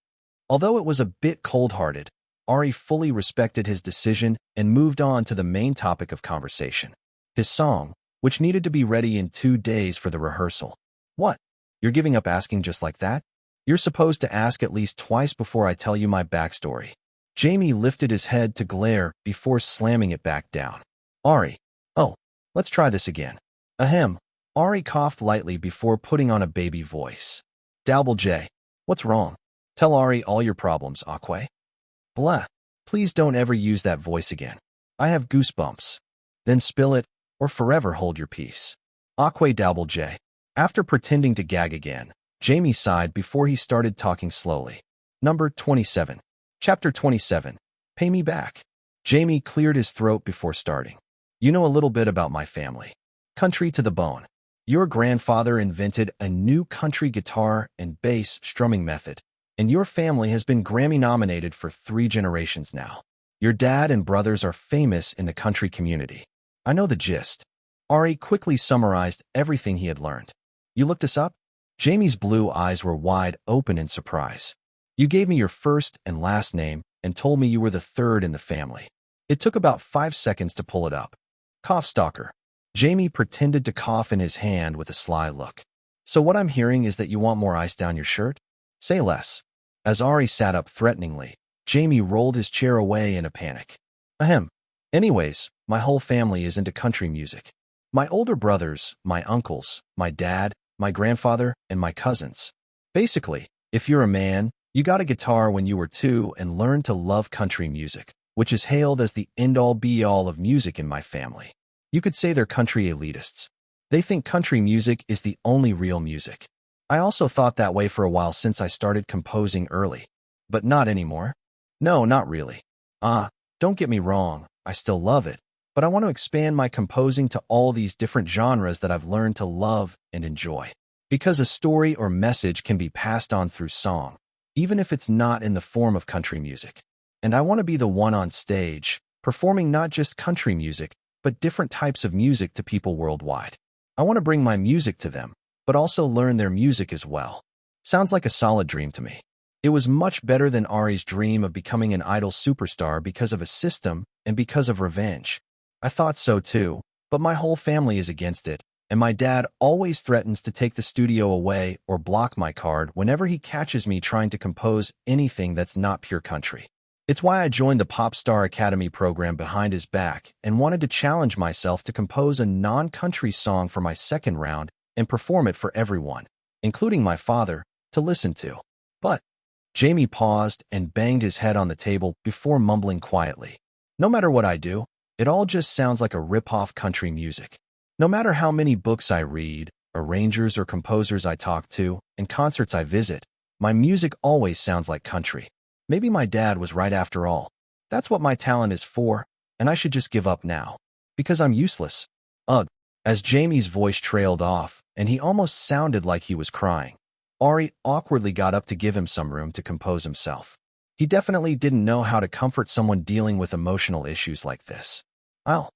Although it was a bit cold-hearted, Ari fully respected his decision and moved on to the main topic of conversation. His song, which needed to be ready in 2 days for the rehearsal. What? You're giving up asking just like that? You're supposed to ask at least twice before I tell you my backstory. Jamie lifted his head to glare before slamming it back down. Ari, let's try this again. Ahem. Ari coughed lightly before putting on a baby voice. Double J. What's wrong? Tell Ari all your problems, Aquay. Blah. Please don't ever use that voice again. I have goosebumps. Then spill it, or forever hold your peace. Aquay Double J. After pretending to gag again, Jamie sighed before he started talking slowly. Number 27. Chapter 27. Pay me back. Jamie cleared his throat before starting. You know a little bit about my family. Country to the bone. Your grandfather invented a new country guitar and bass strumming method, and your family has been Grammy-nominated for 3 generations now. Your dad and brothers are famous in the country community. I know the gist. Ari quickly summarized everything he had learned. You looked us up? Jamie's blue eyes were wide open in surprise. You gave me your first and last name and told me you were the third in the family. It took about 5 seconds to pull it up. Cough stalker. Jamie pretended to cough in his hand with a sly look. So what I'm hearing is that you want more ice down your shirt? Say less. As Ari sat up threateningly, Jamie rolled his chair away in a panic. Ahem. Anyways, my whole family is into country music. My older brothers, my uncles, my dad, my grandfather, and my cousins. Basically, if you're a man, you got a guitar when you were 2 and learned to love country music, which is hailed as the end-all be-all of music in my family. You could say they're country elitists. They think country music is the only real music. I also thought that way for a while since I started composing early. But not anymore. No, not really. Don't get me wrong, I still love it, but I want to expand my composing to all these different genres that I've learned to love and enjoy. Because a story or message can be passed on through song, even if it's not in the form of country music. And I want to be the one on stage, performing not just country music, but different types of music to people worldwide. I want to bring my music to them, but also learn their music as well. Sounds like a solid dream to me. It was much better than Ari's dream of becoming an idol superstar because of a system and because of revenge. I thought so too, but my whole family is against it, and my dad always threatens to take the studio away or block my card whenever he catches me trying to compose anything that's not pure country. It's why I joined the Pop Star Academy program behind his back and wanted to challenge myself to compose a non-country song for my second round and perform it for everyone, including my father, to listen to. But Jamie paused and banged his head on the table before mumbling quietly. No matter what I do, it all just sounds like a rip-off country music. No matter how many books I read, arrangers or composers I talk to, and concerts I visit, my music always sounds like country. Maybe my dad was right after all. That's what my talent is for, and I should just give up now. Because I'm useless. Ugh. As Jamie's voice trailed off, and he almost sounded like he was crying, Ari awkwardly got up to give him some room to compose himself. He definitely didn't know how to comfort someone dealing with emotional issues like this. I'll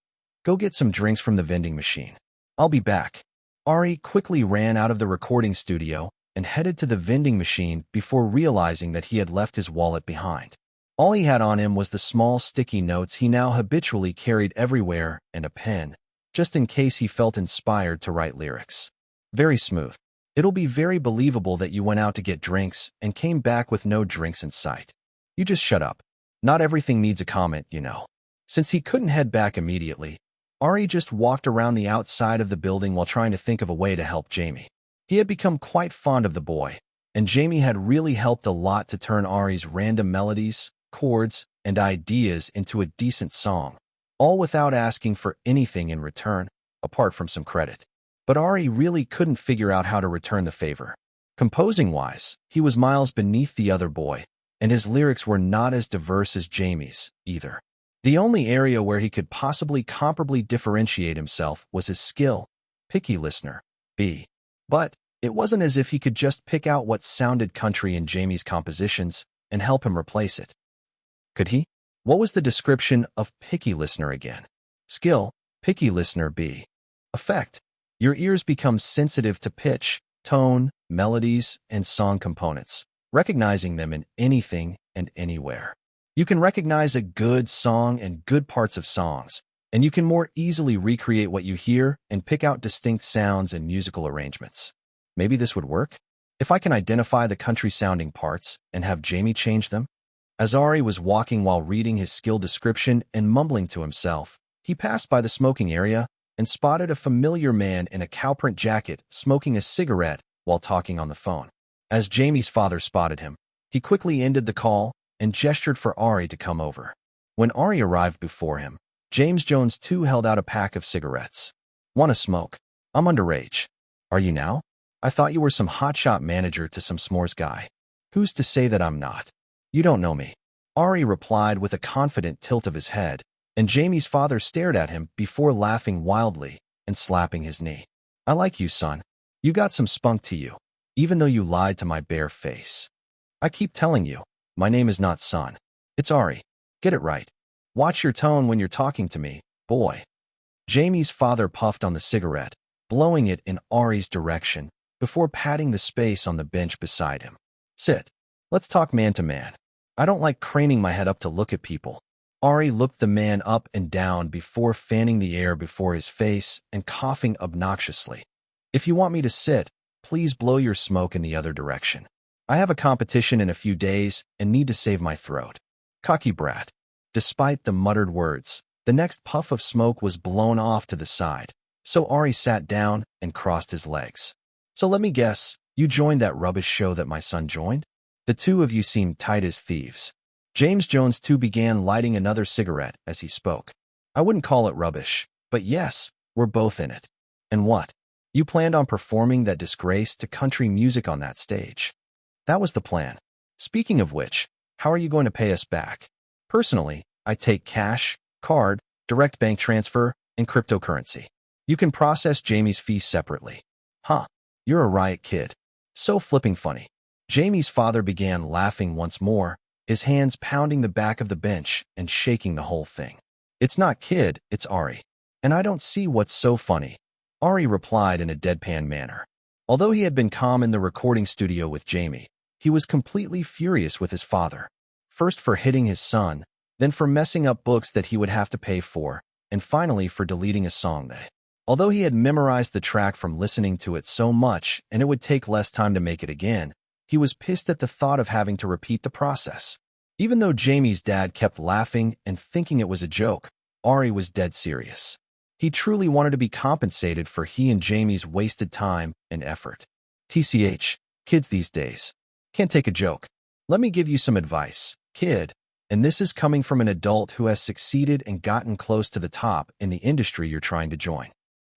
go get some drinks from the vending machine. I'll be back. Ari quickly ran out of the recording studio and headed to the vending machine before realizing that he had left his wallet behind. All he had on him was the small sticky notes he now habitually carried everywhere and a pen, just in case he felt inspired to write lyrics. Very smooth. It'll be very believable that you went out to get drinks and came back with no drinks in sight. You just shut up. Not everything needs a comment, you know. Since he couldn't head back immediately, Ari just walked around the outside of the building while trying to think of a way to help Jamie. He had become quite fond of the boy, and Jamie had really helped a lot to turn Ari's random melodies, chords, and ideas into a decent song, all without asking for anything in return, apart from some credit. But Ari really couldn't figure out how to return the favor. Composing-wise, he was miles beneath the other boy, and his lyrics were not as diverse as Jamie's, either. The only area where he could possibly comparably differentiate himself was his skill, picky listener, B. But it wasn't as if he could just pick out what sounded country in Jamie's compositions and help him replace it. Could he? What was the description of picky listener again? Skill, picky listener B. Effect. Your ears become sensitive to pitch, tone, melodies, and song components, recognizing them in anything and anywhere. You can recognize a good song and good parts of songs, and you can more easily recreate what you hear and pick out distinct sounds and musical arrangements. Maybe this would work? If I can identify the country-sounding parts and have Jamie change them? As Ari was walking while reading his skill description and mumbling to himself, he passed by the smoking area and spotted a familiar man in a cowprint jacket smoking a cigarette while talking on the phone. As Jamie's father spotted him, he quickly ended the call and gestured for Ari to come over. When Ari arrived before him, James Jones too held out a pack of cigarettes. "Want a smoke? I'm underage." "Are you now? I thought you were some hotshot manager to some s'mores guy." "Who's to say that I'm not? You don't know me." Ari replied with a confident tilt of his head, and Jamie's father stared at him before laughing wildly and slapping his knee. "I like you, son. You got some spunk to you, even though you lied to my bare face. I keep telling you, my name is not Son. It's Ari. Get it right. Watch your tone when you're talking to me, boy." Jamie's father puffed on the cigarette, blowing it in Ari's direction before patting the space on the bench beside him. "Sit. Let's talk man to man. I don't like craning my head up to look at people." Ari looked the man up and down before fanning the air before his face and coughing obnoxiously. "If you want me to sit, please blow your smoke in the other direction. I have a competition in a few days and need to save my throat." "Cocky brat." Despite the muttered words, the next puff of smoke was blown off to the side, so Ari sat down and crossed his legs. "So let me guess, you joined that rubbish show that my son joined? The two of you seem tight as thieves." James Jones too began lighting another cigarette as he spoke. "I wouldn't call it rubbish, but yes, we're both in it." "And what? You planned on performing that disgrace to country music on that stage?" "That was the plan. Speaking of which, how are you going to pay us back?" "Personally, I take cash, card, direct bank transfer, and cryptocurrency. You can process Jamie's fees separately." "Huh, you're a riot kid. So flipping funny." Jamie's father began laughing once more, his hands pounding the back of the bench and shaking the whole thing. "It's not kid, it's Ari. And I don't see what's so funny," Ari replied in a deadpan manner. Although he had been calm in the recording studio with Jamie, he was completely furious with his father. First for hitting his son, then for messing up books that he would have to pay for, and finally for deleting a song that, although he had memorized the track from listening to it so much and it would take less time to make it again, he was pissed at the thought of having to repeat the process. Even though Jamie's dad kept laughing and thinking it was a joke, Ari was dead serious. He truly wanted to be compensated for he and Jamie's wasted time and effort. TCH, kids these days can't take a joke. Let me give you some advice, kid, and this is coming from an adult who has succeeded and gotten close to the top in the industry you're trying to join.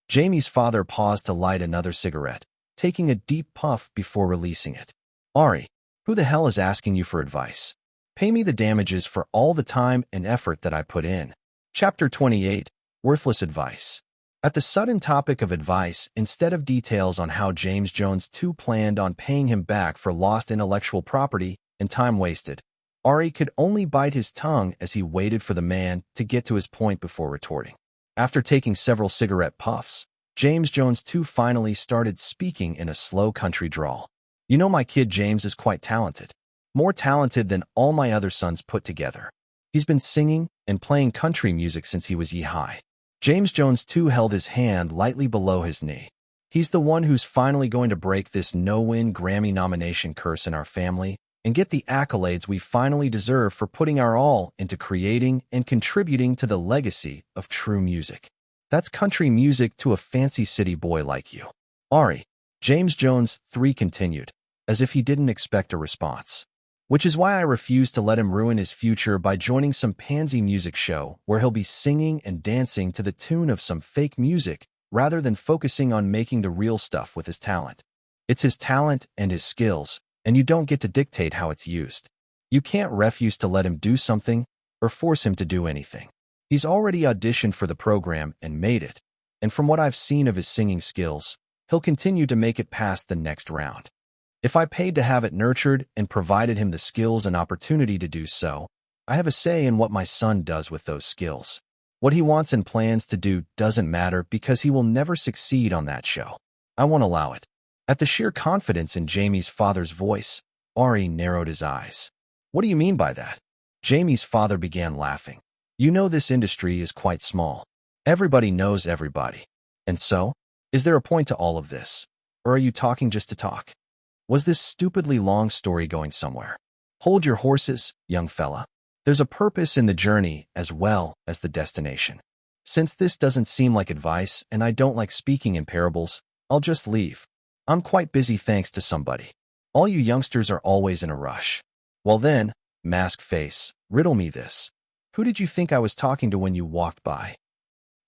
Jamie's father paused to light another cigarette, taking a deep puff before releasing it. "Ari, who the hell is asking you for advice? Pay me the damages for all the time and effort that I put in." Chapter 28, Worthless Advice. At the sudden topic of advice, instead of details on how James Jones too planned on paying him back for lost intellectual property and time wasted, Ari could only bite his tongue as he waited for the man to get to his point before retorting. After taking several cigarette puffs, James Jones too finally started speaking in a slow country drawl. "You know, my kid James is quite talented. More talented than all my other sons put together. He's been singing and playing country music since he was ye-high." James Jones too held his hand lightly below his knee. "He's the one who's finally going to break this no-win Grammy nomination curse in our family and get the accolades we finally deserve for putting our all into creating and contributing to the legacy of true music. That's country music to a fancy city boy like you, Ari." James Jones 3 continued, as if he didn't expect a response. "Which is why I refuse to let him ruin his future by joining some pansy music show where he'll be singing and dancing to the tune of some fake music rather than focusing on making the real stuff with his talent. It's his talent and his skills, and you don't get to dictate how it's used. You can't refuse to let him do something or force him to do anything. He's already auditioned for the program and made it, and from what I've seen of his singing skills, he'll continue to make it past the next round. If I paid to have it nurtured and provided him the skills and opportunity to do so, I have a say in what my son does with those skills. What he wants and plans to do doesn't matter because he will never succeed on that show. I won't allow it." At the sheer confidence in Jamie's father's voice, Ari narrowed his eyes. "What do you mean by that?" Jamie's father began laughing. "You know this industry is quite small. Everybody knows everybody. And so, is there a point to all of this? Or are you talking just to talk? Was this stupidly long story going somewhere? Hold your horses, young fella. There's a purpose in the journey as well as the destination. Since this doesn't seem like advice and I don't like speaking in parables, I'll just leave. I'm quite busy thanks to somebody. All you youngsters are always in a rush. Well then, mask face, riddle me this. Who did you think I was talking to when you walked by?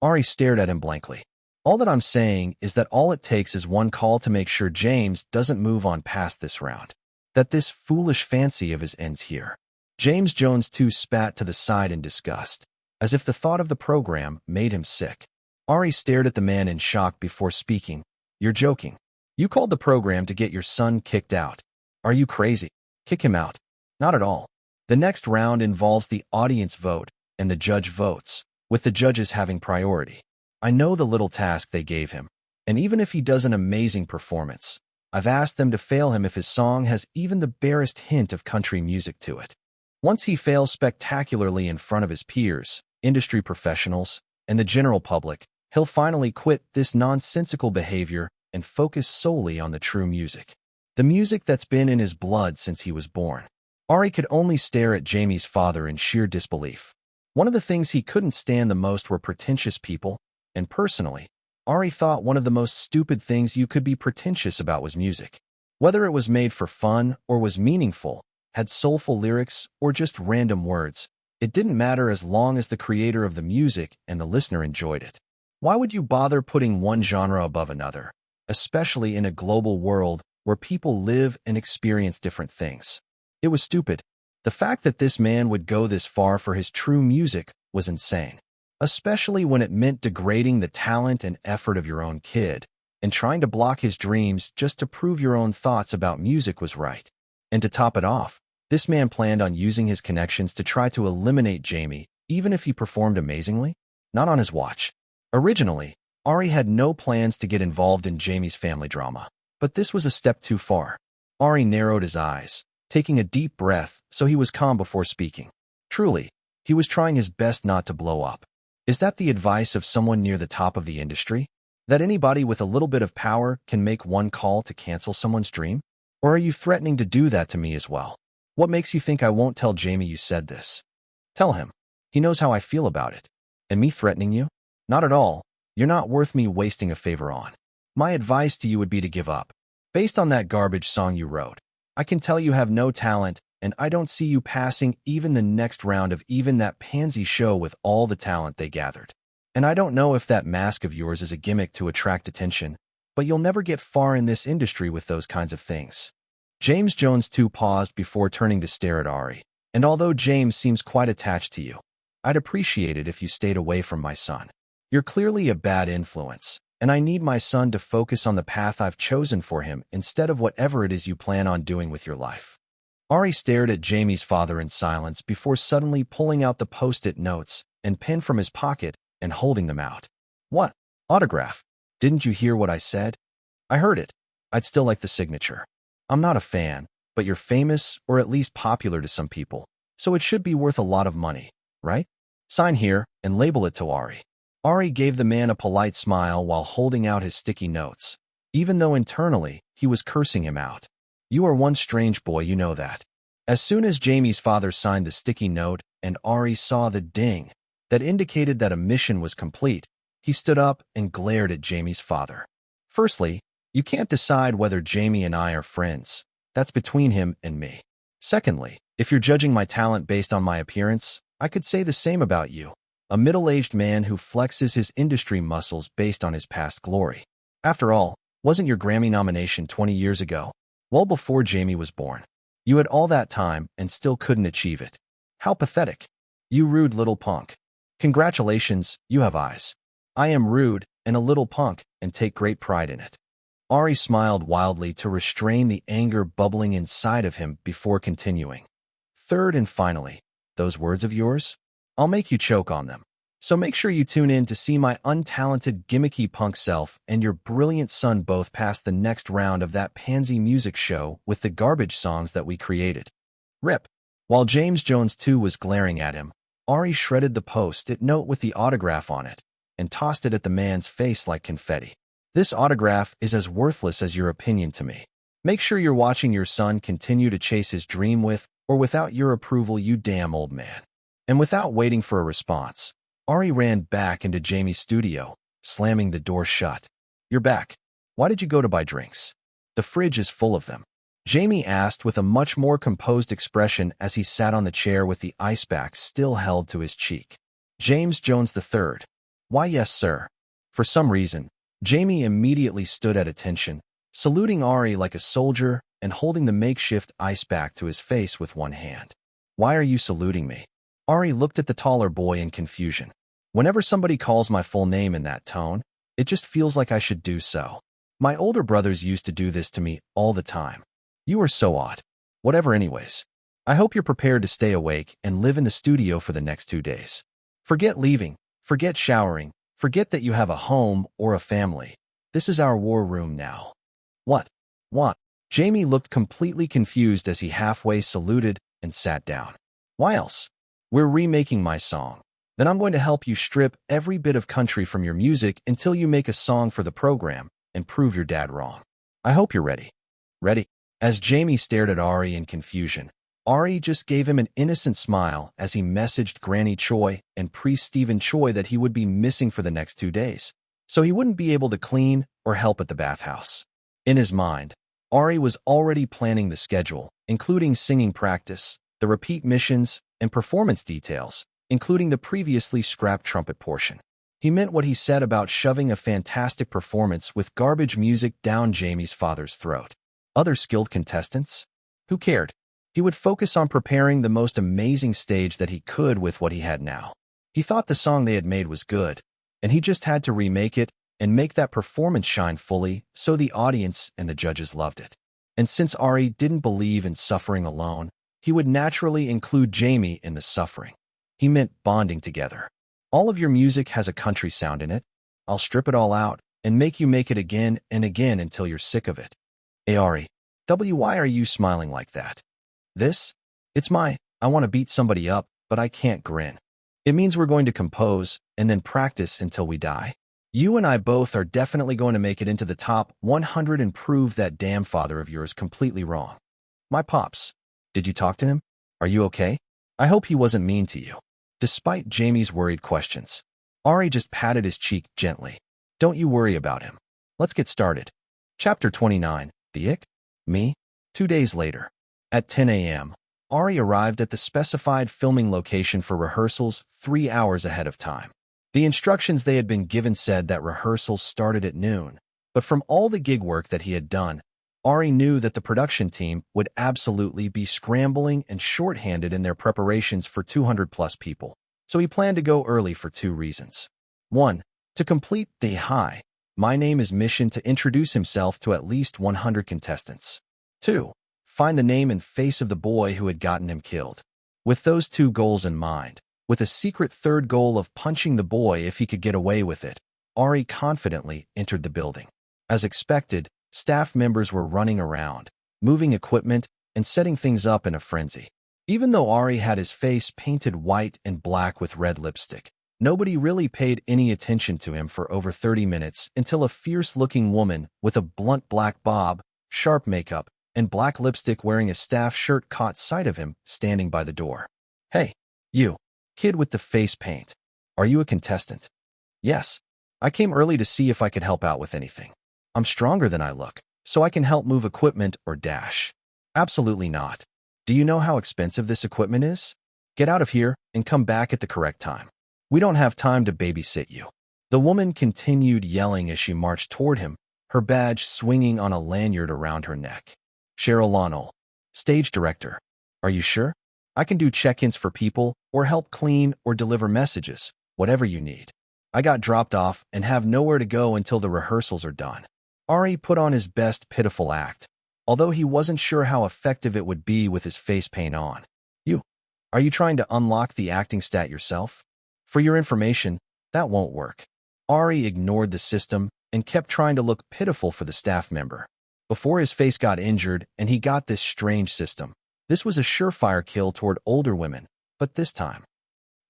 Ari stared at him blankly. All that I'm saying is that all it takes is one call to make sure James doesn't move on past this round. That this foolish fancy of his ends here. James Jones too spat to the side in disgust, as if the thought of the program made him sick. Ari stared at the man in shock before speaking. You're joking. You called the program to get your son kicked out. Are you crazy? Kick him out. Not at all. The next round involves the audience vote, and the judge votes, with the judges having priority. I know the little task they gave him, and even if he does an amazing performance, I've asked them to fail him if his song has even the barest hint of country music to it. Once he fails spectacularly in front of his peers, industry professionals, and the general public, he'll finally quit this nonsensical behavior and focus solely on the true music. The music that's been in his blood since he was born. Ari could only stare at Jamie's father in sheer disbelief. One of the things he couldn't stand the most were pretentious people, and personally, Ari thought one of the most stupid things you could be pretentious about was music. Whether it was made for fun or was meaningful, had soulful lyrics or just random words, it didn't matter as long as the creator of the music and the listener enjoyed it. Why would you bother putting one genre above another, especially in a global world where people live and experience different things? It was stupid. The fact that this man would go this far for his true music was insane, especially when it meant degrading the talent and effort of your own kid and trying to block his dreams just to prove your own thoughts about music was right. And to top it off, this man planned on using his connections to try to eliminate Jamie, even if he performed amazingly? Not on his watch. Originally, Ari had no plans to get involved in Jamie's family drama, but this was a step too far. Ari narrowed his eyes, taking a deep breath so he was calm before speaking. Truly, he was trying his best not to blow up. Is that the advice of someone near the top of the industry? That anybody with a little bit of power can make one call to cancel someone's dream? Or are you threatening to do that to me as well? What makes you think I won't tell Jamie you said this? Tell him. He knows how I feel about it. And me threatening you? Not at all. You're not worth me wasting a favor on. My advice to you would be to give up. Based on that garbage song you wrote, I can tell you have no talent, and I don't see you passing even the next round of even that pansy show with all the talent they gathered. And I don't know if that mask of yours is a gimmick to attract attention, but you'll never get far in this industry with those kinds of things. James Jones too paused before turning to stare at Ari. And although James seems quite attached to you, I'd appreciate it if you stayed away from my son. You're clearly a bad influence, and I need my son to focus on the path I've chosen for him instead of whatever it is you plan on doing with your life. Ari stared at Jamie's father in silence before suddenly pulling out the post-it notes and pen from his pocket and holding them out. What? Autograph? Didn't you hear what I said? I heard it. I'd still like the signature. I'm not a fan, but you're famous or at least popular to some people, so it should be worth a lot of money, right? Sign here and label it to Ari. Ari gave the man a polite smile while holding out his sticky notes, even though internally he was cursing him out. You are one strange boy, you know that. As soon as Jamie's father signed the sticky note and Ari saw the ding that indicated that a mission was complete, he stood up and glared at Jamie's father. Firstly, you can't decide whether Jamie and I are friends. That's between him and me. Secondly, if you're judging my talent based on my appearance, I could say the same about you. A middle-aged man who flexes his industry muscles based on his past glory. After all, wasn't your Grammy nomination 20 years ago? Well before Jamie was born. You had all that time and still couldn't achieve it. How pathetic. You rude little punk. Congratulations, you have eyes. I am rude and a little punk and take great pride in it. Ari smiled wildly to restrain the anger bubbling inside of him before continuing. Third and finally, those words of yours? I'll make you choke on them. So make sure you tune in to see my untalented, gimmicky punk self and your brilliant son both pass the next round of that pansy music show with the garbage songs that we created. Rip. While James Jones too was glaring at him, Ari shredded the post-it note with the autograph on it and tossed it at the man's face like confetti. This autograph is as worthless as your opinion to me. Make sure you're watching your son continue to chase his dream with or without your approval, you damn old man. And without waiting for a response, Ari ran back into Jamie's studio, slamming the door shut. "You're back. Why did you go to buy drinks? The fridge is full of them," Jamie asked with a much more composed expression as he sat on the chair with the ice pack still held to his cheek. "James Jones III. Why, yes, sir." For some reason, Jamie immediately stood at attention, saluting Ari like a soldier and holding the makeshift ice pack to his face with one hand. "Why are you saluting me?" Ari looked at the taller boy in confusion. "Whenever somebody calls my full name in that tone, it just feels like I should do so. My older brothers used to do this to me all the time. You are so odd. Whatever anyways. I hope you're prepared to stay awake and live in the studio for the next 2 days. Forget leaving, forget showering, forget that you have a home or a family. This is our war room now." "What? What?" Jamie looked completely confused as he halfway saluted and sat down. "Why else? We're remaking my song. Then I'm going to help you strip every bit of country from your music until you make a song for the program and prove your dad wrong. I hope you're ready." "Ready?" As Jamie stared at Ari in confusion, Ari just gave him an innocent smile as he messaged Granny Choi and Priest Stephen Choi that he would be missing for the next 2 days, so he wouldn't be able to clean or help at the bathhouse. In his mind, Ari was already planning the schedule, including singing practice, the repeat missions, and performance details, including the previously scrapped trumpet portion. He meant what he said about shoving a fantastic performance with garbage music down Jamie's father's throat. Other skilled contestants? Who cared? He would focus on preparing the most amazing stage that he could with what he had now. He thought the song they had made was good, and he just had to remake it and make that performance shine fully so the audience and the judges loved it. And since Ari didn't believe in suffering alone, he would naturally include Jamie in the suffering. He meant bonding together. "All of your music has a country sound in it. I'll strip it all out and make you make it again and again until you're sick of it." "Hey Ari, why are you smiling like that?" "This? I want to beat somebody up, but I can't grin. It means we're going to compose and then practice until we die. You and I both are definitely going to make it into the top 100 and prove that damn father of yours completely wrong." "My pops. Did you talk to him? Are you okay? I hope he wasn't mean to you." Despite Jamie's worried questions, Ari just patted his cheek gently. "Don't you worry about him. Let's get started." Chapter 29. The Ick? Me? 2 days later. At 10 a.m., Ari arrived at the specified filming location for rehearsals 3 hours ahead of time. The instructions they had been given said that rehearsals started at noon, but from all the gig work that he had done, Ari knew that the production team would absolutely be scrambling and shorthanded in their preparations for 200-plus people, so he planned to go early for 2 reasons. 1. To complete the "Hi, my name is" mission to introduce himself to at least 100 contestants. 2. Find the name and face of the boy who had gotten him killed. With those 2 goals in mind, with a secret 3rd goal of punching the boy if he could get away with it, Ari confidently entered the building. As expected, staff members were running around, moving equipment, and setting things up in a frenzy. Even though Ari had his face painted white and black with red lipstick, nobody really paid any attention to him for over 30 minutes until a fierce-looking woman with a blunt black bob, sharp makeup, and black lipstick wearing a staff shirt caught sight of him standing by the door. "Hey, you, kid with the face paint. Are you a contestant?" "Yes. I came early to see if I could help out with anything. I'm stronger than I look, so I can help move equipment or dash." "Absolutely not. Do you know how expensive this equipment is? Get out of here and come back at the correct time. We don't have time to babysit you." The woman continued yelling as she marched toward him, her badge swinging on a lanyard around her neck. "Cheryl Lonell, stage director. Are you sure? I can do check-ins for people or help clean or deliver messages, whatever you need. I got dropped off and have nowhere to go until the rehearsals are done." Ari put on his best pitiful act, although he wasn't sure how effective it would be with his face paint on. Are you trying to unlock the acting stat yourself? For your information, that won't work." Ari ignored the system and kept trying to look pitiful for the staff member. Before his face got injured and he got this strange system, this was a surefire kill toward older women, but this time.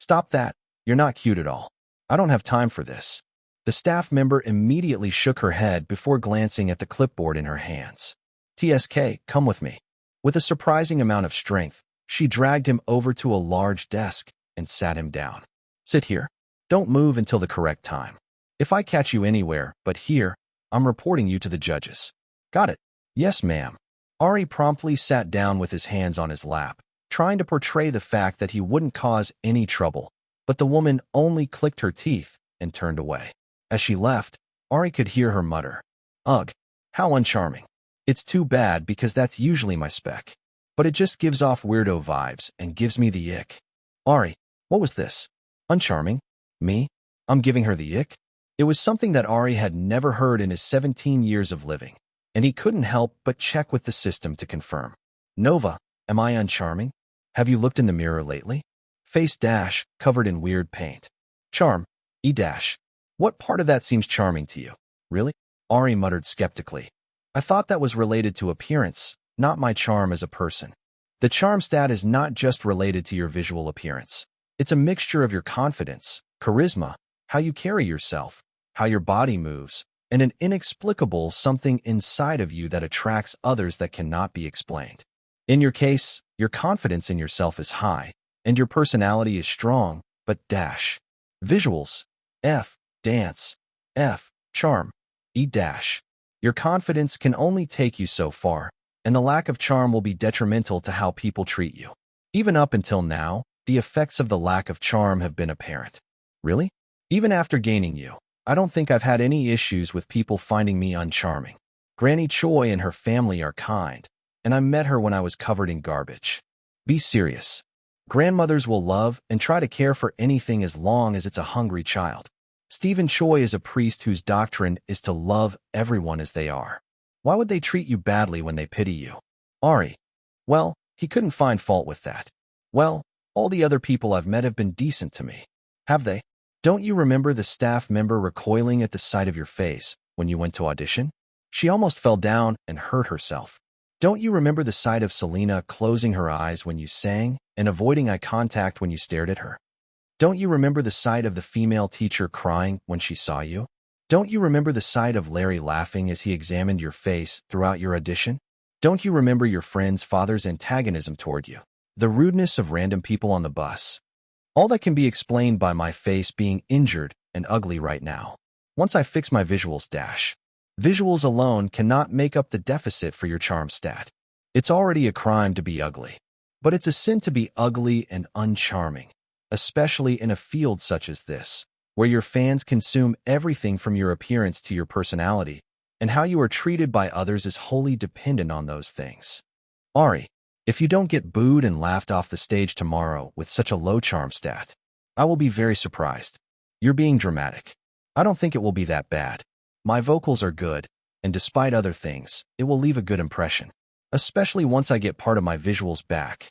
"Stop that. You're not cute at all. I don't have time for this." The staff member immediately shook her head before glancing at the clipboard in her hands. "TSK, come with me." With a surprising amount of strength, she dragged him over to a large desk and sat him down. "Sit here." Don't move until the correct time. If I catch you anywhere but here, I'm reporting you to the judges. Got it? Yes, ma'am. Ari promptly sat down with his hands on his lap, trying to portray the fact that he wouldn't cause any trouble, but the woman only clicked her teeth and turned away. As she left, Ari could hear her mutter, "Ugh, how uncharming. It's too bad because that's usually my spec. But it just gives off weirdo vibes and gives me the ick." Ari, what was this? Uncharming? Me? I'm giving her the ick? It was something that Ari had never heard in his 17 years of living, and he couldn't help but check with the system to confirm. Nova, am I uncharming? Have you looked in the mirror lately? Face dash, covered in weird paint. Charm, E dash. What part of that seems charming to you? Really? Ari muttered skeptically. I thought that was related to appearance, not my charm as a person. The charm stat is not just related to your visual appearance. It's a mixture of your confidence, charisma, how you carry yourself, how your body moves, and an inexplicable something inside of you that attracts others that cannot be explained. In your case, your confidence in yourself is high, and your personality is strong, but dash. Visuals, F, dance, F, charm, E dash. Your confidence can only take you so far, and the lack of charm will be detrimental to how people treat you. Even up until now, the effects of the lack of charm have been apparent. Really? Even after gaining you, I don't think I've had any issues with people finding me uncharming. Granny Choi and her family are kind, and I met her when I was covered in garbage. Be serious. Grandmothers will love and try to care for anything as long as it's a hungry child. Stephen Choi is a priest whose doctrine is to love everyone as they are. Why would they treat you badly when they pity you? Ari. Well, he couldn't find fault with that. Well, all the other people I've met have been decent to me. Have they? Don't you remember the staff member recoiling at the sight of your face when you went to audition? She almost fell down and hurt herself. Don't you remember the sight of Selena closing her eyes when you sang and avoiding eye contact when you stared at her? Don't you remember the sight of the female teacher crying when she saw you? Don't you remember the sight of Larry laughing as he examined your face throughout your audition? Don't you remember your friend's father's antagonism toward you? The rudeness of random people on the bus? All that can be explained by my face being injured and ugly right now. Once I fix my visuals dash. Visuals alone cannot make up the deficit for your charm stat. It's already a crime to be ugly. But it's a sin to be ugly and uncharming, especially in a field such as this, where your fans consume everything from your appearance to your personality, and how you are treated by others is wholly dependent on those things. Ari, if you don't get booed and laughed off the stage tomorrow with such a low charm stat, I will be very surprised. You're being dramatic. I don't think it will be that bad. My vocals are good, and despite other things, it will leave a good impression, especially once I get part of my visuals back.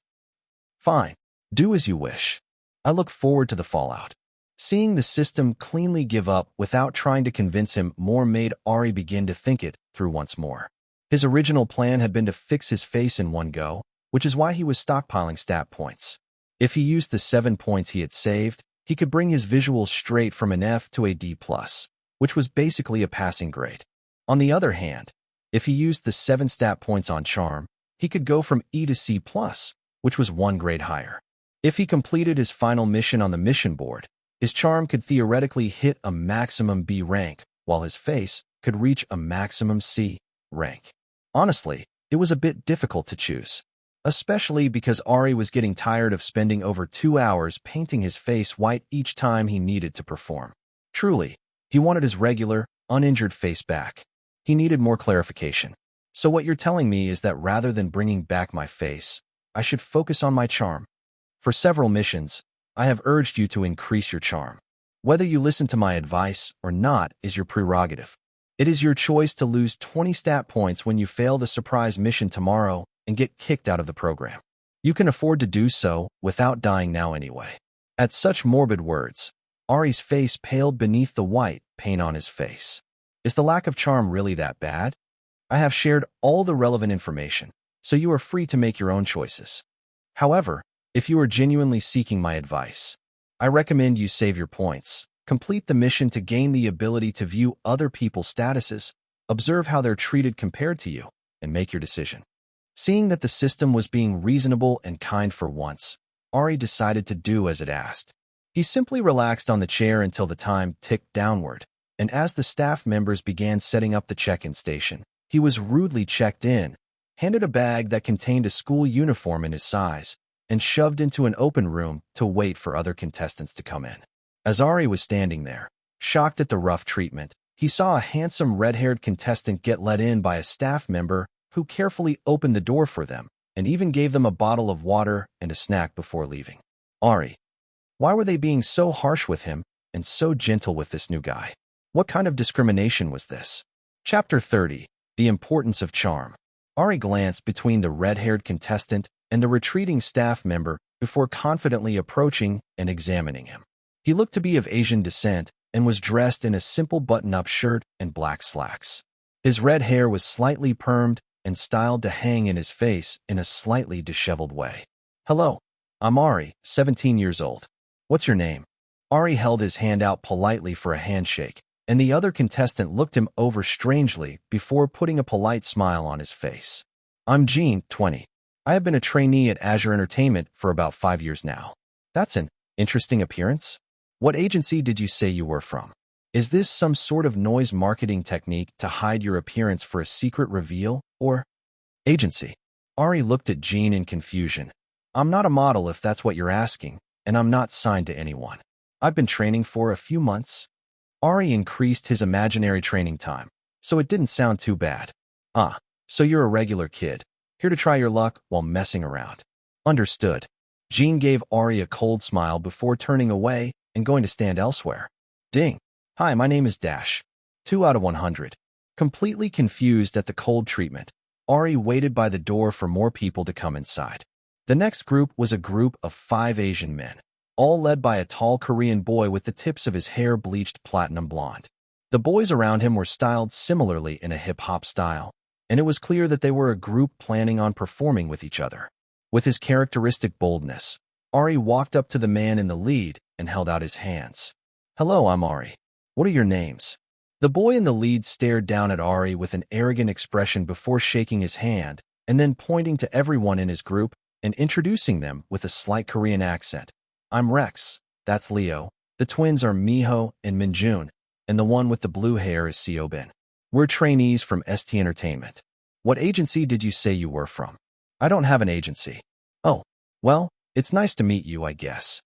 Fine. Do as you wish. I look forward to the fallout. Seeing the system cleanly give up without trying to convince him more made Ari begin to think it through once more. His original plan had been to fix his face in one go, which is why he was stockpiling stat points. If he used the 7 points he had saved, he could bring his visuals straight from an F to a D+, which was basically a passing grade. On the other hand, if he used the 7 stat points on charm, he could go from E to C+, which was 1 grade higher. If he completed his final mission on the mission board, his charm could theoretically hit a maximum B rank, while his face could reach a maximum C rank. Honestly, it was a bit difficult to choose, especially because Ari was getting tired of spending over 2 hours painting his face white each time he needed to perform. Truly, he wanted his regular, uninjured face back. He needed more clarification. So what you're telling me is that rather than bringing back my face, I should focus on my charm. For several missions, I have urged you to increase your charm. Whether you listen to my advice or not is your prerogative. It is your choice to lose 20 stat points when you fail the surprise mission tomorrow and get kicked out of the program. You can afford to do so without dying now anyway. At such morbid words, Ari's face paled beneath the white paint on his face. Is the lack of charm really that bad? I have shared all the relevant information, so you are free to make your own choices. However, if you are genuinely seeking my advice, I recommend you save your points, complete the mission to gain the ability to view other people's statuses, observe how they're treated compared to you, and make your decision. Seeing that the system was being reasonable and kind for once, Ari decided to do as it asked. He simply relaxed on the chair until the time ticked downward, and as the staff members began setting up the check-in station, he was rudely checked in, handed a bag that contained a school uniform in his size, and shoved into an open room to wait for other contestants to come in. As Ari was standing there, shocked at the rough treatment, he saw a handsome red-haired contestant get let in by a staff member who carefully opened the door for them and even gave them a bottle of water and a snack before leaving. Ari, why were they being so harsh with him and so gentle with this new guy? What kind of discrimination was this? Chapter 30. The Importance of Charm. Ari glanced between the red-haired contestant and the retreating staff member before confidently approaching and examining him. He looked to be of Asian descent and was dressed in a simple button-up shirt and black slacks. His red hair was slightly permed and styled to hang in his face in a slightly disheveled way. Hello, I'm Ari, 17 years old. What's your name? Ari held his hand out politely for a handshake, and the other contestant looked him over strangely before putting a polite smile on his face. I'm Gene, 20. I have been a trainee at Azure Entertainment for about 5 years now. That's an interesting appearance. What agency did you say you were from? Is this some sort of noise marketing technique to hide your appearance for a secret reveal, or agency? Ari looked at Gene in confusion. I'm not a model if that's what you're asking, and I'm not signed to anyone. I've been training for a few months. Ari increased his imaginary training time, so it didn't sound too bad. Ah, so you're a regular kid, here to try your luck while messing around. Understood. Gene gave Ari a cold smile before turning away and going to stand elsewhere. Ding. Hi, my name is Dash. 2 out of 100. Completely confused at the cold treatment, Ari waited by the door for more people to come inside. The next group was a group of 5 Asian men, all led by a tall Korean boy with the tips of his hair bleached platinum blonde. The boys around him were styled similarly in a hip-hop style, and it was clear that they were a group planning on performing with each other. With his characteristic boldness, Ari walked up to the man in the lead and held out his hands. Hello, I'm Ari. What are your names? The boy in the lead stared down at Ari with an arrogant expression before shaking his hand and then pointing to everyone in his group and introducing them with a slight Korean accent. I'm Rex. That's Leo. The twins are Miho and Minjun, and the one with the blue hair is Seobin. We're trainees from ST Entertainment. What agency did you say you were from? I don't have an agency. Oh, well, it's nice to meet you, I guess.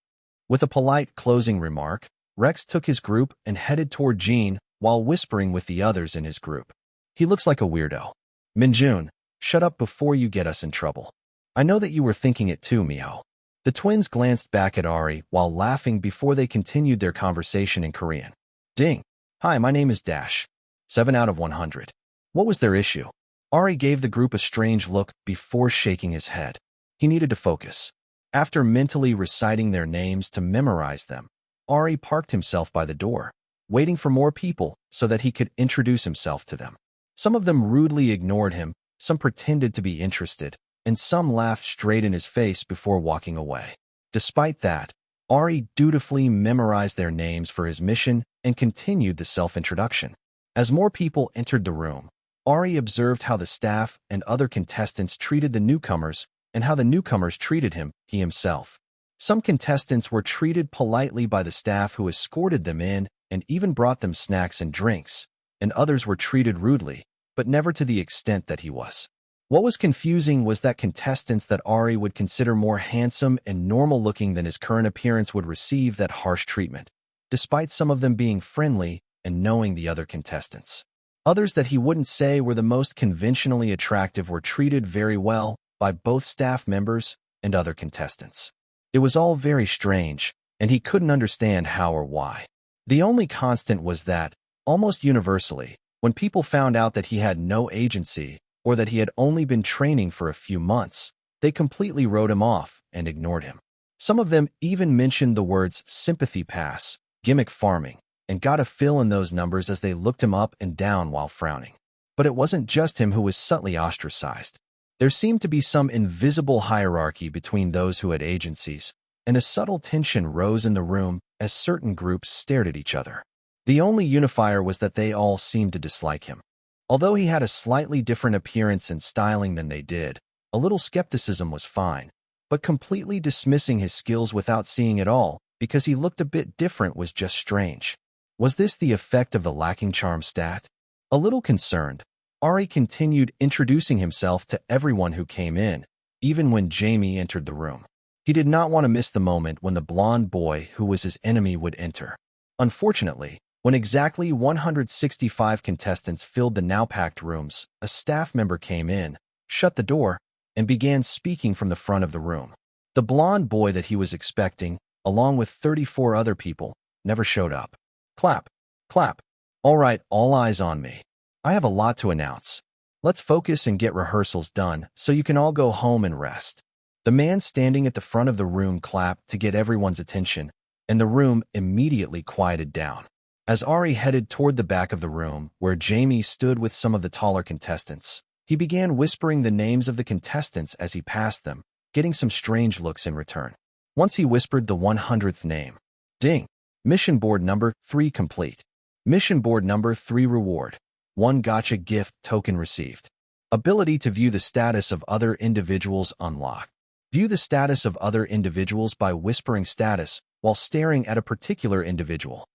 With a polite closing remark, Rex took his group and headed toward Gene while whispering with the others in his group. He looks like a weirdo. Minjun, shut up before you get us in trouble. I know that you were thinking it too, Miho. The twins glanced back at Ari while laughing before they continued their conversation in Korean. Ding. Hi, my name is Dash. 7 out of 100. What was their issue? Ari gave the group a strange look before shaking his head. He needed to focus. After mentally reciting their names to memorize them, Ari parked himself by the door, waiting for more people so that he could introduce himself to them. Some of them rudely ignored him, some pretended to be interested, and some laughed straight in his face before walking away. Despite that, Ari dutifully memorized their names for his mission and continued the self-introduction. As more people entered the room, Ari observed how the staff and other contestants treated the newcomers and how the newcomers treated he himself. Some contestants were treated politely by the staff who escorted them in and even brought them snacks and drinks, and others were treated rudely, but never to the extent that he was. What was confusing was that contestants that Ari would consider more handsome and normal-looking than his current appearance would receive that harsh treatment, despite some of them being friendly and knowing the other contestants. Others that he wouldn't say were the most conventionally attractive were treated very well by both staff members and other contestants. It was all very strange, and he couldn't understand how or why. The only constant was that, almost universally, when people found out that he had no agency or that he had only been training for a few months, they completely wrote him off and ignored him. Some of them even mentioned the words sympathy pass, gimmick farming, and got a fill in those numbers as they looked him up and down while frowning. But it wasn't just him who was subtly ostracized. There seemed to be some invisible hierarchy between those who had agencies, and a subtle tension rose in the room as certain groups stared at each other. The only unifier was that they all seemed to dislike him. Although he had a slightly different appearance and styling than they did, a little skepticism was fine, but completely dismissing his skills without seeing it all because he looked a bit different was just strange. Was this the effect of the lacking charm stat? A little concerned, Ari continued introducing himself to everyone who came in, even when Jamie entered the room. He did not want to miss the moment when the blonde boy who was his enemy would enter. Unfortunately, when exactly 165 contestants filled the now-packed rooms, a staff member came in, shut the door, and began speaking from the front of the room. The blonde boy that he was expecting, along with 34 other people, never showed up. Clap, clap. All right, all eyes on me. I have a lot to announce. Let's focus and get rehearsals done so you can all go home and rest. The man standing at the front of the room clapped to get everyone's attention, and the room immediately quieted down. As Ari headed toward the back of the room, where Jamie stood with some of the taller contestants, he began whispering the names of the contestants as he passed them, getting some strange looks in return. Once he whispered the 100th name. Ding! Mission board number 3 complete. Mission board number 3 reward. 1 gotcha gift token received. Ability to view the status of other individuals unlocked. View the status of other individuals by whispering status while staring at a particular individual.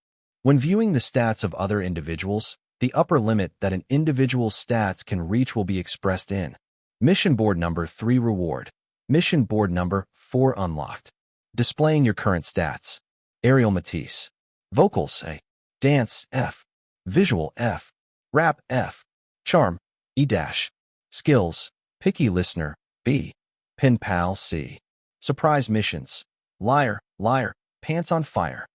When viewing the stats of other individuals, the upper limit that an individual's stats can reach will be expressed in Mission board number 3 reward. Mission board number 4 unlocked. Displaying your current stats. Ariel Matisse. Vocals A. Dance F. Visual F. Rap F. Charm E-. Skills Picky Listener B. Pen Pal C. Surprise Missions Liar, Liar, Pants on Fire.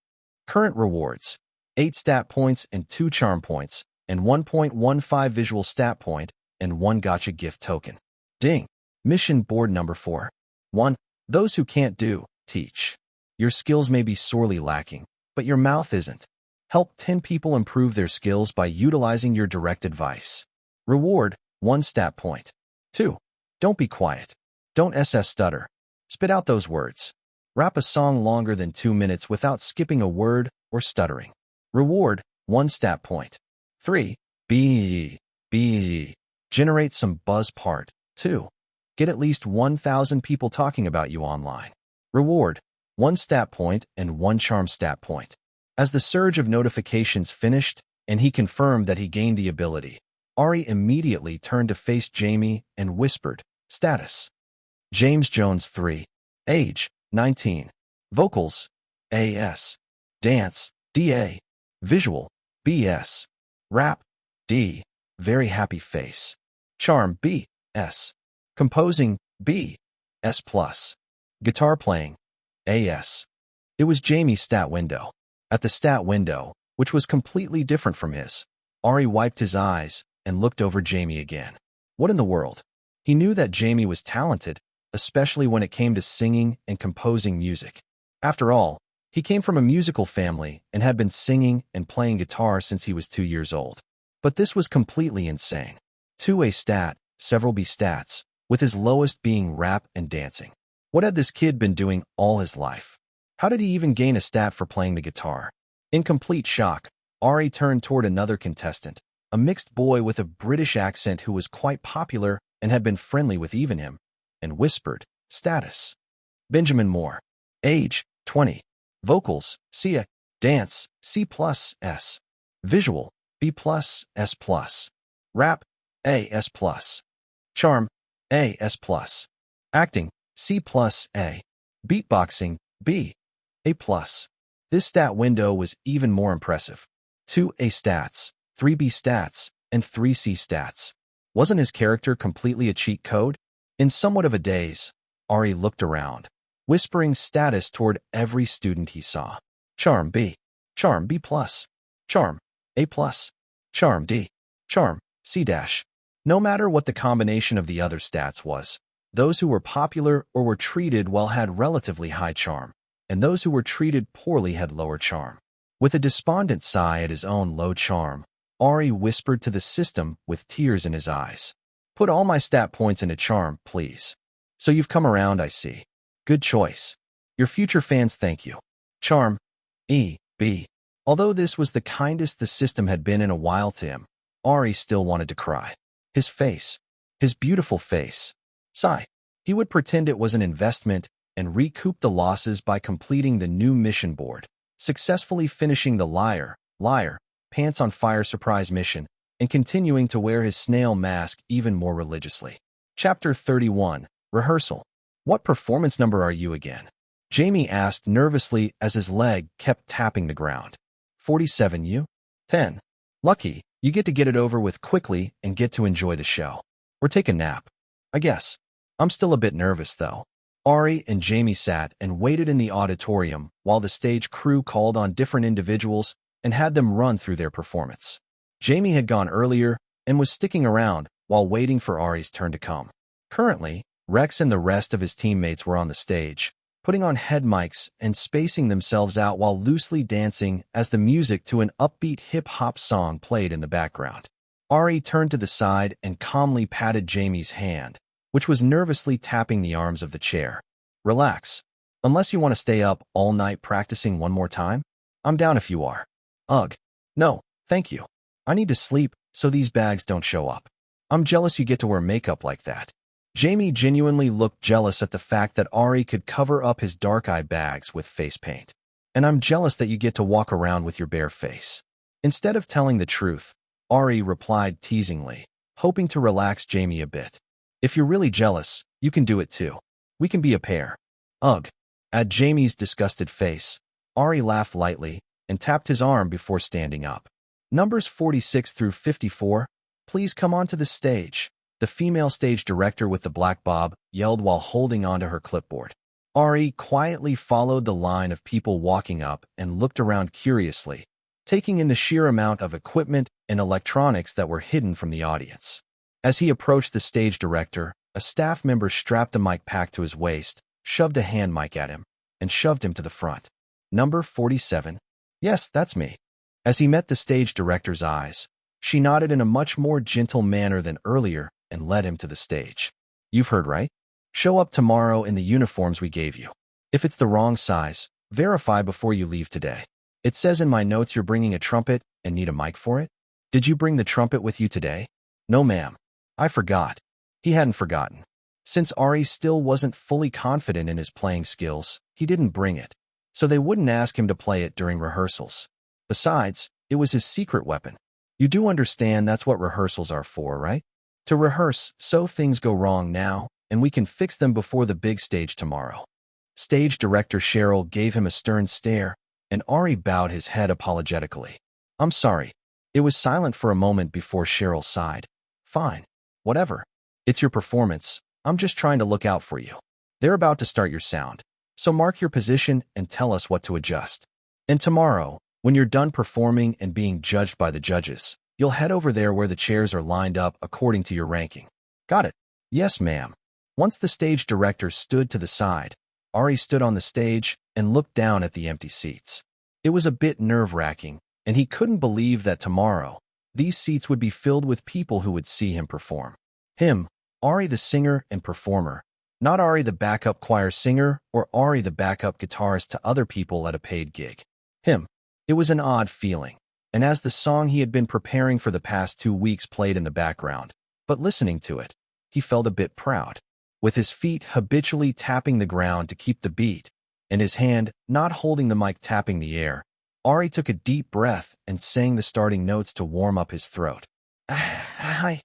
Current rewards 8 stat points and 2 charm points, and 1.15 visual stat point, and 1 gotcha gift token. Ding! Mission board number 4. 1. Those who can't do, teach. Your skills may be sorely lacking, but your mouth isn't. Help 10 people improve their skills by utilizing your direct advice. Reward 1 stat point. 2. Don't be quiet. Don't stutter. Spit out those words. Rap a song longer than 2 minutes without skipping a word or stuttering. Reward 1 stat point. 3. Be. Generate some buzz part. 2. Get at least 1,000 people talking about you online. Reward 1 stat point and 1 charm stat point. As the surge of notifications finished and he confirmed that he gained the ability, Ari immediately turned to face Jamie and whispered, Status. James Jones 3. Age 19. Vocals AS. Dance DA. Visual BS. Rap D. Very happy face. Charm B. S. Composing B. S+. Guitar playing AS. It was Jamie's stat window. At the stat window, which was completely different from his, Ari wiped his eyes and looked over Jamie again. What in the world? He knew that Jamie was talented, especially when it came to singing and composing music. After all, he came from a musical family and had been singing and playing guitar since he was 2 years old. But this was completely insane. 2A stat, several B stats, with his lowest being rap and dancing. What had this kid been doing all his life? How did he even gain a stat for playing the guitar? In complete shock, Ari turned toward another contestant, a mixed boy with a British accent who was quite popular and had been friendly with even him, and whispered, Status. Benjamin Moore. Age 20. Vocals C. Dance C+. S. Visual B+, S+. Rap A S+. Charm A S+. Acting C+. A. Beatboxing B. A+. This stat window was even more impressive. 2A stats, 3B stats, and 3C stats. Wasn't his character completely a cheat code? In somewhat of a daze, Ari looked around, whispering status toward every student he saw. Charm B. Charm B+. Charm A+. Charm D. Charm C-. No matter what the combination of the other stats was, those who were popular or were treated well had relatively high charm, and those who were treated poorly had lower charm. With a despondent sigh at his own low charm, Ari whispered to the system with tears in his eyes. Put all my stat points into charm, please. So you've come around, I see. Good choice. Your future fans thank you. Charm E. B. Although this was the kindest the system had been in a while to him, Ari still wanted to cry. His face. His beautiful face. Sigh. He would pretend it was an investment and recouped the losses by completing the new mission board, successfully finishing the liar, pants on fire surprise mission, and continuing to wear his snail mask even more religiously. Chapter 31, Rehearsal. What performance number are you again? Jamie asked nervously as his leg kept tapping the ground. 47 you? 10. Lucky, you get to get it over with quickly and get to enjoy the show. Or take a nap. I guess. I'm still a bit nervous, though. Ari and Jamie sat and waited in the auditorium while the stage crew called on different individuals and had them run through their performance. Jamie had gone earlier and was sticking around while waiting for Ari's turn to come. Currently, Rex and the rest of his teammates were on the stage, putting on head mics and spacing themselves out while loosely dancing as the music to an upbeat hip-hop song played in the background. Ari turned to the side and calmly patted Jamie's hand, which was nervously tapping the arms of the chair. Relax. Unless you want to stay up all night practicing one more time, I'm down if you are. Ugh. No, thank you. I need to sleep so these bags don't show up. I'm jealous you get to wear makeup like that. Jamie genuinely looked jealous at the fact that Ari could cover up his dark-eye bags with face paint. And I'm jealous that you get to walk around with your bare face. Instead of telling the truth, Ari replied teasingly, hoping to relax Jamie a bit. If you're really jealous, you can do it too. We can be a pair. Ugh. At Jamie's disgusted face, Ari laughed lightly and tapped his arm before standing up. Numbers 46 through 54, please come onto the stage. The female stage director with the black bob yelled while holding onto her clipboard. Ari quietly followed the line of people walking up and looked around curiously, taking in the sheer amount of equipment and electronics that were hidden from the audience. As he approached the stage director, a staff member strapped a mic pack to his waist, shoved a hand mic at him, and shoved him to the front. Number 47. Yes, that's me. As he met the stage director's eyes, she nodded in a much more gentle manner than earlier and led him to the stage. You've heard right? Show up tomorrow in the uniforms we gave you. If it's the wrong size, verify before you leave today. It says in my notes you're bringing a trumpet and need a mic for it. Did you bring the trumpet with you today? No, ma'am. I forgot. He hadn't forgotten. Since Ari still wasn't fully confident in his playing skills, he didn't bring it, so they wouldn't ask him to play it during rehearsals. Besides, it was his secret weapon. You do understand that's what rehearsals are for, right? To rehearse so things go wrong now, and we can fix them before the big stage tomorrow. Stage director Cheryl gave him a stern stare, and Ari bowed his head apologetically. I'm sorry. It was silent for a moment before Cheryl sighed. Fine. Whatever. It's your performance. I'm just trying to look out for you. They're about to start your sound, so mark your position and tell us what to adjust. And tomorrow, when you're done performing and being judged by the judges, you'll head over there where the chairs are lined up according to your ranking. Got it? Yes, ma'am. Once the stage director stood to the side, Ari stood on the stage and looked down at the empty seats. It was a bit nerve-wracking, and he couldn't believe that tomorrow, these seats would be filled with people who would see him perform. Him, Ari the singer and performer, not Ari the backup choir singer or Ari the backup guitarist to other people at a paid gig. Him. It was an odd feeling, and as the song he had been preparing for the past 2 weeks played in the background, but listening to it, he felt a bit proud. With his feet habitually tapping the ground to keep the beat, and his hand not holding the mic tapping the air, Ari took a deep breath and sang the starting notes to warm up his throat. Hi.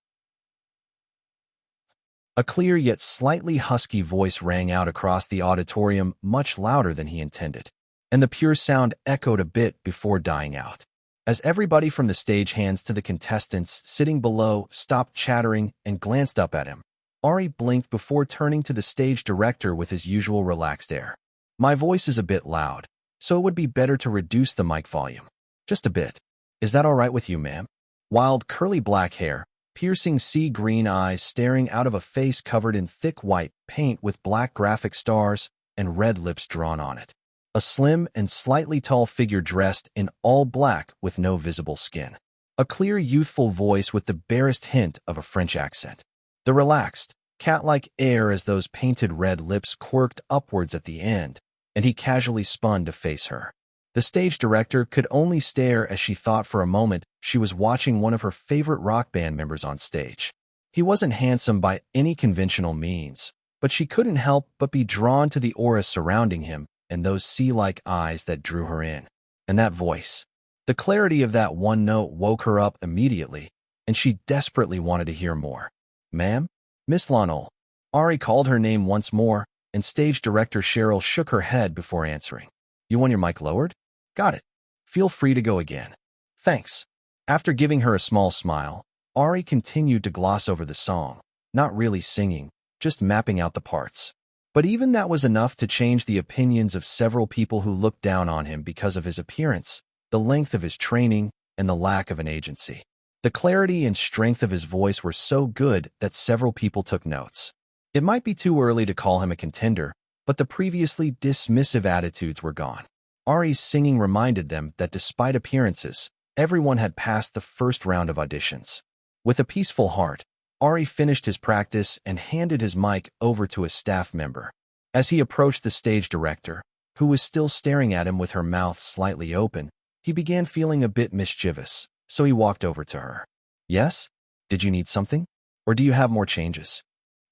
A clear yet slightly husky voice rang out across the auditorium much louder than he intended, and the pure sound echoed a bit before dying out. As everybody from the stagehands to the contestants sitting below stopped chattering and glanced up at him, Ari blinked before turning to the stage director with his usual relaxed air. My voice is a bit loud, so it would be better to reduce the mic volume. Just a bit. Is that all right with you, ma'am? Wild curly black hair, piercing sea green eyes staring out of a face covered in thick white paint with black graphic stars and red lips drawn on it. A slim and slightly tall figure dressed in all black with no visible skin. A clear, youthful voice with the barest hint of a French accent. The relaxed, cat-like air as those painted red lips quirked upwards at the end, and he casually spun to face her. The stage director could only stare as she thought for a moment she was watching one of her favorite rock band members on stage. He wasn't handsome by any conventional means, but she couldn't help but be drawn to the aura surrounding him and those sea-like eyes that drew her in. And that voice. The clarity of that one note woke her up immediately, and she desperately wanted to hear more. "Ma'am? Miss Lonol." Ari called her name once more, and stage director Cheryl shook her head before answering. "You want your mic lowered? Got it. Feel free to go again. Thanks." After giving her a small smile, Ari continued to gloss over the song, not really singing, just mapping out the parts. But even that was enough to change the opinions of several people who looked down on him because of his appearance, the length of his training, and the lack of an agency. The clarity and strength of his voice were so good that several people took notes. It might be too early to call him a contender, but the previously dismissive attitudes were gone. Ari's singing reminded them that despite appearances, everyone had passed the first round of auditions. With a peaceful heart, Ari finished his practice and handed his mic over to a staff member. As he approached the stage director, who was still staring at him with her mouth slightly open, he began feeling a bit mischievous, so he walked over to her. "Yes? Did you need something? Or do you have more changes?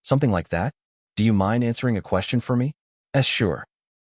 Something like that? Do you mind answering a question for me?" Sure."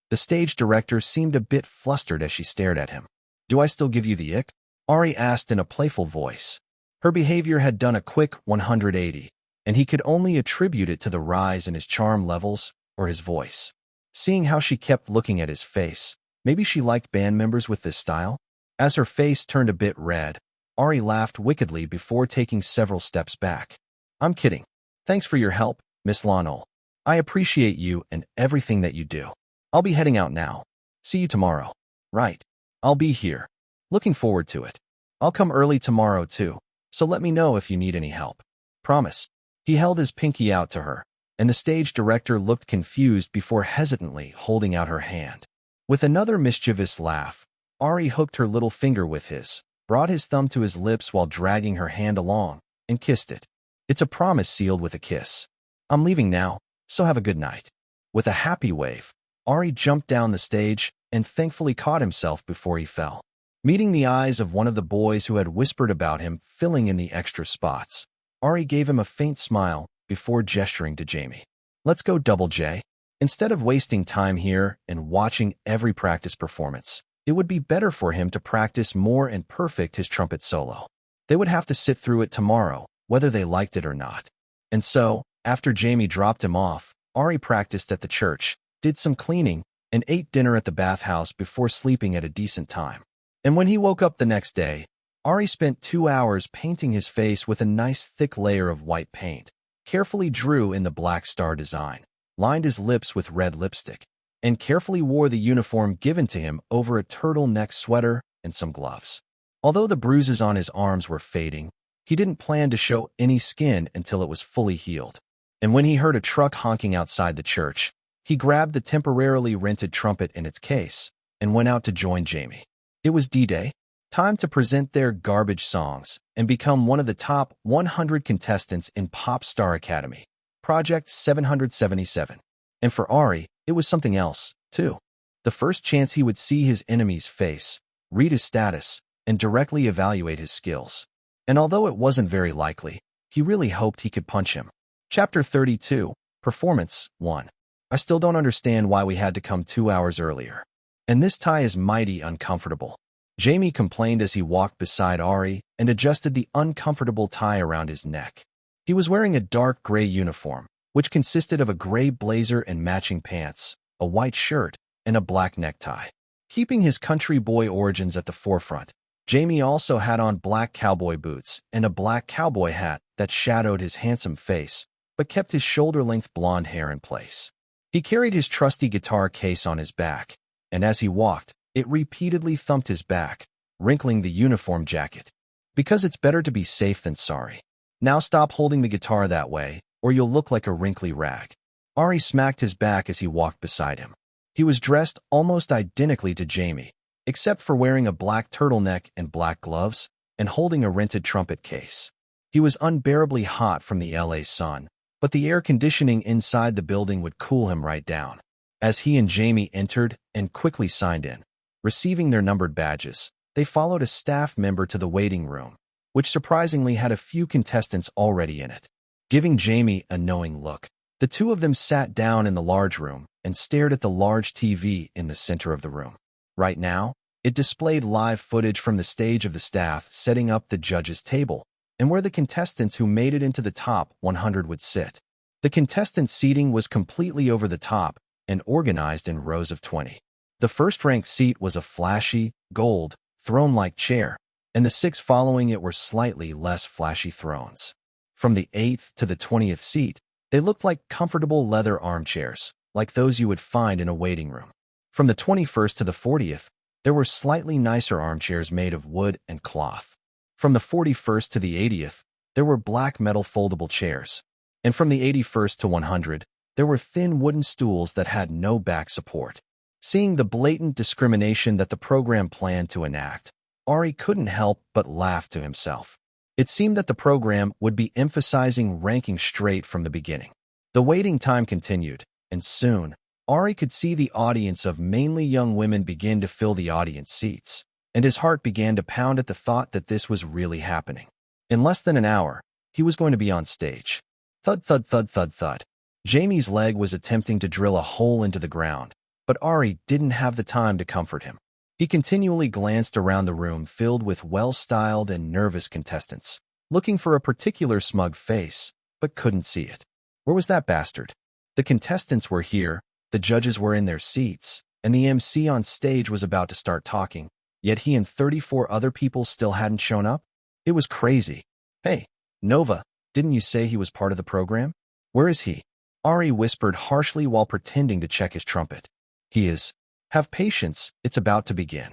The stage director seemed a bit flustered as she stared at him. "Do I still give you the ick?" Ari asked in a playful voice. Her behavior had done a quick 180, and he could only attribute it to the rise in his charm levels or his voice. Seeing how she kept looking at his face, maybe she liked band members with this style? As her face turned a bit red, Ari laughed wickedly before taking several steps back. "I'm kidding. Thanks for your help, Miss Lonol. I appreciate you and everything that you do. I'll be heading out now. See you tomorrow." "Right. I'll be here. Looking forward to it. I'll come early tomorrow too, so let me know if you need any help." "Promise." He held his pinky out to her, and the stage director looked confused before hesitantly holding out her hand. With another mischievous laugh, Ari hooked her little finger with his, brought his thumb to his lips while dragging her hand along, and kissed it. "It's a promise sealed with a kiss. I'm leaving now, so have a good night." With a happy wave, Ari jumped down the stage and thankfully caught himself before he fell. Meeting the eyes of one of the boys who had whispered about him filling in the extra spots, Ari gave him a faint smile before gesturing to Jamie. "Let's go, Double J. Instead of wasting time here and watching every practice performance, it would be better for him to practice more and perfect his trumpet solo. They would have to sit through it tomorrow, whether they liked it or not." And so, after Jamie dropped him off, Ari practiced at the church, did some cleaning, and ate dinner at the bathhouse before sleeping at a decent time. And when he woke up the next day, Ari spent 2 hours painting his face with a nice thick layer of white paint, carefully drew in the black star design, lined his lips with red lipstick, and carefully wore the uniform given to him over a turtleneck sweater and some gloves. Although the bruises on his arms were fading, he didn't plan to show any skin until it was fully healed. And when he heard a truck honking outside the church, he grabbed the temporarily rented trumpet in its case and went out to join Jamie. It was D-Day, time to present their garbage songs and become one of the top 100 contestants in Pop Star Academy, Project 777. And for Ari, it was something else, too. The first chance he would see his enemy's face, read his status, and directly evaluate his skills. And although it wasn't very likely, he really hoped he could punch him. Chapter 32, Performance 1. "I still don't understand why we had to come 2 hours earlier. And this tie is mighty uncomfortable," Jamie complained as he walked beside Ari and adjusted the uncomfortable tie around his neck. He was wearing a dark gray uniform, which consisted of a gray blazer and matching pants, a white shirt, and a black necktie. Keeping his country boy origins at the forefront, Jamie also had on black cowboy boots and a black cowboy hat that shadowed his handsome face, but kept his shoulder-length blonde hair in place. He carried his trusty guitar case on his back, and as he walked, it repeatedly thumped his back, wrinkling the uniform jacket. "Because it's better to be safe than sorry. Now stop holding the guitar that way, or you'll look like a wrinkly rag." Ari smacked his back as he walked beside him. He was dressed almost identically to Jamie, except for wearing a black turtleneck and black gloves, and holding a rented trumpet case. He was unbearably hot from the LA sun, but the air conditioning inside the building would cool him right down. As he and Jamie entered and quickly signed in, receiving their numbered badges, they followed a staff member to the waiting room, which surprisingly had a few contestants already in it. Giving Jamie a knowing look, The two of them sat down in the large room and stared at the large TV in the center of the room. Right now, it displayed live footage from the stage of the staff setting up the judges' table and where the contestants who made it into the top 100 would sit. The contestant seating was completely over the top and organized in rows of 20. The first-ranked seat was a flashy, gold, throne-like chair, and the 6 following it were slightly less flashy thrones. From the 8th to the 20th seat, they looked like comfortable leather armchairs, like those you would find in a waiting room. From the 21st to the 40th, there were slightly nicer armchairs made of wood and cloth. From the 41st to the 80th, there were black metal foldable chairs. And from the 81st to 100, there were thin wooden stools that had no back support. Seeing the blatant discrimination that the program planned to enact, Ari couldn't help but laugh to himself. It seemed that the program would be emphasizing ranking straight from the beginning. The waiting time continued, and soon, Ari could see the audience of mainly young women begin to fill the audience seats, and his heart began to pound at the thought that this was really happening. In less than an hour, he was going to be on stage. Thud, thud, thud, thud, thud. Jamie's leg was attempting to drill a hole into the ground, but Ari didn't have the time to comfort him. He continually glanced around the room filled with well-styled and nervous contestants, looking for a particular smug face, but couldn't see it. Where was that bastard? The contestants were here, the judges were in their seats, and the MC on stage was about to start talking, yet he and 34 other people still hadn't shown up? It was crazy. Hey, Nova, didn't you say he was part of the program? Where is he? Ari whispered harshly while pretending to check his trumpet. He is. Have patience, it's about to begin.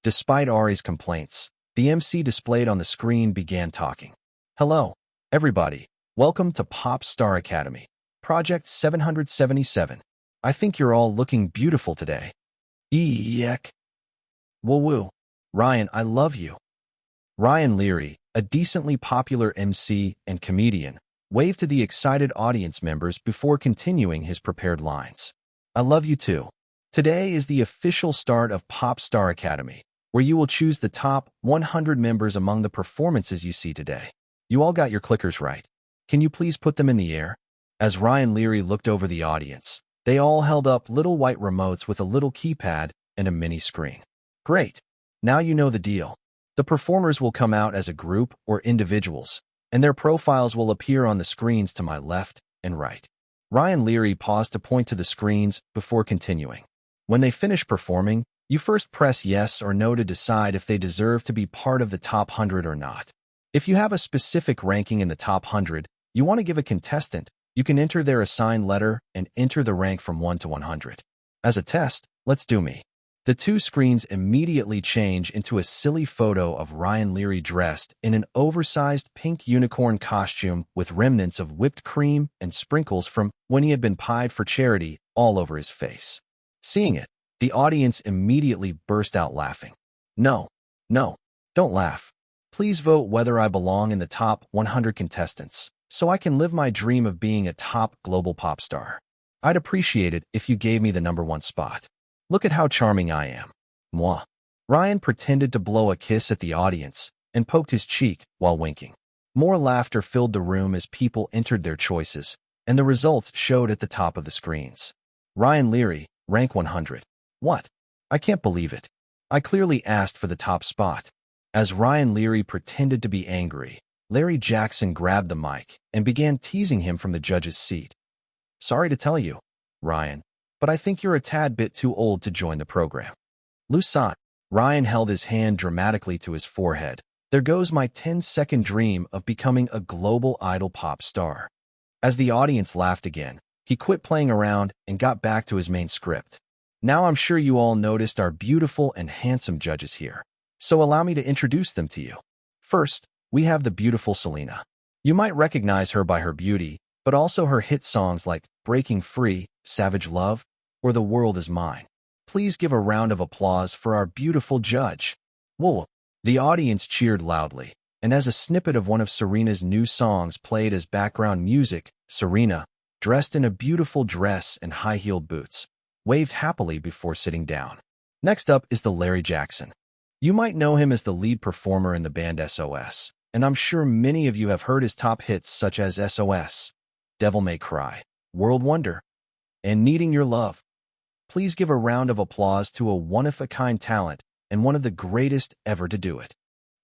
Despite Ari's complaints, the MC displayed on the screen began talking. Hello, everybody. Welcome to Pop Star Academy. Project 777. I think you're all looking beautiful today. Eek. Woo-woo. Ryan, I love you. Ryan Leary, a decently popular MC and comedian, waved to the excited audience members before continuing his prepared lines. I love you too. Today is the official start of Pop Star Academy, where you will choose the top 100 members among the performances you see today. You all got your clickers right. Can you please put them in the air? As Ryan Leary looked over the audience, they all held up little white remotes with a little keypad and a mini screen. Great. Now you know the deal. The performers will come out as a group or individuals, and their profiles will appear on the screens to my left and right. Ryan Leary paused to point to the screens before continuing. When they finish performing, you first press yes or no to decide if they deserve to be part of the top 100 or not. If you have a specific ranking in the top 100 you want to give a contestant, you can enter their assigned letter and enter the rank from 1 to 100. As a test, let's do me. The two screens immediately change into a silly photo of Ryan Leary dressed in an oversized pink unicorn costume with remnants of whipped cream and sprinkles from when he had been pied for charity all over his face. Seeing it, the audience immediately burst out laughing. No, don't laugh. Please vote whether I belong in the top 100 contestants, so I can live my dream of being a top global pop star. I'd appreciate it if you gave me the #1 spot. Look at how charming I am. Mwah. Ryan pretended to blow a kiss at the audience and poked his cheek while winking. More laughter filled the room as people entered their choices, and the results showed at the top of the screens. Ryan Leary, rank 100. What? I can't believe it. I clearly asked for the top spot. As Ryan Leary pretended to be angry, Larry Jackson grabbed the mic and began teasing him from the judge's seat. Sorry to tell you, Ryan, but I think you're a tad bit too old to join the program. Lusat. Ryan held his hand dramatically to his forehead. There goes my 10-second dream of becoming a global idol pop star. As the audience laughed again, he quit playing around and got back to his main script. Now I'm sure you all noticed our beautiful and handsome judges here, so allow me to introduce them to you. First, we have the beautiful Selena. You might recognize her by her beauty, but also her hit songs like Breaking Free, Savage Love, or The World Is Mine. Please give a round of applause for our beautiful judge. Whoa! The audience cheered loudly, and as a snippet of one of Serena's new songs played as background music, Serena, dressed in a beautiful dress and high-heeled boots, waved happily before sitting down. Next up is the Larry Jackson. You might know him as the lead performer in the band SOS, and I'm sure many of you have heard his top hits such as SOS, Devil May Cry, world wonder, and needing your love. Please give a round of applause to a one-of-a-kind talent and one of the greatest ever to do it.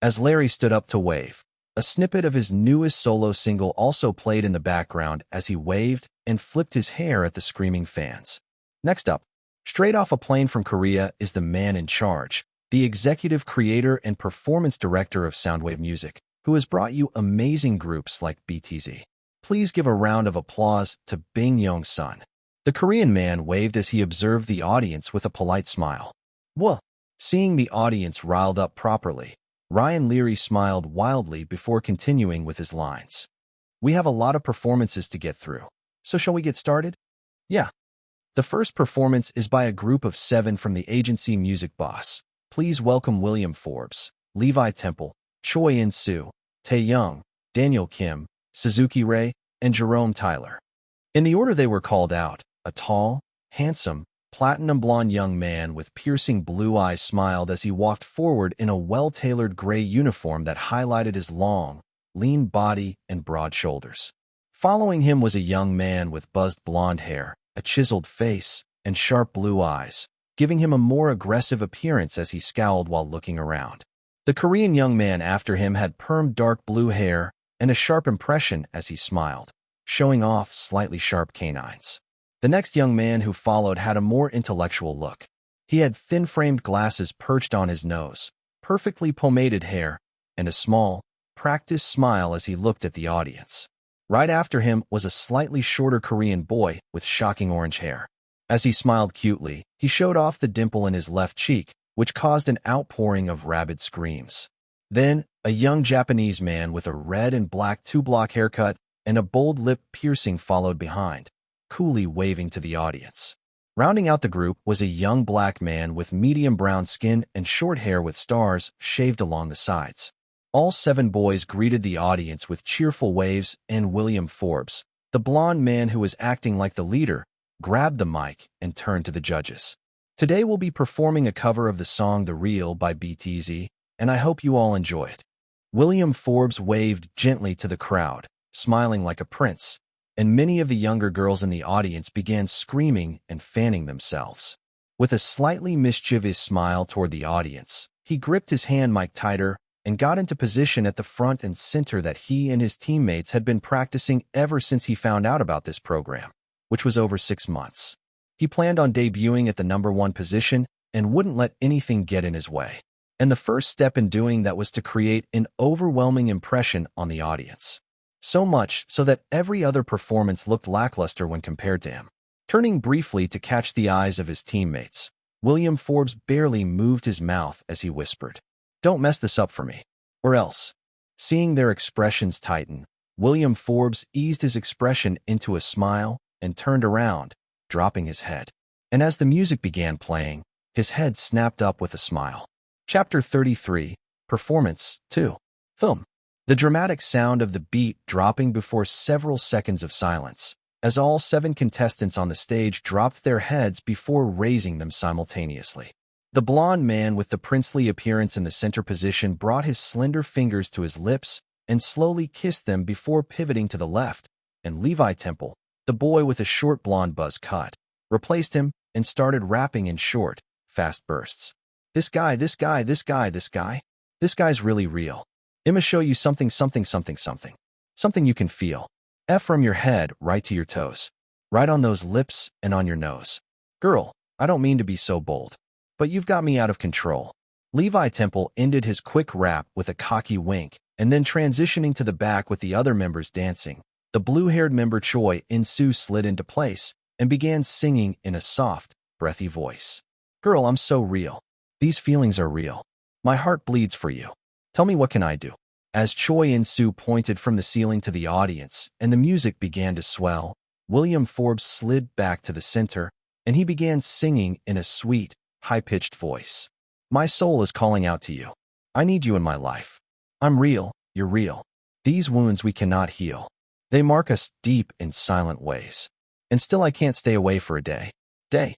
As Larry stood up to wave, a snippet of his newest solo single also played in the background as he waved and flipped his hair at the screaming fans. Next up, straight off a plane from Korea, is the man in charge, the executive creator and performance director of Soundwave Music, who has brought you amazing groups like BTZ. Please give a round of applause to Bing Young-sun. The Korean man waved as he observed the audience with a polite smile. Well, seeing the audience riled up properly, Ryan Leary smiled wildly before continuing with his lines. We have a lot of performances to get through, so shall we get started? Yeah. The first performance is by a group of 7 from the agency Music Boss. Please welcome William Forbes, Levi Temple, Choi In-soo, Tae-young, Daniel Kim, Suzuki Ray, and Jerome Tyler. In the order they were called out, a tall, handsome, platinum blonde young man with piercing blue eyes smiled as he walked forward in a well-tailored gray uniform that highlighted his long, lean body and broad shoulders. Following him was a young man with buzzed blonde hair, a chiseled face, and sharp blue eyes, giving him a more aggressive appearance as he scowled while looking around. The Korean young man after him had permed dark blue hair and a sharp impression as he smiled, showing off slightly sharp canines. The next young man who followed had a more intellectual look. He had thin-framed glasses perched on his nose, perfectly pomaded hair, and a small, practiced smile as he looked at the audience. Right after him was a slightly shorter Korean boy with shocking orange hair. As he smiled cutely, he showed off the dimple in his left cheek, which caused an outpouring of rabid screams. Then, a young Japanese man with a red and black two-block haircut and a bold lip piercing followed behind, coolly waving to the audience. Rounding out the group was a young black man with medium brown skin and short hair with stars shaved along the sides. All 7 boys greeted the audience with cheerful waves, and William Forbes, the blonde man who was acting like the leader, grabbed the mic and turned to the judges. Today we'll be performing a cover of the song The Real by BTZ, and I hope you all enjoy it. William Forbes waved gently to the crowd, smiling like a prince, and many of the younger girls in the audience began screaming and fanning themselves. With a slightly mischievous smile toward the audience, he gripped his hand mic tighter and got into position at the front and center that he and his teammates had been practicing ever since he found out about this program, which was over 6 months. He planned on debuting at the #1 position and wouldn't let anything get in his way. And the first step in doing that was to create an overwhelming impression on the audience. So much so that every other performance looked lackluster when compared to him. Turning briefly to catch the eyes of his teammates, William Forbes barely moved his mouth as he whispered, "Don't mess this up for me, or else." Seeing their expressions tighten, William Forbes eased his expression into a smile and turned around, dropping his head. And as the music began playing, his head snapped up with a smile. Chapter 33, Performance 2. Film. The dramatic sound of the beat dropping before several seconds of silence, as all 7 contestants on the stage dropped their heads before raising them simultaneously. The blonde man with the princely appearance in the center position brought his slender fingers to his lips and slowly kissed them before pivoting to the left, and Levi Temple, the boy with a short blonde buzz cut, replaced him and started rapping in short, fast bursts. This guy's really real. I'ma show you something you can feel. From your head right to your toes. Right on those lips and on your nose. Girl, I don't mean to be so bold, but you've got me out of control. Levi Temple ended his quick rap with a cocky wink, and then transitioning to the back with the other members dancing, the blue-haired member Choi In-soo slid into place and began singing in a soft, breathy voice. Girl, I'm so real. These feelings are real. My heart bleeds for you. Tell me, what can I do? As Choi In-soo pointed from the ceiling to the audience and the music began to swell, William Forbes slid back to the center and he began singing in a sweet, high-pitched voice. My soul is calling out to you. I need you in my life. I'm real, you're real. These wounds we cannot heal. They mark us deep in silent ways. And still I can't stay away for a day. Day.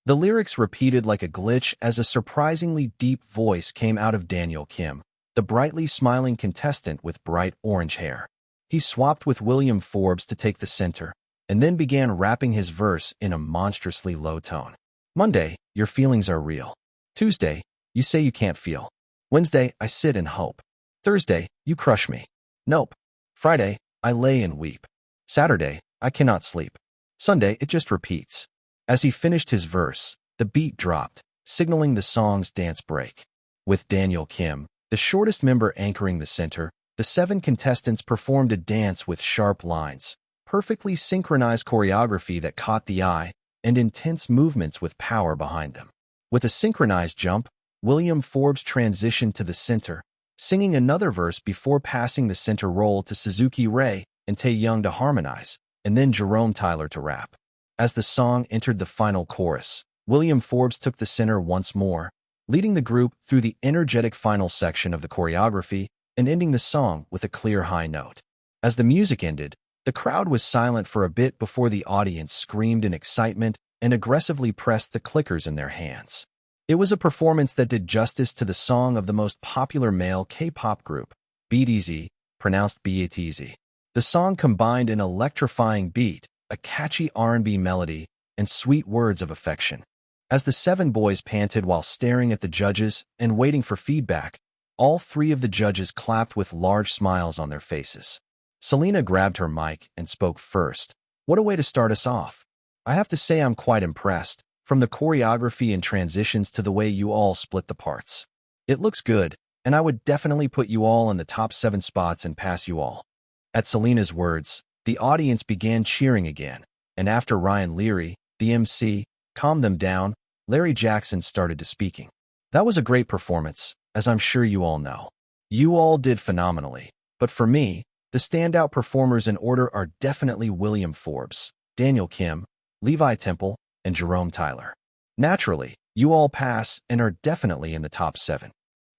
The lyrics repeated like a glitch as a surprisingly deep voice came out of Daniel Kim, the brightly smiling contestant with bright orange hair. He swapped with William Forbes to take the center, and then began rapping his verse in a monstrously low tone. Monday, your feelings are real. Tuesday, you say you can't feel. Wednesday, I sit and hope. Thursday, you crush me. Nope. Friday, I lay and weep. Saturday, I cannot sleep. Sunday, it just repeats. As he finished his verse, the beat dropped, signaling the song's dance break. With Daniel Kim, the shortest member anchoring the center, the 7 contestants performed a dance with sharp lines, perfectly synchronized choreography that caught the eye, and intense movements with power behind them. With a synchronized jump, William Forbes transitioned to the center, singing another verse before passing the center role to Suzuki Ray and Taeyoung to harmonize, and then Jerome Tyler to rap. As the song entered the final chorus, William Forbes took the center once more, leading the group through the energetic final section of the choreography and ending the song with a clear high note. As the music ended, the crowd was silent for a bit before the audience screamed in excitement and aggressively pressed the clickers in their hands. It was a performance that did justice to the song of the most popular male K-pop group, BTS, pronounced BTS. The song combined an electrifying beat, a catchy R&B melody, and sweet words of affection. As the 7 boys panted while staring at the judges and waiting for feedback, all 3 of the judges clapped with large smiles on their faces. Selena grabbed her mic and spoke first. What a way to start us off. I have to say I'm quite impressed, from the choreography and transitions to the way you all split the parts. It looks good, and I would definitely put you all in the top 7 spots and pass you all. At Selena's words, the audience began cheering again, and after Ryan Leary, the MC, calmed them down, Larry Jackson started to speaking. That was a great performance, as I'm sure you all know. You all did phenomenally, but for me, the standout performers in order are definitely William Forbes, Daniel Kim, Levi Temple, and Jerome Tyler. Naturally, you all pass and are definitely in the top 7.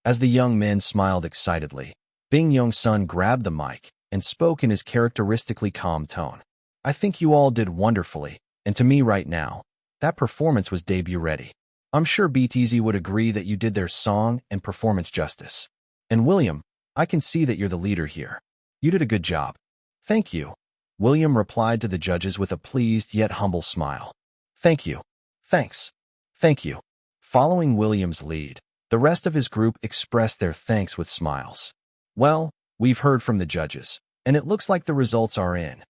As the young men smiled excitedly, Bing Young-sun grabbed the mic and spoke in his characteristically calm tone. I think you all did wonderfully, and to me right now, that performance was debut ready. I'm sure BTS would agree that you did their song and performance justice. And William, I can see that you're the leader here. You did a good job. Thank you. William replied to the judges with a pleased yet humble smile. Thank you. Thanks. Thank you. Following William's lead, the rest of his group expressed their thanks with smiles. Well, we've heard from the judges, and it looks like the results are in.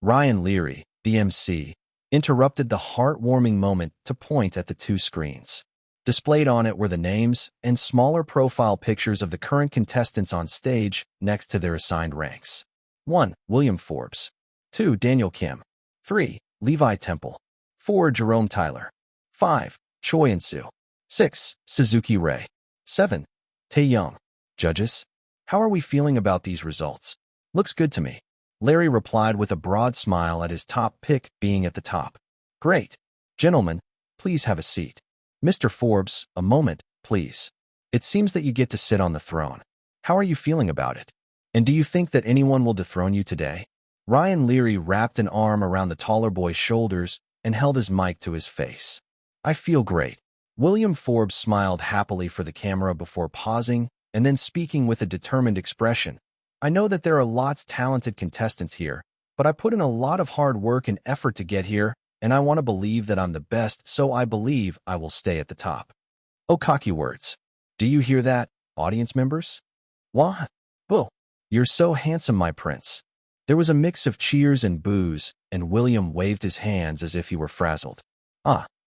Ryan Leary, the MC, interrupted the heartwarming moment to point at the 2 screens. Displayed on it were the names and smaller profile pictures of the current contestants on stage next to their assigned ranks. 1. William Forbes. 2. Daniel Kim. 3. Levi Temple. 4. Jerome Tyler. 5. Choi In-soo. 6. Suzuki Ray. 7. Taeyoung. Judges, how are we feeling about these results? Looks good to me. Larry replied with a broad smile at his top pick being at the top. Great. Gentlemen, please have a seat. Mr. Forbes, a moment, please. It seems that you get to sit on the throne. How are you feeling about it? And do you think that anyone will dethrone you today? Ryan Leary wrapped an arm around the taller boy's shoulders and held his mic to his face. I feel great. William Forbes smiled happily for the camera before pausing and then speaking with a determined expression. I know that there are lots of talented contestants here, but I put in a lot of hard work and effort to get here, and I want to believe that I'm the best, so I believe I will stay at the top. Oh, cocky words. Do you hear that, audience members? What? Boo. You're so handsome, my prince. There was a mix of cheers and boos, and William waved his hands as if he were frazzled.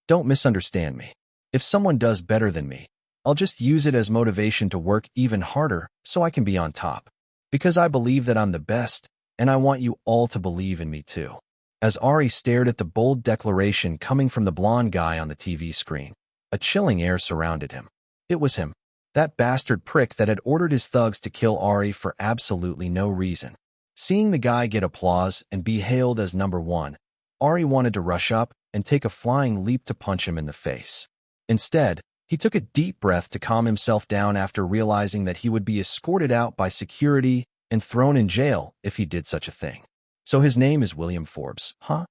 Don't misunderstand me. If someone does better than me, I'll just use it as motivation to work even harder so I can be on top. Because I believe that I'm the best, and I want you all to believe in me too. As Ari stared at the bold declaration coming from the blonde guy on the TV screen, a chilling air surrounded him. It was him, that bastard prick that had ordered his thugs to kill Ari for absolutely no reason. Seeing the guy get applause and be hailed as number 1, Ari wanted to rush up and take a flying leap to punch him in the face. Instead, he took a deep breath to calm himself down after realizing that he would be escorted out by security and thrown in jail if he did such a thing. So his name is William Forbes, huh?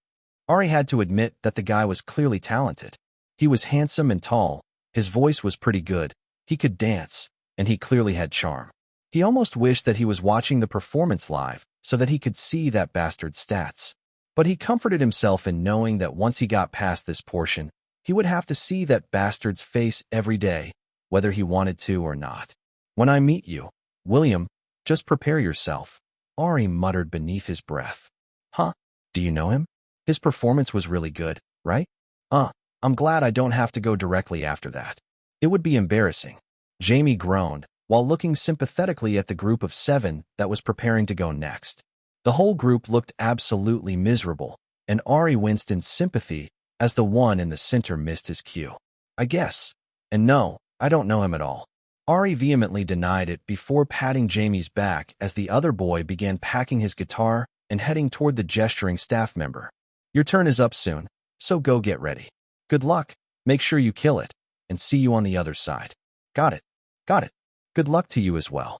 Ari had to admit that the guy was clearly talented. He was handsome and tall, his voice was pretty good, he could dance, and he clearly had charm. He almost wished that he was watching the performance live, so that he could see that bastard's stats. But he comforted himself in knowing that once he got past this portion, he would have to see that bastard's face every day, whether he wanted to or not. When I meet you, William, just prepare yourself, Ari muttered beneath his breath. Huh? Do you know him? His performance was really good, right? I'm glad I don't have to go directly after that. It would be embarrassing. Jamie groaned, while looking sympathetically at the group of 7 that was preparing to go next. The whole group looked absolutely miserable, and Ari winced in sympathy as the one in the center missed his cue. I guess. And no, I don't know him at all. Ari vehemently denied it before patting Jamie's back as the other boy began packing his guitar and heading toward the gesturing staff member. Your turn is up soon, so go get ready. Good luck, make sure you kill it, and see you on the other side. Got it. Got it. Good luck to you as well.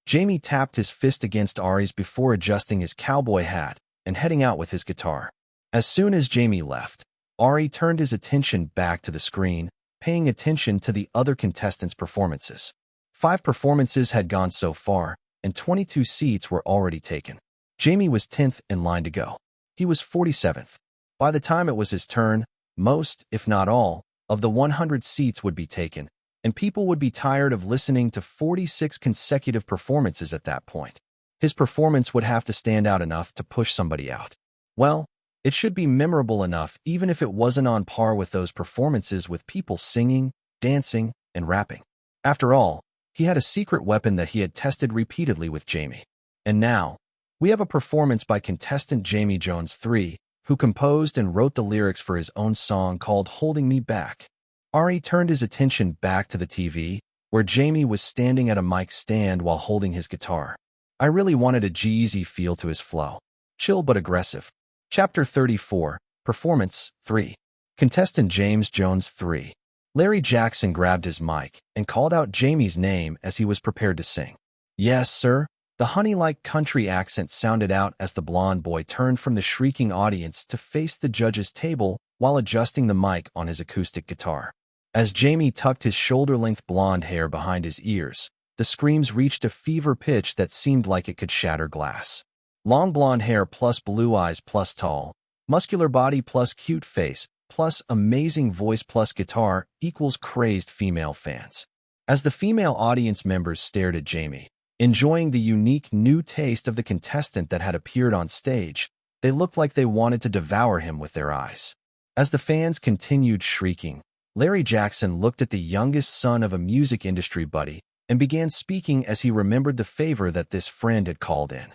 Jamie tapped his fist against Ari's before adjusting his cowboy hat and heading out with his guitar. As soon as Jamie left, Ari turned his attention back to the screen, paying attention to the other contestants' performances. 5 performances had gone so far, and 22 seats were already taken. Jamie was 10th in line to go. He was 47th. By the time it was his turn, most, if not all, of the 100 seats would be taken, and people would be tired of listening to 46 consecutive performances at that point. His performance would have to stand out enough to push somebody out. Well, it should be memorable enough even if it wasn't on par with those performances with people singing, dancing, and rapping. After all, he had a secret weapon that he had tested repeatedly with Jamie. And now, we have a performance by contestant Jamie Jones III, who composed and wrote the lyrics for his own song called Holding Me Back. Ari turned his attention back to the TV, where Jamie was standing at a mic stand while holding his guitar. I really wanted a G-Eazy feel to his flow. Chill but aggressive. Chapter 34, Performance 3. Contestant James Jones III. Larry Jackson grabbed his mic and called out Jamie's name as he was prepared to sing. Yes, sir. The honey-like country accent sounded out as the blond boy turned from the shrieking audience to face the judge's table while adjusting the mic on his acoustic guitar. As Jamie tucked his shoulder-length blonde hair behind his ears, the screams reached a fever pitch that seemed like it could shatter glass. Long blonde hair plus blue eyes plus tall, muscular body plus cute face plus amazing voice plus guitar equals crazed female fans. As the female audience members stared at Jamie, enjoying the unique new taste of the contestant that had appeared on stage, they looked like they wanted to devour him with their eyes. As the fans continued shrieking, Larry Jackson looked at the youngest son of a music industry buddy and began speaking as he remembered the favor that this friend had called in.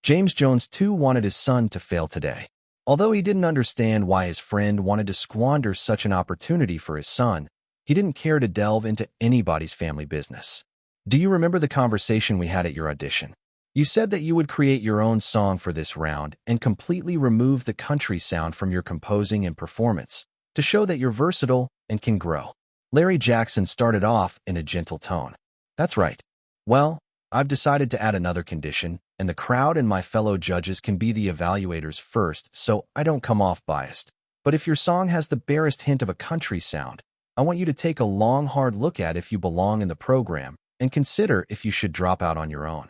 James Jones too wanted his son to fail today. Although he didn't understand why his friend wanted to squander such an opportunity for his son, he didn't care to delve into anybody's family business. Do you remember the conversation we had at your audition? You said that you would create your own song for this round and completely remove the country sound from your composing and performance to show that you're versatile and can grow. Larry Jackson started off in a gentle tone. That's right. Well, I've decided to add another condition, and the crowd and my fellow judges can be the evaluators first, so I don't come off biased. But if your song has the barest hint of a country sound, I want you to take a long, hard look at if you belong in the program and consider if you should drop out on your own.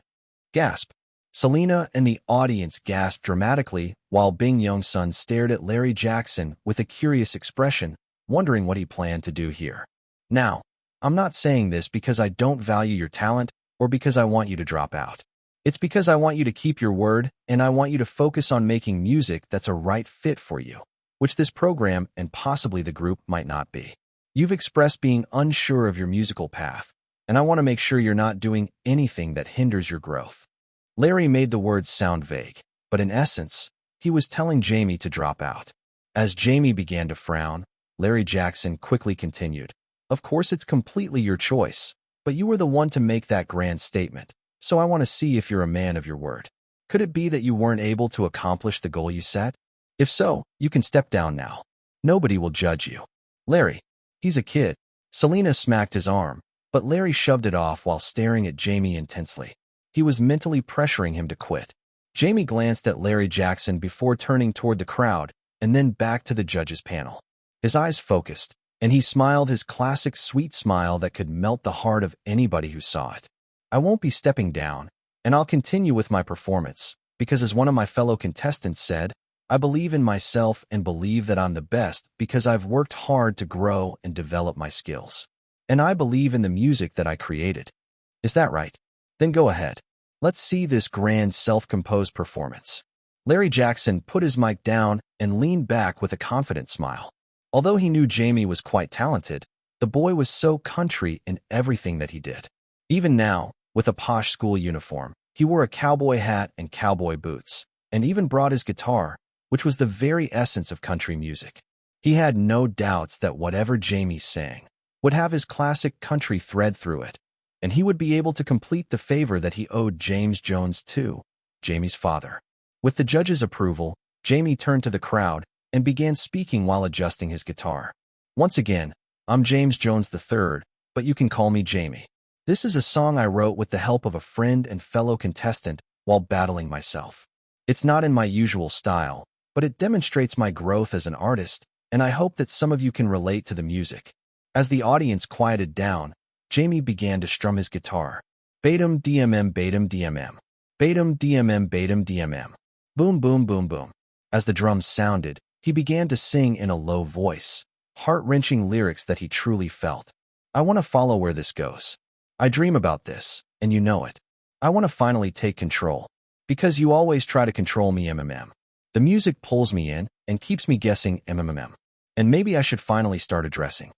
Gasp. Selena and the audience gasped dramatically while Bing Young-sun stared at Larry Jackson with a curious expression, wondering what he planned to do here. Now, I'm not saying this because I don't value your talent or because I want you to drop out. It's because I want you to keep your word and I want you to focus on making music that's a right fit for you, which this program and possibly the group might not be. You've expressed being unsure of your musical path, and I want to make sure you're not doing anything that hinders your growth. Larry made the words sound vague, but in essence, he was telling Jamie to drop out. As Jamie began to frown, Larry Jackson quickly continued, Of course it's completely your choice, but you were the one to make that grand statement, so I want to see if you're a man of your word. Could it be that you weren't able to accomplish the goal you set? If so, you can step down now. Nobody will judge you. Larry, he's a kid. Selena smacked his arm, but Larry shoved it off while staring at Jamie intensely. He was mentally pressuring him to quit. Jamie glanced at Larry Jackson before turning toward the crowd and then back to the judges' panel. His eyes focused, and he smiled his classic sweet smile that could melt the heart of anybody who saw it. I won't be stepping down, and I'll continue with my performance, because as one of my fellow contestants said, I believe in myself and believe that I'm the best because I've worked hard to grow and develop my skills. And I believe in the music that I created. Is that right? Then go ahead. Let's see this grand self-composed performance. Larry Jackson put his mic down and leaned back with a confident smile. Although he knew Jamie was quite talented, the boy was so country in everything that he did. Even now, with a posh school uniform, he wore a cowboy hat and cowboy boots, and even brought his guitar, which was the very essence of country music. He had no doubts that whatever Jamie sang would have his classic country thread through it, and he would be able to complete the favor that he owed James Jones too, Jamie's father. With the judge's approval, Jamie turned to the crowd and began speaking while adjusting his guitar. Once again, I'm James Jones III, but you can call me Jamie. This is a song I wrote with the help of a friend and fellow contestant while battling myself. It's not in my usual style, but it demonstrates my growth as an artist, and I hope that some of you can relate to the music. As the audience quieted down, Jamie began to strum his guitar. Batum DMM batum DMM. Batum DMM batum DMM. Boom boom boom boom. As the drums sounded, he began to sing in a low voice, heart-wrenching lyrics that he truly felt. I want to follow where this goes. I dream about this, and you know it. I want to finally take control. Because you always try to control me, MMM. The music pulls me in and keeps me guessing MMM. And maybe I should finally start addressing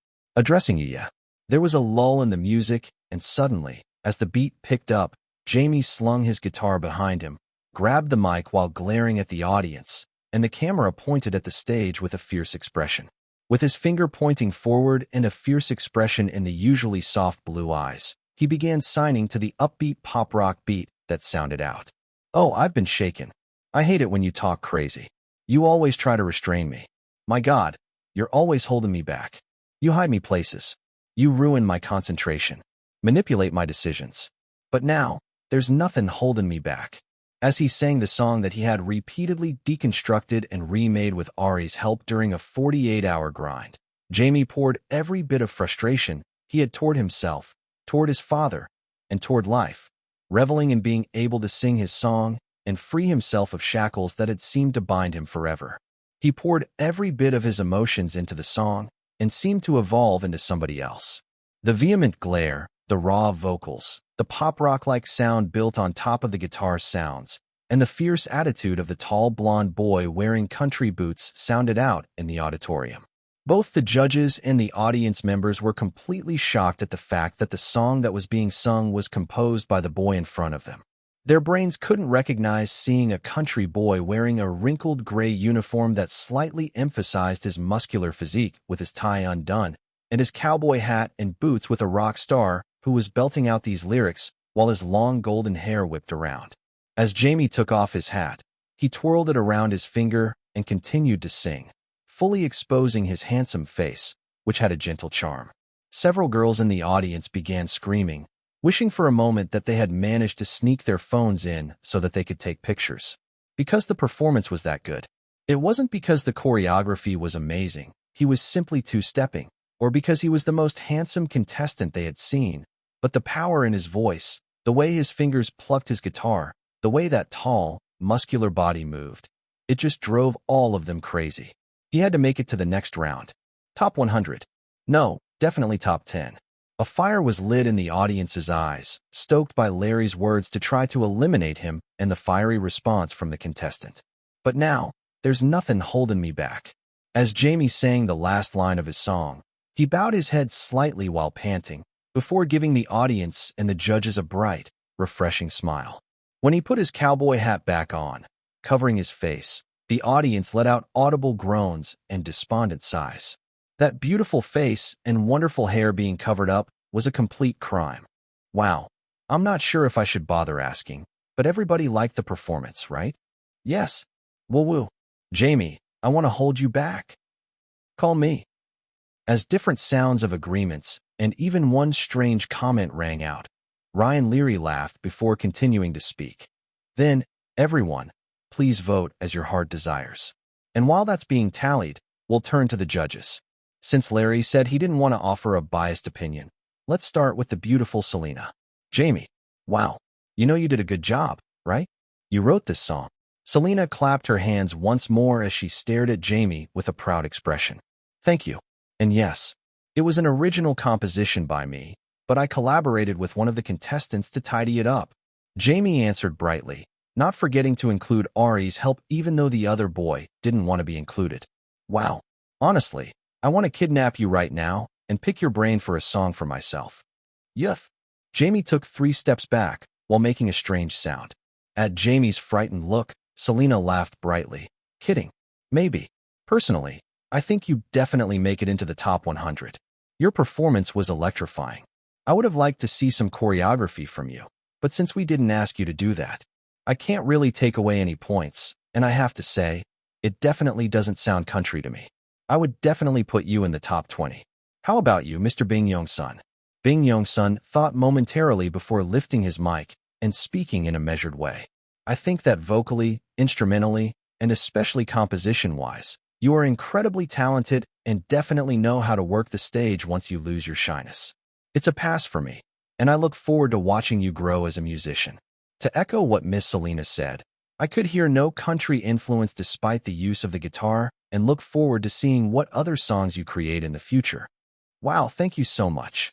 you, yeah. There was a lull in the music, and suddenly, as the beat picked up, Jamie slung his guitar behind him, grabbed the mic while glaring at the audience, and the camera pointed at the stage with a fierce expression. With his finger pointing forward and a fierce expression in the usually soft blue eyes, he began signing to the upbeat pop rock beat that sounded out. Oh, I've been shaken. I hate it when you talk crazy. You always try to restrain me. My God, you're always holding me back. You hide me places. You ruin my concentration, manipulate my decisions. But now, there's nothing holding me back. As he sang the song that he had repeatedly deconstructed and remade with Ari's help during a 48-hour grind, Jamie poured every bit of frustration he had toward himself, toward his father, and toward life, reveling in being able to sing his song and free himself of shackles that had seemed to bind him forever. He poured every bit of his emotions into the song and seemed to evolve into somebody else. The vehement glare, the raw vocals, the pop rock-like sound built on top of the guitar sounds, and the fierce attitude of the tall blonde boy wearing country boots sounded out in the auditorium. Both the judges and the audience members were completely shocked at the fact that the song that was being sung was composed by the boy in front of them. Their brains couldn't recognize seeing a country boy wearing a wrinkled gray uniform that slightly emphasized his muscular physique with his tie undone, and his cowboy hat and boots with a rock star who was belting out these lyrics while his long golden hair whipped around. As Jamie took off his hat, he twirled it around his finger and continued to sing, fully exposing his handsome face, which had a gentle charm. Several girls in the audience began screaming, wishing for a moment that they had managed to sneak their phones in so that they could take pictures. Because the performance was that good. It wasn't because the choreography was amazing, he was simply two-stepping, or because he was the most handsome contestant they had seen, but the power in his voice, the way his fingers plucked his guitar, the way that tall, muscular body moved. It just drove all of them crazy. He had to make it to the next round. Top 100. No, definitely top 10. A fire was lit in the audience's eyes, stoked by Larry's words to try to eliminate him and the fiery response from the contestant. But now, there's nothing holding me back. As Jamie sang the last line of his song, he bowed his head slightly while panting, before giving the audience and the judges a bright, refreshing smile. When he put his cowboy hat back on, covering his face, the audience let out audible groans and despondent sighs. That beautiful face and wonderful hair being covered up was a complete crime. Wow, I'm not sure if I should bother asking, but everybody liked the performance, right? Yes. Woo-woo. Jamie, I want to hold you back. Call me. As different sounds of agreements and even one strange comment rang out, Ryan Leary laughed before continuing to speak. Then, everyone, please vote as your heart desires. And while that's being tallied, we'll turn to the judges. Since Larry said he didn't want to offer a biased opinion, let's start with the beautiful Selena. Jamie, wow, you know you did a good job, right? You wrote this song. Selena clapped her hands once more as she stared at Jamie with a proud expression. Thank you. And yes, it was an original composition by me, but I collaborated with one of the contestants to tidy it up. Jamie answered brightly, not forgetting to include Ari's help even though the other boy didn't want to be included. Wow. Honestly, I want to kidnap you right now and pick your brain for a song for myself. Yuff. Jamie took 3 steps back while making a strange sound. At Jamie's frightened look, Selena laughed brightly. Kidding. Maybe. Personally, I think you definitely make it into the top 100. Your performance was electrifying. I would have liked to see some choreography from you, but since we didn't ask you to do that, I can't really take away any points, and I have to say, it definitely doesn't sound country to me. I would definitely put you in the top 20. How about you, Mr. Bing Yong-sun? Bing Yong-sun thought momentarily before lifting his mic and speaking in a measured way. I think that vocally, instrumentally, and especially composition-wise, you are incredibly talented and definitely know how to work the stage once you lose your shyness. It's a pass for me, and I look forward to watching you grow as a musician. To echo what Miss Selena said, I could hear no country influence despite the use of the guitar and look forward to seeing what other songs you create in the future. Wow, thank you so much.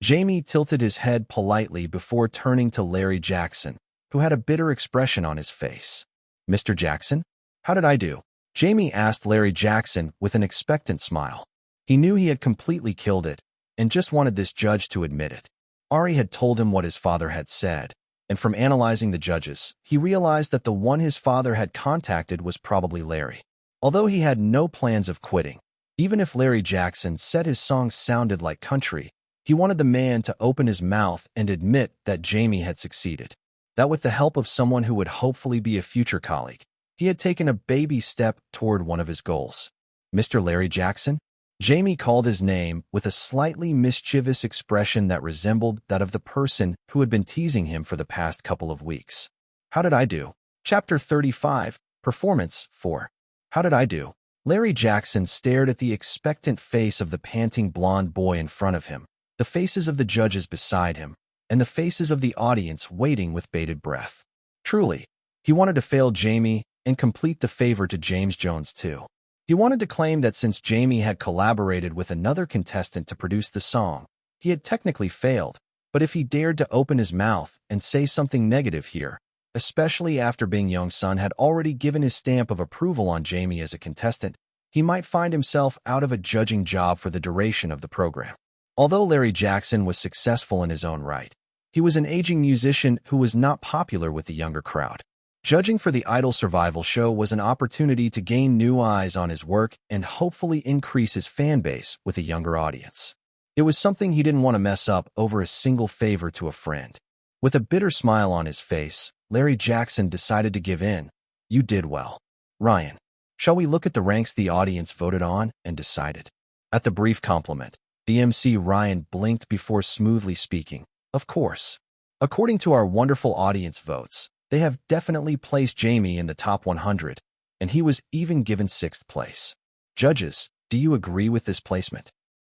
Jamie tilted his head politely before turning to Larry Jackson, who had a bitter expression on his face. Mr. Jackson? How did I do? Jamie asked Larry Jackson with an expectant smile. He knew he had completely killed it and just wanted this judge to admit it. Ari had told him what his father had said, and from analyzing the judges, he realized that the one his father had contacted was probably Larry. Although he had no plans of quitting, even if Larry Jackson said his songs sounded like country, he wanted the man to open his mouth and admit that Jamie had succeeded. That with the help of someone who would hopefully be a future colleague, he had taken a baby step toward one of his goals. Mr. Larry Jackson? Jamie called his name with a slightly mischievous expression that resembled that of the person who had been teasing him for the past couple of weeks. How did I do? Chapter 35, Performance 4. How did I do? Larry Jackson stared at the expectant face of the panting blonde boy in front of him, the faces of the judges beside him, and the faces of the audience waiting with bated breath. Truly, he wanted to fail Jamie and complete the favor to James Jones too. He wanted to claim that since Jamie had collaborated with another contestant to produce the song, he had technically failed, but if he dared to open his mouth and say something negative here, especially after Bing Yong-sun had already given his stamp of approval on Jamie as a contestant, he might find himself out of a judging job for the duration of the program. Although Larry Jackson was successful in his own right, he was an aging musician who was not popular with the younger crowd. Judging for the Idol Survival show was an opportunity to gain new eyes on his work and hopefully increase his fan base with a younger audience. It was something he didn't want to mess up over a single favor to a friend. With a bitter smile on his face, Larry Jackson decided to give in. You did well. Ryan, shall we look at the ranks the audience voted on and decided? At the brief compliment, the MC Ryan blinked before smoothly speaking. Of course. According to our wonderful audience votes, they have definitely placed Jamie in the top 100, and he was even given 6th place. Judges, do you agree with this placement?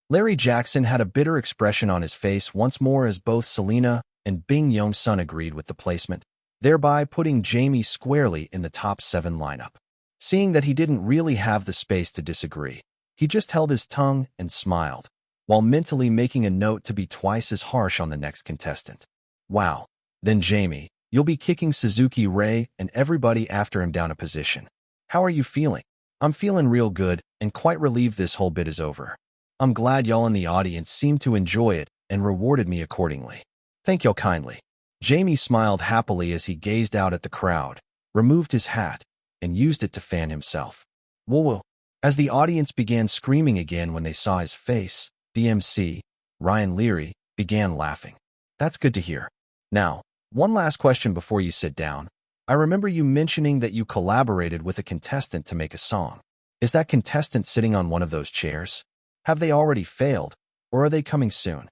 Larry Jackson had a bitter expression on his face once more as both Selena and Bing Yong-sun agreed with the placement, thereby putting Jamie squarely in the top 7 lineup. Seeing that he didn't really have the space to disagree, he just held his tongue and smiled, while mentally making a note to be twice as harsh on the next contestant. Wow. Then Jamie, you'll be kicking Suzuki Ray and everybody after him down a position. How are you feeling? I'm feeling real good and quite relieved this whole bit is over. I'm glad y'all in the audience seemed to enjoy it and rewarded me accordingly. Thank y'all kindly. Jamie smiled happily as he gazed out at the crowd, removed his hat, and used it to fan himself. Whoa. As the audience began screaming again when they saw his face, the MC, Ryan Leary, began laughing. That's good to hear. Now, one last question before you sit down. I remember you mentioning that you collaborated with a contestant to make a song. Is that contestant sitting on one of those chairs? Have they already failed, or are they coming soon?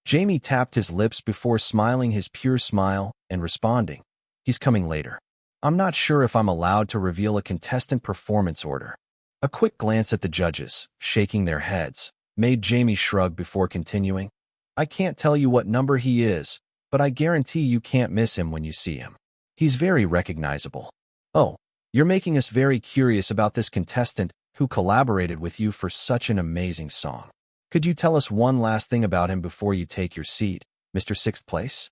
Jamie tapped his lips before smiling his pure smile and responding, he's coming later. I'm not sure if I'm allowed to reveal a contestant performance order. A quick glance at the judges, shaking their heads, made Jamie shrug before continuing. I can't tell you what number he is, but I guarantee you can't miss him when you see him. He's very recognizable. Oh, you're making us very curious about this contestant who collaborated with you for such an amazing song. Could you tell us one last thing about him before you take your seat, Mr. Sixth Place?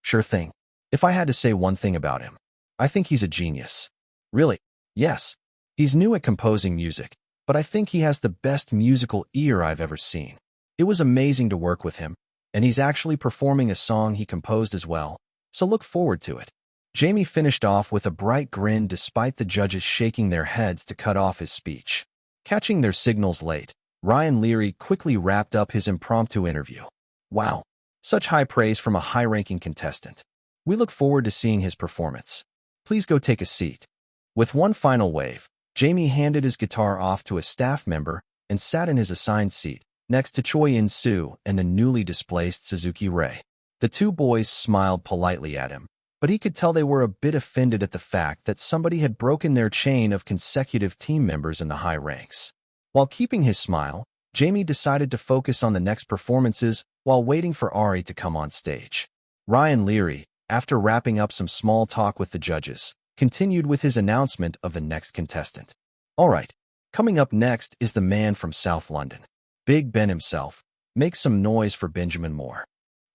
Sure thing. If I had to say one thing about him, I think he's a genius. Really? Yes. He's new at composing music, but I think he has the best musical ear I've ever seen. It was amazing to work with him, and he's actually performing a song he composed as well, so look forward to it. Jamie finished off with a bright grin despite the judges shaking their heads to cut off his speech. Catching their signals late, Ryan Leary quickly wrapped up his impromptu interview. Wow, such high praise from a high-ranking contestant. We look forward to seeing his performance. Please go take a seat. With one final wave, Jamie handed his guitar off to a staff member and sat in his assigned seat, next to Choi In-soo and the newly displaced Suzuki Ray. The two boys smiled politely at him, but he could tell they were a bit offended at the fact that somebody had broken their chain of consecutive team members in the high ranks. While keeping his smile, Jamie decided to focus on the next performances while waiting for Ari to come on stage. Ryan Leary, after wrapping up some small talk with the judges, continued with his announcement of the next contestant. All right, coming up next is the man from South London, Big Ben himself. Make some noise for Benjamin Moore.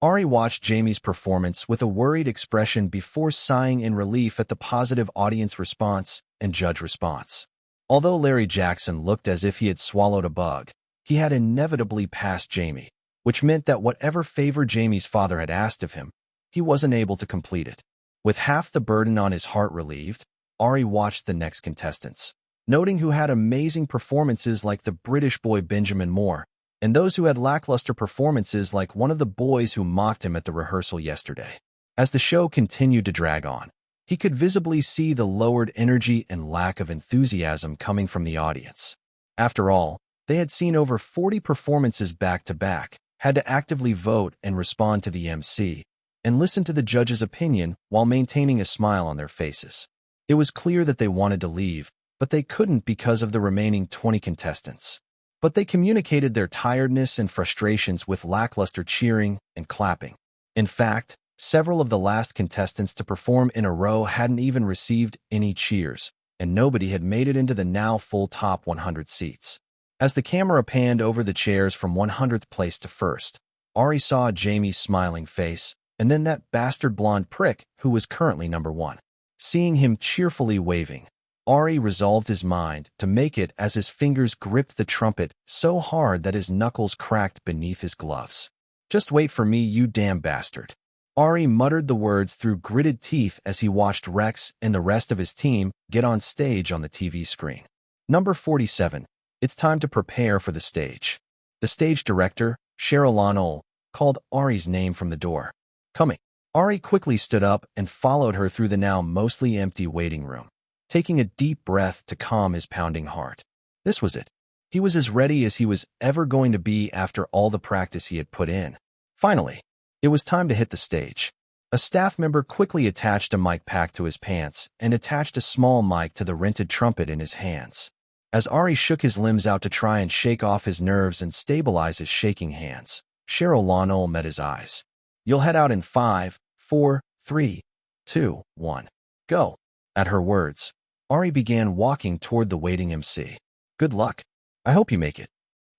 Ari watched Jamie's performance with a worried expression before sighing in relief at the positive audience response and judge response. Although Larry Jackson looked as if he had swallowed a bug, he had inevitably passed Jamie, which meant that whatever favor Jamie's father had asked of him, he wasn't able to complete it. With half the burden on his heart relieved, Ari watched the next contestants, noting who had amazing performances like the British boy Benjamin Moore, and those who had lackluster performances like one of the boys who mocked him at the rehearsal yesterday. As the show continued to drag on, he could visibly see the lowered energy and lack of enthusiasm coming from the audience. After all, they had seen over 40 performances back-to-back, had to actively vote and respond to the MC, and listen to the judge's opinion while maintaining a smile on their faces. It was clear that they wanted to leave, but they couldn't because of the remaining 20 contestants. But they communicated their tiredness and frustrations with lackluster cheering and clapping. In fact, several of the last contestants to perform in a row hadn't even received any cheers, and nobody had made it into the now full top 100 seats. As the camera panned over the chairs from 100th place to first, Ari saw Jamie's smiling face, and then that bastard blonde prick who was currently number one. Seeing him cheerfully waving, Ari resolved his mind to make it as his fingers gripped the trumpet so hard that his knuckles cracked beneath his gloves. "Just wait for me, you damn bastard." Ari muttered the words through gritted teeth as he watched Rex and the rest of his team get on stage on the TV screen. Number 47. It's time to prepare for the stage. The stage director, Cheryl Lonol, called Ari's name from the door. "Coming." Ari quickly stood up and followed her through the now mostly empty waiting room, taking a deep breath to calm his pounding heart. This was it. He was as ready as he was ever going to be after all the practice he had put in. Finally, it was time to hit the stage. A staff member quickly attached a mic pack to his pants and attached a small mic to the rented trumpet in his hands. As Ari shook his limbs out to try and shake off his nerves and stabilize his shaking hands, Cheryl Lonol met his eyes. "You'll head out in 5, 4, 3, 2, 1. Go." At her words, Ari began walking toward the waiting MC. "Good luck. I hope you make it."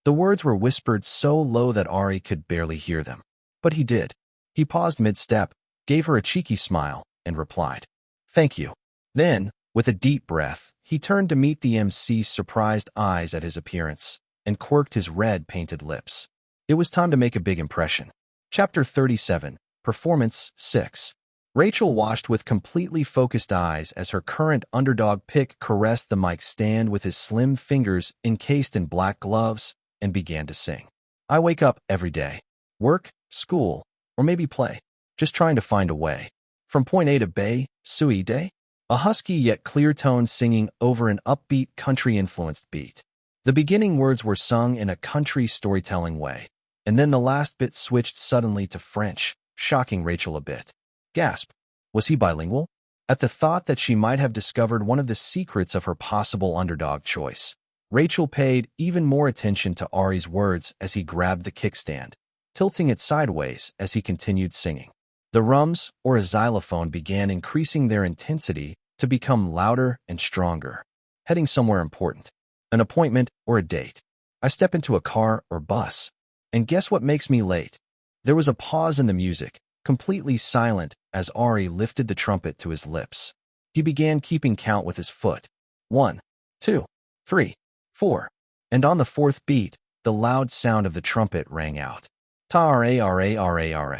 The words were whispered so low that Ari could barely hear them. But he did. He paused mid-step, gave her a cheeky smile, and replied, "Thank you." Then, with a deep breath, he turned to meet the MC's surprised eyes at his appearance and quirked his red-painted lips. It was time to make a big impression. Chapter 37, Performance 6. Rachel watched with completely focused eyes as her current underdog pick caressed the mic stand with his slim fingers encased in black gloves and began to sing. "I wake up every day. Work, school, or maybe play. Just trying to find a way. From point A to B, Sui Day." A husky yet clear-toned singing over an upbeat country-influenced beat. The beginning words were sung in a country storytelling way, and then the last bit switched suddenly to French, shocking Rachel a bit. Gasp. Was he bilingual? At the thought that she might have discovered one of the secrets of her possible underdog choice, Rachel paid even more attention to Ari's words as he grabbed the kickstand, tilting it sideways as he continued singing. The rums, or a xylophone, began increasing their intensity to become louder and stronger. Heading somewhere important. An appointment or a date. I step into a car or bus. And guess what makes me late? There was a pause in the music, completely silent, as Ari lifted the trumpet to his lips. He began keeping count with his foot. 1, 2, 3, 4. And on the fourth beat, the loud sound of the trumpet rang out. Ta-ra-ra-ra-ra-ra.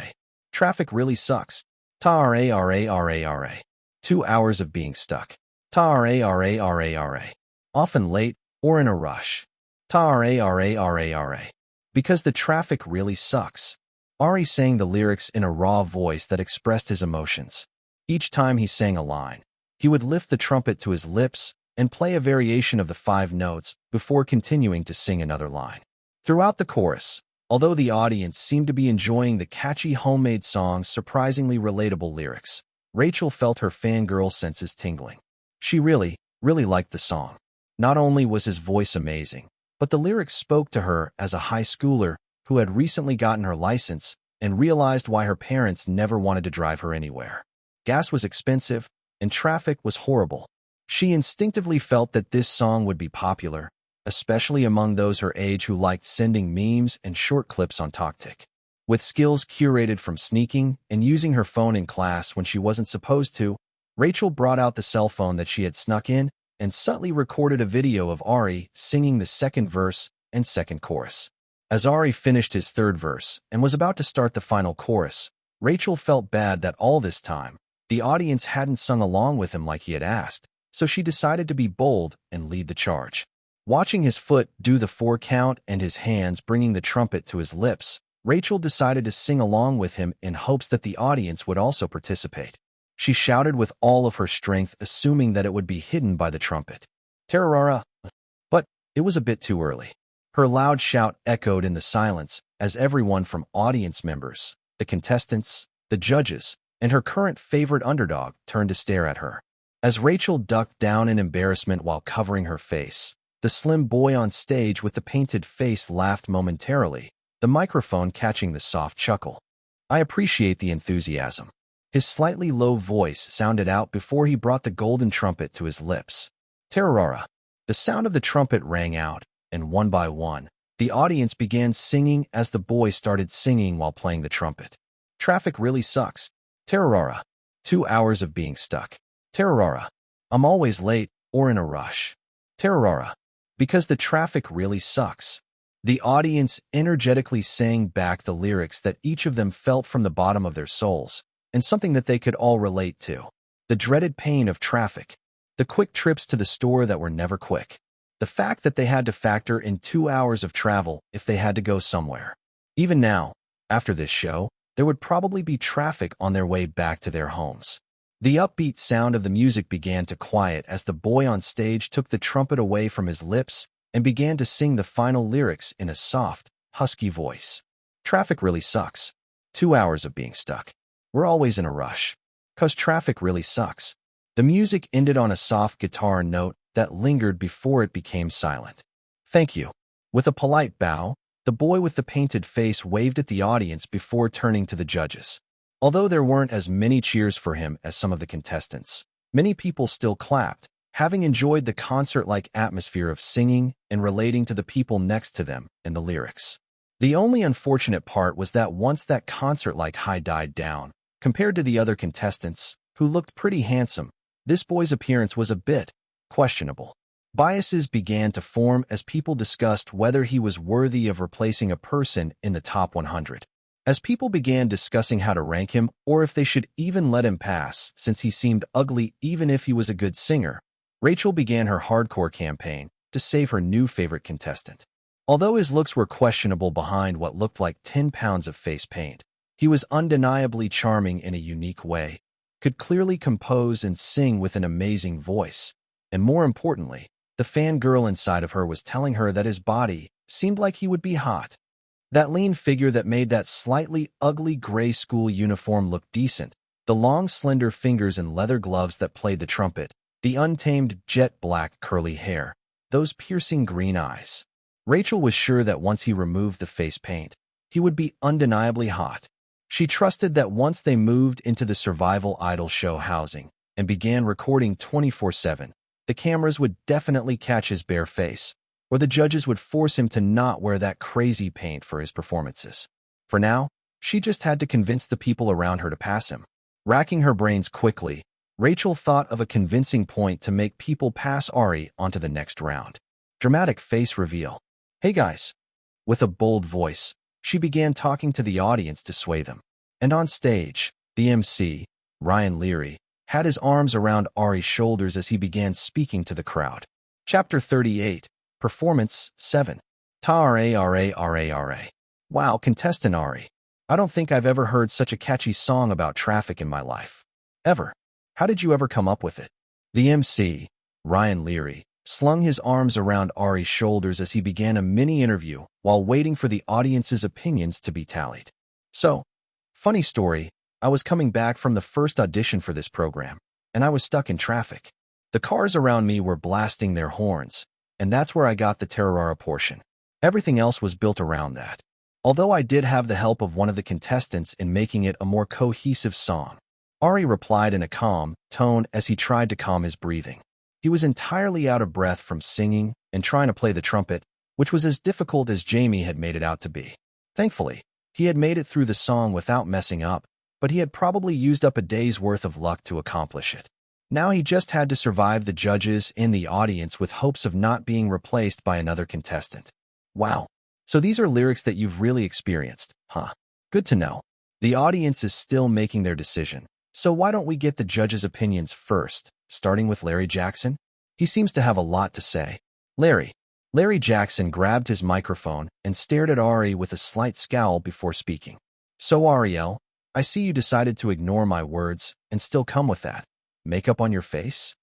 Traffic really sucks. Ta-ra-ra-ra-ra-ra. 2 hours of being stuck. Ta-ra-ra-ra-ra-ra. Often late or in a rush. Ta-ra-ra-ra-ra-ra. Because the traffic really sucks. Ari sang the lyrics in a raw voice that expressed his emotions. Each time he sang a line, he would lift the trumpet to his lips and play a variation of the 5 notes before continuing to sing another line. Throughout the chorus, although the audience seemed to be enjoying the catchy homemade song's surprisingly relatable lyrics, Rachel felt her fangirl senses tingling. She really liked the song. Not only was his voice amazing, but the lyrics spoke to her as a high schooler who had recently gotten her license and realized why her parents never wanted to drive her anywhere. Gas was expensive, and traffic was horrible. She instinctively felt that this song would be popular, especially among those her age who liked sending memes and short clips on TikTok. With skills curated from sneaking and using her phone in class when she wasn't supposed to, Rachel brought out the cell phone that she had snuck in and subtly recorded a video of Ari singing the second verse and second chorus. As Ari finished his third verse and was about to start the final chorus, Rachel felt bad that all this time, the audience hadn't sung along with him like he had asked, so she decided to be bold and lead the charge. Watching his foot do the 4 count and his hands bringing the trumpet to his lips, Rachel decided to sing along with him in hopes that the audience would also participate. She shouted with all of her strength, assuming that it would be hidden by the trumpet. Terrorara! But it was a bit too early. Her loud shout echoed in the silence as everyone from audience members, the contestants, the judges, and her current favorite underdog turned to stare at her. As Rachel ducked down in embarrassment while covering her face, the slim boy on stage with the painted face laughed momentarily, the microphone catching the soft chuckle. I appreciate the enthusiasm. His slightly low voice sounded out before he brought the golden trumpet to his lips. Terrorara! The sound of the trumpet rang out, and one by one, the audience began singing as the boy started singing while playing the trumpet. Traffic really sucks. Terrorara. 2 hours of being stuck. Terrorara. I'm always late or in a rush. Terrorara. Because the traffic really sucks. The audience energetically sang back the lyrics that each of them felt from the bottom of their souls, and something that they could all relate to. The dreaded pain of traffic. The quick trips to the store that were never quick. The fact that they had to factor in 2 hours of travel if they had to go somewhere. Even now, after this show, there would probably be traffic on their way back to their homes. The upbeat sound of the music began to quiet as the boy on stage took the trumpet away from his lips and began to sing the final lyrics in a soft, husky voice. Traffic really sucks. 2 hours of being stuck. We're always in a rush. 'Cause traffic really sucks. The music ended on a soft guitar note that lingered before it became silent. Thank you. With a polite bow, the boy with the painted face waved at the audience before turning to the judges. Although there weren't as many cheers for him as some of the contestants, many people still clapped, having enjoyed the concert-like atmosphere of singing and relating to the people next to them in the lyrics. The only unfortunate part was that once that concert-like high died down, compared to the other contestants, who looked pretty handsome, this boy's appearance was a bit questionable. Biases began to form as people discussed whether he was worthy of replacing a person in the top 100. As people began discussing how to rank him or if they should even let him pass since he seemed ugly even if he was a good singer, Rachel began her hardcore campaign to save her new favorite contestant. Although his looks were questionable behind what looked like 10 pounds of face paint, he was undeniably charming in a unique way, could clearly compose and sing with an amazing voice, and more importantly, the fangirl inside of her was telling her that his body seemed like he would be hot. That lean figure that made that slightly ugly gray school uniform look decent, the long slender fingers and leather gloves that played the trumpet, the untamed jet black curly hair, those piercing green eyes. Rachel was sure that once he removed the face paint, he would be undeniably hot. She trusted that once they moved into the survival idol show housing and began recording 24/7, the cameras would definitely catch his bare face, or the judges would force him to not wear that crazy paint for his performances. For now, she just had to convince the people around her to pass him. Racking her brains quickly, Rachel thought of a convincing point to make people pass Ari onto the next round. Dramatic face reveal. "Hey guys." With a bold voice, she began talking to the audience to sway them. And on stage, the MC, Ryan Leary, had his arms around Ari's shoulders as he began speaking to the crowd. Chapter 38, Performance 7. Ta-ra-ra-ra-ra. Wow, contestant Ari. I don't think I've ever heard such a catchy song about traffic in my life. Ever. How did you ever come up with it? The MC, Ryan Leary, slung his arms around Ari's shoulders as he began a mini-interview while waiting for the audience's opinions to be tallied. So, funny story, I was coming back from the first audition for this program, and I was stuck in traffic. The cars around me were blasting their horns, and that's where I got the Terrara portion. Everything else was built around that. Although I did have the help of one of the contestants in making it a more cohesive song. Ari replied in a calm tone as he tried to calm his breathing. He was entirely out of breath from singing and trying to play the trumpet, which was as difficult as Jamie had made it out to be. Thankfully, he had made it through the song without messing up, but he had probably used up a day's worth of luck to accomplish it. Now he just had to survive the judges and the audience with hopes of not being replaced by another contestant. Wow. So these are lyrics that you've really experienced, huh? Good to know. The audience is still making their decision, so why don't we get the judges' opinions first, starting with Larry Jackson? He seems to have a lot to say. Larry Jackson grabbed his microphone and stared at Ari with a slight scowl before speaking. So Ariel, I see you decided to ignore my words and still come with that. Makeup on your face?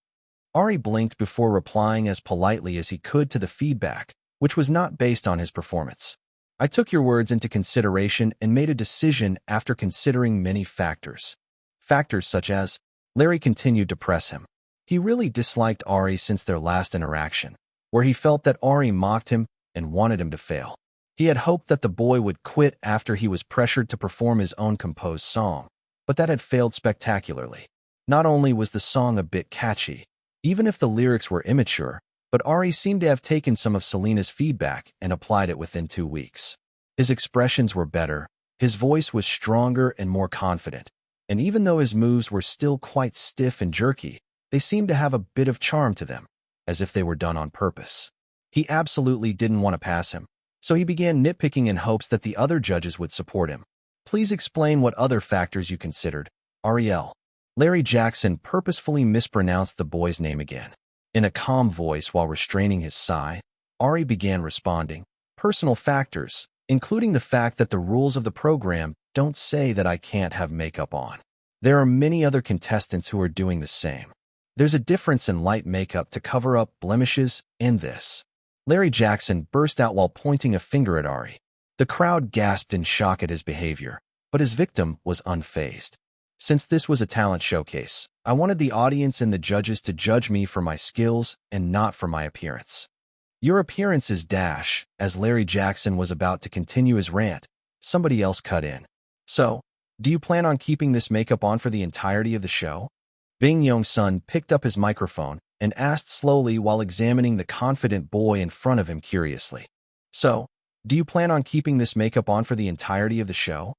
Ari blinked before replying as politely as he could to the feedback, which was not based on his performance. I took your words into consideration and made a decision after considering many factors. Factors such as, Larry continued to press him. He really disliked Ari since their last interaction, where he felt that Ari mocked him and wanted him to fail. He had hoped that the boy would quit after he was pressured to perform his own composed song, but that had failed spectacularly. Not only was the song a bit catchy, even if the lyrics were immature, but Ari seemed to have taken some of Selena's feedback and applied it within 2 weeks. His expressions were better, his voice was stronger and more confident, and even though his moves were still quite stiff and jerky, they seemed to have a bit of charm to them, as if they were done on purpose. He absolutely didn't want to pass him, so he began nitpicking in hopes that the other judges would support him. Please explain what other factors you considered, Ariel. Larry Jackson purposefully mispronounced the boy's name again. In a calm voice while restraining his sigh, Ari began responding. Personal factors, including the fact that the rules of the program don't say that I can't have makeup on. There are many other contestants who are doing the same. There's a difference in light makeup to cover up blemishes in this. Larry Jackson burst out while pointing a finger at Ari. The crowd gasped in shock at his behavior, but his victim was unfazed. Since this was a talent showcase, I wanted the audience and the judges to judge me for my skills and not for my appearance. Your appearance is dash, as Larry Jackson was about to continue his rant. Somebody else cut in. So, do you plan on keeping this makeup on for the entirety of the show? Bing Young-sun picked up his microphone and asked slowly while examining the confident boy in front of him curiously. So, do you plan on keeping this makeup on for the entirety of the show?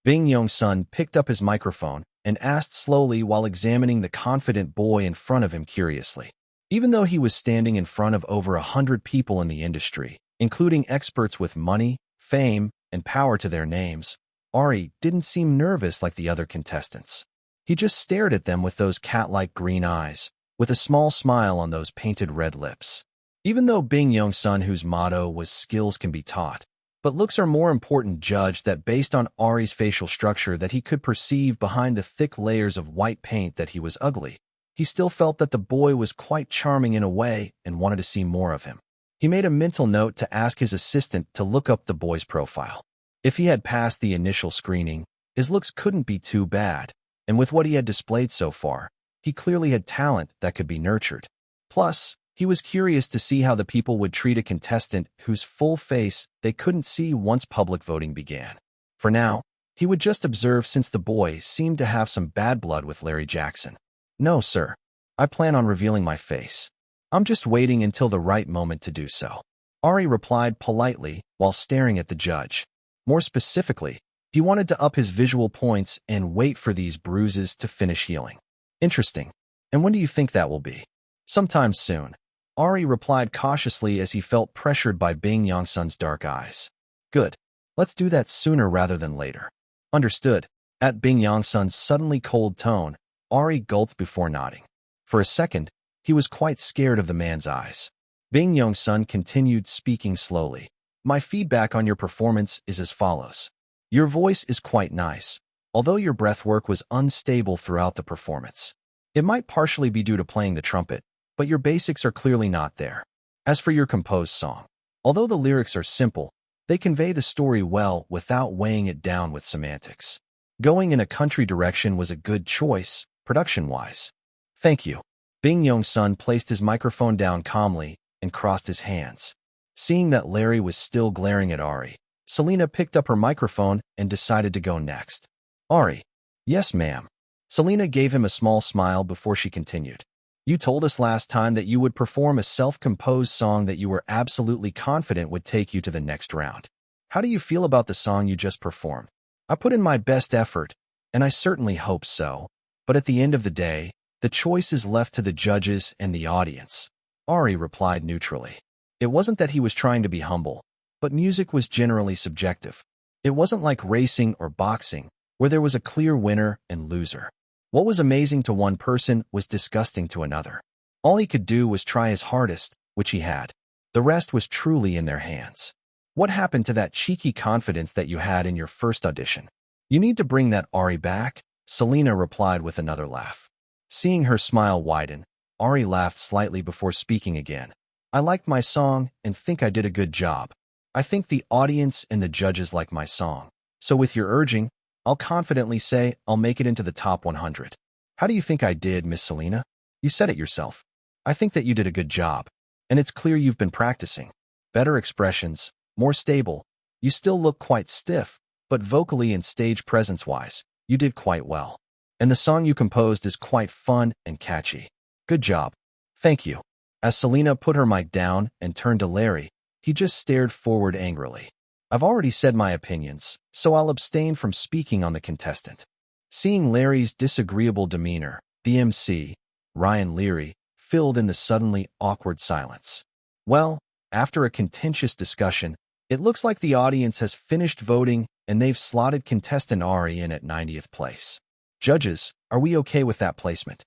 Bing Young-sun picked up his microphone and asked slowly while examining the confident boy in front of him curiously. Even though he was standing in front of over 100 people in the industry, including experts with money, fame, and power to their names, Ari didn't seem nervous like the other contestants. He just stared at them with those cat-like green eyes, with a small smile on those painted red lips. Even though Bing Young-sun, whose motto was skills can be taught, but looks are more important, judged that based on Ari's facial structure that he could perceive behind the thick layers of white paint that he was ugly, he still felt that the boy was quite charming in a way and wanted to see more of him. He made a mental note to ask his assistant to look up the boy's profile. If he had passed the initial screening, his looks couldn't be too bad, and with what he had displayed so far, he clearly had talent that could be nurtured. Plus, he was curious to see how the people would treat a contestant whose full face they couldn't see once public voting began. For now, He would just observe since the boy seemed to have some bad blood with Larry Jackson. No, sir. I plan on revealing my face. I'm just waiting until the right moment to do so. Ari replied politely while staring at the judge. More specifically, he wanted to up his visual points and wait for these bruises to finish healing. Interesting. And when do you think that will be? Sometime soon. Ari replied cautiously as he felt pressured by Bing Yongsun's dark eyes. Good. Let's do that sooner rather than later. Understood. At Bing Yongsun's suddenly cold tone, Ari gulped before nodding. For a second, he was quite scared of the man's eyes. Bing Yongsun continued speaking slowly. My feedback on your performance is as follows. Your voice is quite nice, although your breathwork was unstable throughout the performance. It might partially be due to playing the trumpet, but your basics are clearly not there. As for your composed song, although the lyrics are simple, they convey the story well without weighing it down with semantics. Going in a country direction was a good choice, production-wise. Thank you. Bing Yongsun placed his microphone down calmly and crossed his hands. Seeing that Larry was still glaring at Ari, Selena picked up her microphone and decided to go next. Ari. Yes, ma'am. Selena gave him a small smile before she continued. You told us last time that you would perform a self-composed song that you were absolutely confident would take you to the next round. How do you feel about the song you just performed? I put in my best effort, and I certainly hope so, but at the end of the day, the choice is left to the judges and the audience. Ari replied neutrally. It wasn't that he was trying to be humble, but music was generally subjective. It wasn't like racing or boxing, where there was a clear winner and loser. What was amazing to one person was disgusting to another. All he could do was try his hardest, which he had. The rest was truly in their hands. What happened to that cheeky confidence that you had in your first audition? You need to bring that Ari back, Selena replied with another laugh. Seeing her smile widen, Ari laughed slightly before speaking again. I liked my song and think I did a good job. I think the audience and the judges like my song. So with your urging, I'll confidently say I'll make it into the top 100. How do you think I did, Miss Selena? You said it yourself. I think that you did a good job. And it's clear you've been practicing. Better expressions, more stable. You still look quite stiff, but vocally and stage presence-wise, you did quite well. And the song you composed is quite fun and catchy. Good job. Thank you. As Selena put her mic down and turned to Larry, he just stared forward angrily. I've already said my opinions, so I'll abstain from speaking on the contestant. Seeing Larry's disagreeable demeanor, the MC, Ryan Leary, filled in the suddenly awkward silence. Well, after a contentious discussion, it looks like the audience has finished voting and they've slotted contestant Ari in at 90th place. Judges, are we okay with that placement?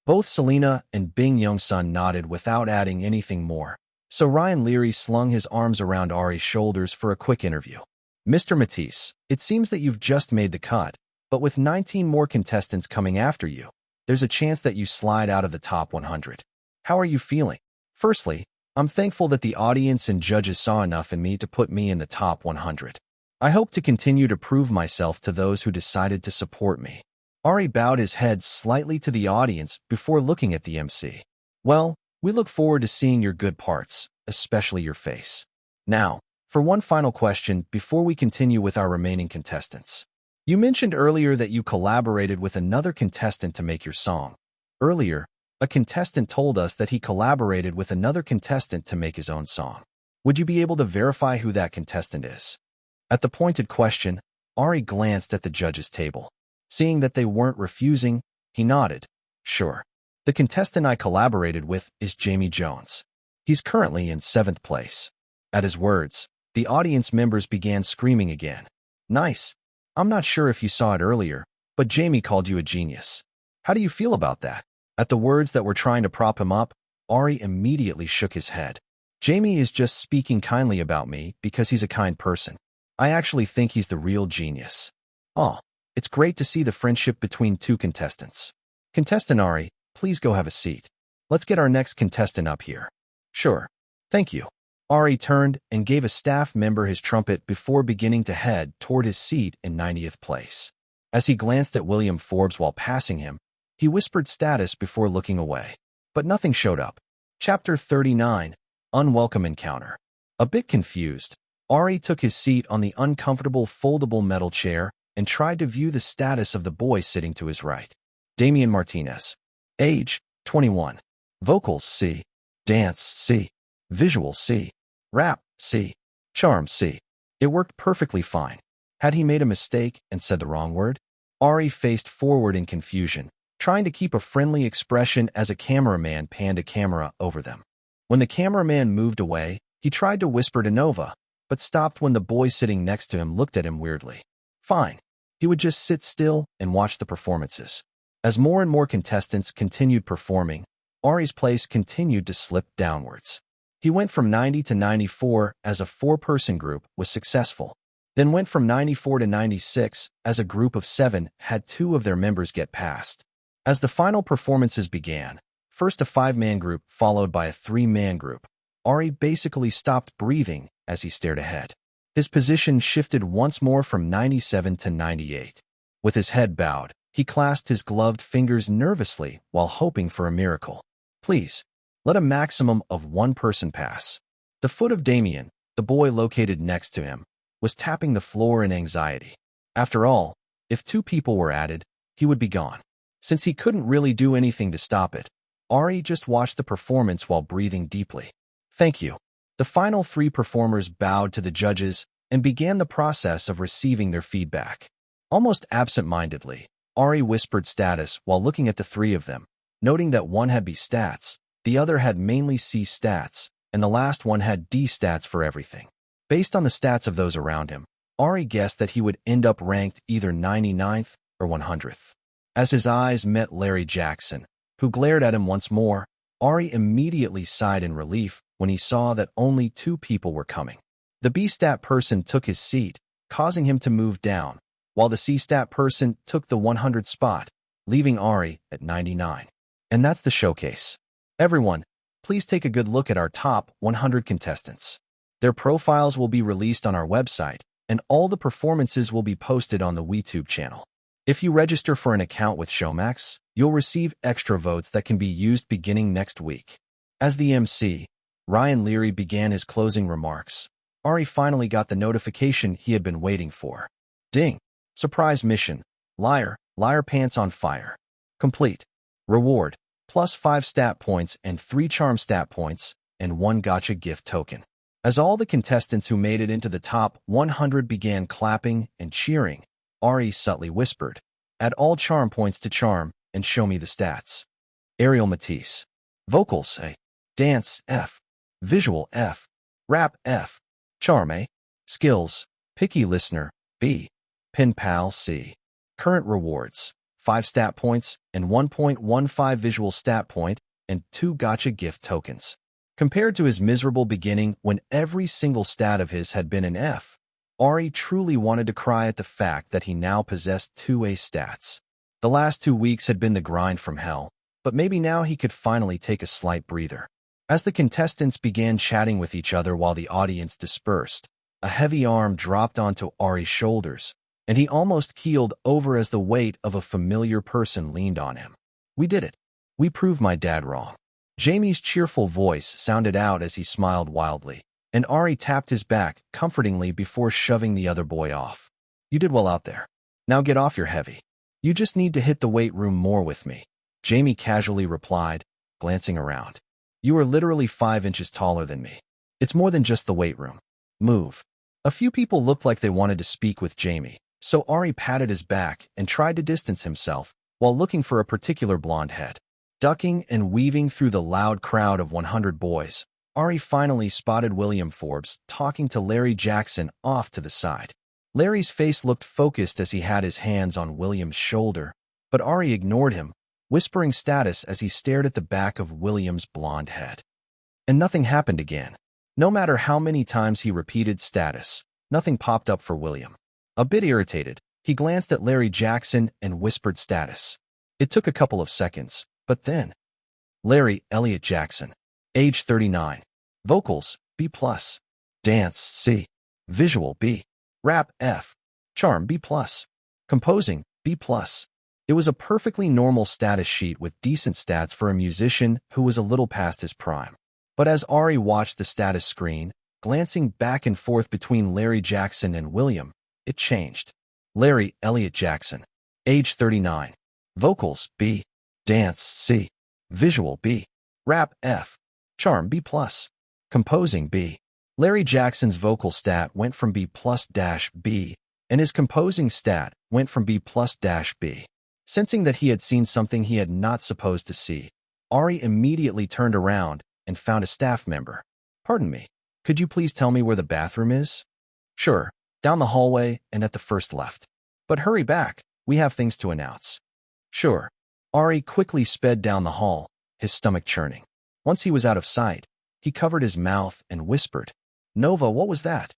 Both Selena and Bing Yongsun nodded without adding anything more. So Ryan Leary slung his arms around Ari's shoulders for a quick interview. Mr. Matisse, it seems that you've just made the cut, but with 19 more contestants coming after you, there's a chance that you slide out of the top 100. How are you feeling? Firstly, I'm thankful that the audience and judges saw enough in me to put me in the top 100. I hope to continue to prove myself to those who decided to support me. Ari bowed his head slightly to the audience before looking at the MC. Well, we look forward to seeing your good parts, especially your face. Now, for one final question before we continue with our remaining contestants. You mentioned earlier that you collaborated with another contestant to make your song. Earlier, a contestant told us that he collaborated with another contestant to make his own song. Would you be able to verify who that contestant is? At the pointed question, Ari glanced at the judges' table. Seeing that they weren't refusing, he nodded. Sure. The contestant I collaborated with is Jamie Jones. He's currently in 7th place. At his words, the audience members began screaming again. Nice. I'm not sure if you saw it earlier, but Jamie called you a genius. How do you feel about that? At the words that were trying to prop him up, Ari immediately shook his head. Jamie is just speaking kindly about me because he's a kind person. I actually think he's the real genius. Oh, it's great to see the friendship between two contestants. Contestant Ari, please go have a seat. Let's get our next contestant up here. Sure. Thank you. Ari turned and gave a staff member his trumpet before beginning to head toward his seat in 90th place. As he glanced at William Forbes while passing him, he whispered status before looking away. But nothing showed up. Chapter 39, Unwelcome Encounter. A bit confused, Ari took his seat on the uncomfortable foldable metal chair and tried to view the status of the boy sitting to his right. Damian Martinez. Age, 21. Vocals, C. Dance, C. Visual, C. Rap, C. Charm, C. It worked perfectly fine. Had he made a mistake and said the wrong word? Ari faced forward in confusion, trying to keep a friendly expression as a cameraman panned a camera over them. When the cameraman moved away, he tried to whisper to Nova, but stopped when the boy sitting next to him looked at him weirdly. Fine. He would just sit still and watch the performances. As more and more contestants continued performing, Ari's place continued to slip downwards. He went from 90 to 94 as a four-person group was successful, then went from 94 to 96 as a group of 7 had 2 of their members get past. As the final performances began, first a 5-man group followed by a 3-man group, Ari basically stopped breathing as he stared ahead. His position shifted once more from 97 to 98. With his head bowed, he clasped his gloved fingers nervously while hoping for a miracle. Please, let a maximum of 1 person pass. The foot of Damien, the boy located next to him, was tapping the floor in anxiety. After all, if 2 people were added, he would be gone. Since he couldn't really do anything to stop it, Ari just watched the performance while breathing deeply. Thank you. The final 3 performers bowed to the judges and began the process of receiving their feedback. Almost absent-mindedly, Ari whispered status while looking at the 3 of them, noting that one had B stats, the other had mainly C stats, and the last one had D stats for everything. Based on the stats of those around him, Ari guessed that he would end up ranked either 99th or 100th. As his eyes met Larry Jackson, who glared at him once more, Ari immediately sighed in relief when he saw that only 2 people were coming. The B-stat person took his seat, causing him to move down, while the C-stat person took the 100 spot, leaving Ari at 99. And that's the showcase. Everyone, please take a good look at our top 100 contestants. Their profiles will be released on our website, and all the performances will be posted on the WeTube channel. If you register for an account with Showmax, you'll receive extra votes that can be used beginning next week. As the MC, Ryan Leary began his closing remarks. Ari finally got the notification he had been waiting for. Ding! Surprise mission. Liar pants on fire. Complete. Reward. Plus 5 stat points and 3 charm stat points, and 1 gotcha gift token. As all the contestants who made it into the top 100 began clapping and cheering, Ari subtly whispered, add all charm points to charm and show me the stats. Ariel Matisse. Vocals A. Dance F. Visual F. Rap F. Charm A. Skills. Picky Listener B. Pen Pal C. Current rewards. 5 stat points and 1.15 visual stat point and 2 gotcha gift tokens. Compared to his miserable beginning when every single stat of his had been an F, Ari truly wanted to cry at the fact that he now possessed 2 A stats. The last 2 weeks had been the grind from hell, but maybe now he could finally take a slight breather. As the contestants began chatting with each other while the audience dispersed, a heavy arm dropped onto Ari's shoulders, and he almost keeled over as the weight of a familiar person leaned on him. We did it. We proved my dad wrong. Jamie's cheerful voice sounded out as he smiled wildly, and Ari tapped his back comfortingly before shoving the other boy off. You did well out there. Now get off your heavy. You just need to hit the weight room more with me, Jamie casually replied, glancing around. You are literally 5 inches taller than me. It's more than just the weight room. Move. A few people looked like they wanted to speak with Jamie, so Ari patted his back and tried to distance himself while looking for a particular blonde head. Ducking and weaving through the loud crowd of 100 boys, Ari finally spotted William Forbes talking to Larry Jackson off to the side. Larry's face looked focused as he had his hands on William's shoulder, but Ari ignored him, whispering status as he stared at the back of William's blonde head. And nothing happened again. No matter how many times he repeated status, nothing popped up for William. A bit irritated, he glanced at Larry Jackson and whispered status. It took a couple of seconds, but then. Larry Elliott Jackson. Age 39. Vocals, B+. Dance, C. Visual, B. Rap, F. Charm, B+. Composing, B+. It was a perfectly normal status sheet with decent stats for a musician who was a little past his prime. But as Ari watched the status screen, glancing back and forth between Larry Jackson and William, it changed. Larry Elliott Jackson. Age 39. Vocals B. Dance C. Visual B. Rap F. Charm B+. Composing B. Larry Jackson's vocal stat went from B+-B, and his composing stat went from B+-B. Sensing that he had seen something he had not supposed to see, Ari immediately turned around and found a staff member. "Pardon me, could you please tell me where the bathroom is?" "Sure, down the hallway and at the first left. But hurry back, we have things to announce." "Sure." Ari quickly sped down the hall, his stomach churning. Once he was out of sight, he covered his mouth and whispered, "Nova, what was that?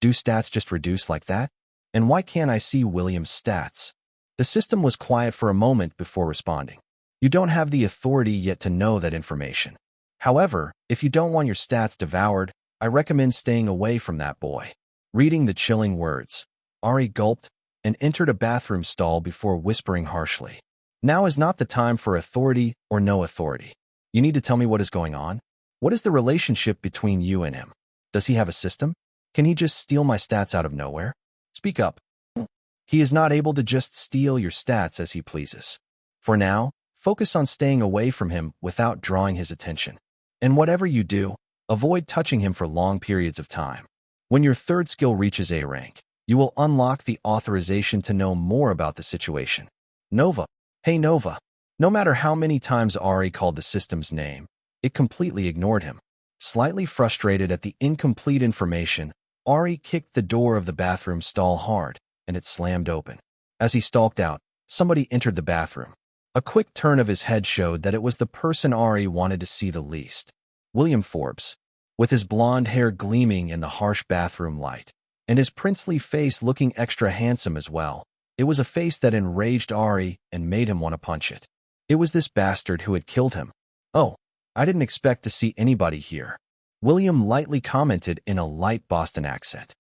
Do stats just reduce like that? And why can't I see William's stats?" The system was quiet for a moment before responding. "You don't have the authority yet to know that information. However, if you don't want your stats devoured, I recommend staying away from that boy." Reading the chilling words, Ari gulped and entered a bathroom stall before whispering harshly, "Now is not the time for authority or no authority. You need to tell me what is going on. What is the relationship between you and him? Does he have a system? Can he just steal my stats out of nowhere? Speak up." "He is not able to just steal your stats as he pleases. For now, focus on staying away from him without drawing his attention. And whatever you do, avoid touching him for long periods of time. When your third skill reaches A rank, you will unlock the authorization to know more about the situation. Nova." "Hey Nova." No matter how many times Ari called the system's name, it completely ignored him. Slightly frustrated at the incomplete information, Ari kicked the door of the bathroom stall hard, and it slammed open. As he stalked out, somebody entered the bathroom. A quick turn of his head showed that it was the person Ari wanted to see the least. William Forbes, with his blonde hair gleaming in the harsh bathroom light, and his princely face looking extra handsome as well. It was a face that enraged Ari and made him want to punch it. It was this bastard who had killed him. "Oh, I didn't expect to see anybody here," William lightly commented in a light Boston accent.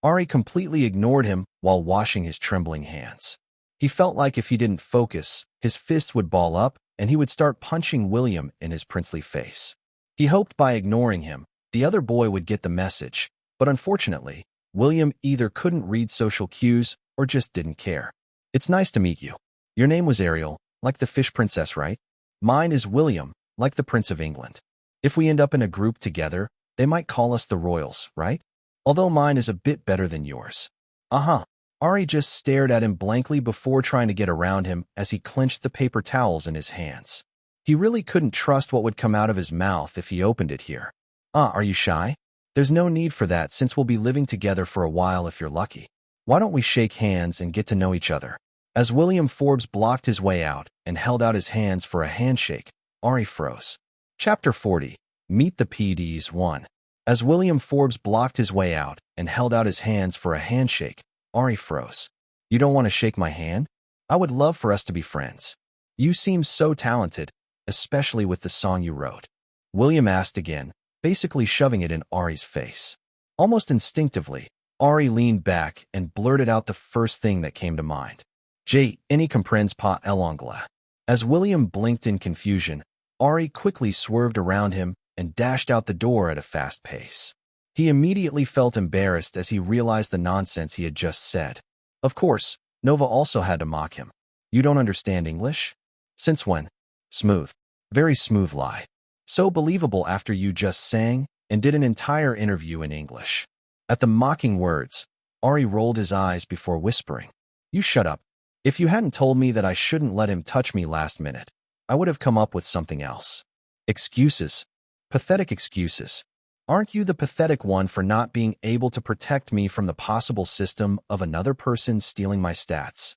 Ari completely ignored him while washing his trembling hands. He felt like if he didn't focus, his fist would ball up and he would start punching William in his princely face. He hoped by ignoring him, the other boy would get the message, but unfortunately, William either couldn't read social cues or just didn't care. "It's nice to meet you. Your name was Ariel, like the fish princess, right? Mine is William, like the Prince of England. If we end up in a group together, they might call us the Royals, right? Although mine is a bit better than yours." "Uh-huh." Ari just stared at him blankly before trying to get around him as he clenched the paper towels in his hands. He really couldn't trust what would come out of his mouth if he opened it here. Are you shy? There's no need for that since we'll be living together for a while if you're lucky. Why don't we shake hands and get to know each other?" As William Forbes blocked his way out and held out his hands for a handshake, Ari froze. Chapter 40. Meet the PDs 1. As William Forbes blocked his way out and held out his hands for a handshake, Ari froze. "You don't want to shake my hand? I would love for us to be friends. You seem so talented, especially with the song you wrote." William asked again, basically shoving it in Ari's face. Almost instinctively, Ari leaned back and blurted out the first thing that came to mind. "Je ne comprends pas l'anglais." As William blinked in confusion, Ari quickly swerved around him and dashed out the door at a fast pace. He immediately felt embarrassed as he realized the nonsense he had just said. Of course, Nova also had to mock him. "You don't understand English? Since when?" Smooth. Very smooth lie. So believable after you just sang and did an entire interview in English. At the mocking words, Ari rolled his eyes before whispering, "You shut up. If you hadn't told me that I shouldn't let him touch me last minute, I would have come up with something else." Excuses. Pathetic excuses. Aren't you the pathetic one for not being able to protect me from the possible system of another person stealing my stats?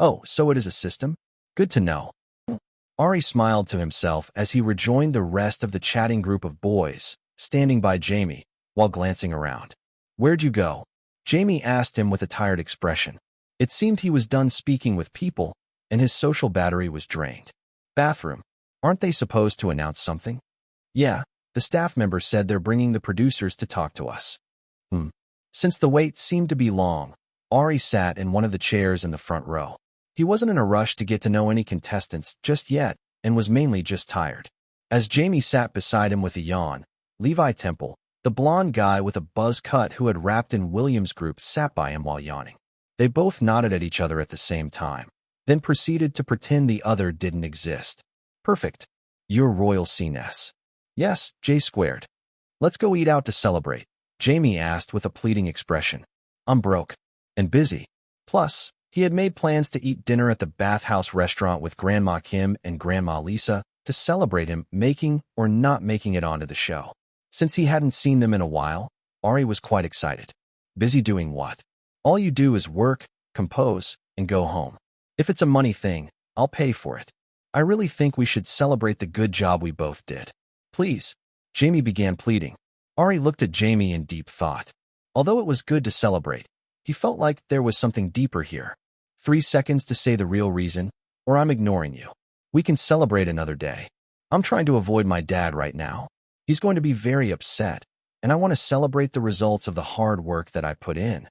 Oh, so it is a system? Good to know. Ari smiled to himself as he rejoined the rest of the chatting group of boys, standing by Jamie, while glancing around. "Where'd you go?" Jamie asked him with a tired expression. It seemed he was done speaking with people, and his social battery was drained. "Bathroom. Aren't they supposed to announce something?" "Yeah, the staff member said they're bringing the producers to talk to us." Since the wait seemed to be long, Ari sat in one of the chairs in the front row. He wasn't in a rush to get to know any contestants just yet and was mainly just tired. As Jamie sat beside him with a yawn, Levi Temple, the blonde guy with a buzz cut who had rapped in Williams' group, sat by him while yawning. They both nodded at each other at the same time, then proceeded to pretend the other didn't exist. Perfect. You're Royal CNES. Yes, J squared. Let's go eat out to celebrate, Jamie asked with a pleading expression. I'm broke. And busy. Plus, he had made plans to eat dinner at the bathhouse restaurant with Grandma Kim and Grandma Lisa to celebrate him making or not making it onto the show. Since he hadn't seen them in a while, Ari was quite excited. Busy doing what? All you do is work, compose, and go home. If it's a money thing, I'll pay for it. I really think we should celebrate the good job we both did. Please, Jamie began pleading. Ari looked at Jamie in deep thought. Although it was good to celebrate, he felt like there was something deeper here. 3 seconds to say the real reason, or I'm ignoring you. We can celebrate another day. I'm trying to avoid my dad right now. He's going to be very upset, and I want to celebrate the results of the hard work that I put in.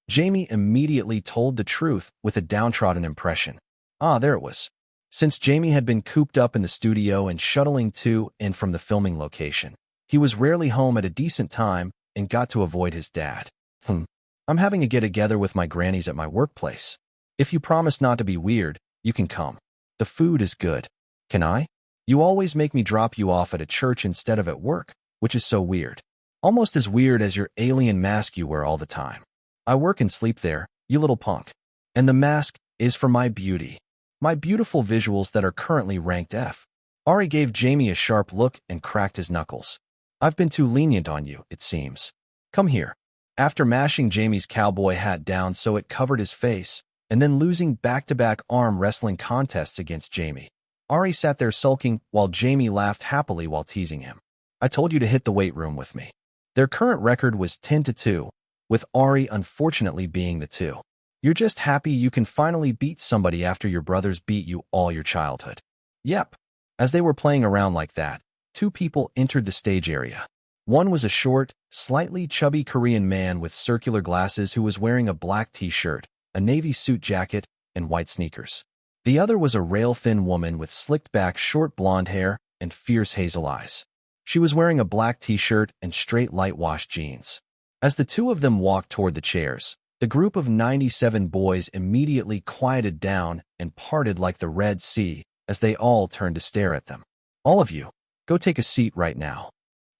Jamie immediately told the truth with a downtrodden impression. Ah, there it was. Since Jamie had been cooped up in the studio and shuttling to and from the filming location, he was rarely home at a decent time and got to avoid his dad. I'm having a get-together with my grannies at my workplace. If you promise not to be weird, you can come. The food is good. Can I? You always make me drop you off at a church instead of at work, which is so weird. Almost as weird as your alien mask you wear all the time. I work and sleep there, you little punk. And the mask is for my beauty. My beautiful visuals that are currently ranked F. Ari gave Jamie a sharp look and cracked his knuckles. I've been too lenient on you, it seems. Come here. After mashing Jamie's cowboy hat down so it covered his face, and then losing back-to-back arm wrestling contests against Jamie, Ari sat there sulking while Jamie laughed happily while teasing him. I told you to hit the weight room with me. Their current record was 10-2, with Ari unfortunately being the 2. You're just happy you can finally beat somebody after your brothers beat you all your childhood. Yep. As they were playing around like that, 2 people entered the stage area. One was a short, slightly chubby Korean man with circular glasses who was wearing a black t-shirt, a navy suit jacket, and white sneakers. The other was a rail-thin woman with slicked-back short blonde hair and fierce hazel eyes. She was wearing a black t-shirt and straight light-washed jeans. As the 2 of them walked toward the chairs, the group of 97 boys immediately quieted down and parted like the Red Sea as they all turned to stare at them. All of you, go take a seat right now.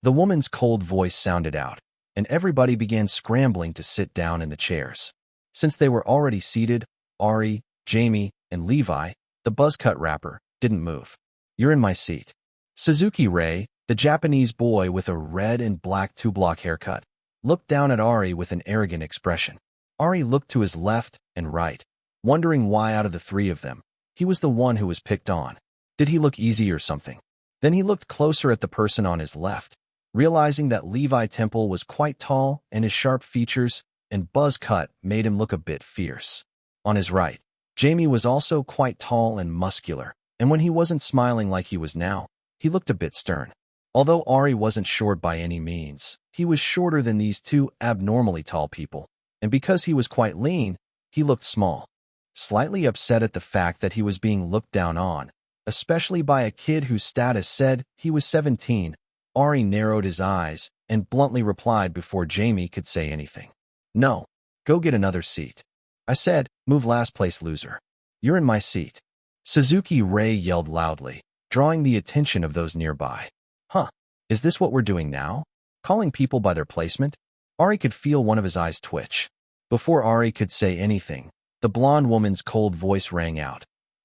The woman's cold voice sounded out, and everybody began scrambling to sit down in the chairs. Since they were already seated, Ari, Jamie, and Levi, the buzzcut rapper, didn't move. You're in my seat. Suzuki Ray, the Japanese boy with a red and black 2-block haircut, looked down at Ari with an arrogant expression. Ari looked to his left and right, wondering why out of the 3 of them, he was the one who was picked on. Did he look easy or something? Then he looked closer at the person on his left, realizing that Levi Temple was quite tall and his sharp features and buzz cut made him look a bit fierce. On his right, Jamie was also quite tall and muscular, and when he wasn't smiling like he was now, he looked a bit stern. Although Ari wasn't short by any means, he was shorter than these 2 abnormally tall people, and because he was quite lean, he looked small. Slightly upset at the fact that he was being looked down on, especially by a kid whose status said he was 17, Ari narrowed his eyes and bluntly replied before Jamie could say anything. No, go get another seat. I said, move last place loser. You're in my seat. Suzuki Ray yelled loudly, drawing the attention of those nearby. Huh, is this what we're doing now? Calling people by their placement? Ari could feel one of his eyes twitch. Before Ari could say anything, the blonde woman's cold voice rang out.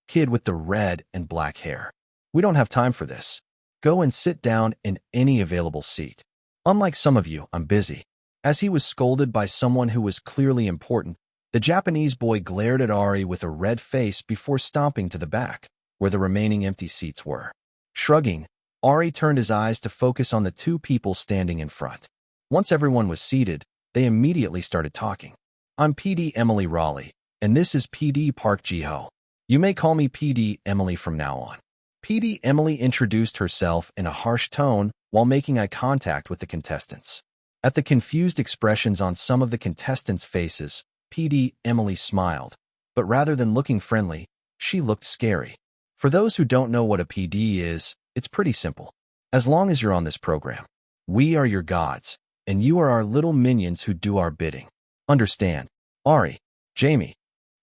Kid with the red and black hair. We don't have time for this. Go and sit down in any available seat. Unlike some of you, I'm busy. As he was scolded by someone who was clearly important, the Japanese boy glared at Ari with a red face before stomping to the back, where the remaining empty seats were. Shrugging, Ari turned his eyes to focus on the 2 people standing in front. Once everyone was seated, they immediately started talking. I'm PD Emily Raleigh, and this is PD Park Ji-ho. You may call me PD Emily from now on. PD Emily introduced herself in a harsh tone while making eye contact with the contestants. At the confused expressions on some of the contestants' faces, PD Emily smiled, but rather than looking friendly, she looked scary. For those who don't know what a PD is, it's pretty simple. As long as you're on this program, we are your gods, and you are our little minions who do our bidding. Understand? Ari, Jamie,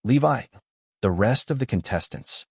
Levi, the rest of the contestants.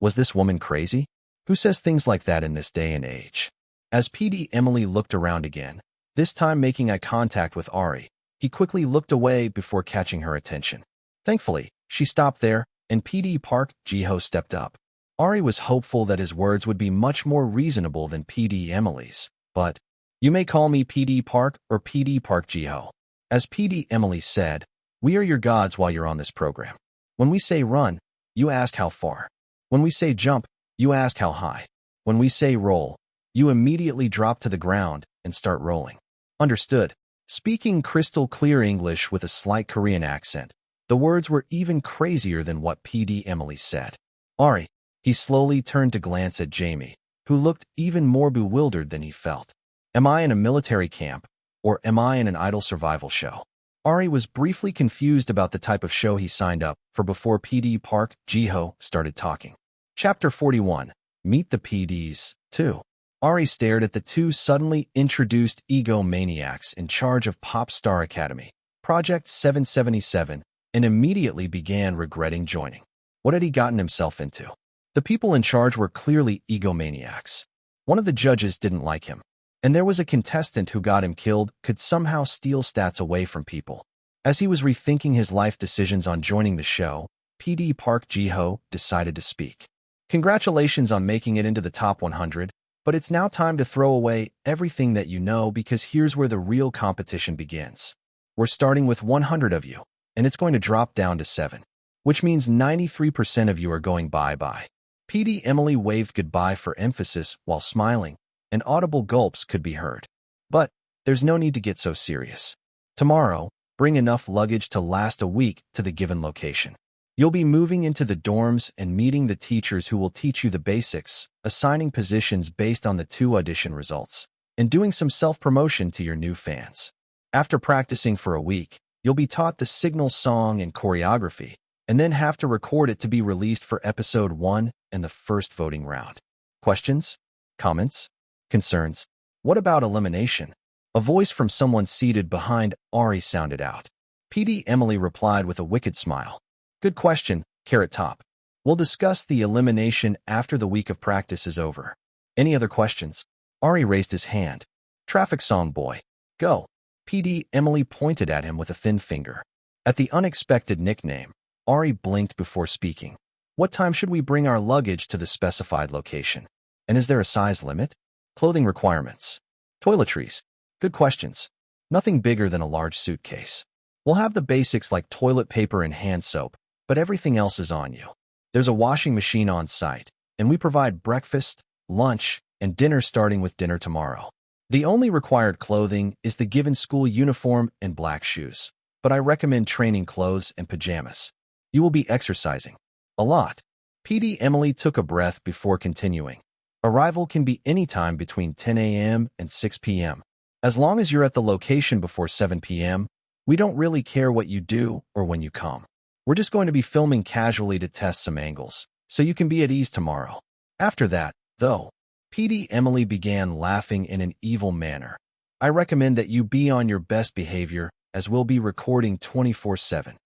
Was this woman crazy? Who says things like that in this day and age? As PD Emily looked around again, this time making eye contact with Ari, he quickly looked away before catching her attention. Thankfully, she stopped there, and PD Park Jiho stepped up. Ari was hopeful that his words would be much more reasonable than PD Emily's, but, "You may call me PD Park or PD Park Jiho." As PD Emily said, "We are your gods while you're on this program. When we say run, you ask how far. When we say jump, you ask how high. When we say roll, you immediately drop to the ground and start rolling." Understood. Speaking crystal clear English with a slight Korean accent, the words were even crazier than what PD Emily said. Ari, he slowly turned to glance at Jamie, who looked even more bewildered than he felt. Am I in a military camp, or am I in an idol survival show? Ari was briefly confused about the type of show he signed up for before PD Park Jiho started talking. Chapter 41. Meet the PDs, 2. Ari stared at the two suddenly introduced egomaniacs in charge of Pop Star Academy, Project 777, and immediately began regretting joining. What had he gotten himself into? The people in charge were clearly egomaniacs. One of the judges didn't like him, and there was a contestant who got him killed could somehow steal stats away from people. As he was rethinking his life decisions on joining the show, PD Park Jiho decided to speak. Congratulations on making it into the top 100, but it's now time to throw away everything that you know because here's where the real competition begins. We're starting with 100 of you, and it's going to drop down to 7, which means 93% of you are going bye-bye. PD Emily waved goodbye for emphasis while smiling, and audible gulps could be heard. But there's no need to get so serious. Tomorrow, bring enough luggage to last a week to the given location. You'll be moving into the dorms and meeting the teachers who will teach you the basics, assigning positions based on the 2 audition results, and doing some self-promotion to your new fans. After practicing for a week, you'll be taught the signal song and choreography, and then have to record it to be released for episode 1 and the first voting round. Questions? Comments? Concerns? What about elimination? A voice from someone seated behind Ari sounded out. PD Emily replied with a wicked smile. Good question, Carrot Top. We'll discuss the elimination after the week of practice is over. Any other questions? Ari raised his hand. Traffic song boy. Go. PD Emily pointed at him with a thin finger. At the unexpected nickname, Ari blinked before speaking. What time should we bring our luggage to the specified location? And is there a size limit? Clothing requirements. Toiletries. Good questions. Nothing bigger than a large suitcase. We'll have the basics like toilet paper and hand soap, but everything else is on you. There's a washing machine on site, and we provide breakfast, lunch, and dinner starting with dinner tomorrow. The only required clothing is the given school uniform and black shoes, but I recommend training clothes and pajamas. You will be exercising. A lot. PD Emily took a breath before continuing. Arrival can be any time between 10 a.m. and 6 p.m. As long as you're at the location before 7 p.m., we don't really care what you do or when you come. We're just going to be filming casually to test some angles, so you can be at ease tomorrow. After that, though, PD Emily began laughing in an evil manner. I recommend that you be on your best behavior, as we'll be recording 24/7.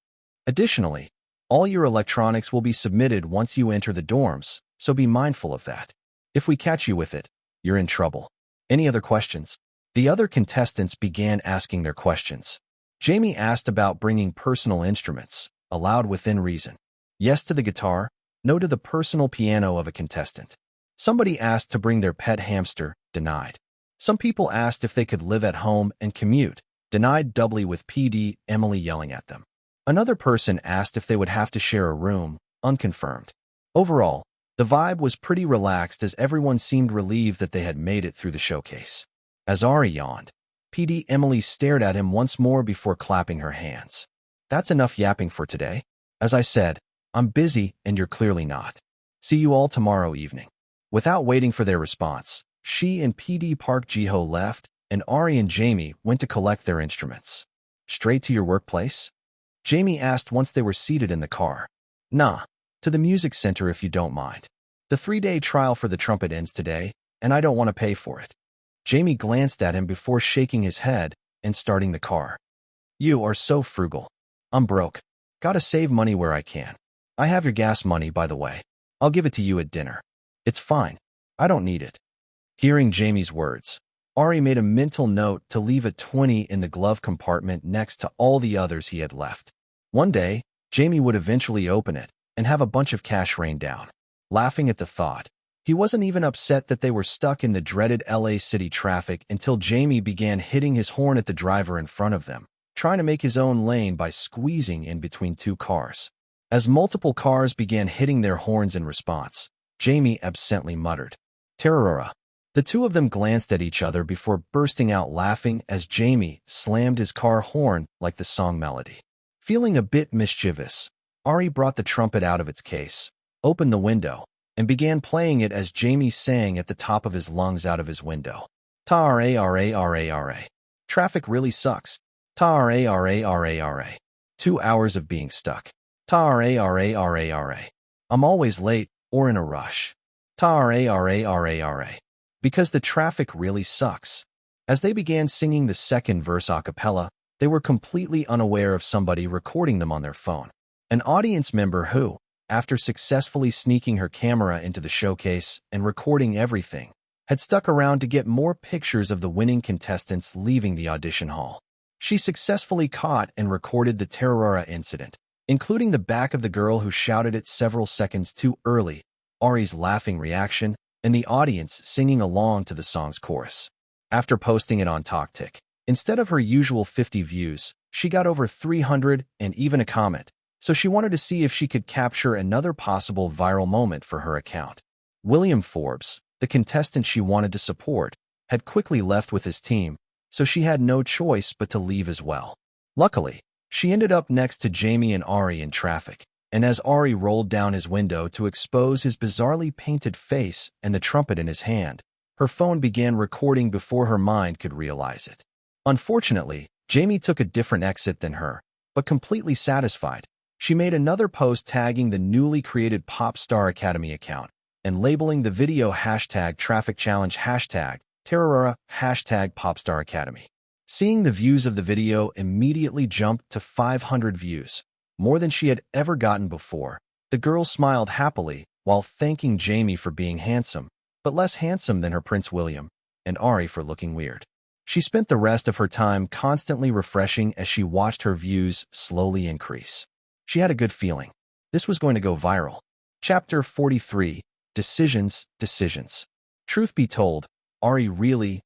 Additionally, all your electronics will be submitted once you enter the dorms, so be mindful of that. If we catch you with it, you're in trouble. Any other questions? The other contestants began asking their questions. Jamie asked about bringing personal instruments, allowed within reason. Yes to the guitar, no to the personal piano of a contestant. Somebody asked to bring their pet hamster, denied. Some people asked if they could live at home and commute, denied doubly with PD Emily yelling at them. Another person asked if they would have to share a room, unconfirmed. Overall, the vibe was pretty relaxed as everyone seemed relieved that they had made it through the showcase. As Ari yawned, PD Emily stared at him once more before clapping her hands. That's enough yapping for today. As I said, I'm busy and you're clearly not. See you all tomorrow evening. Without waiting for their response, she and PD Park Jiho left, and Ari and Jamie went to collect their instruments. Straight to your workplace? Jamie asked once they were seated in the car. Nah, to the music center if you don't mind. The 3-day trial for the trumpet ends today, and I don't want to pay for it. Jamie glanced at him before shaking his head and starting the car. You are so frugal. I'm broke. Gotta save money where I can. I have your gas money, by the way. I'll give it to you at dinner. It's fine. I don't need it. Hearing Jamie's words, Ari made a mental note to leave a 20 in the glove compartment next to all the others he had left. One day, Jamie would eventually open it and have a bunch of cash rain down. Laughing at the thought, he wasn't even upset that they were stuck in the dreaded LA city traffic until Jamie began hitting his horn at the driver in front of them, trying to make his own lane by squeezing in between two cars. As multiple cars began hitting their horns in response, Jamie absently muttered, "Terrora." The two of them glanced at each other before bursting out laughing as Jamie slammed his car horn like the song melody. Feeling a bit mischievous, Ari brought the trumpet out of its case, opened the window, and began playing it as Jamie sang at the top of his lungs out of his window. Ta-ra-ra-ra-ra-ra. Traffic really sucks. Ta-ra-ra-ra-ra-ra. 2 hours of being stuck. Ta-ra-ra-ra-ra-ra. I'm always late or in a rush. Ta-ra-ra-ra-ra-ra. Because the traffic really sucks. As they began singing the second verse a cappella, they were completely unaware of somebody recording them on their phone. An audience member who, after successfully sneaking her camera into the showcase and recording everything, had stuck around to get more pictures of the winning contestants leaving the audition hall. She successfully caught and recorded the Terrora incident, including the back of the girl who shouted it several seconds too early, Ari's laughing reaction, and the audience singing along to the song's chorus. After posting it on TikTok, instead of her usual 50 views, she got over 300 and even a comment, so she wanted to see if she could capture another possible viral moment for her account. William Forbes, the contestant she wanted to support, had quickly left with his team, so she had no choice but to leave as well. Luckily, she ended up next to Jamie and Ari in traffic, and as Ari rolled down his window to expose his bizarrely painted face and the trumpet in his hand, her phone began recording before her mind could realize it. Unfortunately, Jamie took a different exit than her, but completely satisfied, she made another post tagging the newly created Pop Star Academy account and labeling the video #TrafficChallenge #Terrora #PopStarAcademy. Seeing the views of the video immediately jumped to 500 views, more than she had ever gotten before. The girl smiled happily while thanking Jamie for being handsome, but less handsome than her Prince William, and Ari for looking weird. She spent the rest of her time constantly refreshing as she watched her views slowly increase. She had a good feeling. This was going to go viral. Chapter 43, Decisions. Truth be told, Ari really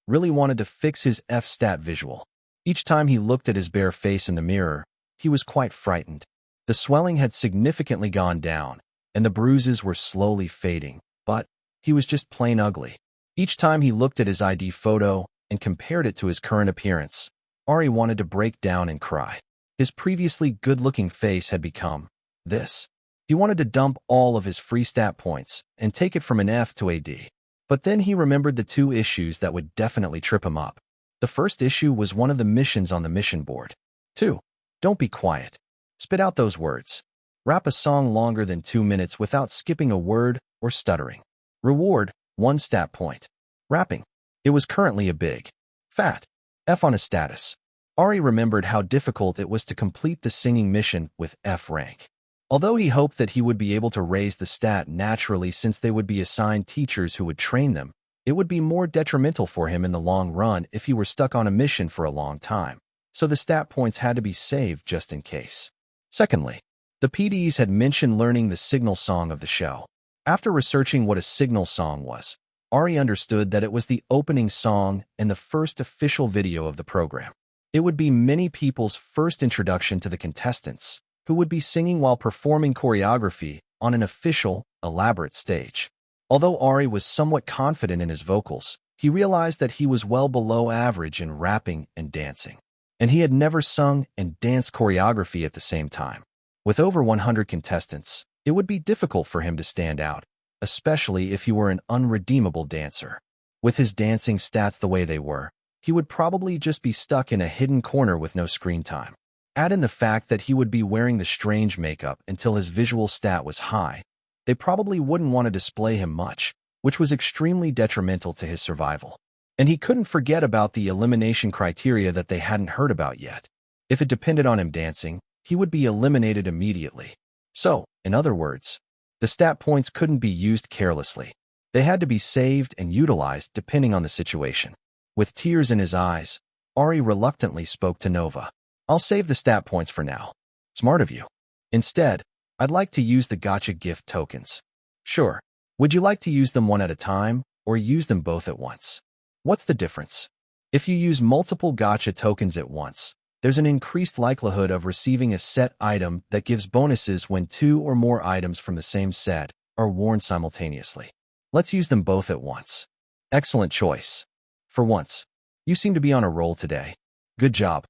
wanted to fix his F-stat visual. Each time he looked at his bare face in the mirror, he was quite frightened. The swelling had significantly gone down, and the bruises were slowly fading, but he was just plain ugly. Each time he looked at his ID photo and compared it to his current appearance, Ari wanted to break down and cry. His previously good-looking face had become this. He wanted to dump all of his free stat points and take it from an F to a D. But then he remembered the two issues that would definitely trip him up. The first issue was one of the missions on the mission board. 2. Don't be quiet. Spit out those words. Rap a song longer than 2 minutes without skipping a word or stuttering. Reward, 1 stat point. Rapping. It was currently a big, fat F on his status. Ari remembered how difficult it was to complete the singing mission with F rank. Although he hoped that he would be able to raise the stat naturally since they would be assigned teachers who would train them, it would be more detrimental for him in the long run if he were stuck on a mission for a long time. So the stat points had to be saved just in case. Secondly, the PDs had mentioned learning the signal song of the show. After researching what a signal song was, Ari understood that it was the opening song and the first official video of the program. It would be many people's first introduction to the contestants, who would be singing while performing choreography on an official, elaborate stage. Although Ari was somewhat confident in his vocals, he realized that he was well below average in rapping and dancing. And he had never sung and danced choreography at the same time. With over 100 contestants, it would be difficult for him to stand out, especially if he were an unredeemable dancer. With his dancing stats the way they were, he would probably just be stuck in a hidden corner with no screen time. Add in the fact that he would be wearing the strange makeup until his visual stat was high, they probably wouldn't want to display him much, which was extremely detrimental to his survival. And he couldn't forget about the elimination criteria that they hadn't heard about yet. If it depended on him dancing, he would be eliminated immediately. So, in other words, the stat points couldn't be used carelessly. They had to be saved and utilized depending on the situation. With tears in his eyes, Ari reluctantly spoke to Nova. I'll save the stat points for now. Smart of you. Instead, I'd like to use the gacha gift tokens. Sure. Would you like to use them one at a time, or use them both at once? What's the difference? If you use multiple gacha tokens at once, there's an increased likelihood of receiving a set item that gives bonuses when 2 or more items from the same set are worn simultaneously. Let's use them both at once. Excellent choice. For once, you seem to be on a roll today. Good job.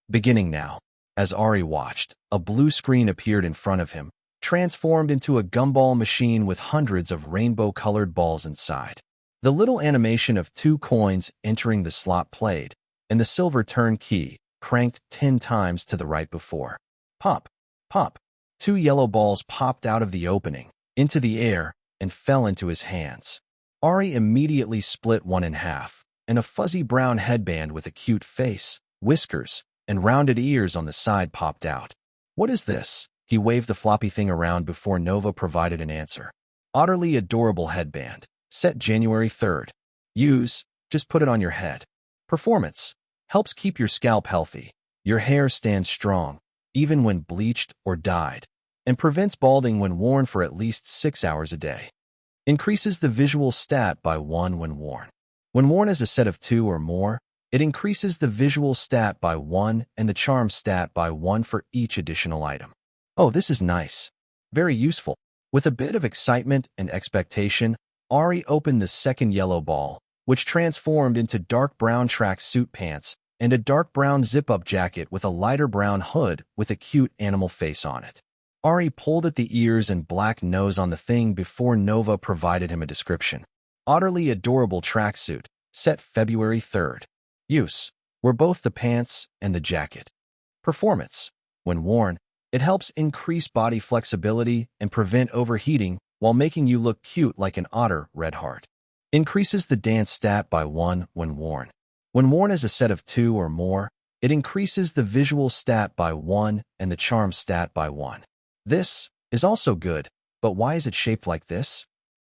Beginning now. As Ari watched, a blue screen appeared in front of him, transformed into a gumball machine with hundreds of rainbow-colored balls inside. The little animation of 2 coins entering the slot played, and the silver turn key cranked 10 times to the right before. Pop, pop. 2 yellow balls popped out of the opening, into the air, and fell into his hands. Ari immediately split one in half, and a fuzzy brown headband with a cute face, whiskers, and rounded ears on the side popped out. What is this? He waved the floppy thing around before Nova provided an answer. Utterly adorable headband. Set January 3rd. Use, just put it on your head. Performance. Helps keep your scalp healthy. Your hair stands strong, even when bleached or dyed, and prevents balding when worn for at least 6 hours a day. Increases the visual stat by 1 when worn. When worn as a set of 2 or more, it increases the visual stat by 1 and the charm stat by 1 for each additional item. Oh, this is nice. Very useful. With a bit of excitement and expectation, Ari opened the second yellow ball, which transformed into dark brown tracksuit pants and a dark brown zip-up jacket with a lighter brown hood with a cute animal face on it. Ari pulled at the ears and black nose on the thing before Nova provided him a description. Utterly adorable tracksuit, set February 3rd. Use. Were both the pants and the jacket. Performance. When worn, it helps increase body flexibility and prevent overheating while making you look cute like an otter, red heart. Increases the dance stat by 1 when worn. When worn as a set of 2 or more, it increases the visual stat by 1 and the charm stat by 1. This is also good, but why is it shaped like this?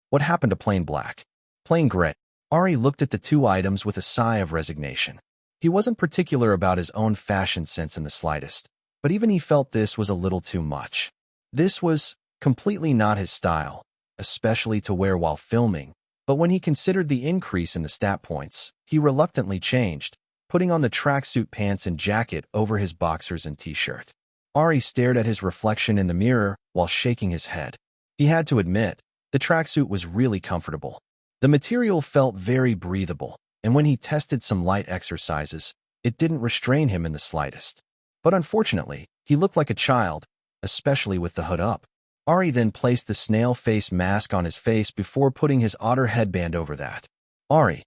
What happened to plain black? Plain gray. Ari looked at the 2 items with a sigh of resignation. He wasn't particular about his own fashion sense in the slightest, but even he felt this was a little too much. This was completely not his style, especially to wear while filming, but when he considered the increase in the stat points, he reluctantly changed, putting on the tracksuit pants and jacket over his boxers and t-shirt. Ari stared at his reflection in the mirror while shaking his head. He had to admit, the tracksuit was really comfortable. The material felt very breathable, and when he tested some light exercises, it didn't restrain him in the slightest. But unfortunately, he looked like a child, especially with the hood up. Ari then placed the snail face mask on his face before putting his otter headband over that. Ari.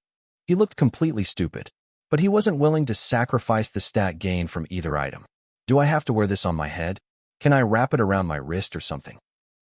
He looked completely stupid, but he wasn't willing to sacrifice the stat gain from either item. Do I have to wear this on my head? Can I wrap it around my wrist or something?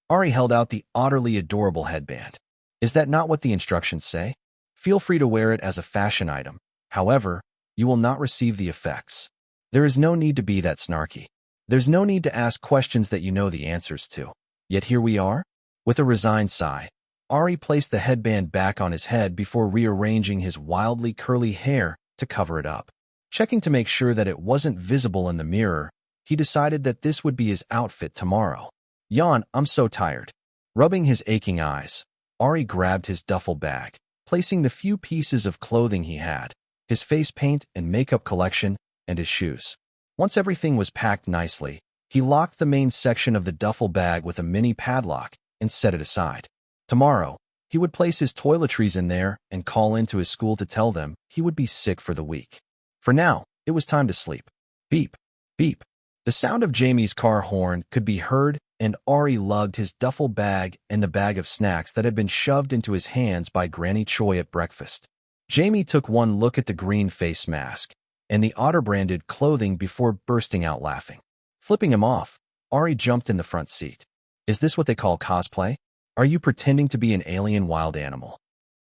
Ari held out the utterly adorable headband. Is that not what the instructions say? Feel free to wear it as a fashion item. However, you will not receive the effects. There is no need to be that snarky. There's no need to ask questions that you know the answers to. Yet here we are? With a resigned sigh, Ari placed the headband back on his head before rearranging his wildly curly hair to cover it up. Checking to make sure that it wasn't visible in the mirror, he decided that this would be his outfit tomorrow. Yawn, I'm so tired. Rubbing his aching eyes, Ari grabbed his duffel bag, placing the few pieces of clothing he had, his face paint and makeup collection, and his shoes. Once everything was packed nicely, he locked the main section of the duffel bag with a mini padlock and set it aside. Tomorrow, he would place his toiletries in there and call into his school to tell them he would be sick for the week. For now, it was time to sleep. Beep, beep. The sound of Jamie's car horn could be heard, and Ari lugged his duffel bag and the bag of snacks that had been shoved into his hands by Granny Choi at breakfast. Jamie took one look at the green face mask and the otter-branded clothing before bursting out laughing. Flipping him off, Ari jumped in the front seat. Is this what they call cosplay? Are you pretending to be an alien wild animal?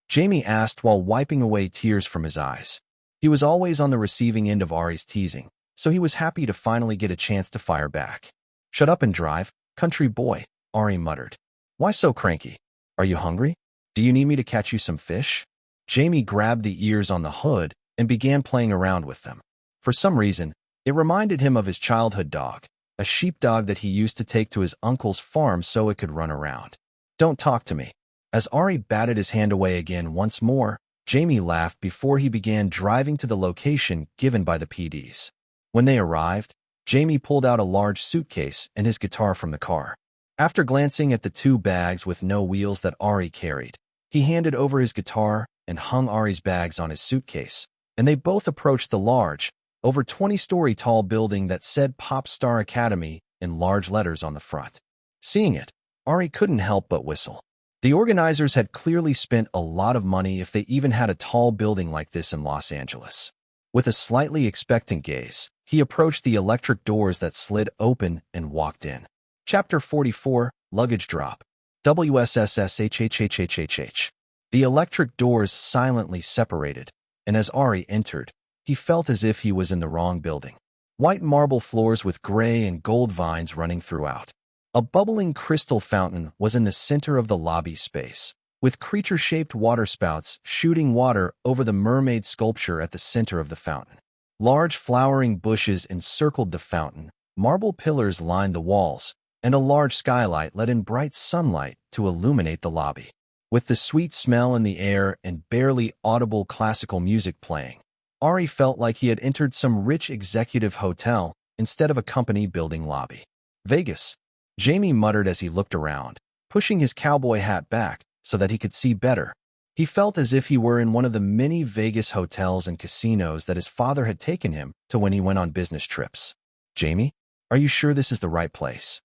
Jamie asked while wiping away tears from his eyes. He was always on the receiving end of Ari's teasing, so he was happy to finally get a chance to fire back. Shut up and drive, country boy, Ari muttered. Why so cranky? Are you hungry? Do you need me to catch you some fish? Jamie grabbed the ears on the hood and began playing around with them. For some reason, it reminded him of his childhood dog, a sheepdog that he used to take to his uncle's farm so it could run around. Don't talk to me. As Ari batted his hand away again once more, Jamie laughed before he began driving to the location given by the PDs. When they arrived, Jamie pulled out a large suitcase and his guitar from the car. After glancing at the 2 bags with no wheels that Ari carried, he handed over his guitar and hung Ari's bags on his suitcase, and they both approached the large, over 20-story tall building that said Pop Star Academy in large letters on the front. Seeing it, Ari couldn't help but whistle. The organizers had clearly spent a lot of money if they even had a tall building like this in Los Angeles. With a slightly expectant gaze, he approached the electric doors that slid open and walked in. Chapter 44, Luggage Drop. WSSSHHHHHH. The electric doors silently separated, and as Ari entered, he felt as if he was in the wrong building. White marble floors with gray and gold vines running throughout. A bubbling crystal fountain was in the center of the lobby space, with creature-shaped waterspouts shooting water over the mermaid sculpture at the center of the fountain. Large flowering bushes encircled the fountain, marble pillars lined the walls, and a large skylight let in bright sunlight to illuminate the lobby. With the sweet smell in the air and barely audible classical music playing, Ari felt like he had entered some rich executive hotel instead of a company building lobby. Vegas, Jamie muttered as he looked around, pushing his cowboy hat back so that he could see better. He felt as if he were in one of the many Vegas hotels and casinos that his father had taken him to when he went on business trips. Jamie, are you sure this is the right place?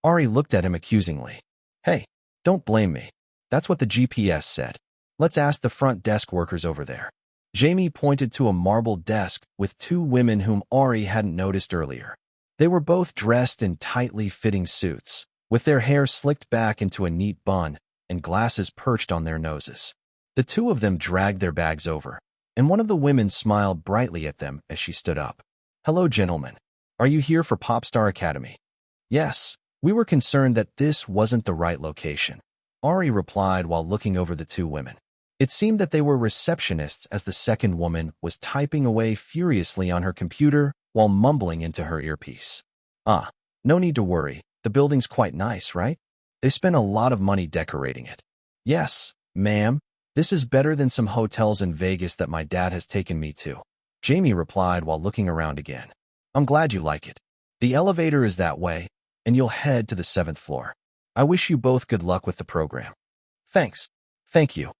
Ari looked at him accusingly. Hey, don't blame me. That's what the GPS said. Let's ask the front desk workers over there. Jamie pointed to a marble desk with 2 women whom Ari hadn't noticed earlier. They were both dressed in tightly fitting suits, with their hair slicked back into a neat bun and glasses perched on their noses. The 2 of them dragged their bags over, and one of the women smiled brightly at them as she stood up. Hello, gentlemen. Are you here for Pop Star Academy? Yes. We were concerned that this wasn't the right location, Ari replied while looking over the 2 women. It seemed that they were receptionists as the second woman was typing away furiously on her computer while mumbling into her earpiece. No need to worry. The building's quite nice, right? They spent a lot of money decorating it. Yes, ma'am. This is better than some hotels in Vegas that my dad has taken me to, Jamie replied while looking around again. I'm glad you like it. The elevator is that way, and you'll head to the 7th floor. I wish you both good luck with the program. Thanks. Thank you.